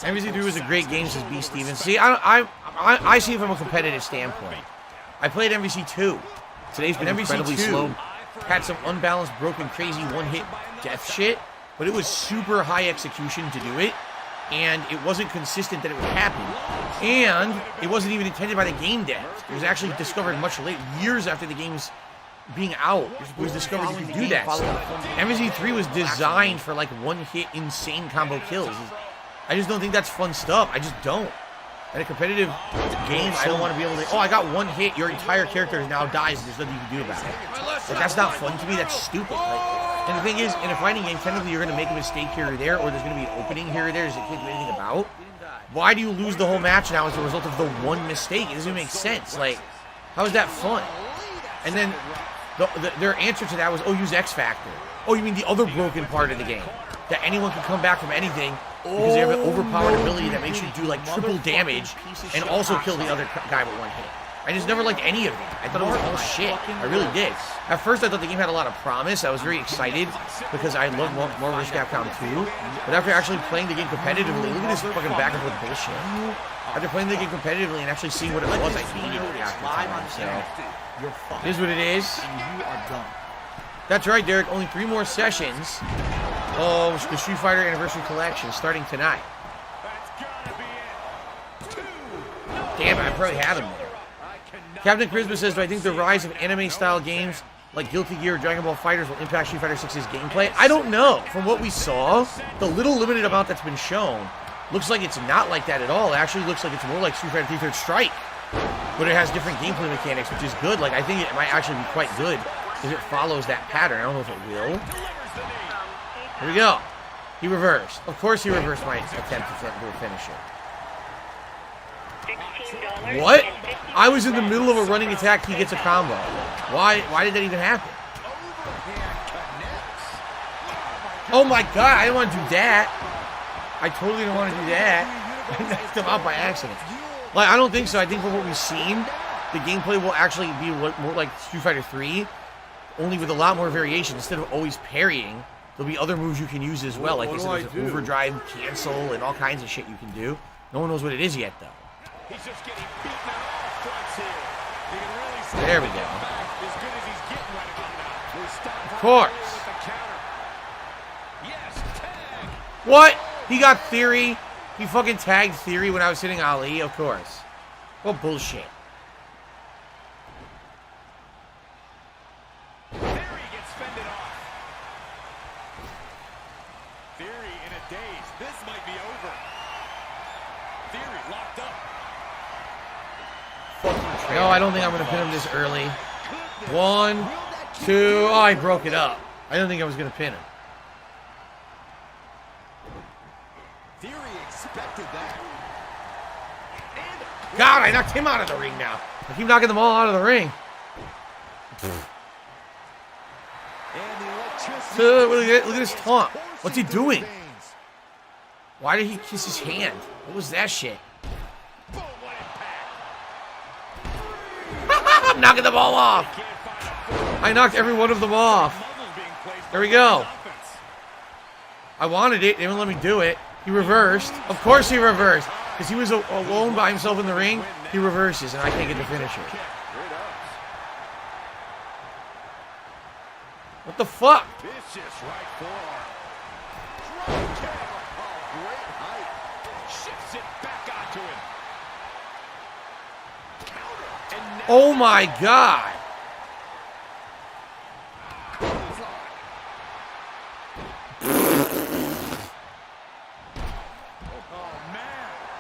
MVC3 was a great game, says B. Stevens. See, I see it from a competitive standpoint. I played MVC2. Today's been incredibly slow. Had some unbalanced, broken, crazy one-hit death shit, but it was super high execution to do it, and it wasn't consistent that it would happen, and it wasn't even intended by the game devs. It was actually discovered much later, years after the game's being out. It was discovered you could do that stuff. MVC3 was designed for like one-hit insane combo kills. I just don't think that's fun stuff. I just don't. In a competitive game, I don't want to be able to, oh, I got one hit, your entire character now dies, and there's nothing you can do about it. Like, that's not fun to me, that's stupid. Like, and the thing is, in a fighting game, technically you're going to make a mistake here or there, or there's going to be an opening here or there that you can't do anything about. Why do you lose the whole match now as a result of the one mistake? It doesn't even make sense. Like, how is that fun? And then their answer to that was, oh, use X Factor. Oh, you mean the other broken part of the game? That anyone can come back from anything because they have an overpowered ability that makes you do like triple damage and also kill the other guy with one hit. I just never liked any of it. I thought it was all shit. I really did. At first, I thought the game had a lot of promise. I was very excited because I love Marvel vs. Capcom 2. But after actually playing the game competitively, look at this fucking back and forth bullshit. After playing the game competitively and actually seeing what it was, I hated it after time. So, it is what it is. That's right, Derek. Only 3 more sessions of the Street Fighter Anniversary Collection starting tonight. Damn it, I probably had him there. Captain Charisma says, do I think the rise of anime-style games like Guilty Gear or Dragon Ball FighterZ will impact Street Fighter 6's gameplay? I don't know. From what we saw, the little limited amount that's been shown looks like it's not like that at all. It actually looks like it's more like Street Fighter 3 Third Strike. But it has different gameplay mechanics, which is good. Like, I think it might actually be quite good if it follows that pattern. I don't know if it will. Here we go. He reversed. Of course he reversed my attempt to finish it. What? I was in the middle of a running attack, he gets a combo. Why did that even happen? Oh my god, I didn't want to do that. I totally didn't want to do that. I knocked him out by accident. Like, I don't think so. I think from what we've seen, the gameplay will actually be more like Street Fighter 3, only with a lot more variation. Instead of always parrying, there'll be other moves you can use as well. Like there's overdrive, cancel, and all kinds of shit you can do. No one knows what it is yet, though. He's just getting beaten on all fronts here. You can really see there we go. As good as he's getting right about now. We're stopping of course. with the counter. Yes, tag. What? He got Theory. He fucking tagged Theory when I was hitting Ali, of course. What bullshit. Theory gets fended off. Theory in a daze. This might be over. Theory locked up. No, I don't think I'm going to pin him this early. 1, 2. Oh, I broke it up. I don't think I was going to pin him. Theory expected that. God, I knocked him out of the ring now. I keep knocking them all out of the ring. Look at this taunt. What's he doing? Why did he kiss his hand? What was that shit? I'm knocking them all off. I knocked every one of them off. There we go. I wanted it. They wouldn't let me do it. He reversed. Of course he reversed. Because he was alone by himself in the ring. He reverses, and I can't get the finisher. What the fuck? Vicious right forearm. Drop kick. Oh, great height. Shifts it back onto him. Oh my god.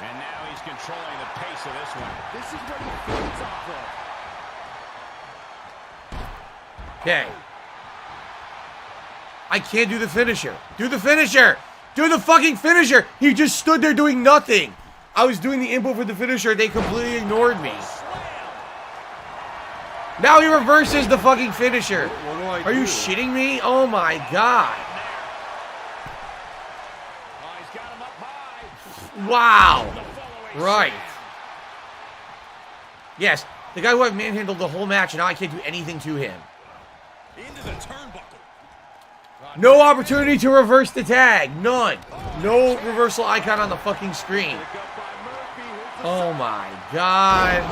And now he's controlling the pace of this one. This is what he feeds off of. Okay. I can't do the finisher. Do the finisher. Do the fucking finisher. He just stood there doing nothing. I was doing the input for the finisher. They completely ignored me. Now he reverses the fucking finisher. Are you shitting me? Oh my god. Wow. Right. Yes. The guy who I've manhandled the whole match, and now I can't do anything to him. Into the turnbuckle. No opportunity to reverse the tag. None. No reversal icon on the fucking screen. Oh my god.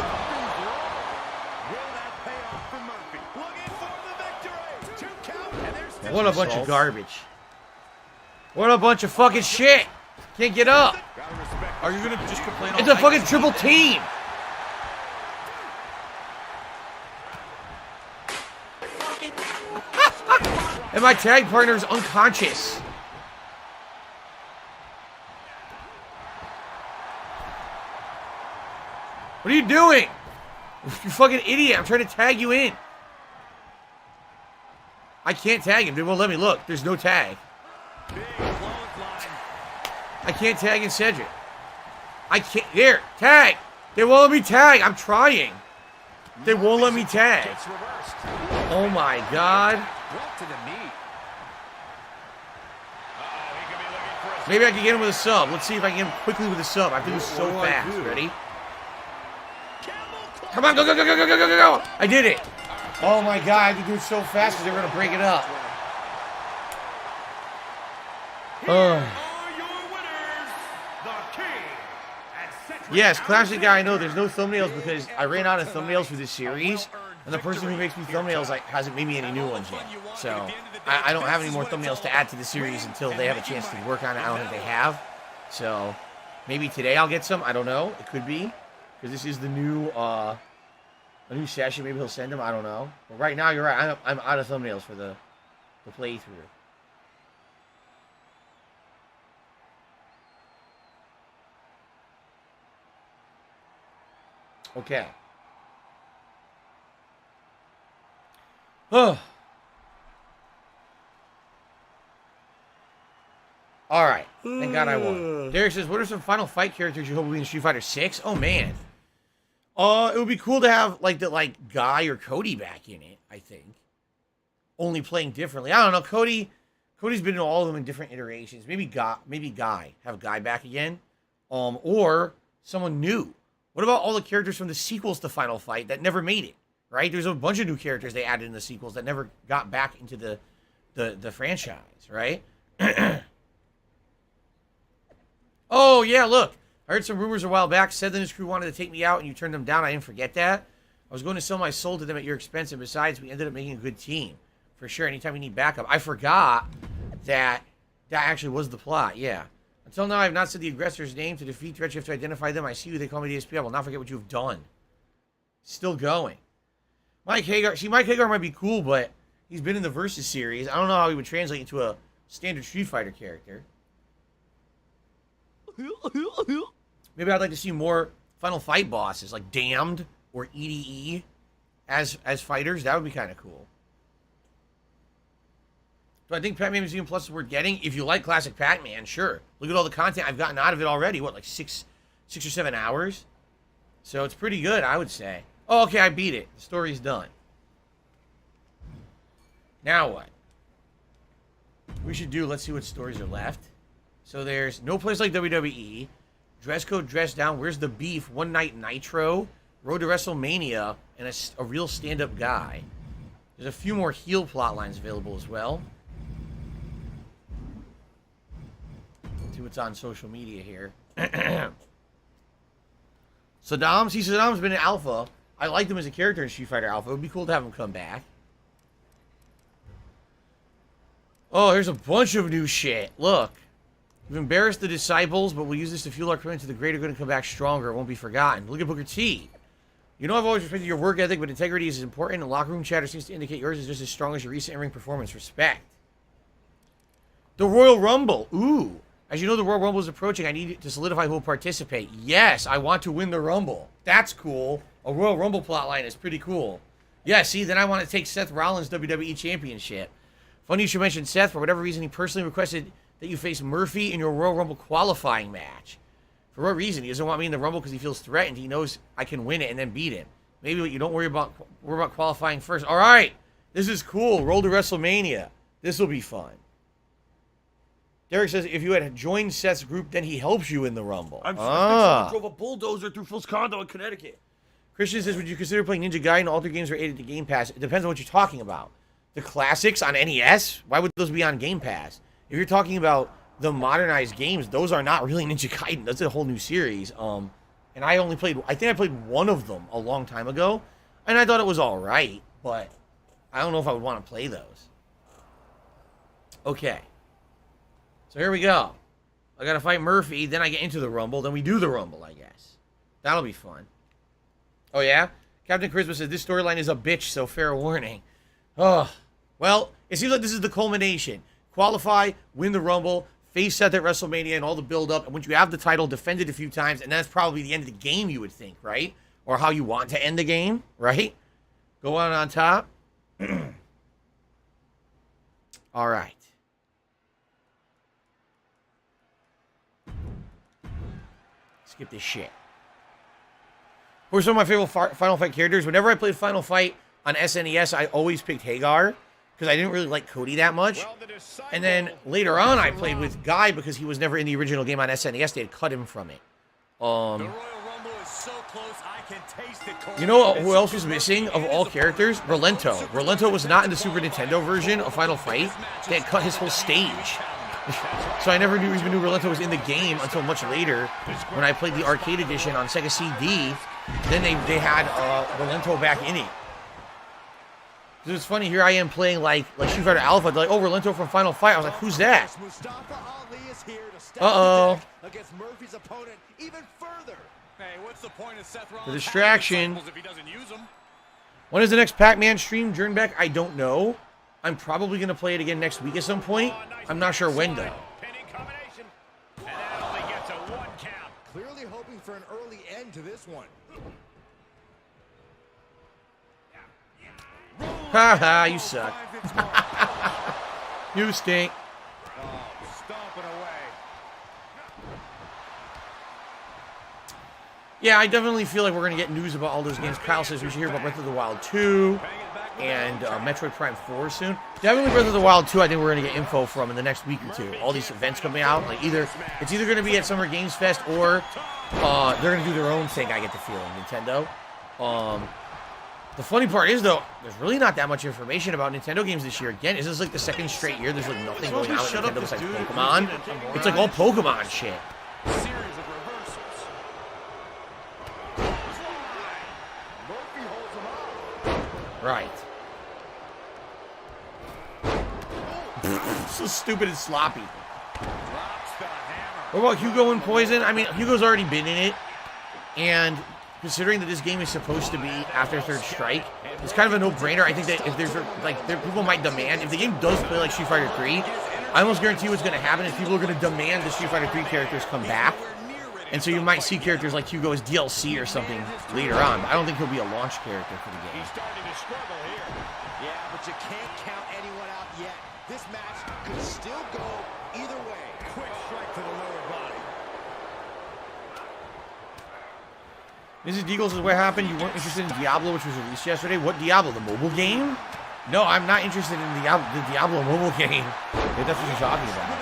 What a bunch of garbage. What a bunch of fucking shit. Can't get up. Are you gonna just complain all It's a night? fucking triple team. And my tag partner is unconscious. What are you doing? You fucking idiot. I'm trying to tag you in. I can't tag him. They won't let me look. There's no tag. I can't tag in Cedric. I can't. There. Tag. They won't let me tag. I'm trying. They won't let me tag. Oh my god. Maybe I can get him with a sub. Let's see if I can get him quickly with a sub. I think it's so fast. Ready? Come on, go, go, go, go, go, go, go, go. I did it. Oh my God, I had to do it so fast because they were going to break it up. Yes, classic guy, I know there's no thumbnails because I ran out of thumbnails for this series, and the person who makes me thumbnails hasn't made me any new ones yet. So I don't have any more thumbnails to add to the series until they have a chance to work on it. I don't think they have. So maybe today I'll get some. I don't know. It could be because this is the new a new session. Maybe he'll send them. I don't know. But right now, you're right. I'm out of thumbnails for the playthrough. Okay. Oh. All right. Thank God I won. Derek says, what are some Final Fight characters you hope will be in Street Fighter 6? Oh, man. It would be cool to have, like, Guy or Cody back in it, I think. Only playing differently. I don't know. Cody's been in all of them in different iterations. Maybe Guy. Have Guy back again. Or someone new. What about all the characters from the sequels to Final Fight that never made it, right? There's a bunch of new characters they added in the sequels that never got back into the franchise, right? Oh, yeah, look. I heard some rumors a while back. Said that his crew wanted to take me out and you turned them down. I didn't forget that. I was going to sell my soul to them at your expense, and besides, we ended up making a good team. For sure, anytime you need backup. I forgot that actually was the plot, yeah. Until now, I have not said the aggressor's name. To defeat threats, you have to identify them. I see you. They call me DSP. I will not forget what you've done. Still going. Mike Hagar. See, Mike Hagar might be cool, but he's been in the Versus series. I don't know how he would translate into a standard Street Fighter character. Maybe I'd like to see more Final Fight bosses, like Damned or EDE as fighters. That would be kind of cool. Do I think Pac-Man Museum Plus is worth getting? If you like classic Pac-Man, sure. Look at all the content I've gotten out of it already. What, like 6 or 7 hours? So it's pretty good, I would say. Oh, okay, I beat it. The story's done. Now what? We should do, let's see what stories are left. So there's No Place Like WWE, Dress Code Dress Down, Where's the Beef, One Night Nitro, Road to WrestleMania, and a real stand-up guy. There's a few more heel plot lines available as well. See what's on social media here. Saddam's been in Alpha. I liked him as a character in Street Fighter Alpha. It would be cool to have him come back. Oh, there's a bunch of new shit. Look. We've embarrassed the disciples, but we'll use this to fuel our commitment to the greater good and come back stronger. It won't be forgotten. Look at Booker T. You know I've always respected your work ethic, but integrity is important, and locker room chatter seems to indicate yours is just as strong as your recent in-ring performance. Respect. The Royal Rumble. Ooh. As you know, the Royal Rumble is approaching. I need to solidify who will participate. Yes, I want to win the Rumble. That's cool. A Royal Rumble plotline is pretty cool. Yeah, see, then I want to take Seth Rollins' WWE Championship. Funny you should mention Seth. For whatever reason, he personally requested that you face Murphy in your Royal Rumble qualifying match. For what reason? He doesn't want me in the Rumble because he feels threatened. He knows I can win it and then beat him. Maybe you don't worry about qualifying first. All right. This is cool. Roll to WrestleMania. This will be fun. Derek says, if you had joined Seth's group, then he helps you in the Rumble. I'm someone drove a bulldozer through Phil's condo in Connecticut. Christian says, would you consider playing Ninja Gaiden? All their games are added to Game Pass. It depends on what you're talking about. The classics on NES? Why would those be on Game Pass? If you're talking about the modernized games, those are not really Ninja Gaiden. That's a whole new series. And I think I played one of them a long time ago, and I thought it was all right, but I don't know if I would want to play those. Okay. So here we go. I got to fight Murphy, then I get into the Rumble, then we do the Rumble, I guess. That'll be fun. Oh, yeah? Captain Charisma says, this storyline is a bitch, so fair warning. Oh, well, it seems like this is the culmination. Qualify, win the Rumble, face Seth at WrestleMania and all the build-up, and once you have the title, defend it a few times, and that's probably the end of the game, you would think, right? Or how you want to end the game, right? Go on top. All right. Skip this shit. Who are some of my favorite Final Fight characters? Whenever I played Final Fight on SNES, I always picked Hagar, because I didn't really like Cody that much. And then later on, I played with Guy because he was never in the original game on SNES. They had cut him from it. The Royal Rumble is so You know who else was missing of all characters? Rolento. Rolento was not in the Super Nintendo version of Final Fight. They had cut his whole stage. So I never even knew Rolento was in the game until much later when I played the arcade edition on Sega CD. Then they had Rolento back in it. It's funny, here I am playing like Street Fighter Alpha. They're like, oh, Rolento from Final Fight. I was like, who's that? Uh-oh. The distraction. When is the next Pac-Man stream? Jernbeck? I don't know. I'm probably going to play it again next week at some point. I'm not sure when, though. Clearly hoping for an early end to this one. Haha, you suck. You stink. Yeah, I definitely feel like we're going to get news about all those games. Kyle says we should hear about Breath of the Wild 2 and Metroid Prime 4 soon. Definitely Breath of the Wild 2, I think we're going to get info from in the next week or two. All these events coming out. Like it's either going to be at Summer Games Fest or they're going to do their own thing, I get the feeling, Nintendo. The funny part is, though, there's really not that much information about Nintendo games this year. Again, is this like the second straight year there's like nothing going on with Nintendo besides Pokemon? It's like all Pokemon shit. Right. So stupid and sloppy. What about Hugo and Poison? I mean, Hugo's already been in it. And considering that this game is supposed to be after Third Strike, it's kind of a no-brainer. I think that if there's, people might demand, if the game does play like Street Fighter 3, I almost guarantee what's going to happen is people are going to demand the Street Fighter 3 characters come back. And so you might see characters like Hugo as DLC or something later on. But I don't think he'll be a launch character for the game. He's starting to struggle here. Yeah, but you can't count anyone out yet. This match could still go either way. Quick strike to the lower body. Mrs. Deagle says, what happened? You weren't interested in Diablo, which was released yesterday? What Diablo? The mobile game? No, I'm not interested in the Diablo mobile game. If that's what you're talking about.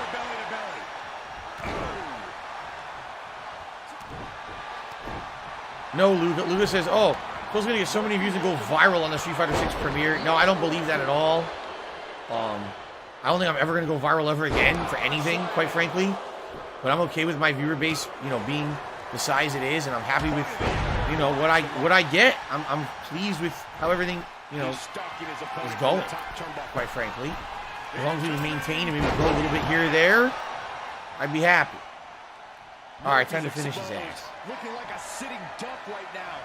No, Luca says, oh, Phil's going to get so many views and go viral on the Street Fighter 6 premiere. No, I don't believe that at all. I don't think I'm ever going to go viral ever again for anything, quite frankly. But I'm okay with my viewer base, being the size it is, and I'm happy with, what I get. I'm pleased with how everything, is going, quite frankly. As long as we maintain and maybe grow a little bit here or there, I'd be happy. All right, time to finish his ass. Looking like a sitting duck right now.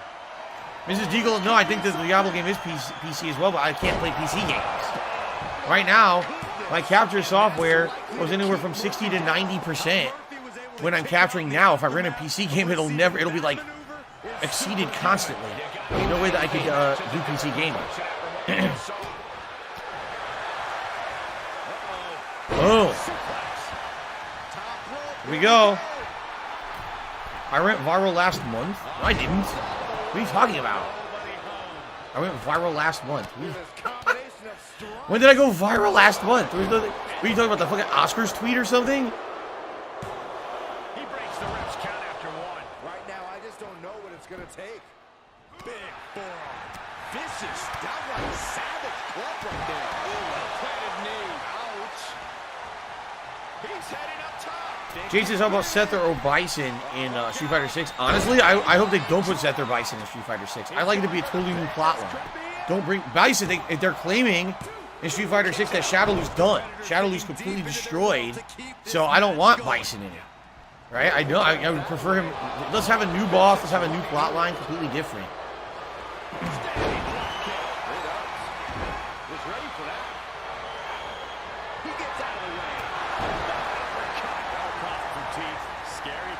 Mrs. Deagle, no, I think the Diablo game is PC as well, but I can't play PC games. Right now, my capture software goes anywhere from 60 to 90% when I'm capturing now. If I run a PC game, it'll be like exceeded constantly. There's no way that I could do PC gaming. Boom. Here we go. I went viral last month. No, I didn't. What are you talking about? I went viral last month. When did I go viral last month? What are you talking about, the fucking Oscars tweet or something? He breaks the ref's count after one. Right now, I just don't know what it's going to take. Big forearm. Vicious, downright savage club right there. Ooh, planted knee. Ouch. He's heading up top. Jason says, how about Seth or Bison in Street Fighter 6? Honestly, I hope they don't put Seth or Bison in Street Fighter 6. I like it to be a totally new plotline. Don't bring Bison. They're claiming in Street Fighter 6 that Shadowloo's done. Shadowloo's completely destroyed. So I don't want Bison in it. Right? I would prefer him. Let's have a new boss. Let's have a new plotline, completely different.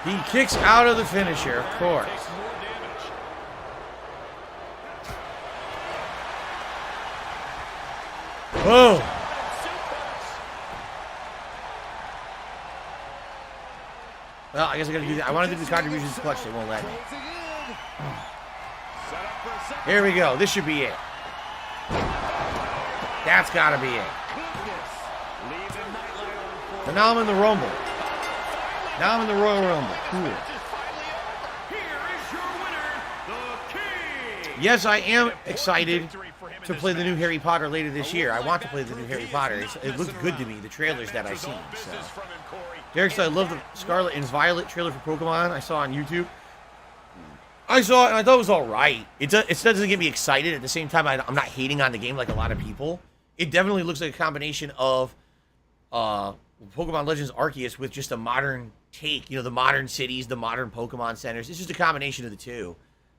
He kicks out of the finisher, of course. Whoa. Well, I guess I gotta do that. I want to do the contributions clutch. They won't let me. Here we go. This should be it. That's gotta be it. So now I'm in the Rumble. Now I'm in the Royal Rumble. Cool. Here is your winner, Yes, I am excited to play the new Harry Potter later this year. I want to play the new Harry Potter. It looks good to me, the trailers that I've seen. So. Derek said, I love the Scarlet and Violet trailer for Pokemon I saw on YouTube. I saw it and I thought it was all right. It doesn't get me excited. At the same time, I'm not hating on the game like a lot of people. It definitely looks like a combination of Pokemon Legends Arceus with just a modern take. You know, the modern cities, the modern Pokemon centers. It's just a combination of the two.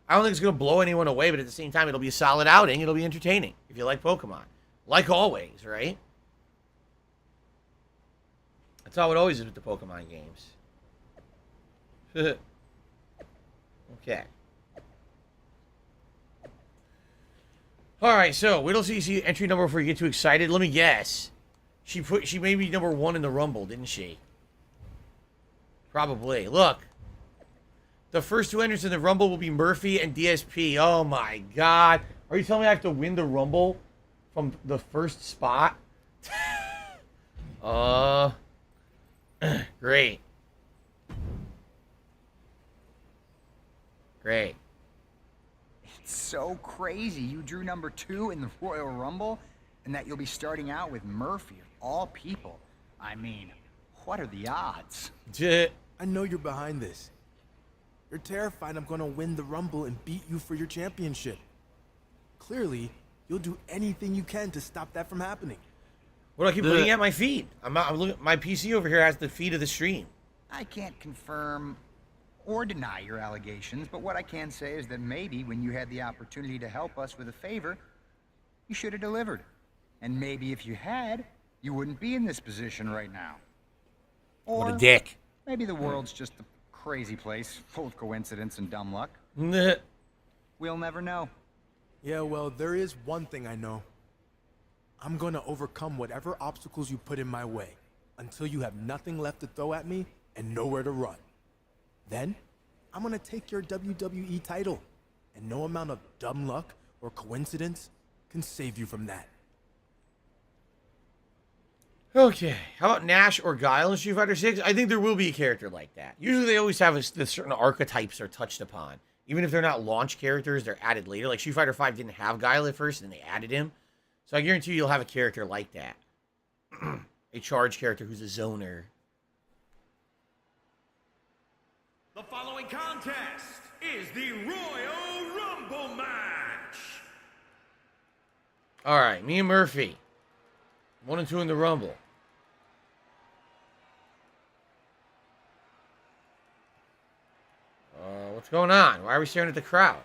I don't think it's going to blow anyone away, but at the same time, it'll be a solid outing. It'll be entertaining if you like Pokemon. Like always, right? That's how it always is with the Pokemon games. Okay. Alright, so wait till you see entry number before you get too excited. Let me guess. She made me number 1 in the Rumble, didn't she? Probably. Look. The first 2 entrants in the Rumble will be Murphy and DSP. Oh my god. Are you telling me I have to win the Rumble from the first spot? Great. Great. It's so crazy. You drew number 2 in the Royal Rumble, and that you'll be starting out with Murphy, of all people. I mean, what are the odds? I know you're behind this. You're terrified I'm gonna win the Rumble and beat you for your championship. Clearly, you'll do anything you can to stop that from happening. What do I keep looking at my feed? I'm looking. My PC over here has the feed of the stream. I can't confirm or deny your allegations, but what I can say is that maybe when you had the opportunity to help us with a favor, you should have delivered. And maybe if you had, you wouldn't be in this position right now. Or what a dick. Maybe the world's just a crazy place, full of coincidence and dumb luck. We'll never know. Yeah, well, there is one thing I know. I'm gonna overcome whatever obstacles you put in my way, until you have nothing left to throw at me and nowhere to run. Then, I'm gonna take your WWE title, and no amount of dumb luck or coincidence can save you from that. Okay, how about Nash or Guile in Street Fighter 6? I think there will be a character like that. Usually they always have the certain archetypes are touched upon. Even if they're not launch characters, they're added later. Like Street Fighter 5 didn't have Guile at first, and then they added him. So I guarantee you'll have a character like that. A charge character who's a zoner. The following contest is the Royal Rumble match. Alright, me and Murphy. 1 and 2 in the Rumble. What's going on? Why are we staring at the crowd?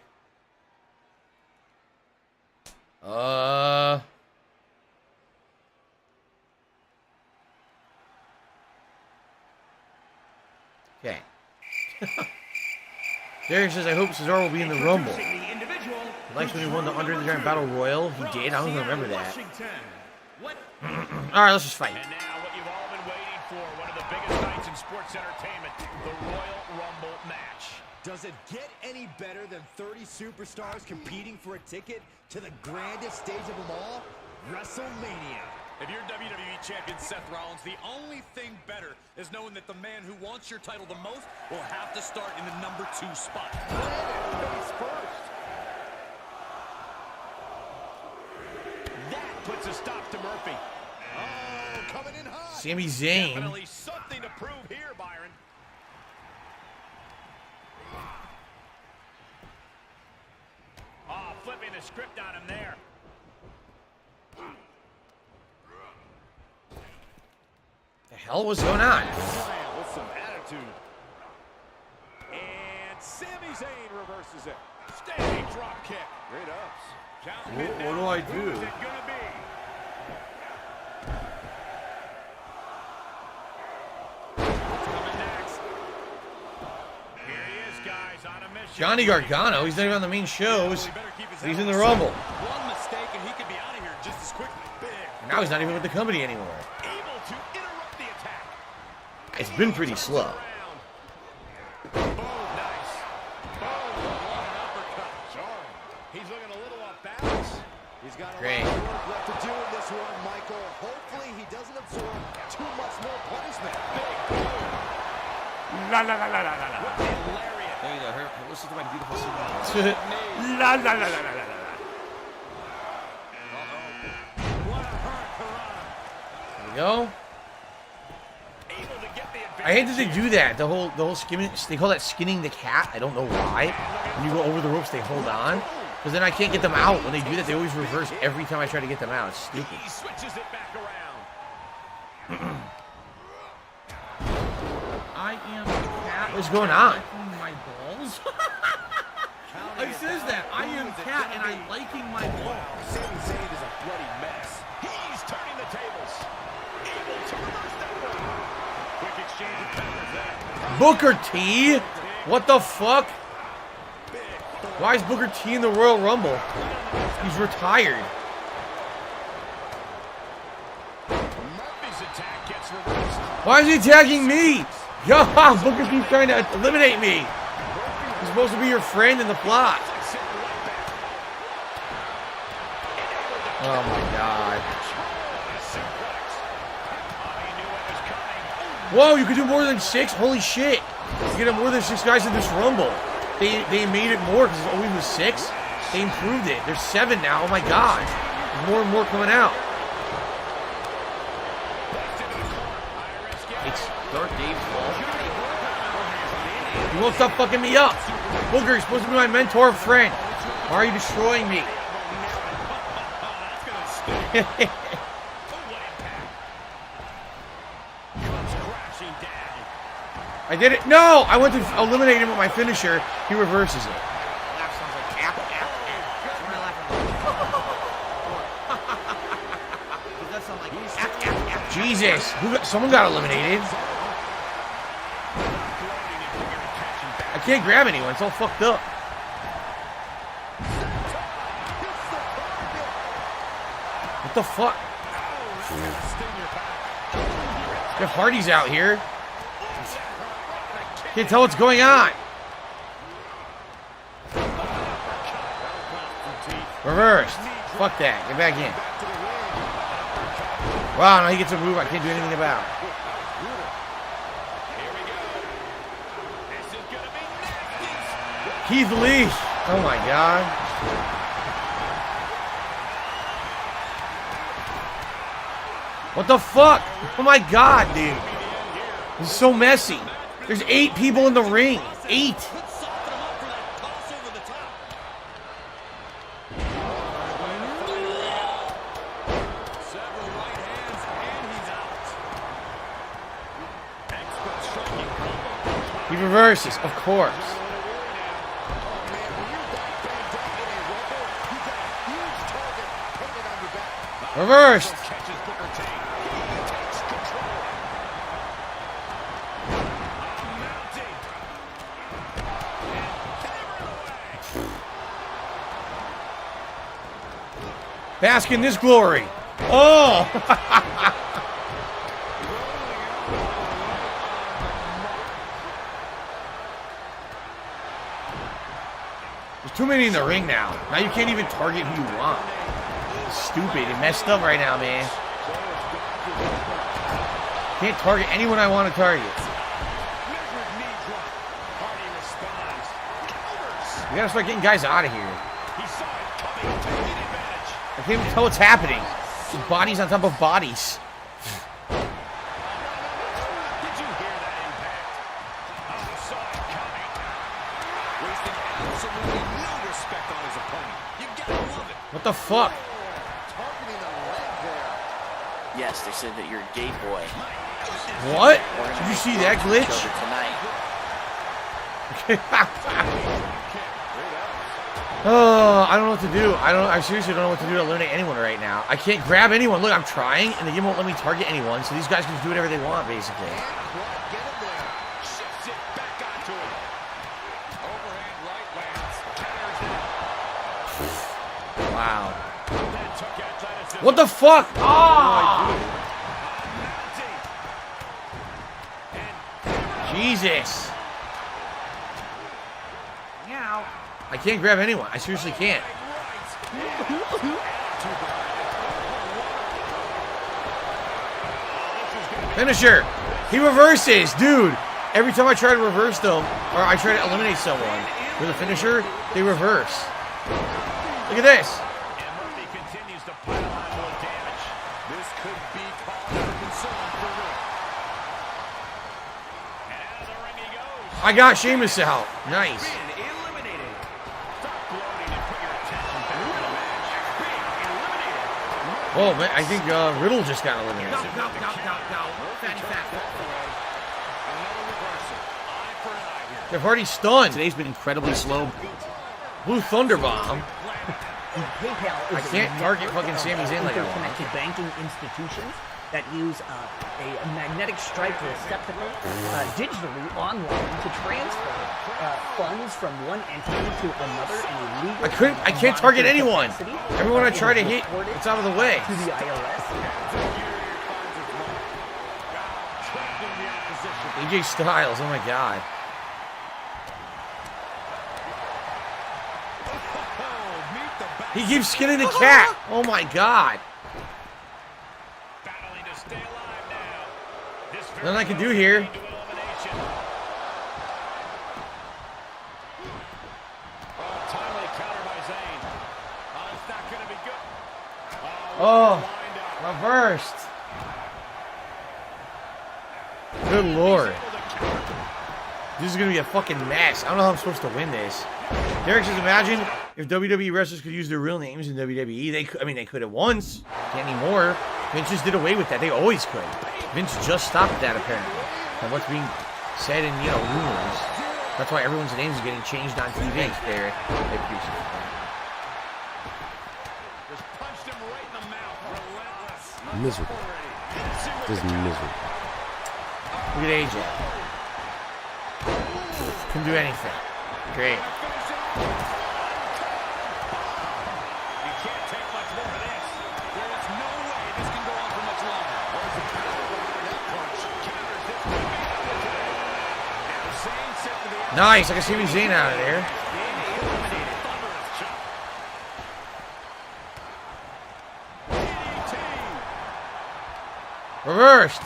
Okay. Derek says, I hope Cesaro will be in the Rumble. He likes when he won the Under the Giant Battle Royal. He did? I don't even remember that. Alright, let's just fight. And now what you've all been waiting for, one of the biggest nights in sports entertainment, the Royal Rumble match. Does it get any better than 30 superstars competing for a ticket to the grandest stage of them all? WrestleMania. If you're WWE Champion Seth Rollins, the only thing better is knowing that the man who wants your title the most will have to start in the number 2 spot. Face first. That puts a stop to Murphy. Oh, coming in hot. Sami Zayn. Definitely something to prove here, Byron. Oh, flipping the script on him there. The hell was going on? With some attitude. And Sami Zayn reverses it. Standing drop kick. Great ups. What do I do? Who's it gonna be? What's coming next? Here he is, guys, on a mission. Johnny Gargano, he's not even on the main shows. He's in the Rumble. One mistake and he could be out of here just as quickly. Big. And now he's not even with the company anymore. Able to interrupt the attack. It's been pretty slow. Boom, nice. Boom, long uppercut. Jarring. He's looking a little off balance. He's got a Great. lot of work left to do in this one, Michael. Hopefully he doesn't absorb too much more punishment. La la la la la la la. There you go. Listen to my beautiful singing. La la la la la la la. There we go. I hate that they do that. The whole skimming. They call that skinning the cat. I don't know why. When you go over the ropes, they hold on. Because then I can't get them out. When they do that, they always reverse every time I try to get them out. It's stupid. He switches it back around. I am the cat. What's going on? Liking my balls. It says that. I am cat and I'm liking my balls. Sami Zayn is a bloody mess. He's turning the tables. Able to reverse that one. Quick exchange of counters there. Booker T? What the fuck? Why is Booker T in the Royal Rumble? He's retired. Murphy's attack gets reversed. Why is he attacking me? Yo, Booker T's trying to eliminate me. He's supposed to be your friend in the plot. Oh my god. Whoa, you could do more than 6? Holy shit. You can have more than 6 guys in this Rumble. They made it more because it always was 6. They improved it. There's 7 now. Oh my god. There's more and more coming out. It's Dark Dave's fault. You won't stop fucking me up. Booker, you're supposed to be my mentor and friend. Why are you destroying me? I did it. No! I went to eliminate him with my finisher. He reverses it. Jesus. Someone got eliminated. I can't grab anyone. It's all fucked up. What the fuck? Jeff Hardy's out here. Can't tell what's going on. Reversed. Fuck that. Get back in. Wow, now he gets a move I can't do anything about. Keith Lee. Oh my god. What the fuck? Oh my god, dude. This is so messy. There's 8 people in the ring. 8. He reverses, of course. Reversed. Bask in this glory. Oh! There's too many in the ring now. Now you can't even target who you want. It's stupid. It messed up right now, man. Can't target anyone I want to target. We gotta start getting guys out of here. I can't even tell what's happening. There's bodies on top of bodies. What the fuck? Yes, they said that you're a gay boy. What? Did you see that glitch? Oh, I don't know what to do. I seriously don't know what to do to eliminate anyone right now. I can't grab anyone. Look, I'm trying, and the game won't let me target anyone, so these guys can do whatever they want, basically. Wow. What the fuck? Oh! Jesus. I can't grab anyone. I seriously can't. Finisher. He reverses, dude. Every time I try to reverse them, or I try to eliminate someone with a finisher, they reverse. Look at this. And Murphy continues to pile on more damage. This could be cause for concern for Rick. And out of the ring he goes. I got Sheamus out. Nice. Eliminated. Stop gloating and put your attention back in the match. Being eliminated. Oh, man, I think Riddle just got eliminated. Go. Fatty fat. Another reversal. Eye for an eye here. They've already stunned. Today's been incredibly slow. Blue Thunder Bomb. PayPal is I can't target fucking Sami Zayn like I want. interconnected banking institutions that use a magnetic stripe receptacle digitally online to transfer funds from one entity to another in a legal. I can't target monitored anyone. capacity, Everyone I try to and hit, report it it's out of the way. to the IRS. AJ Styles, oh my god. He keeps skinning the cat. Oh my god. Battling to stay alive now. This Nothing I can do here. elimination. Oh, timely counter by Zayn. Oh, it's not going to be good. Oh, reversed. Good lord. This is going to be a fucking mess. I don't know how I'm supposed to win this. Derek says, imagine if WWE wrestlers could use their real names in WWE. They could have once. Can't anymore. Vince just did away with that. They always could. Vince just stopped that, apparently. From what's being said in, rumors. That's why everyone's names is getting changed on TV. Thanks, Derek. I appreciate it. Just punched him right in the mouth. Relentless. Miserable. Just miserable. Look at AJ. Couldn't do anything. Great. You can't take much more of this. There is no way this can go on for much longer. Where's the power behind that punch? Counters this could be over today. Now Zayn set to the outside. Nice. I can see Zayn out of there. Being eliminated. Thunderous chop. DDT. Reversed.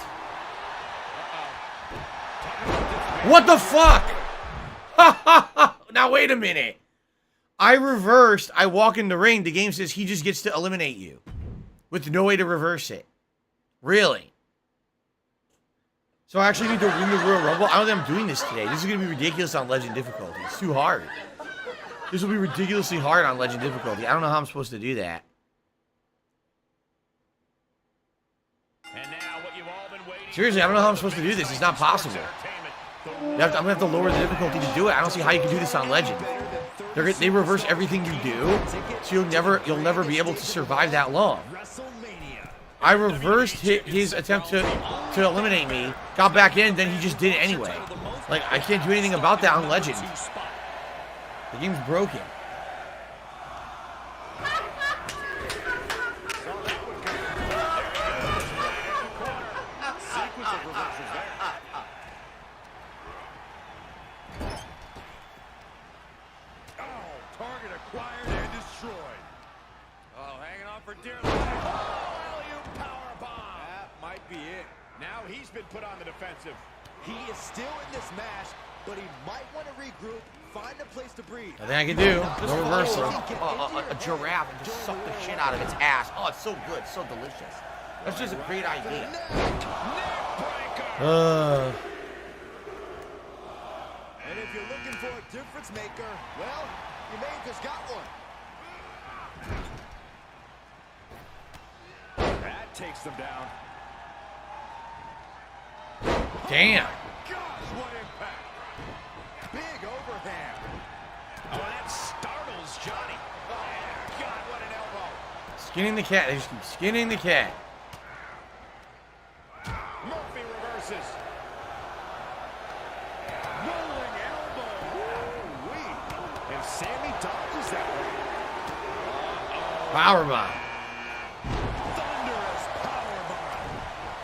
What the fuck? Now wait a minute. I reversed. I walk in the ring. The game says he just gets to eliminate you. With no way to reverse it. Really? So I actually need to win the Royal Rumble? I don't think I'm doing this today. This is going to be ridiculous on Legend difficulty. It's too hard. This will be ridiculously hard on Legend difficulty. I don't know how I'm supposed to do that. And now what you've all been waiting. Seriously, I don't know how I'm supposed to do this. It's not possible. I'm going to have to lower the difficulty to do it. I don't see how you can do this on Legend. They reverse everything you do, so you'll never be able to survive that long. I reversed his attempt to eliminate me, got back in, then he just did it anyway. Like, I can't do anything about that on Legend. The game's broken. Target acquired and destroyed. Oh, hanging on for dear life. Oh, you powerbomb. That might be it. Now he's been put on the defensive. He is still in this match, but he might want to regroup, find a place to breathe. I think I can do. No reversal. A giraffe and just suck the shit out of its ass. Oh, it's so good. So delicious. That's just a great idea. And if you're looking for a difference maker, well, you may have just got one. That takes them down. Damn. Gosh, what impact. Big overhand. Oh, that startles Johnny. Oh, God, what an elbow. Skinning the cat. They just keep skinning the cat. Murphy reverses. Rolling elbow. Woo-wee. And Sammy dodges that one. Powerbomb. Thunderous powerbomb.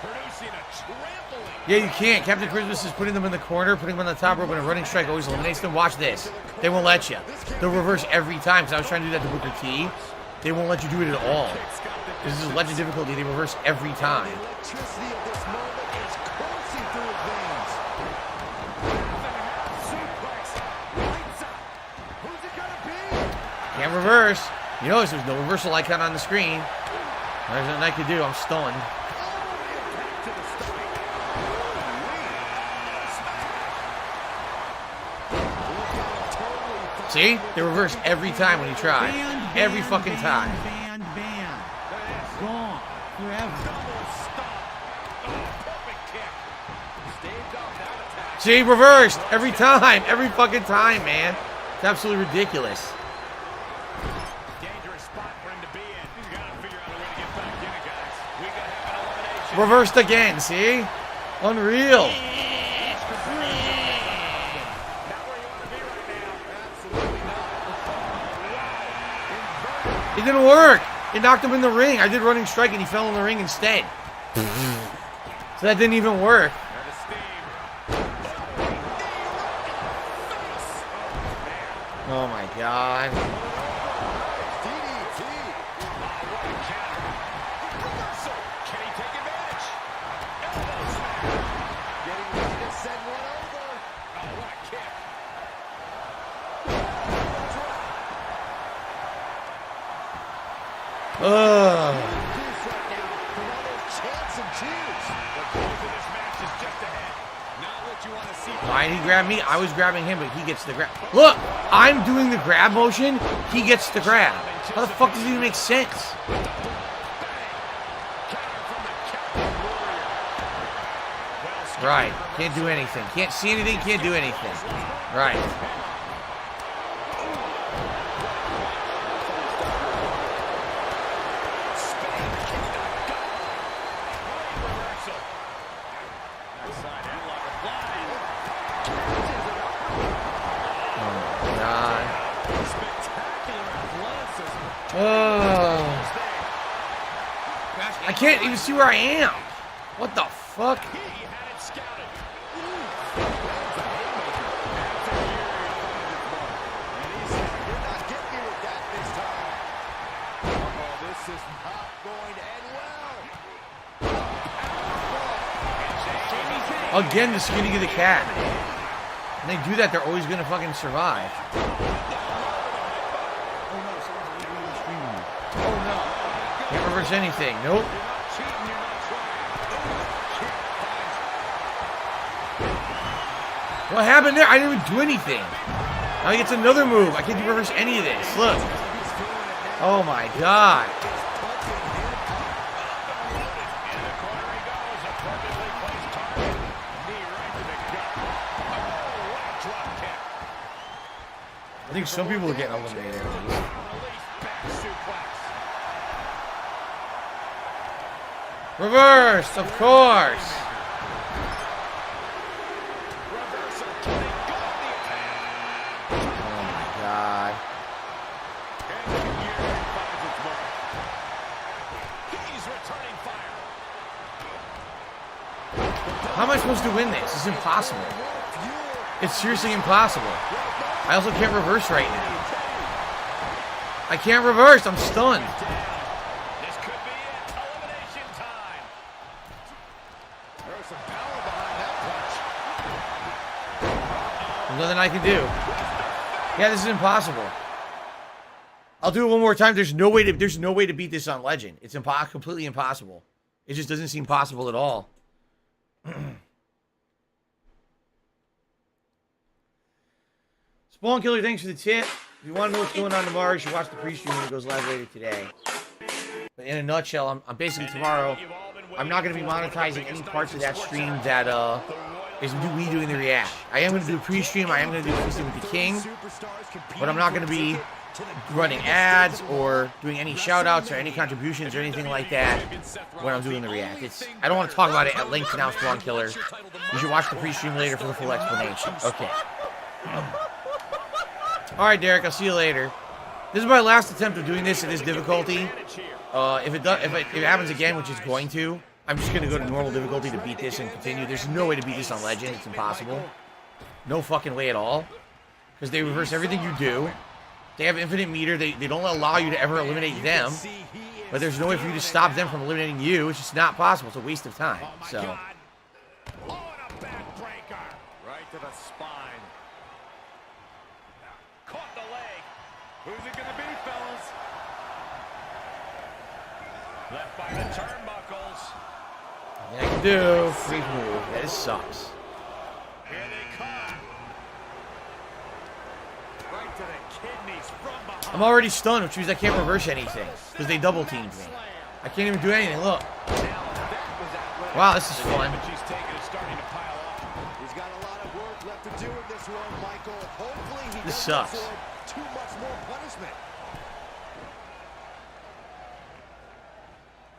Producing a trampling. Yeah, you can't. Captain Christmas is putting them in the corner, putting them on the top rope, and a running strike always eliminates them. Watch this. They won't let you. They'll reverse every time, because I was trying to do that to Booker T. They won't let you do it at all. This is Legend difficulty. They reverse every time. The electricity of this moment is coursing through his veins. Suplex. Lights out. Who's it gonna be? Can't reverse. You notice there's no reversal icon on the screen. There's nothing I could do. I'm stunned. See? They reverse every time when you try. Every fucking time. Gone. Forever. See? Reversed. Every time. Every fucking time, man. It's absolutely ridiculous. Reversed again, see? Unreal. It didn't work. It knocked him in the ring. I did running strike and he fell in the ring instead. So that didn't even work. Oh my god. Why did he grab me? I was grabbing him, but he gets the grab. Look, I'm doing the grab motion. He gets the grab. How the fuck does it even make sense? Right. Can't do anything. Can't see anything. Can't do anything. Right. I can't even see where I am. What the fuck? Again, the skinny of the cat. When they do that, they're always gonna fucking survive. Can't reverse anything. Nope. What happened there? I didn't even do anything. Now he gets another move. I can't do reverse any of this. Look. Oh my god. I think some people are getting eliminated. Reverse, of course. Oh my god. How am I supposed to win this? It's impossible. It's seriously impossible. I also can't reverse right now. I can't reverse. I'm stunned. There's nothing I can do. Yeah, this is impossible. I'll do it one more time. There's no way to beat this on Legend. It's completely impossible. It just doesn't seem possible at all. Spawn Killer, thanks for the tip. If you want to know what's going on tomorrow, you should watch the pre-stream when it goes live later today. But in a nutshell, I'm basically tomorrow, I'm not going to be monetizing any parts of that stream that is me doing the react. I am going to do a pre-stream, I am going to do a pre-stream with the King, but I'm not going to be running ads or doing any shout-outs or any contributions or anything like that when I'm doing the react. I don't want to talk about it at length now, Spawn Killer. You should watch the pre-stream later for the full explanation. Okay. Alright, Derek, I'll see you later. This is my last attempt of doing this at this difficulty. If it happens again, which it's going to, I'm just going to go to normal difficulty to beat this and continue. There's no way to beat this on Legend. It's impossible. No fucking way at all. Because they reverse everything you do. They have infinite meter. They don't allow you to ever eliminate them. But there's no way for you to stop them from eliminating you. It's just not possible. It's a waste of time. So. Right to the spine. Caught the leg. Who's it going to be, fellas? Left by the turnbuckles. Yeah, I can do. Freak move. Yeah, this sucks. Here they come. Right to the kidneys from behind. I'm already stunned, which means I can't reverse anything. Because they double teamed me. I can't even do anything. Look. Wow, this is fun. He's starting to pile up. He's got a lot of work left to do in this one, Michael. Hopefully he This doesn't sucks. absorb too much more punishment.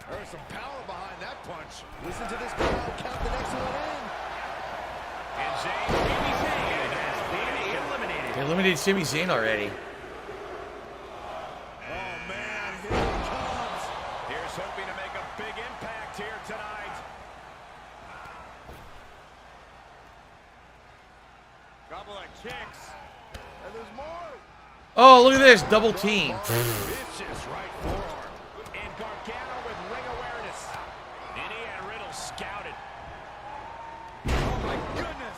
There's some power behind that punch. Listen to this crowd count the next one in. And Sami Zayn has been eliminated. They eliminated Sami Zayn already. Oh, man, here he comes. Here's hoping to make a big impact here tonight. Couple of kicks. And there's more. Oh, look at this. Double team. Vicious right forearm. And Gargano with ring awareness. And he had Riddle scouted. Oh, my goodness.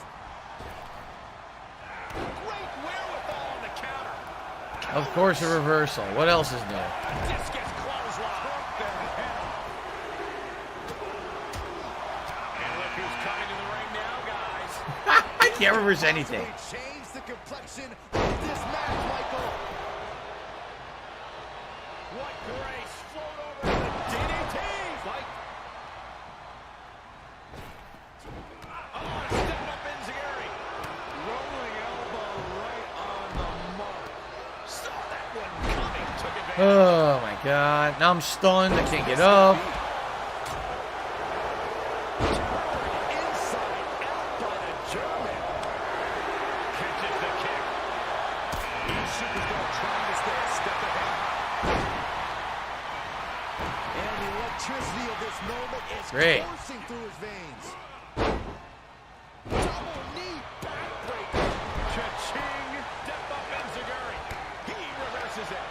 Great wherewithal on the counter. Of course, a reversal. What else is new? This gets clothesline. And look who's coming to the ring now, guys. I can't reverse anything. Change the complexion of this match, Michael. What grace. Float over to the DDT. Fight. Oh, step up Enziguri. Rolling elbow right on the mark. Saw that one coming. Took advantage. Oh, my God. Now I'm stunned. I can't get up. Inside out by the German. Catches the kick. Each superstar trying to stay a step ahead. And the electricity of this moment is Great. coursing through his veins. Double knee backbreaker. Cha-ching. Step up Enziguri. He reverses it.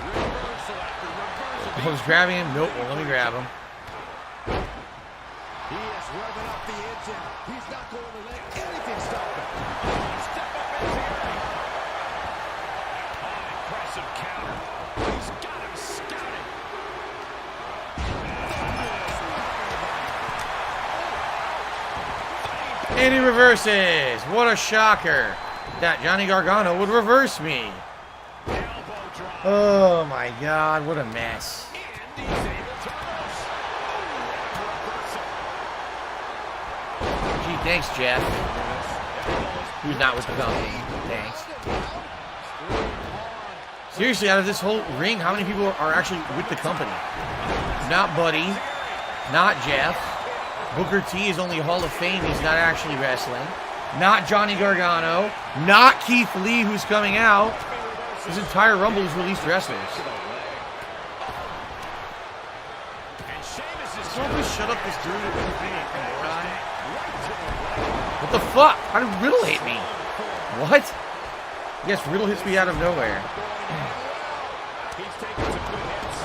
Reversal after reversal. I was grabbing him. Nope. Well, let me grab him. He is revving up the engine. He's not going to let anything stop him. Step up Enziguri. Oh, impressive counter. He's got him scouted. And he reverses. What a shocker. That Johnny Gargano would reverse me. Elbow drop. Oh, my God. What a mess. And he's able to reverse. Gee, thanks, Jeff. Who's not with the company. Thanks. Seriously, out of this whole ring, how many people are actually with the company? Not Buddy. Not Jeff. Booker T is only Hall of Fame. He's not actually wrestling. Not Johnny Gargano. Not Keith Lee, who's coming out. This entire Rumble is released wrestlers. Someone shut up this dude who's being a moron. What the fuck? How did Riddle hit me? What? Yes, Riddle hits me out of nowhere. He's taking some good hits.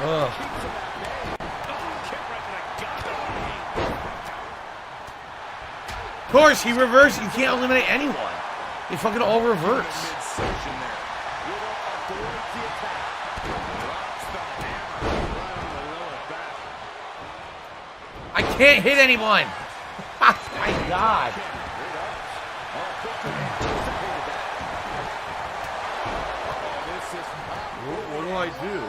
Ugh. Of course, he reversed. You can't eliminate anyone. They fucking all reverse. I can't hit anyone. My God. What do I do?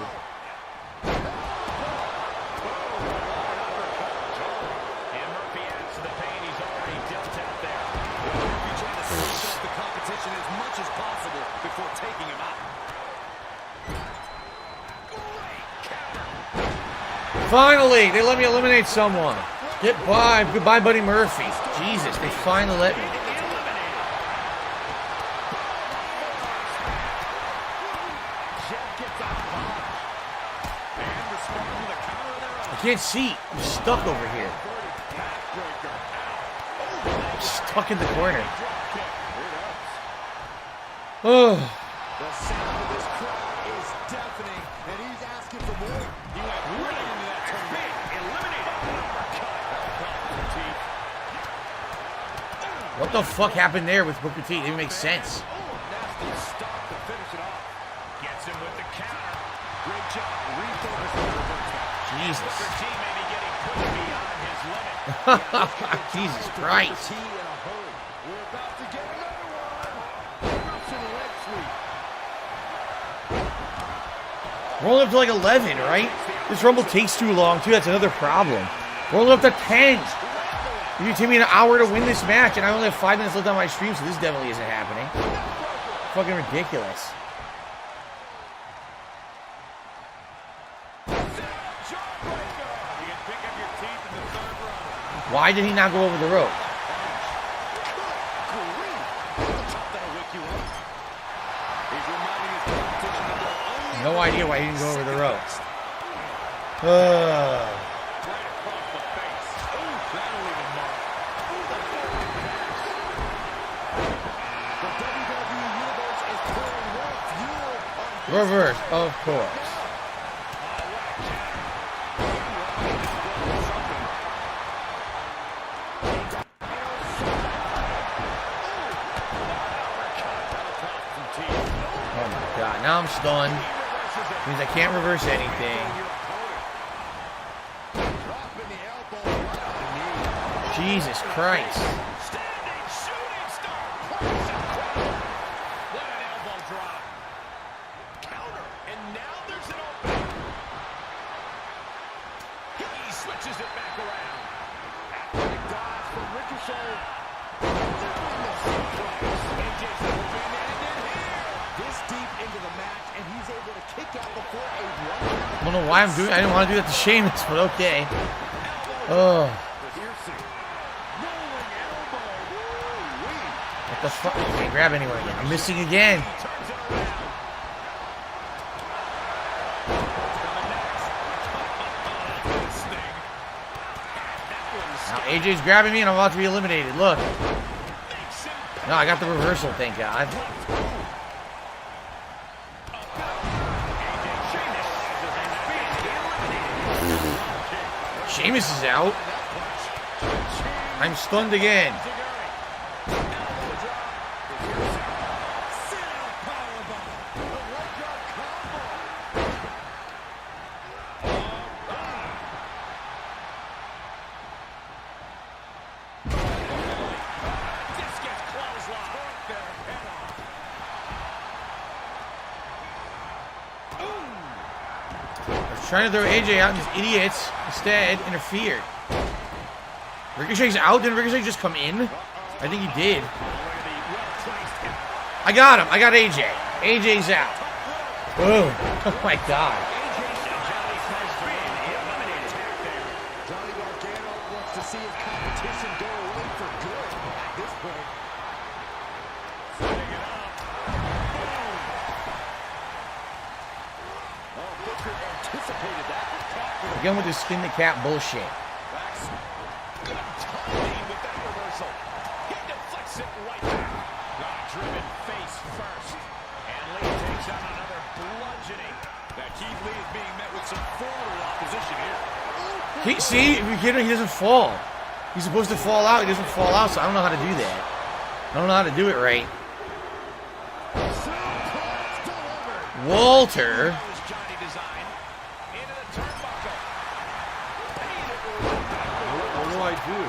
Finally, they let me eliminate someone. Goodbye, Buddy Murphy. Jesus, they finally let me. I can't see. I'm stuck over here. I'm stuck in the corner. Oh. The sound of this crowd is deafening, and he's asking for more. He went right into that tournament. What the fuck happened there with Booker T? It didn't make sense. Nasty stop to finish it off. Gets him with the counter. Great job refocusing the reverse. Jesus. Booker T may be getting pushed beyond his limit. Jesus Christ. We're about to get another one. Russian leg sweep. We're only up to like 11, right? This Rumble takes too long, too. That's another problem. We're only up to 10. It would take me an hour to win this match, and I only have 5 minutes left on my stream, so this definitely isn't happening. Fucking ridiculous. Why did he not go over the rope? No idea why he didn't go over the rope. Reverse, of course. Oh my god, now I'm stunned. Means I can't reverse anything. Jesus Christ. I don't know why I'm doing it. I didn't want to do that to Sheamus, but okay. Oh. What the fuck? I can't grab anyone again. I'm missing again. Now AJ's grabbing me and I'm about to be eliminated. Look. No, I got the reversal, thank God. Sheamus is out. I'm stunned again. Trying to throw AJ out and these idiots instead interfered. Ricochet's out. Didn't Ricochet just come in? I think he did. I got him. I got AJ. AJ's out. Boom. Oh my god. Again with the skin the cat bullshit. Driven face first. And Lee takes on another bludgeoning. Now Keith Lee is being met with some forward opposition here. See, if you're kidding, he doesn't fall. He's supposed to fall out. He doesn't fall out, so I don't know how to do that. I don't know how to do it right. Walter. What do I do?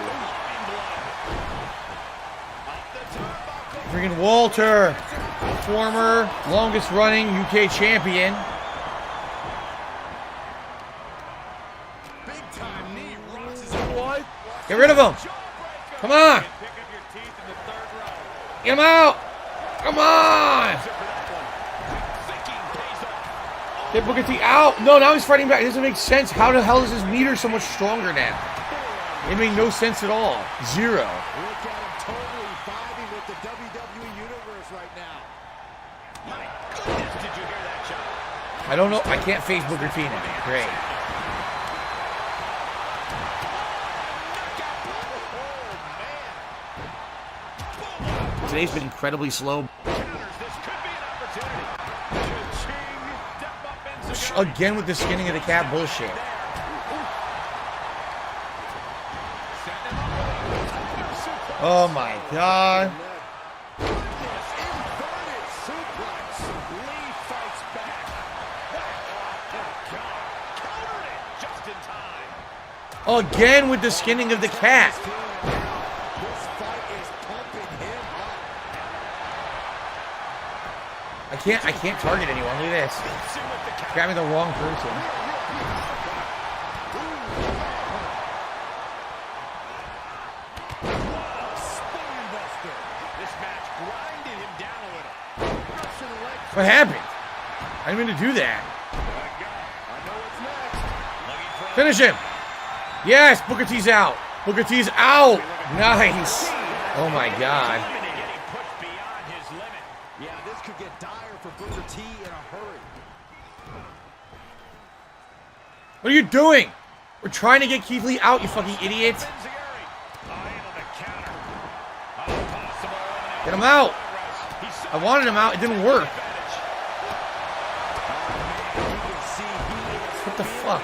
Freaking Walter, former longest running UK champion. Get rid of him. Come on. Get him out. Come on. Get Booker T out. No, now he's fighting back. It doesn't make sense. How the hell is his meter so much stronger now? It made no sense at all. Zero. I don't know. I can't face Booker T now. Great. Today's been incredibly slow. Again with the skinning of the cat bullshit. Oh my God. Oh, again with the skinning of the cat. I can't target anyone. Look at this. Grabbing the wrong person. What happened? I didn't mean to do that. Finish him. Yes, Booker T's out. Booker T's out. Nice. Oh my God. Yeah, this could get dire for Booker T in a hurry. What are you doing? We're trying to get Keith Lee out, you fucking idiot. Get him out. I wanted him out. It didn't work. What the fuck?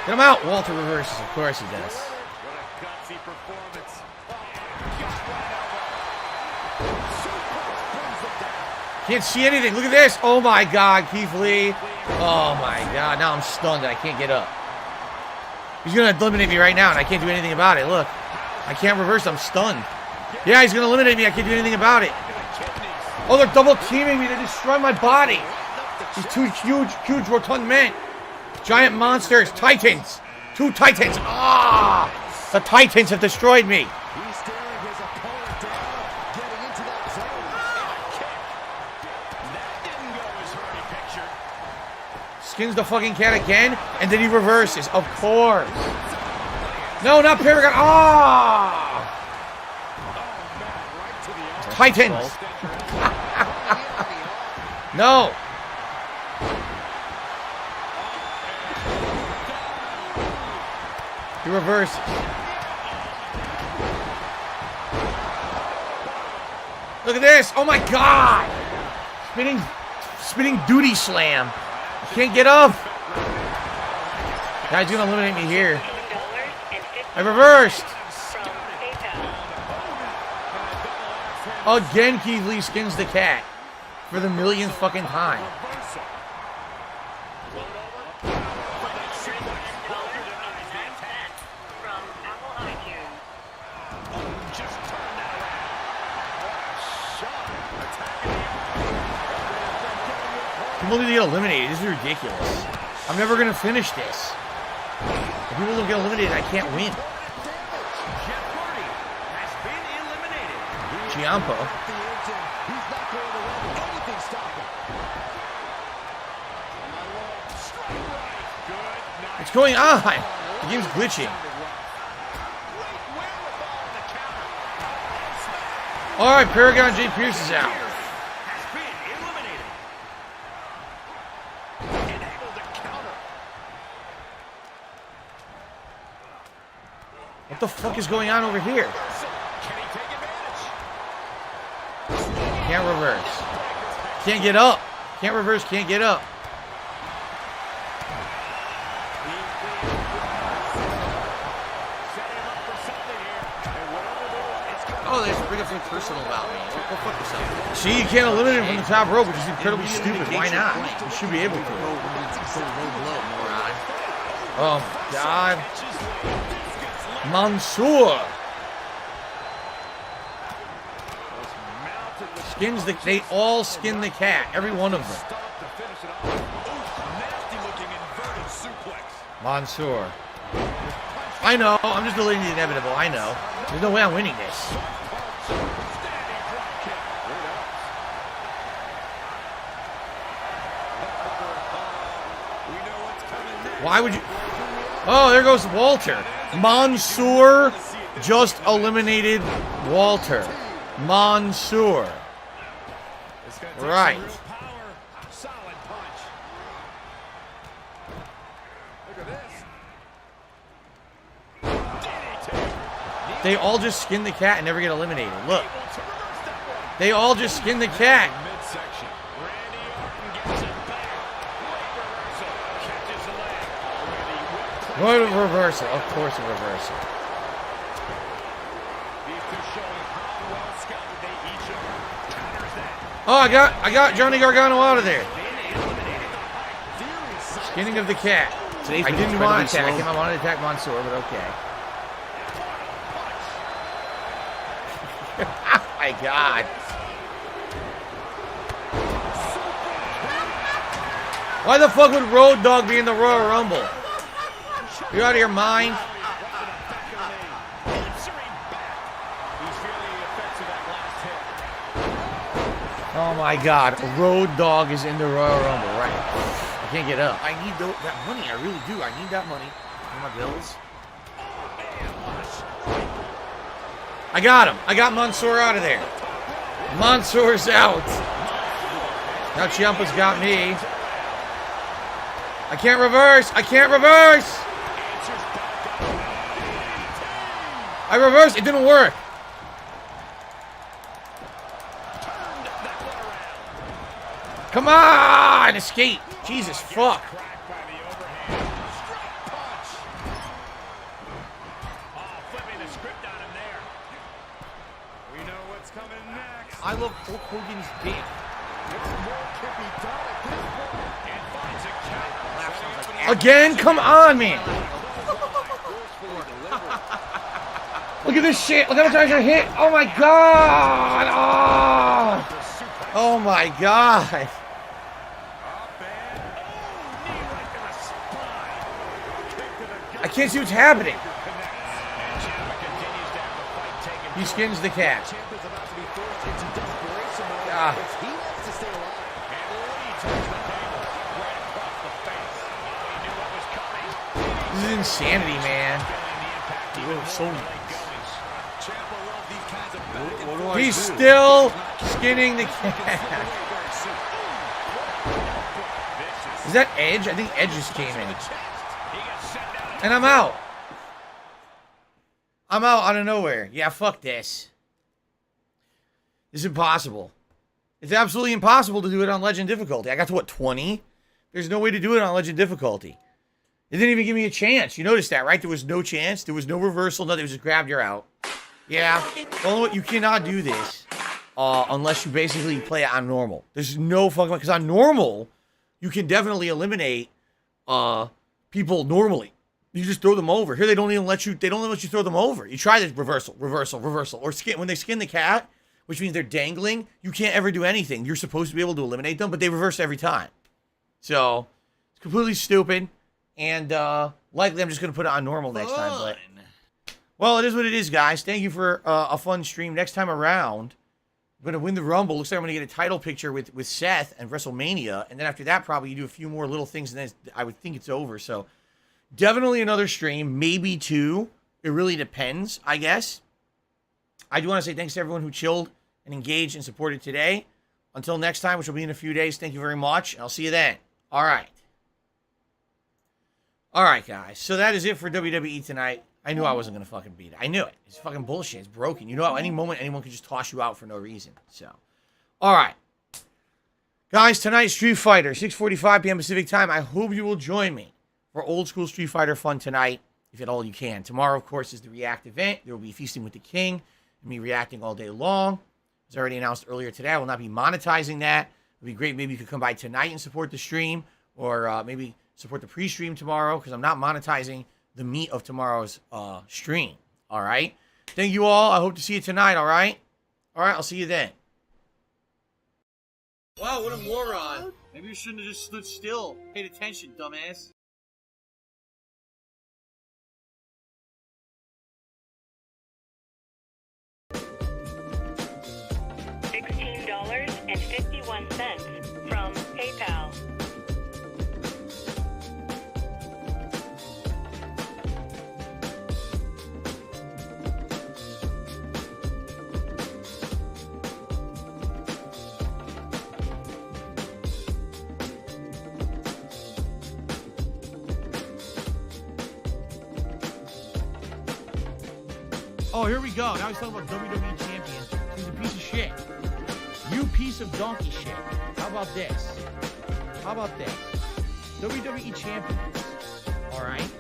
Get him out. Walter reverses. Of course he does. Can't see anything. Look at this. Oh my God, Keith Lee. Oh my God. Now I'm stunned. I can't get up. He's going to eliminate me right now, and I can't do anything about it. Look. I can't reverse. I'm stunned. Yeah, he's going to eliminate me. I can't do anything about it. Oh, they're double teaming me. They're destroying my body. These two huge, rotund men. Giant monsters. Titans. Two titans. Ah! The Titans have destroyed me. Skins the fucking cat again, and then he reverses. Of course. No, not Paragon. Ah! Titans. No. He reverses. Look at this. Oh my God. Spinning duty slam. I can't get up. Guy's gonna eliminate me here. I reversed. Again, Keith Lee skins the cat for the millionth fucking time. People need to get eliminated. This is ridiculous. I'm never going to finish this. If people don't get eliminated, I can't win. Ciampa. What's going on? The game's glitching. Alright, Paragon J. Pierce is out. What the fuck is going on over here? Can't reverse. Can't get up. Can't reverse, can't get up. Oh, they just bring up something personal about me. Go fuck yourself. See, you can't eliminate him from the top rope, which is incredibly stupid. Why not? You should be able to. Oh my God. Mansoor. Skins the. They all skin the cat. Every one of them. Mansoor. I know. I'm just delaying the inevitable. I know. There's no way I'm winning this. Why would you? Oh, there goes Walter. Mansoor just eliminated Walter. Mansoor. Right. They all just skin the cat and never get eliminated. Look. They all just skin the cat. What a reversal. Of course a reversal. Oh, I got Johnny Gargano out of there. Skinning of the cat. Today's I didn't want to attack him. I wanted to attack Mansoor, but okay. Oh my God. Why the fuck would Road Dogg be in the Royal Rumble? You out of your mind? Oh my God, Road Dogg is in the Royal Rumble, right? I can't get up. I need that money, I really do. I need that money for my bills. I got him. I got Mansoor out of there. Mansoor's out. Now Ciampa's got me. I can't reverse. I can't reverse. I reversed. It didn't work. Come on! Escape! Jesus, fuck. I love Hulk Hogan's dick. Again? Come on, man. Look at this shit. Look how much I just hit. Oh my God. Oh my God. I can't see what's happening. He skins the cat. This is insanity, man. He's still skinning the cat. Is that Edge? I think Edge just came in. And I'm out. I'm out of nowhere. Yeah, fuck this. It's impossible. It's absolutely impossible to do it on Legend difficulty. I got to, what, 20? There's no way to do it on Legend difficulty. It didn't even give me a chance. You noticed that, right? There was no chance. There was no reversal. Nothing. It was just grabbed, you're out. Yeah. Well, you cannot do this unless you basically play it on normal. There's no fucking... Because on normal, you can definitely eliminate people normally. You just throw them over. Here, they don't even let you... They don't let you throw them over. You try this reversal. Or skin... When they skin the cat, which means they're dangling, you can't ever do anything. You're supposed to be able to eliminate them, but they reverse every time. So, it's completely stupid. And likely I'm just going to put it on normal next time. But well, it is what it is, guys. Thank you for a fun stream. Next time around, I'm going to win the Rumble. Looks like I'm going to get a title picture with Seth and WrestleMania. And then after that, probably you do a few more little things, and then I would think it's over. So definitely another stream, maybe two. It really depends, I guess. I do want to say thanks to everyone who chilled and engaged and supported today. Until next time, which will be in a few days, thank you very much. I'll see you then. All right. All right, guys. So that is it for WWE tonight. I knew I wasn't going to fucking beat it. I knew it. It's fucking bullshit. It's broken. You know, at any moment, anyone could just toss you out for no reason. So, all right. Guys, tonight, Street Fighter, 6:45 p.m. Pacific time. I hope you will join me for old school Street Fighter fun tonight, if at all you can. Tomorrow, of course, is the React event. There will be Feasting with the King and me reacting all day long. As already announced earlier today, I will not be monetizing that. It would be great. Maybe you could come by tonight and support the stream, or maybe support the pre-stream tomorrow, because I'm not monetizing the meat of tomorrow's stream. All right? Thank you all. I hope to see you tonight, all right? All right, I'll see you then. Wow, what a moron. Maybe you shouldn't have just stood still. Paid attention, dumbass. $16.51 from PayPal. Oh, here we go. Now he's talking about WWE champion. He's a piece of shit. You piece of donkey shit. How about this? How about this? WWE champions. All right?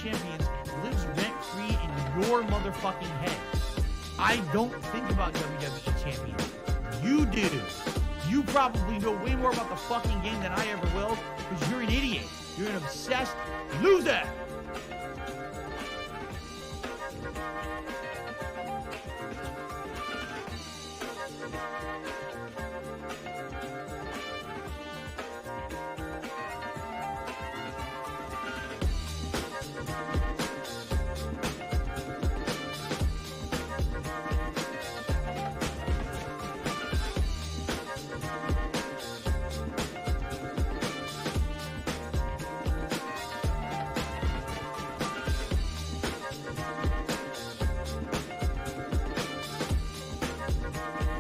Champions lives rent-free in your motherfucking head. I don't think about WWE Champions. You do. You probably know way more about the fucking game than I ever will because you're an idiot. You're an obsessed loser.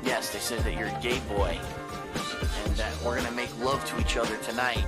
Yes, they said that you're a gay boy and that we're gonna make love to each other tonight.